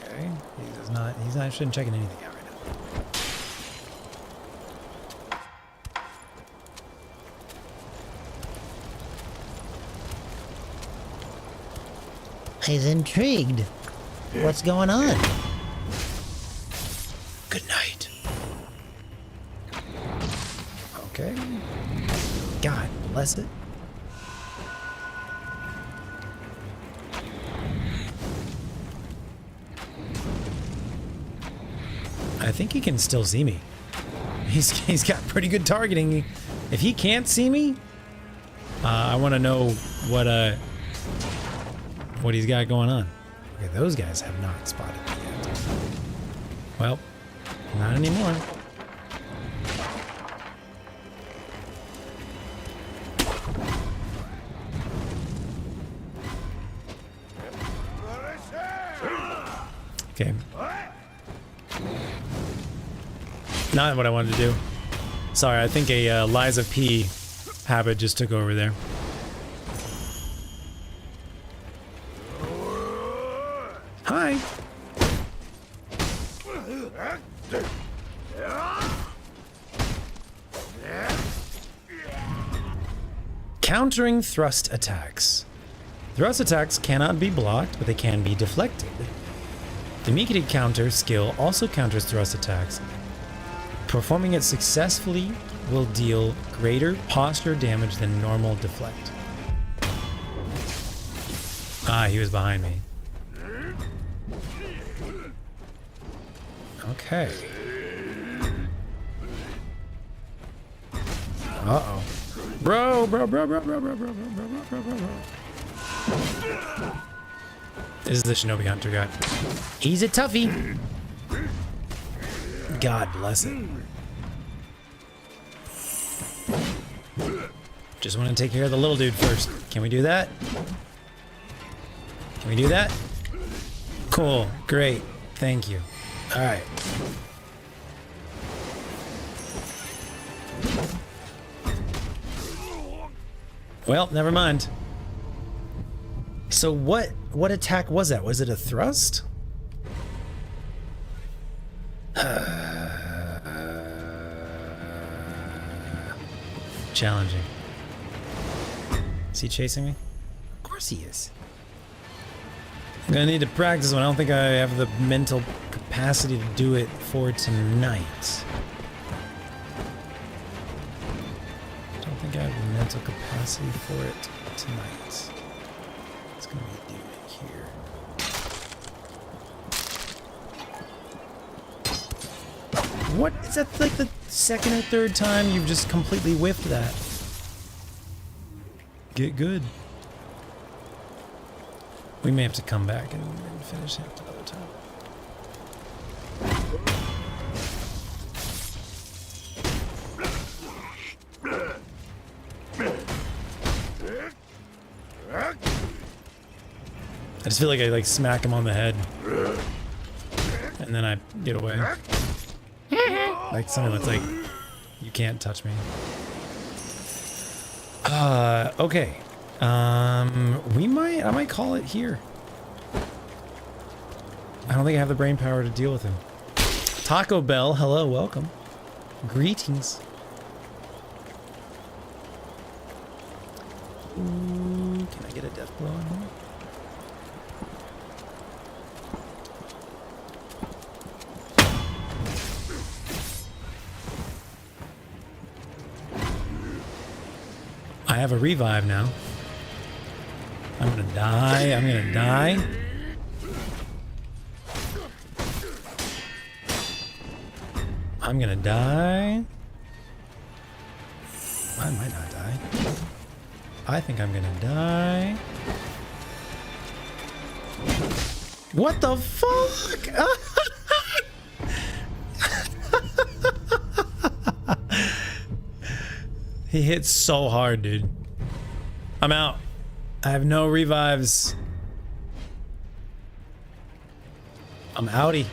Okay, he's not interested in checking anything out right now. He's intrigued. What's going on? Good night. Okay. God bless it. I think he can still see me. He's got pretty good targeting. If he can't see me, I want to know what he's got going on. Okay, those guys have not spotted me yet. Well, not anymore. Okay. Not what I wanted to do. Sorry, I think a Liza P habit just took over there. Hi. Countering thrust attacks. Thrust attacks cannot be blocked, but they can be deflected. The Mikiri counter skill also counters thrust attacks. Performing it successfully will deal greater posture damage than normal deflect. Ah, he was behind me. Okay. Uh-oh. Bro. This is the Shinobi Hunter guy. He's a toughie. God bless it. Just want to take care of the little dude first. Can we do that? Can we do that? Cool. Great. Thank you. All right. Well, never mind. So what attack was that? Was it a thrust? Challenging. Is he chasing me? Of course he is. I'm gonna need to practice one. I don't think I have the mental capacity to do it for tonight. I don't think I have the mental capacity for it tonight. It's gonna be doing here. What? Is that like the second or third time you've just completely whiffed that? Get good. We may have to come back and finish it another time. I just feel like I smack him on the head and then I get away. Like something that's like, you can't touch me. Okay. I might call it here. I don't think I have the brain power to deal with him. Taco Bell, hello, welcome. Greetings. Ooh, can I get a death blow on him? I have a revive now. I'm gonna die. I'm gonna die. I'm gonna die. I might not die. I think I'm gonna die. What the fuck? He hits so hard, dude. I'm out. I have no revives. I'm outie.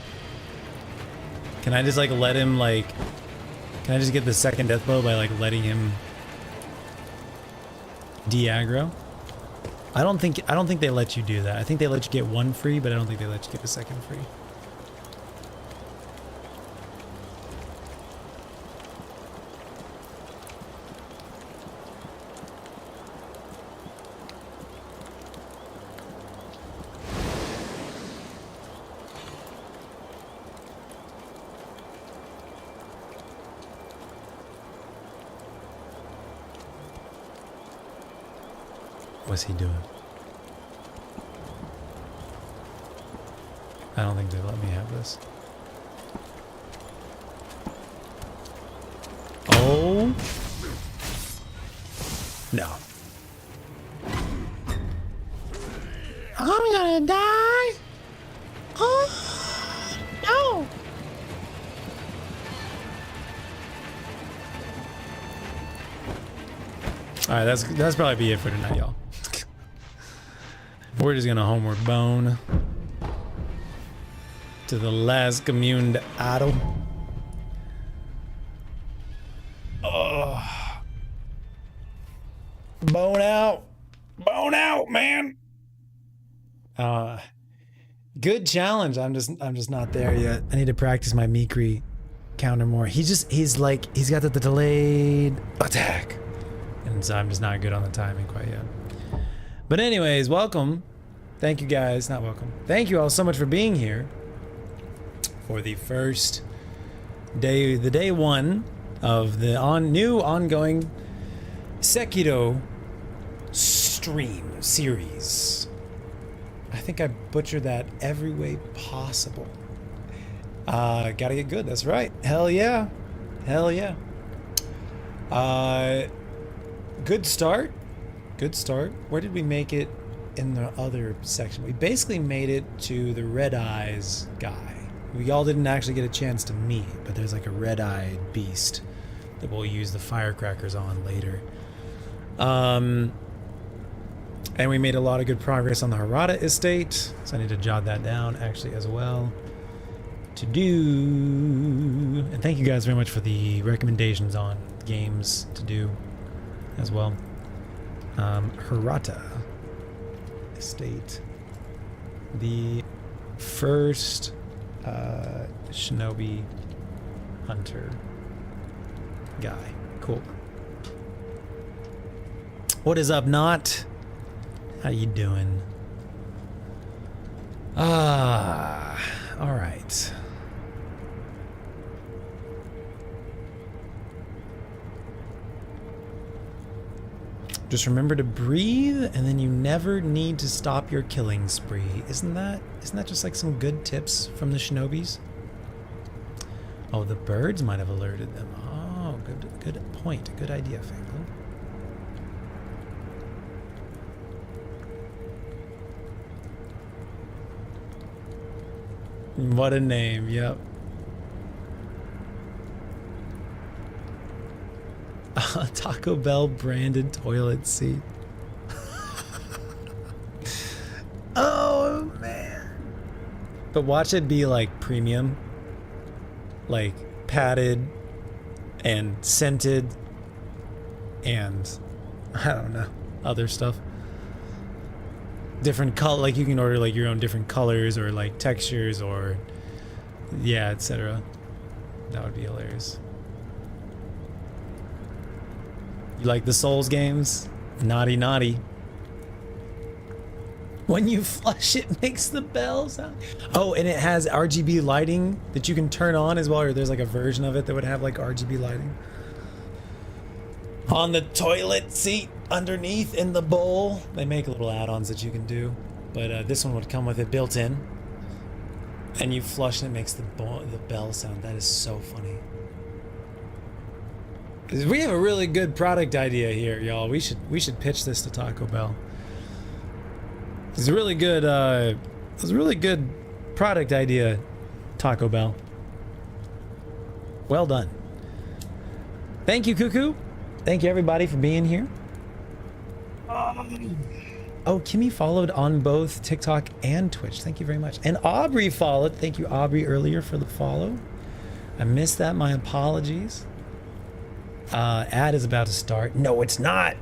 Can I just like let him like... Can I just get the second death blow by like letting him de-aggro? I don't think they let you do that. I think they let you get one free, but I don't think they let you get a second free. What's he doing? I don't think they let me have this. Oh. No. I'm gonna die. Oh, no. All right, that's probably be it for tonight, y'all. We're just gonna homeward bone to the last communed idol. Oh, bone out, man. Good challenge. I'm just not there yet. I need to practice my Mikri counter more. He's got the delayed attack, and so I'm just not good on the timing quite yet. But anyways, welcome. Thank you guys. Not welcome. Thank you all so much for being here for the first day, the day one of the new ongoing Sekiro stream series. I think I butchered that every way possible. Gotta get good. That's right. Hell yeah. Hell yeah. Good start. Good start. Where did we make it in the other section? We basically made it to the Red Eyes guy. We all didn't actually get a chance to meet, but there's like a red-eyed beast that we'll use the firecrackers on later. And we made a lot of good progress on the Harada estate, so I need to jot that down actually as well to do. And thank you guys very much for the recommendations on games to do as well. Harada estate, the first shinobi hunter guy. Cool. What is up, Not? How you doing? All right. Just remember to breathe, and then you never need to stop your killing spree. Isn't that just like some good tips from the shinobis? Oh, the birds might have alerted them. Oh, good point. Good idea, Fangle. What a name, yep. Taco Bell branded toilet seat. Oh man. But watch it be like premium, like padded and scented and I don't know, other stuff. Different color, like you can order like your own different colors or like textures or yeah, etc. That would be hilarious. You like the Souls games? Naughty naughty. When you flush it makes the bell sound. Oh, and it has RGB lighting that you can turn on as well, or there's like a version of it that would have like RGB lighting. On the toilet seat underneath in the bowl. They make little add-ons that you can do, but this one would come with it built in. And you flush and it makes the bell sound. That is so funny. We have a really good product idea here, y'all. We should pitch this to Taco Bell. It's a really good product idea, Taco Bell. Well done. Thank you, Cuckoo. Thank you everybody for being here. Oh, Kimmy followed on both TikTok and Twitch. Thank you very much. And Aubrey followed. Thank you, Aubrey, earlier for the follow. I missed that. My apologies. Ad is about to start. No, it's not.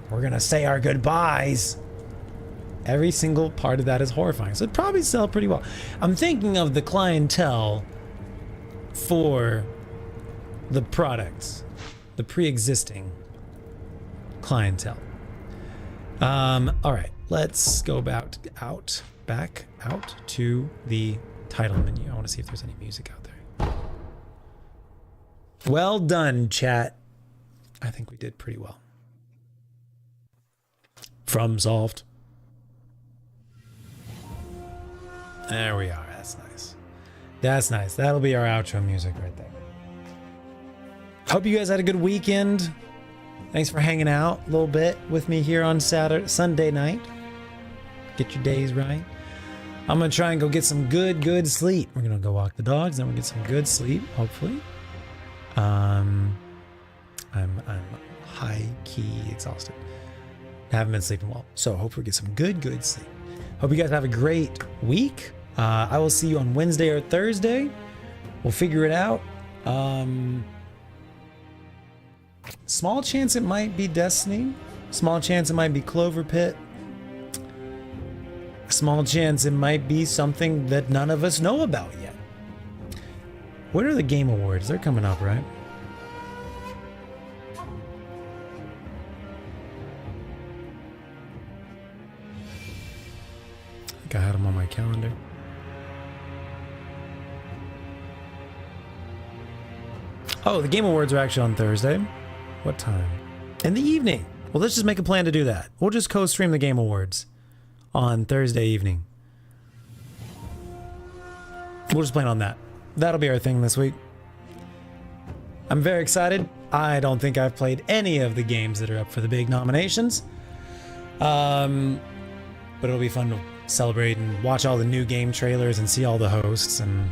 We're gonna say our goodbyes. Every single part of that is horrifying. So it'd probably sell pretty well. I'm thinking of the clientele for the products, the pre-existing clientele. All right, let's go back out to the title menu. I want to see if there's any music out there. Well done, chat. I think we did pretty well. From solved. There we are. That's nice. That's nice. That'll be our outro music right there. Hope you guys had a good weekend. Thanks for hanging out a little bit with me here on Sunday night. Get your days right. I'm gonna try and go get some good sleep. We're gonna go walk the dogs, then we'll get some good sleep, hopefully. I'm high key exhausted. Haven't been sleeping well, so hopefully get some good sleep. Hope you guys have a great week. I will see you on Wednesday or Thursday. We'll figure it out. Small chance it might be Destiny. Small chance it might be Clover Pit. Small chance it might be something that none of us know about yet. What are the Game Awards? They're coming up, right? I think I had them on my calendar. Oh, the Game Awards are actually on Thursday. What time? In the evening. Well, let's just make a plan to do that. We'll just co-stream the Game Awards on Thursday evening. We'll just plan on that. That'll be our thing this week. I'm very excited. I don't think I've played any of the games that are up for the big nominations. But it'll be fun to celebrate and watch all the new game trailers and see all the hosts, and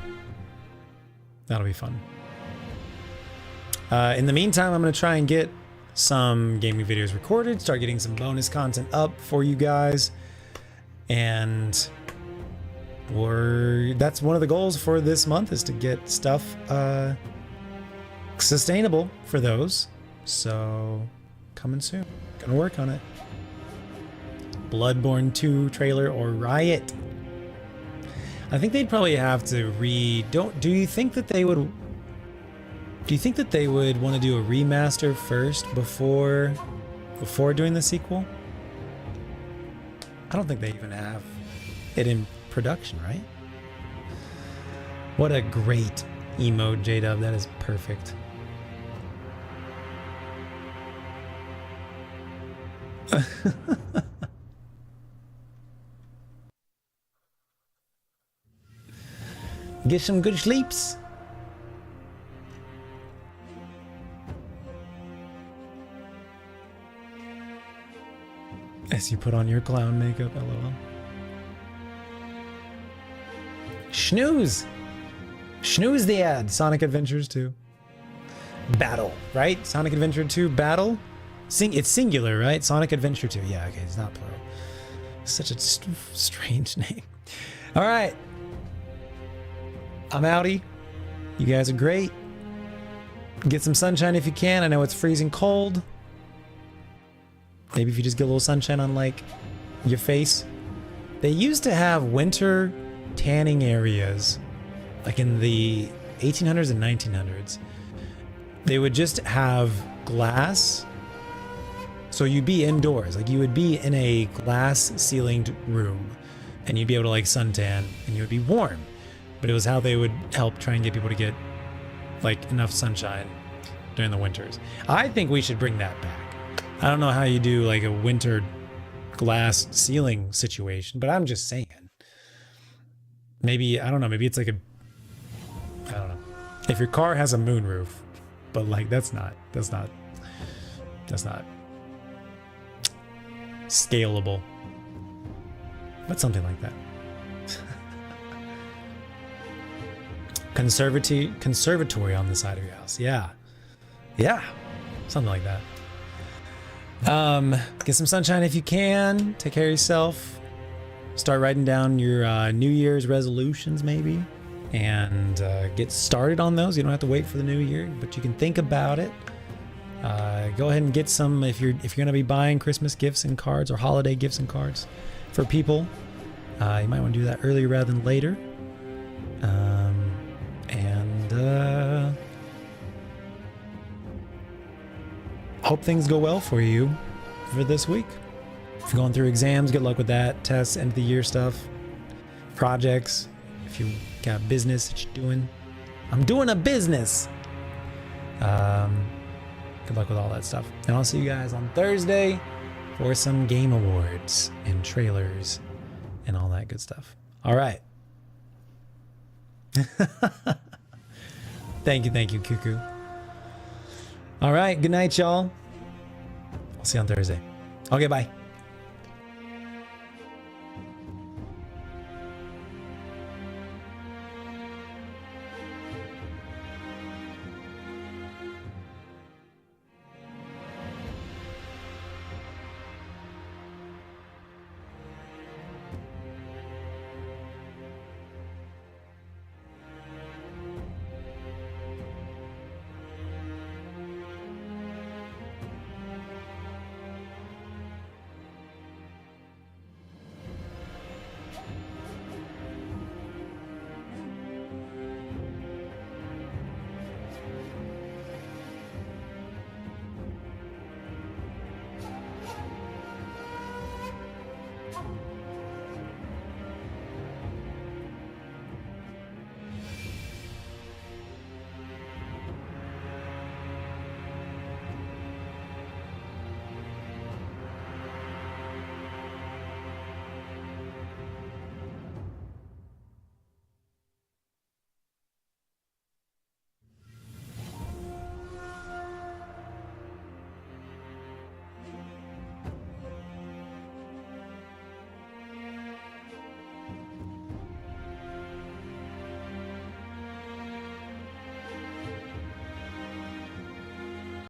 that'll be fun. In the meantime, I'm going to try and get some gaming videos recorded, start getting some bonus content up for you guys. And that's one of the goals for this month, is to get stuff sustainable for those. So coming soon. Gonna work on it. Bloodborne 2 trailer or Riot. I think they'd probably have to do you think that they would want to do a remaster first before doing the sequel? I don't think they even have it in production, right? What a great emote, J-Dub. That is perfect. Get some good sleeps. As you put on your clown makeup, lol. Snooze! Snooze the ad. Sonic Adventures 2. Battle, right? Sonic Adventure 2 Battle? It's singular, right? Sonic Adventure 2. Yeah, okay, it's not plural. Such a strange name. All right. I'm outie. You guys are great. Get some sunshine if you can. I know it's freezing cold. Maybe if you just get a little sunshine on, like, your face. They used to have winter tanning areas, like in the 1800s and 1900s. They would just have glass. So you'd be indoors. Like, you would be in a glass-ceilinged room, and you'd be able to, like, suntan, and you would be warm. But it was how they would help try and get people to get, like, enough sunshine during the winters. I think we should bring that back. I don't know how you do like a winter glass ceiling situation, but I'm just saying. Maybe, I don't know, maybe it's like I don't know. If your car has a moonroof, but like that's not scalable. But something like that. Conservatory on the side of your house. Yeah. Yeah. Something like that. Get some sunshine if you can. Take care of yourself. Start writing down your New Year's resolutions, maybe, and get started on those. You don't have to wait for the new year, but you can think about it. Go ahead and get some if you're gonna be buying Christmas gifts and cards or holiday gifts and cards for people. You might want to do that earlier rather than later. Hope things go well for you for this week. If you're going through exams, good luck with that. Tests, end of the year stuff, projects. If you got business that you're doing, I'm doing a business. Good luck with all that stuff. And I'll see you guys on Thursday for some game awards and trailers and all that good stuff. All right. Thank you, Cuckoo. All right, good night, y'all. I'll see you on Thursday. Okay, bye.